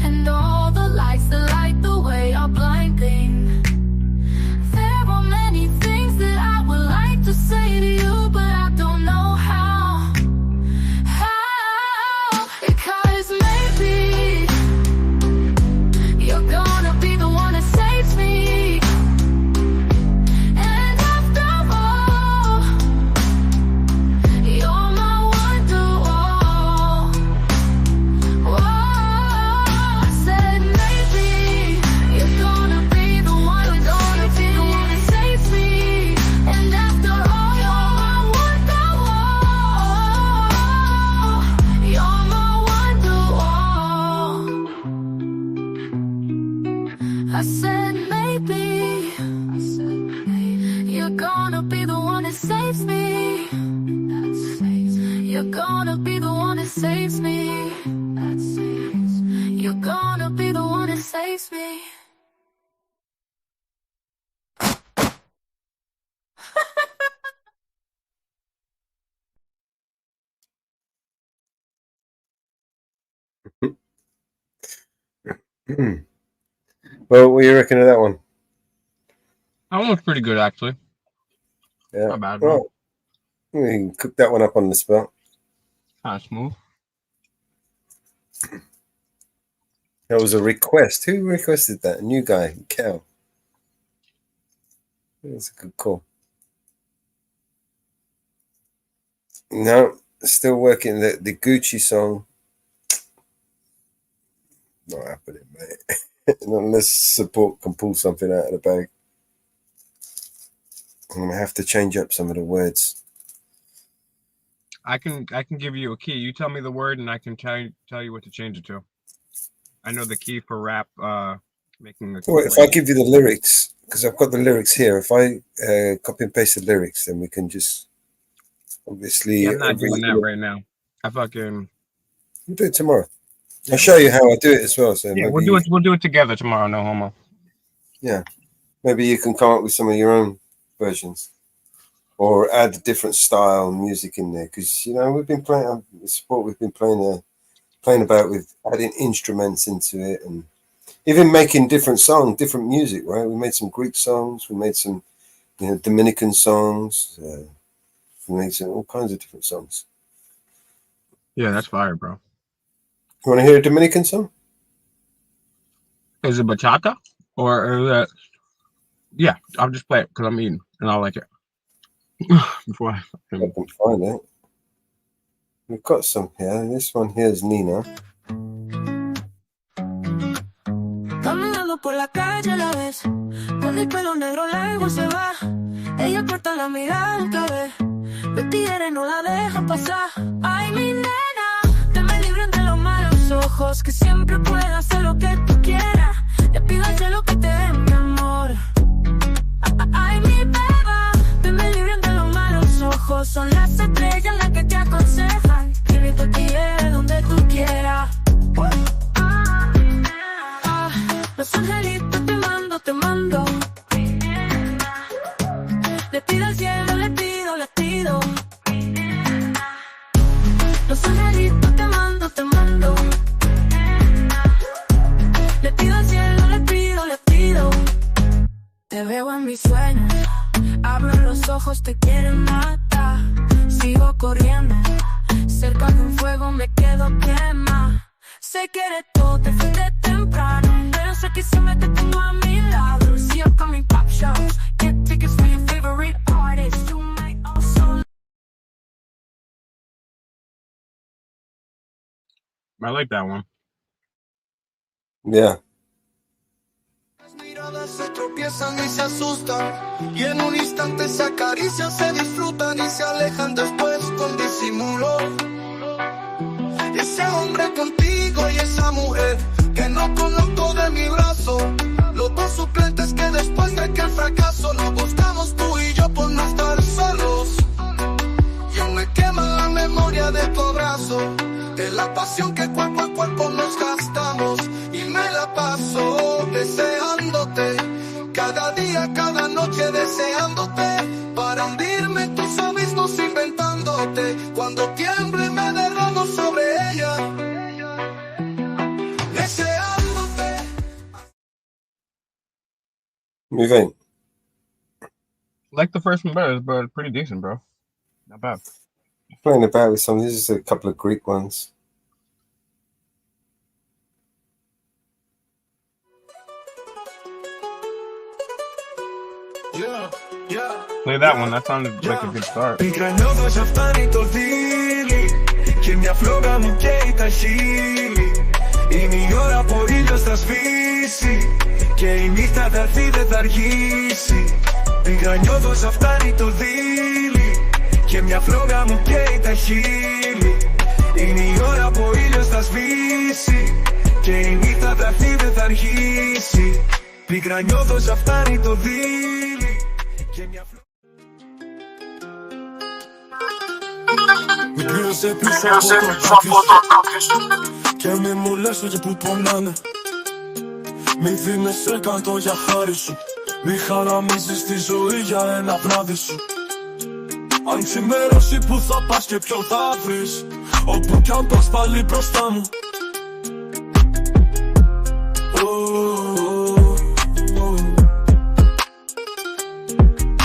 Speaker 14: and all the lights that light the way are blinding. There are many things that I would like to say to you, but I don't know how. How? Because maybe you're gonna be the one that saves me. And after all, you're my wonderwall. Whoa. I said maybe you're gonna be the one, you're gonna be the one that saves me. And after all, you're my wonderwall. You're my wonderwall. I said maybe you're gonna be the one that saves me. You're gonna be the one that saves me. You're gonna be the one that saves me.
Speaker 1: Well, what do you reckon of that one?
Speaker 6: That one was pretty good, actually.
Speaker 1: Yeah.
Speaker 6: Not bad, bro.
Speaker 1: Well, we can cook that one up on the spot.
Speaker 6: Kind of smooth.
Speaker 1: That was a request. Who requested that? A new guy, Cal. That's a good call. No, still working the Gucci song. Not happening, mate. Unless support can pull something out of the bag. I'm gonna have to change up some of the words.
Speaker 6: I can give you a key. You tell me the word, and I can tell you what to change it to. I know the key for rap. Making the.
Speaker 1: Well, if I give you the lyrics, because I've got the lyrics here. If I copy and paste the lyrics, then we can just obviously.
Speaker 6: Yeah, I'm not doing that right now. I fucking.
Speaker 1: We'll do it tomorrow. I'll show you how I do it as well. So
Speaker 6: yeah, we'll do it together tomorrow. No homo.
Speaker 1: Yeah, maybe you can come up with some of your own versions, or add a different style music in there. Because we've been playing the sport. We've been playing about with adding instruments into it, and even making different songs, different music. Right? We made some Greek songs. We made some, Dominican songs. We made all kinds of different songs.
Speaker 6: Yeah, that's fire, bro.
Speaker 1: You want to hear a Dominican song?
Speaker 6: Is it bachata or is that? Yeah, I'll just play it because I'm eating and I like it. Before I
Speaker 1: can find it. We've got some here. This one here is Nina.
Speaker 17: Caminando por la calle la ves, con el pelo negro largo se va. Ella corta la mirada otra vez, los tigres no la dejan pasar. Ay, mi nena, te me libren de los malos ojos, que siempre puedes hacer lo que tú quieras. Le pido al cielo que te dé mi amor. Ay, mi beba, te me libren de los malos ojos, son las estrellas las que te aconsejan. Que grito aquí Los angelitos te mando, te mando. Le pido al cielo, le pido, le pido. Los angelitos te mando, te mando. Le pido al cielo, le pido, le pido. Te veo en mis sueños, abro los ojos, te quieren matar. Sigo corriendo, cerca de un fuego me quedo quema. Sé que eres todo, te fuiste temprano, pero sé que siempre te tengo a mi lado. See upcoming pop shows, get tickets for your favorite artists. You might also.
Speaker 6: I like that one.
Speaker 1: Yeah.
Speaker 12: Las miradas se tropiezan y se asustan, y en un instante se acarician, se disfrutan y se alejan después con disimulo. Ese hombre contigo y esa mujer que no conozco de mi brazo, los dos suplentes que después de aquel fracaso nos buscamos tú y yo por no estar solos. Y aún me quema la memoria de tu abrazo, de la pasión que cuerpo a cuerpo nos gastamos, y me la paso deseándote, cada día, cada noche deseándote, para hundirme en tus abismos inventándote, cuando tiemble me derramo sobre ella, deseándote.
Speaker 1: What do you think?
Speaker 6: Like the first one better, but pretty decent, bro. Not bad.
Speaker 1: Playing about with some. These are a couple of Greek ones.
Speaker 6: Play that one. That sounded like a good start.
Speaker 12: Πικρανιώδω σε φτάνει το δίλη, και μια φλόγα μου καίει τα χείλη. Είναι η ώρα που ο ήλιος θα σβήσει, και η νύχτα θα έρθει, δεν θα αργήσει. Πικρανιώδω σε φτάνει το δίλη, και μια φλόγα μου καίει τα χείλη. Είναι η ώρα που ο ήλιος θα σβήσει, και η νύχτα θα έρθει, δεν θα αργήσει. Πικρανιώδω σε φτάνει το δίλη, και μια φλόγα. Με κρύωσε πίσω από το τάκι σου, και μη μου λες ότι που πονάνε. Μη δίνεσαι κάτω για χάρη σου, μη χαραμίζεις τη ζωή για ένα βράδυ σου. Αν ξημερώσει που θα πας και ποιον θα βρεις, όπου κι αν πας πάλι μπροστά μου.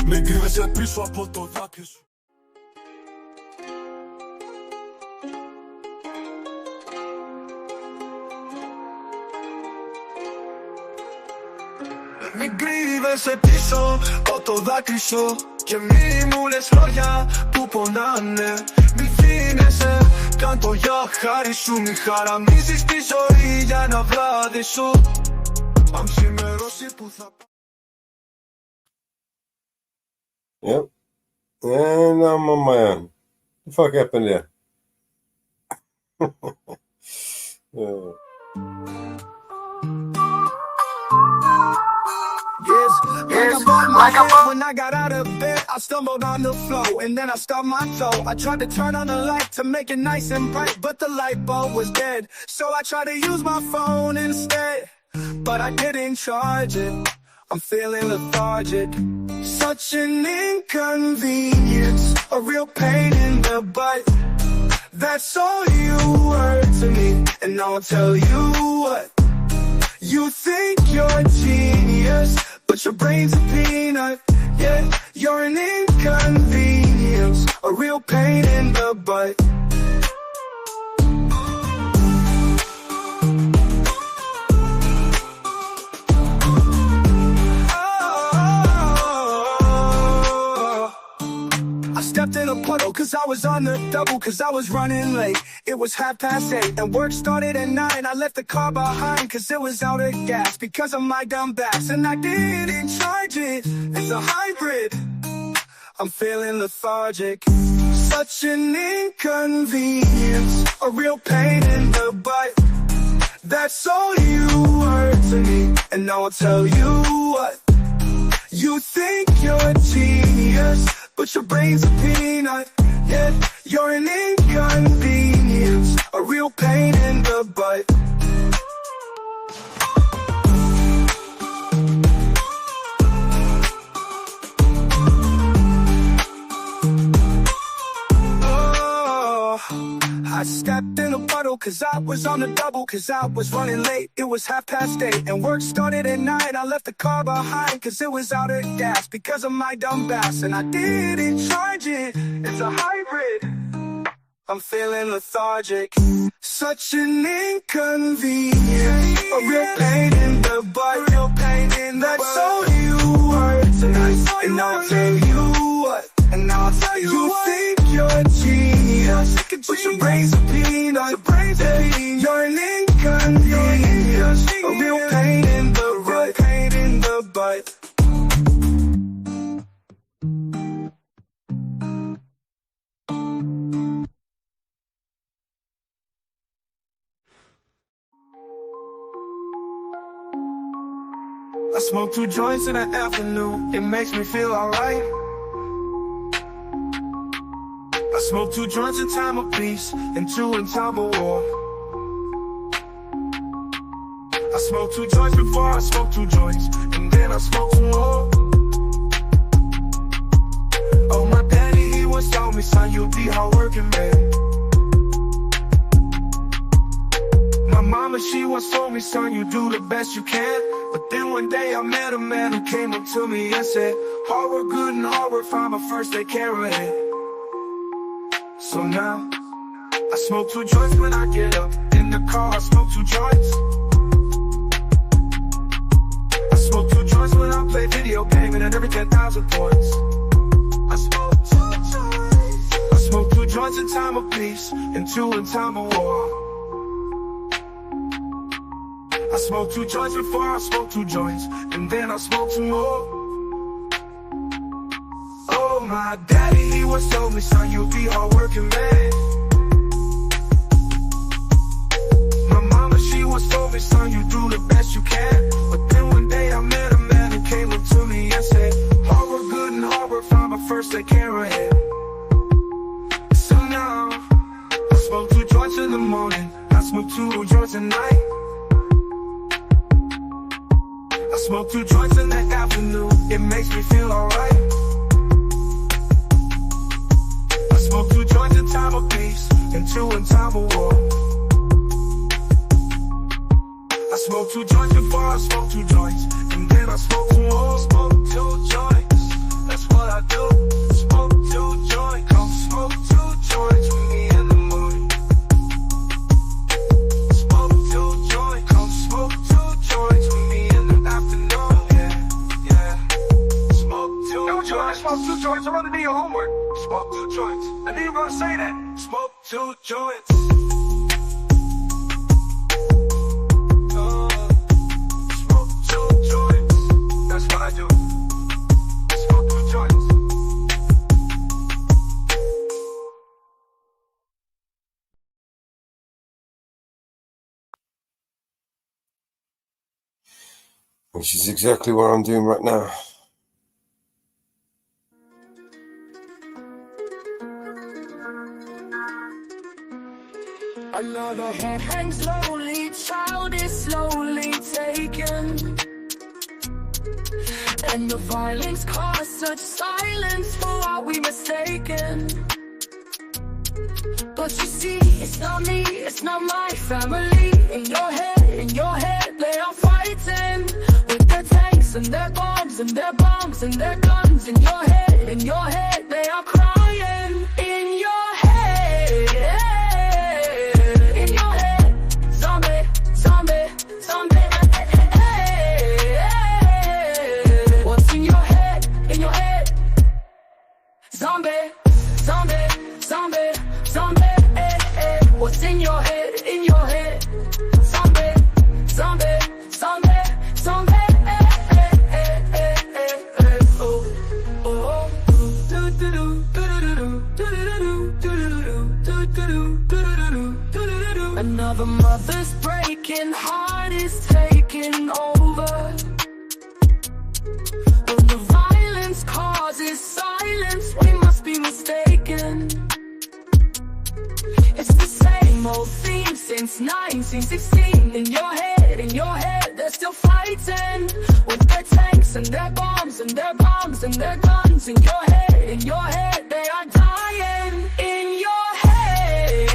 Speaker 12: Μη κρύβεσαι πίσω από το δάκρυ σου. Μην κρύβεσαι πίσω από το δάκρυ σου, και μη μου λες λόγια που πονάνε. Μη δίνεσαι καν το για χάρη σου, μη χαραμίζεις τη ζωή για ένα βράδυ σου. Αν ξημερώσει που θα...
Speaker 1: Yep. And I'm on my own. What the fuck happened there? Oh.
Speaker 12: Yes, like I bought when I got out of bed, I stumbled on the floor, and then I stubbed my toe. I tried to turn on the light to make it nice and bright, but the light bulb was dead. So I tried to use my phone instead, but I didn't charge it. I'm feeling lethargic. Such an inconvenience, a real pain in the butt. That's all you were to me, and I'll tell you what. You think you're a genius, but your brain's a peanut. Yeah, you're an inconvenience, a real pain in the butt. I stepped in a puddle cause I was on the double, cause I was running late. It was 8:30 and work started at 9. I left the car behind cause it was out of gas because of my dumb bass, and I didn't charge it. It's a hybrid. I'm feeling lethargic. Such an inconvenience, a real pain in the butt. That's all you were to me, and now I'll tell you what. You think you're a genius, but your brain's a peanut. Yeah, you're an inconvenience, a real pain in the butt.
Speaker 19: cause I was on the double, cause I was running late. It was 8:30 and work started at 9. I left the car behind cause it was out of gas because of my dumb ass, and I didn't charge it. It's a hybrid. I'm feeling lethargic. Such an inconvenience. A real pain in the butt. Real pain in the butt. That's all you want tonight. And I'll tell you what. And now I'll tell you what. You think you're a genius, but your brain's a peanut. You're an inconvenience. A real pain in the butt. Pain in the butt. I smoke 2 joints in the afternoon, it makes me feel alright. I smoke 2 joints in time of peace, and 2 in time of war. I smoke 2 joints before I smoke 2 joints, and then I smoke 2 more. Oh, my daddy, he once told me, son, you'll be hardworking, man. My mama, she once told me, son, you do the best you can. But then one day I met a man who came up to me and said, hard work good and hard work fine, but first take care of it. So now, I smoke 2 joints when I get up. In the car, I smoke 2 joints. I smoke 2 joints when I play video gaming at every 10,000 points. I smoke 2 joints. I smoke 2 joints in time of peace, and 2 in time of war. I smoke 2 joints before I smoke 2 joints, and then I smoke 2 more. Oh, my daddy, he once told me, son, you'll be hardworking, man. My mama, she once told me, son, you do the best you can. But then one day I met a man who came up to me and said, hard work good and hard work fine, but first take care of it. So now, I smoke 2 joints in the morning, I smoke 2 joints at night. I smoke 2 joints in the afternoon, it makes me feel alright. I smoke 2 joints in time of peace, and 2 in time of war. I smoke 2 joints before I smoke 2 joints, and then I smoke 2 more. Smoke 2 joints, that's what I do. Smoke 2 joints, come smoke 2 joints with me in the morning. Smoke 2 joints, come smoke 2 joints with me in the afternoon. Yeah. Smoke 2 joints. I smoke 2 joints, I'd rather do your homework. Smoke 2 joints. I knew you were gonna say that. Smoke 2 joints. Smoke 2 joints. That's what I do. Smoke 2 joints.
Speaker 1: Which is exactly what I'm doing right now.
Speaker 17: Another hand hangs slowly, child is slowly taken, and the violence caused such silence. For are we mistaken? But you see, it's not me, it's not my family. In your head, they are fighting with their tanks and their bombs and their bombs and their guns. In your head, they are crying. In your head, zombie, zombie, zombie. What's in your head? In your head, zombie, zombie, zombie, zombie. What's in your head? In your head, zombie, zombie, zombie, zombie. Another mother's breaking heart is taking over. When the violence causes silence, we must be mistaken. It's the same old theme since 1916. In your head, they're still fighting with their tanks and their bombs and their bombs and their guns. In your head, they are dying. In your head,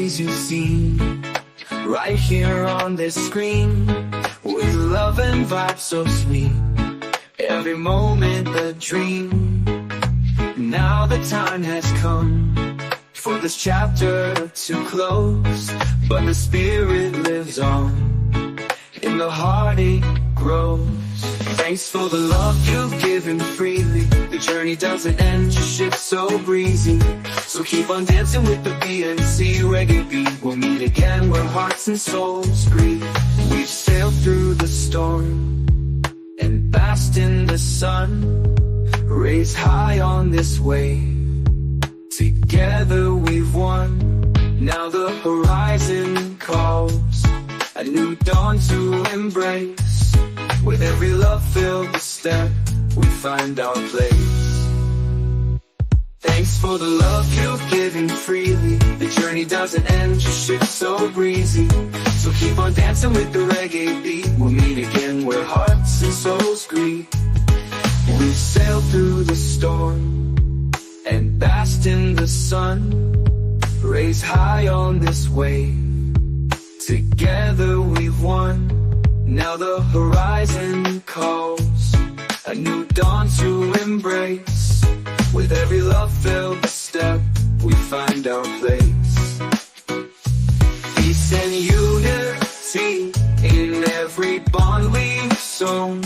Speaker 12: stories you've seen right here on this screen, with love and vibes so sweet, every moment a dream. Now the time has come for this chapter to close, but the spirit lives on, in the heart it grows. Thanks for the love you've given freely. The journey doesn't end, just shift so breezy. So keep on dancing with the BNC reggae beat. We'll meet again where hearts and souls breathe. We've sailed through the storm and basked in the sun, raised high on this wave. Together we've won. Now the horizon calls, a new dawn to embrace. With every love-filled step, we find our place. Thanks for the love you've given freely. The journey doesn't end, just shift so breezy. So keep on dancing with the reggae beat. We'll meet again where hearts and souls greet. We've sailed through the storm and basked in the sun, raised high on this wave. Together we've won. Now the horizon calls, a new dawn to embrace. With every love-filled step, we find our place. Peace and unity in every bond we've sown.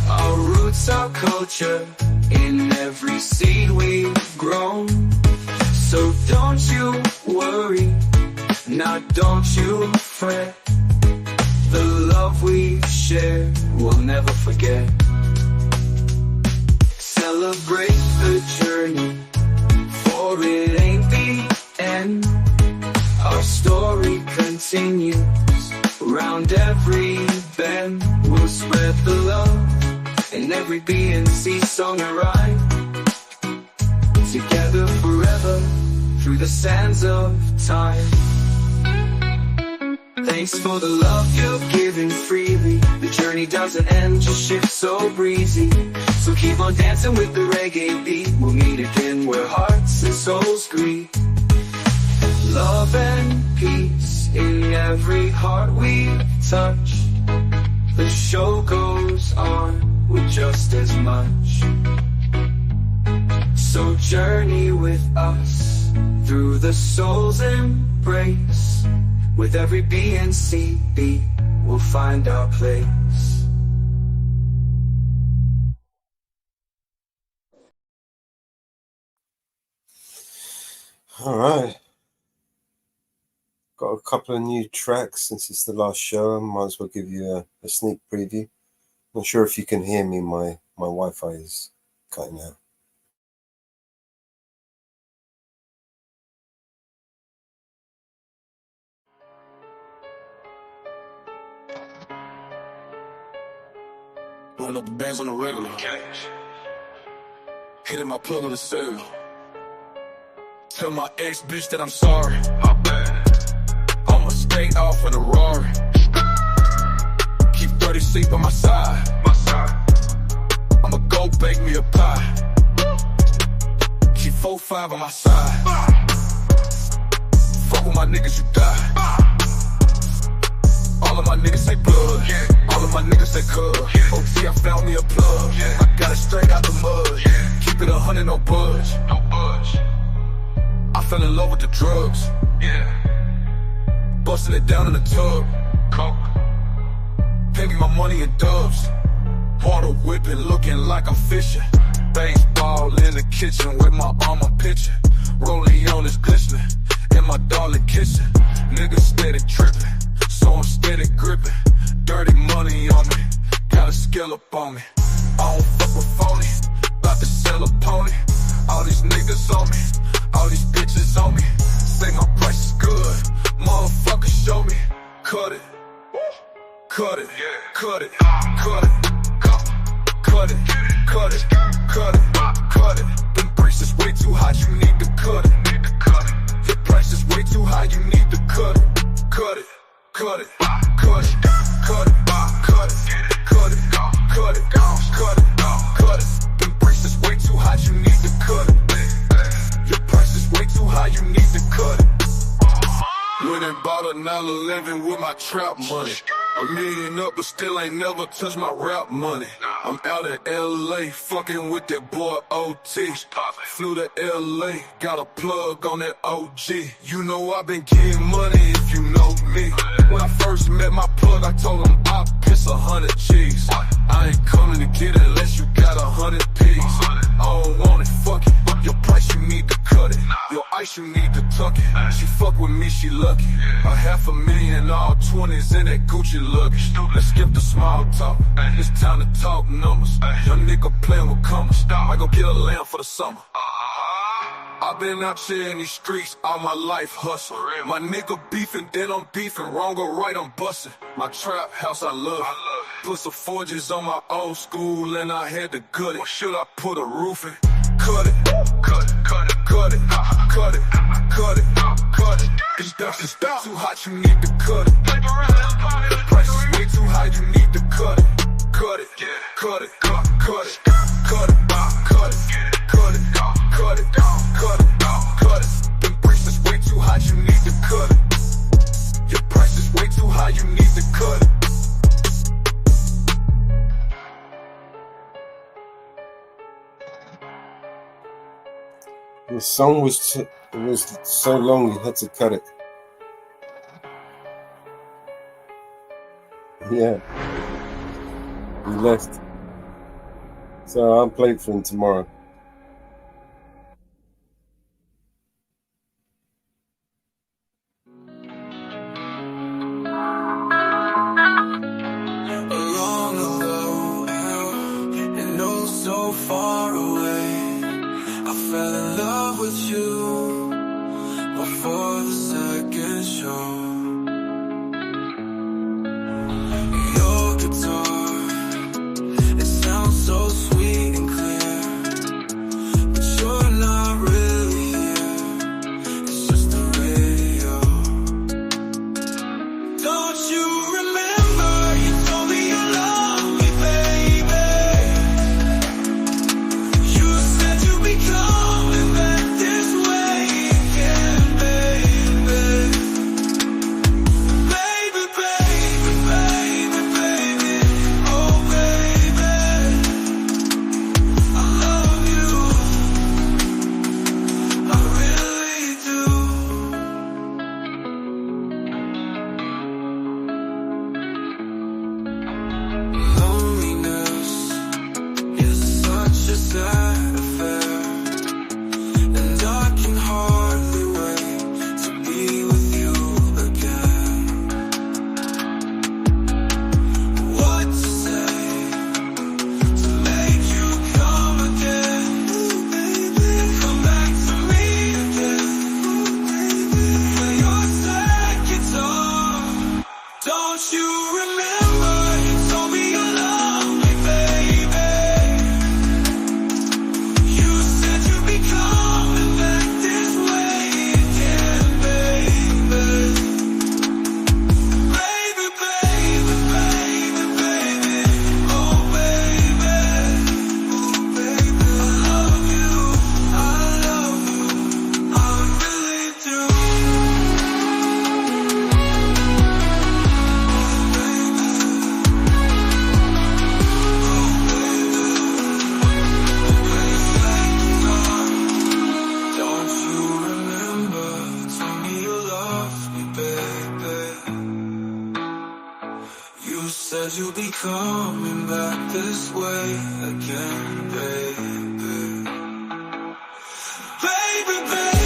Speaker 12: Our roots, our culture, in every seed we've grown. So don't you worry, now don't you fret. The love we share, we'll never forget. Celebrate the journey, for it ain't the end. Our story continues, round every bend. We'll spread the love in every BNC song and rhyme. Together forever, through the sands of time. Thanks for the love you've given freely. The journey doesn't end, just shift so breezy. So keep on dancing with the reggae beat. We'll meet again where hearts and souls greet. Love and peace in every heart we touch. The show goes on with just as much. So journey with us through the soul's embrace. With every BNC beat, we'll find our place.
Speaker 1: All right. Got a couple of new tracks since it's the last show. I might as well give you a sneak preview. Not sure if you can hear me. My Wi-Fi is cutting out.
Speaker 13: Run up the bands on the regular. Hitting my plug on the cell. Tell my ex bitch that I'm sorry. My bad. I'ma stay off in a Rari. Keep 30 sleep on my side. I'ma go bake me a pie. Keep 4-5 on my side. Fuck with my niggas, you die. All of my niggas say blood. All of my niggas say cuz. OT, I found me a plug. I got it straight out the mud. Keep it 100, no budge. I fell in love with the drugs. Busting it down in the tub. Coke. Pay me my money in dubs. Water whipping, looking like I'm fishing. Baseball in the kitchen with my armor pitching. Rolling on is glistening. And my darling kissing. Niggas steady tripping. So I'm steady gripping. Dirty money on me. Got a skill up on me. I don't fuck with phony. About to sell a pony. All these niggas on me. All these bitches on me. Say my price is good. Motherfucker, show me. Cut it. Cut it. Cut it. Cut it. Cut it. Cut it. Cut it. Cut it. Them bricks is way too hot. You need to cut it. The price is way too high. You need to cut it. Cut it. Cut it. Cut it. Cut it. Cut it. Cut it. Cut it. Cut it. Cut it. Them bricks is way too hot. You need to cut it. Your price is way too high. You need to cut it. done bought a 911 with my trap money. A million up, but still ain't never touched my rap money. I'm out in LA, fucking with that boy OT. Flew to LA, got a plug on that OG. You know I've been getting money if you know me. When I first met my plug, I told him I'll piss 100 G's. I ain't coming to get it unless you got 100 P's. I don't want it, fuck it. Your price, you need to cut it. Your ice, you need to tuck it. She fuck with me, she lucky. $500,000, all 20s in that Gucci luggage. Let's skip the small talk. It's time to talk numbers. Young nigga playing with commas. I go get a lamb for the summer. I've been out here in these streets all my life hustling. My nigga beefing, then I'm beefing. Wrong or right, I'm busting. My trap house, I love it. Put some forges on my old school and I had to gut it. Should I put a roof in? Cut it, cut it, cut it, cut it, cut it, cut it, cut it. It's too hot, you need to cut it. The price is way too high, you need to cut it. Cut it, cut it, cut it, cut it, cut it, cut it, cut it, cut it, cut it. The price is way too high, you need to cut it. Your price is way too high, you need to cut it.
Speaker 1: The song was so long you had to cut it. Yeah, he left. So I'll play it for him tomorrow.
Speaker 19: Long ago, and oh so far away, I fell in love with you before the second show. Your guitar, it sounds so sweet and clear, but you're not really here, it's just the radio. Don't you remember you told me you love me, baby? You said you'd be coming back this way again, baby. Baby, baby, baby, baby, oh baby, I love you, I really do. Loneliness is such a sad affair, and I can hardly wait to be with you again. What to say to make you come again? Come back to me again. Play your second song. Don't you remember you told me you love me, baby? You said you'd be coming back this way again, baby. Baby, baby, baby, baby, oh baby, oh baby, I love you, I really do. Don't you remember? Tell me you love me, baby. You said you'd be coming back this way again, baby. Baby, baby,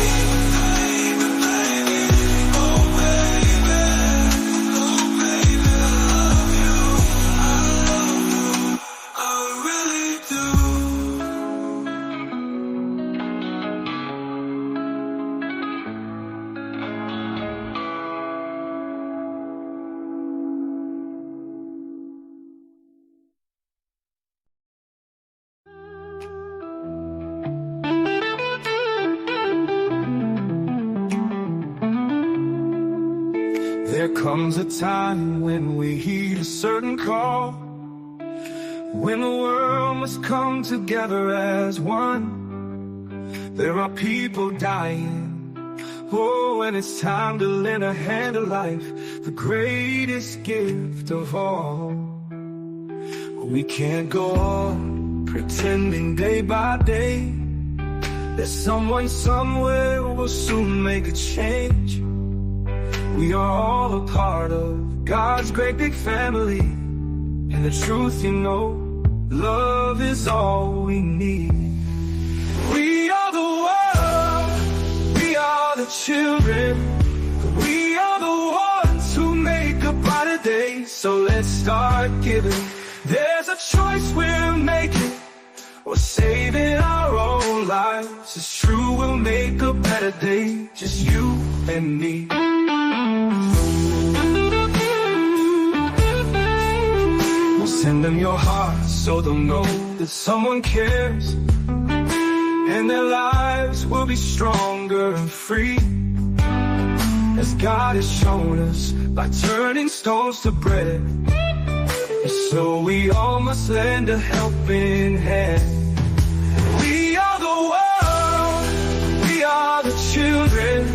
Speaker 19: baby, baby, oh baby, oh baby, I love you, I really do. There comes a time when we heed a certain call, when the world must come together as one. There are people dying Oh, when it's time to lend a hand to life, the greatest gift of all. We can't go on pretending day by day that someone somewhere will soon make a change. We are all a part of God's great big family, and the truth, you know, love is all we need. We are the world, we are the children, we are the ones who make a brighter day. So let's start giving. There's a choice we're making, we're saving our own lives. It's true, we'll make a better day, just you and me. We'll send them your heart so they'll know that someone cares, and their lives will be stronger and free, as God has shown us by turning stones to bread. And so we all must lend a helping hand. We are the world, we are the children,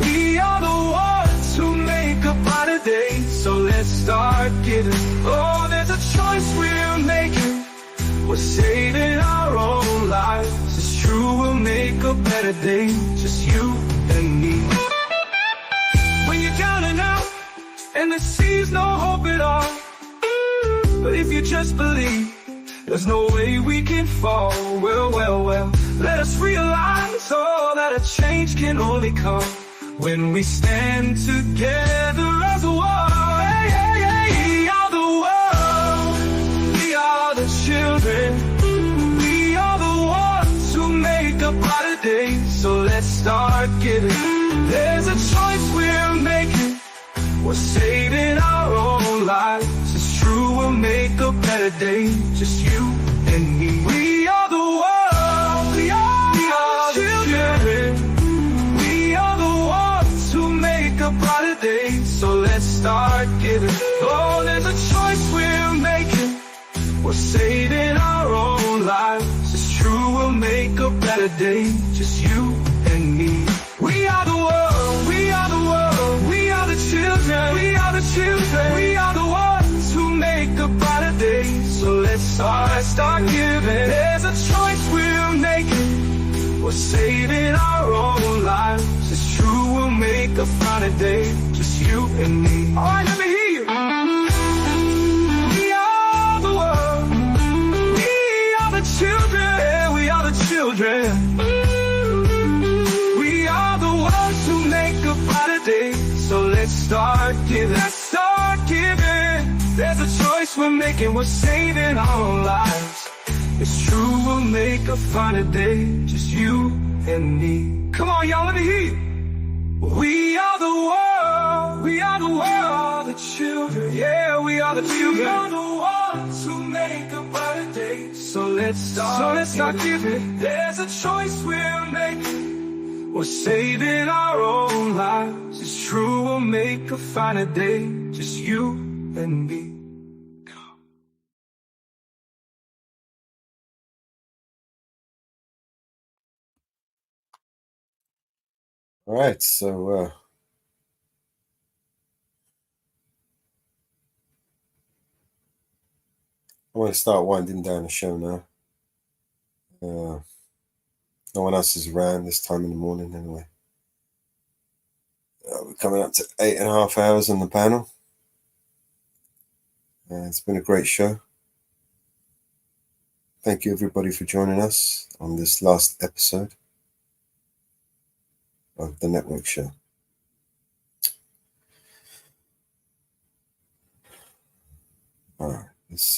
Speaker 19: we are the ones who make a brighter day. So let's start giving. Oh, there's a choice we're making, we're saving our own lives. It's true, we'll make a better day, just you and me. When you're down and out and there seems no hope at all, but if you just believe, there's no way we can fall. Well, well, well, let us realize, oh, that a change can only come when we stand together as one. Hey, hey, hey. We are the world, we are the children, we are the ones who make a brighter day. So let's start giving. There's a choice we're making, we're saving our own lives. It's true, we'll make a better day, just you and me. We are the world, we are the children, we are the ones who make a brighter day. So let's start giving. Oh, there's a choice we're making, we're saving our own lives. It's true, we'll make a better day, just you and me. We are the world, we are the world, we are the children, we are the children, we are the ones who make a brighter day. So let's start giving. There's a choice we're making, we're saving our own lives. It's true, we'll make a brighter day, just you and me. All right, let me hear you. We are the world, we are the children, yeah, we are the children. We are the ones who make a brighter day. So let's start giving. Let's start giving. There's a choice we're making, we're saving our own lives. It's true, we'll make a finer day, just you and me. Come on, y'all, let me hear you. We are the world, we are the world, the children, yeah, we are the children. We are the ones who make a brighter day. So let's start giving. There's a choice we're making, we're saving our own lives. It's true, we'll make a finer day, just you and me.
Speaker 1: All right, so I want to start winding down the show now. No one else is around this time in the morning anyway. We're coming up to 8.5 hours on the panel. It's been a great show. Thank you everybody for joining us on this last episode of the network show. All right, what's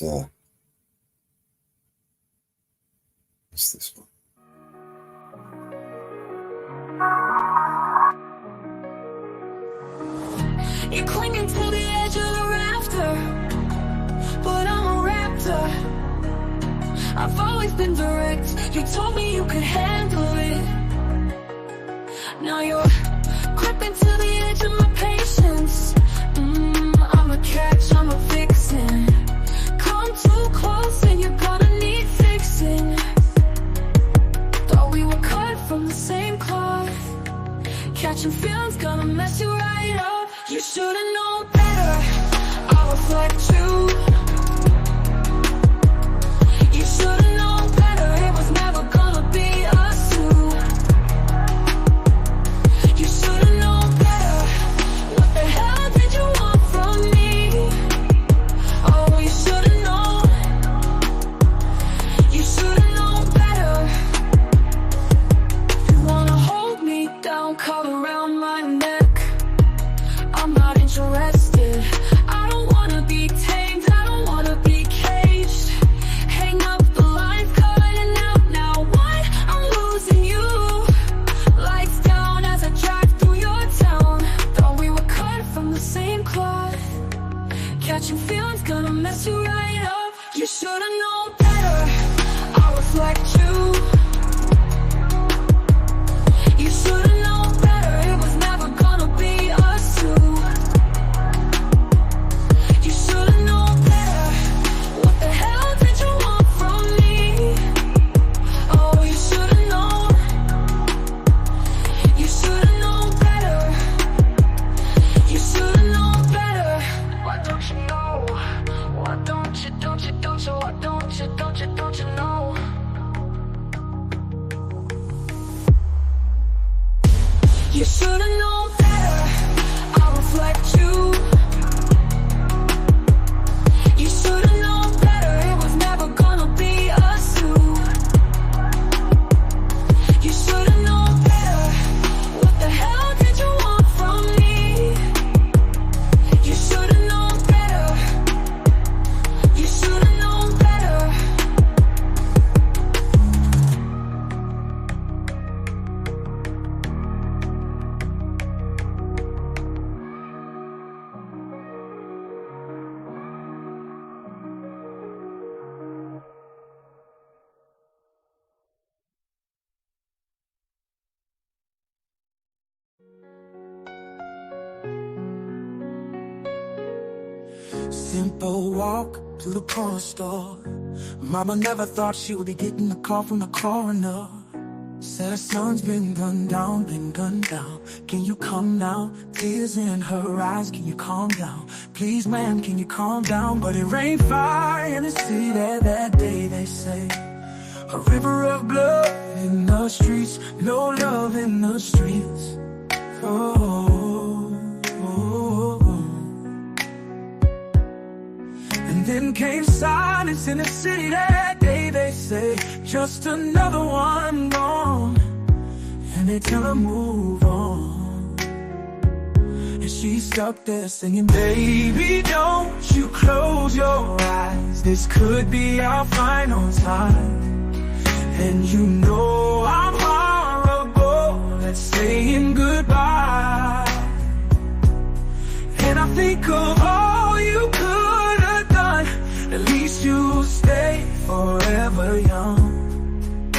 Speaker 1: this one?
Speaker 17: You're clinging to the edge of the rafter, but I'm a raptor. I've always been direct, you told me you could handle it. Now you're creeping to the edge of my patience. I'm a catch, I'm a vixen. Come too close and you're gonna need fixing. Thought we were cut from the same cloth. Catch should've known better. I'll reflect you. You should've known better. It was never gonna be us two. You should've known better. What the hell did you want from me? Oh, you should've known. You should've known better. You wanna hold me down, cover around my neck. I'm not interested. I don't wanna be tamed, I don't wanna be caged. Hang up the line, cutting out now. What? I'm losing you. Lights down as I drive through your town. Thought we were cut from the same cloth. Catching feelings gonna mess you right up. You should've known better. I'll reflect you. You should've known better. It was never gonna be us two. You should've known better. What the hell did you want from me? Oh, you should've known. You should've known better. You should've known better. Why don't you know? Why don't you, don't you, don't you, why don't you, don't you, don't you know? You should've known better. I'll reflect you. You should've known better. It was never gonna be us two. You should've known better. What the hell did you want from me? You should've known better. You should've known better.
Speaker 19: Simple walk to the corner store. Mama never thought she would be getting a call from the coroner. Said her son's been gunned down, been gunned down. Can you come now? Tears in her eyes, can you calm down? Please, man, can you calm down? But it rained fire in the city there that day, they say. A river of blood in the streets, no love in the streets. And then came silence in the city that day, they say. Just another one gone. And they tell her move on. And she's stuck there singing, baby, don't you close your eyes. This could be our final time. And you know I'm horrible at saying goodbye. And I think of all you could have done. At least you'll stay forever young.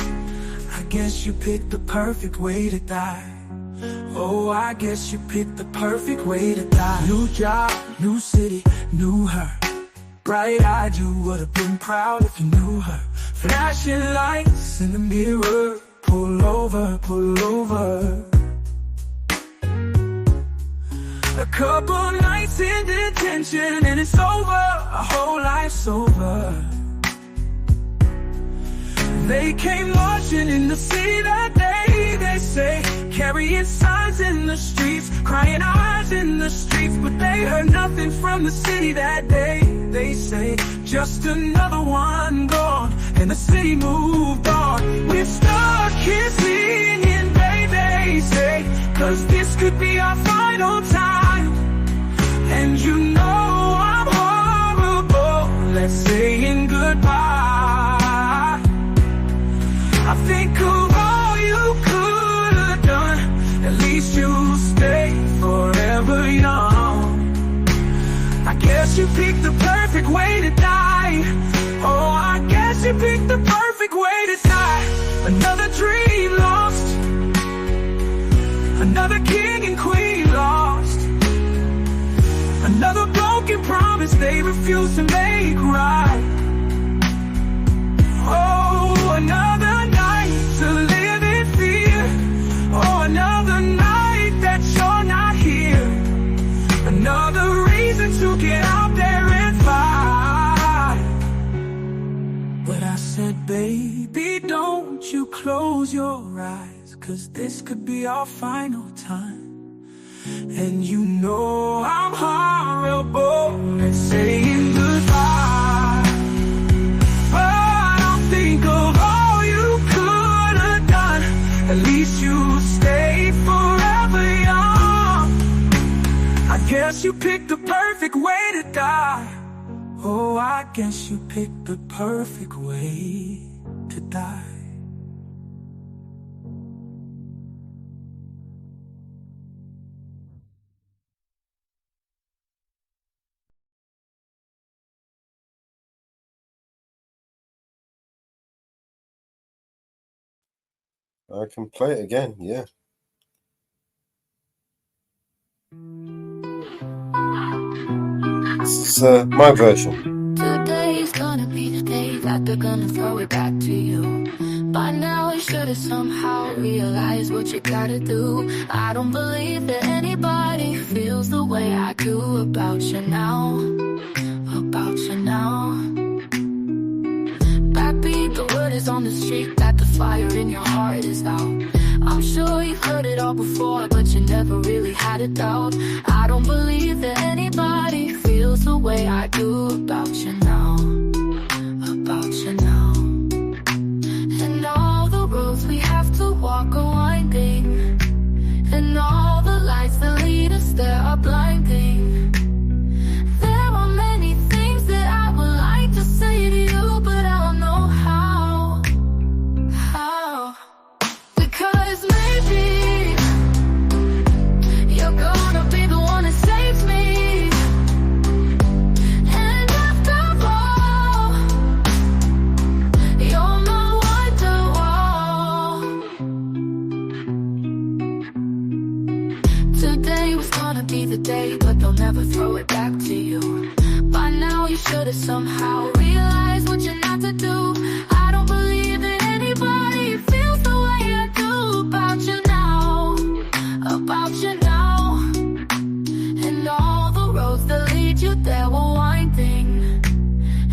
Speaker 19: I guess you picked the perfect way to die. Oh, I guess you picked the perfect way to die. New job, new city, knew her. Bright-eyed, you would have been proud if you knew her. Flashing lights in the mirror. Pull over, pull over. A couple nights in detention and it's over. A whole life's over. They came marching in the city that day, they say. Carrying signs in the streets, crying eyes in the streets. But they heard nothing from the city that day, they say. Just another one gone, and the city moved on. We're stuck here singing, baby, say. Cause this could be our final time. And you know I'm horrible at saying goodbye. I think of all you could have done. At least you'll stay forever young. I guess you picked the perfect way to die. Oh, I guess you picked the perfect way to die. Another dream lost. Another king and queen lost. Another broken promise they refuse to make right. Oh, another night to live in fear. Oh, another night that you're not here. Another close your eyes, 'cause this could be our final time. And you know I'm horrible at saying goodbye, but I'll think of all you could have done. At least you stayed forever young. I guess you picked the perfect way to die. Oh, I guess you picked the perfect way to die.
Speaker 1: I can play it again, yeah. This is my version.
Speaker 14: Today's gonna be the day that they're gonna throw it back to you. By now you should've somehow realized what you gotta do. I don't believe that anybody feels the way I do about you now. About you now. Backbeat, the word is on the street that the fire in your heart is out. I'm sure you've heard it all before, but you never really had a doubt. I don't believe that anybody feels the way I do about you now. About you now. And all the roads we have to walk are winding, and all the lights that lead us there are blinding. There are many things that I would like to say to you, but I don't know how. How? Because maybe you're gonna be the one that saves me. And after all, you're my wonderwall. Today was gonna be the day, but they'll never throw it back to you. By now you should've somehow realized what you're not to do. I don't believe that anybody feels the way I do about you now. About you now. And all the roads that lead you there were winding,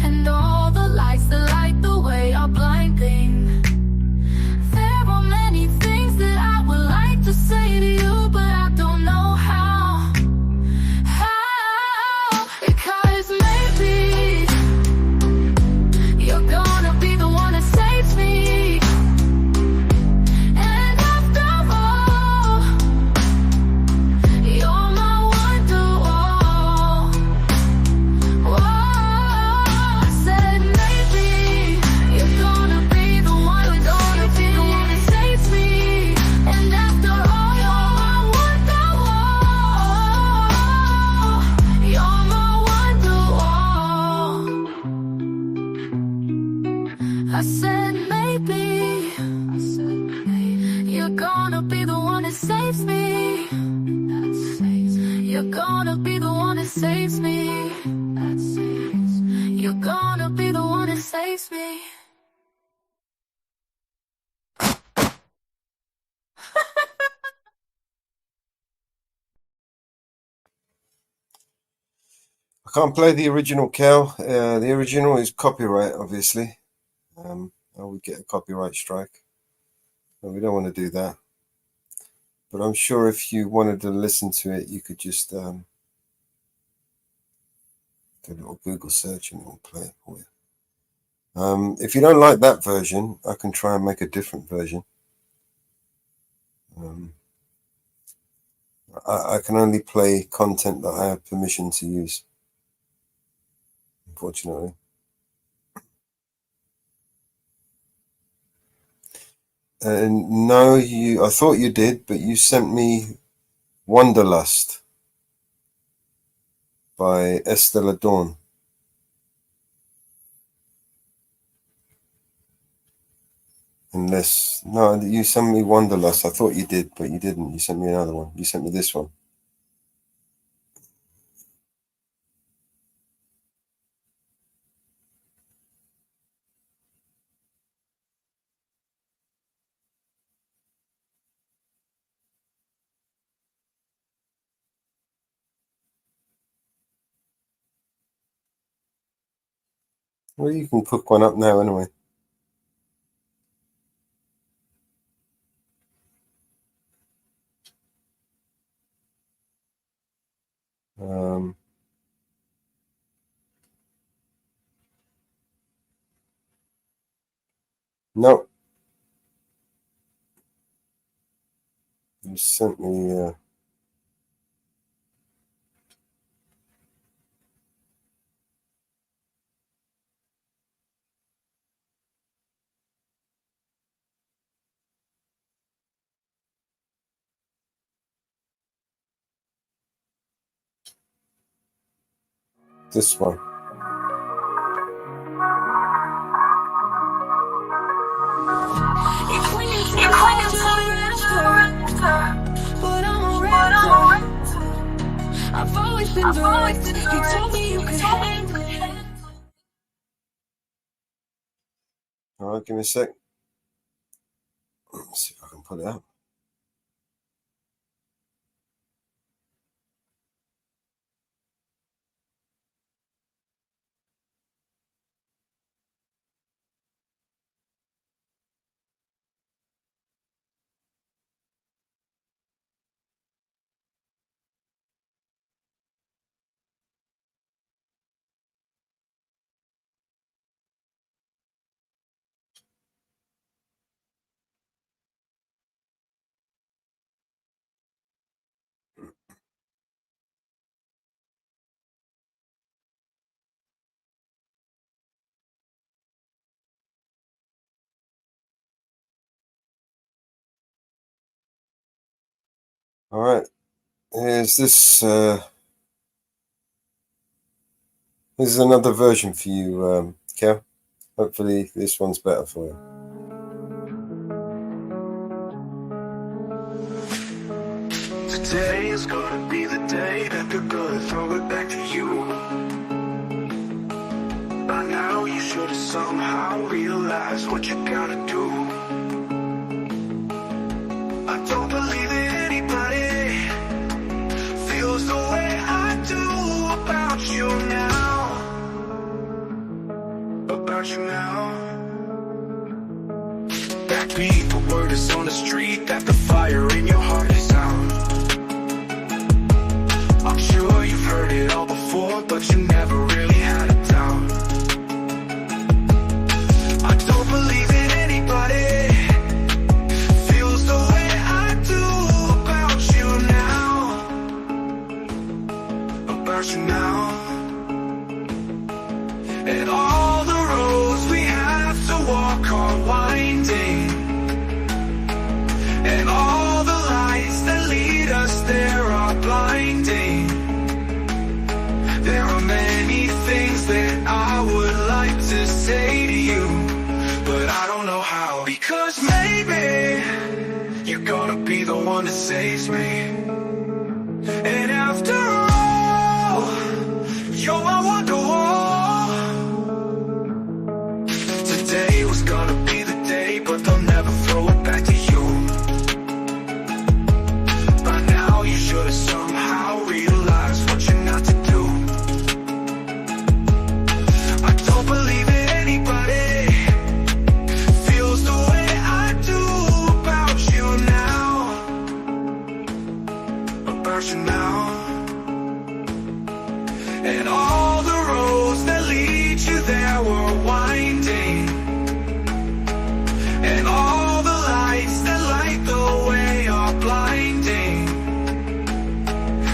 Speaker 14: and all the lights that light the way are blinding. There are many things that I would like to say to you, but I don't know how. How? Because maybe you're gonna be the one that saves me. And after all, you're my wonderwall. Whoa, I said maybe you're gonna be the one, that saves me. And after all, you're my wonderwall. You're my wonderwall. I said maybe you're gonna be the one that saves me. You're gonna be the one that saves me. You're gonna be the one that saves me.
Speaker 1: I can't play the original, Cal. The original is copyright, obviously. I would get a copyright strike. But we don't want to do that. But I'm sure if you wanted to listen to it, you could just do a little Google search and it will play it for you. If you don't like that version, I can try and make a different version. I can only play content that I have permission to use, unfortunately. And no, I thought you did, but you sent me Wanderlust by Estelle Dawn. Unless, no, you sent me Wanderlust. I thought you did, but you didn't. You sent me another one. You sent me this one. Well, you can cook one up now anyway. No. You sent me this one.
Speaker 17: I've always been direct. You told me you could handle it.
Speaker 1: All right, give me a sec. Let's see if I can pull it up. All right. Here's this. This is another version for you, Kel. Hopefully this one's better for you.
Speaker 12: Today is gonna be the day that they're gonna throw it back to you. By now you should have somehow realized what you gotta do. I don't believe that anybody feels the way I do about you now. About you now. Backbeat, the word is on the street that the fire in your heart is out. I'm sure you've heard it all before, but you never really had a doubt. I don't believe that anybody feels the way I do about you now. About you now. And all the roads we have to walk are winding, and all the lights that lead us there are blinding. There are many things that I would like to say to you, but I don't know how. Because maybe you're gonna be the one that saves me. And after all, you're my wonderwall. Today was gonna be the day, but they'll never throw it back to you. By now you should have somehow realized what you're not to do. I don't believe that anybody feels the way I do about you now. About you now. And all the roads that lead you there were winding, and all the lights that light the way are blinding.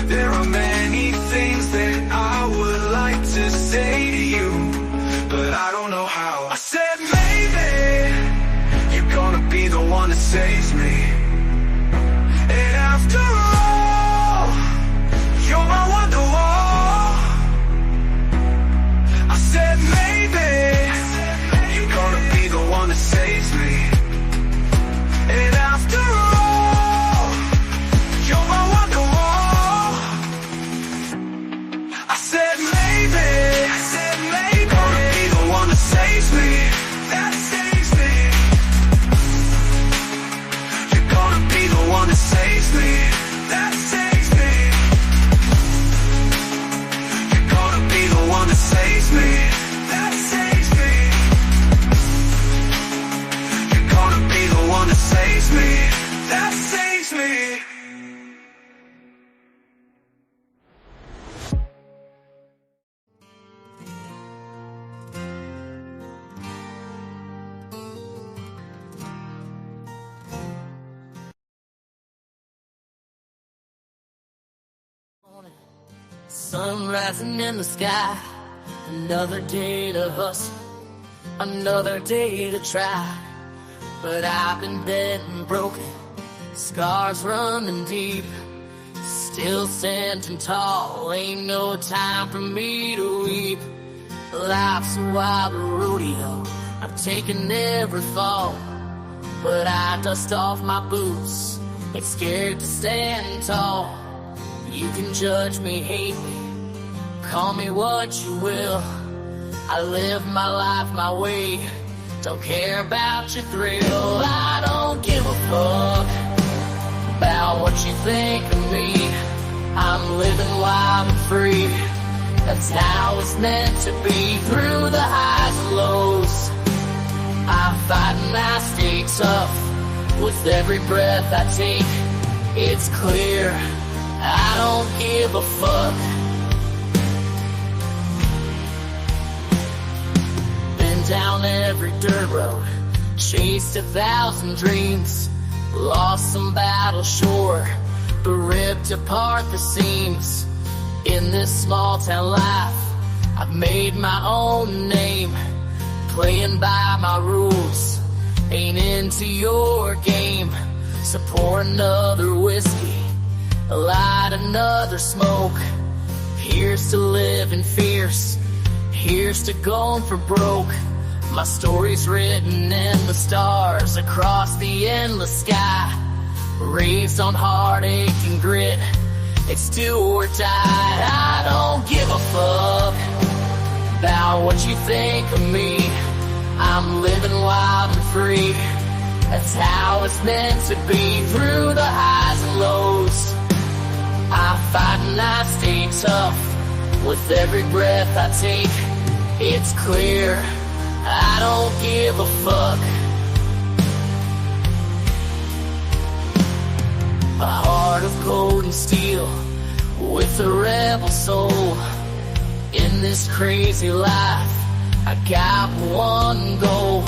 Speaker 12: There are many things that I would like to say to you, but I don't know how. I said maybe you're gonna be the one that saves me. And after all, you're my wonderwall. I said maybe you're gonna be the one that saves me. And after all, you're my wonderwall.
Speaker 14: Sun rising in the sky. Another day to hustle, another day to try. But I've been bent and broken, scars running deep. Still standing tall, ain't no time for me to weep. Life's a wild rodeo, I've taken every fall. But I dust off my boots, ain't scared to stand tall. You can judge me, hate me, call me what you will. I live my life my way, don't care about your thrill. I don't give a fuck about what you think of me. I'm living wild and free, that's how it's meant to be. Through the highs and lows, I fight and I stay tough. With every breath I take, it's clear I don't give a fuck. Been down every dirt road, chased 1,000 dreams, lost some battle sure, but ripped apart the seams. In this small town life, I've made my own name, playing by my rules, ain't into your game. So pour another whiskey, light another smoke. Here's to living fierce, here's to going for broke. My story's written in the stars across the endless sky. Raised on heartache and grit, it's do or die. I don't give a fuck about what you think of me. I'm living wild and free, that's how it's meant to be. Through the highs and lows, I fight and I stay tough. With every breath I take, it's clear I don't give a fuck. A heart of gold and steel, with a rebel soul. In this crazy life, I got one goal,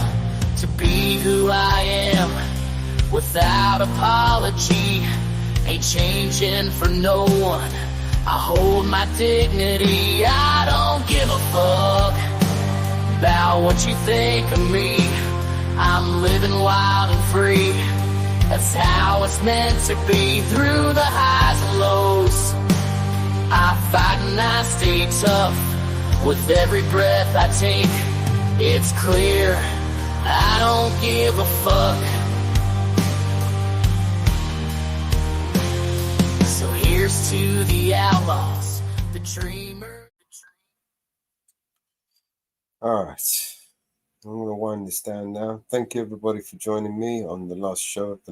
Speaker 14: to be who I am, without apology. Ain't changing for no one, I hold my dignity. I don't give a fuck about what you think of me. I'm living wild and free, that's how it's meant to be. Through the highs and lows, I fight and I stay tough. With every breath I take, it's clear I don't give a fuck. So here's to the outlaws, the dreamer.
Speaker 1: All right. I'm going to wind this down now. Thank you, everybody, for joining me on the last show of the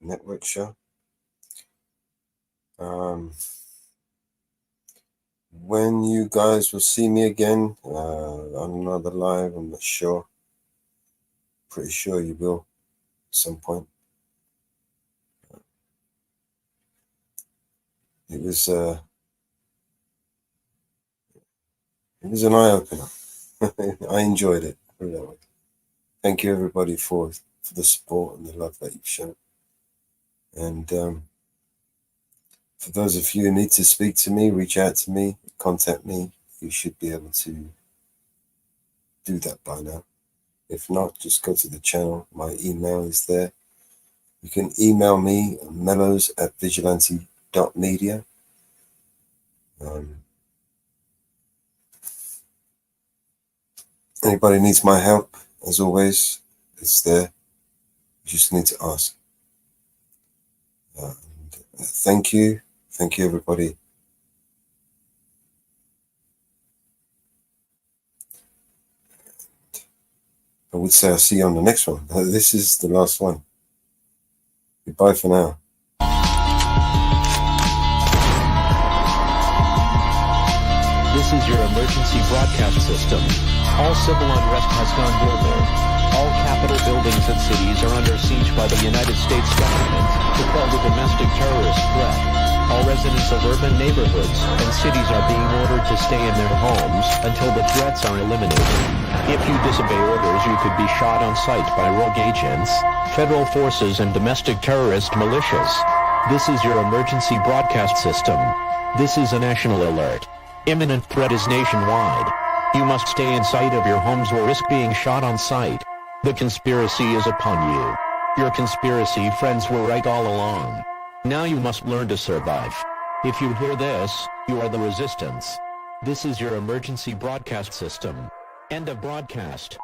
Speaker 1: network show. When you guys will see me again on another live, I'm not sure. Pretty sure you will at some point. It was an eye-opener. I enjoyed it. Put it that way. Thank you, everybody, for the support and the love that you've shown. And for those of you who need to speak to me, reach out to me, contact me. You should be able to do that by now. If not, just go to the channel. My email is there. You can email me, mellows@vigilante.media. Anybody needs my help, as always, it's there. You just need to ask. Thank you. Thank you, everybody. I would say I'll see you on the next one. This is the last one. Goodbye for now.
Speaker 5: This is your emergency broadcast system. All civil unrest has gone global. All capital buildings and cities are under siege by the United States government to quell the domestic terrorist threat. All residents of urban neighborhoods and cities are being ordered to stay in their homes until the threats are eliminated. If you disobey orders, you could be shot on sight by rogue agents, federal forces, and domestic terrorist militias. This is your emergency broadcast system. This is a national alert. Imminent threat is nationwide. You must stay inside of your homes or risk being shot on sight. The conspiracy is upon you. Your conspiracy friends were right all along. Now you must learn to survive. If you hear this, you are the resistance. This is your emergency broadcast system. End of broadcast.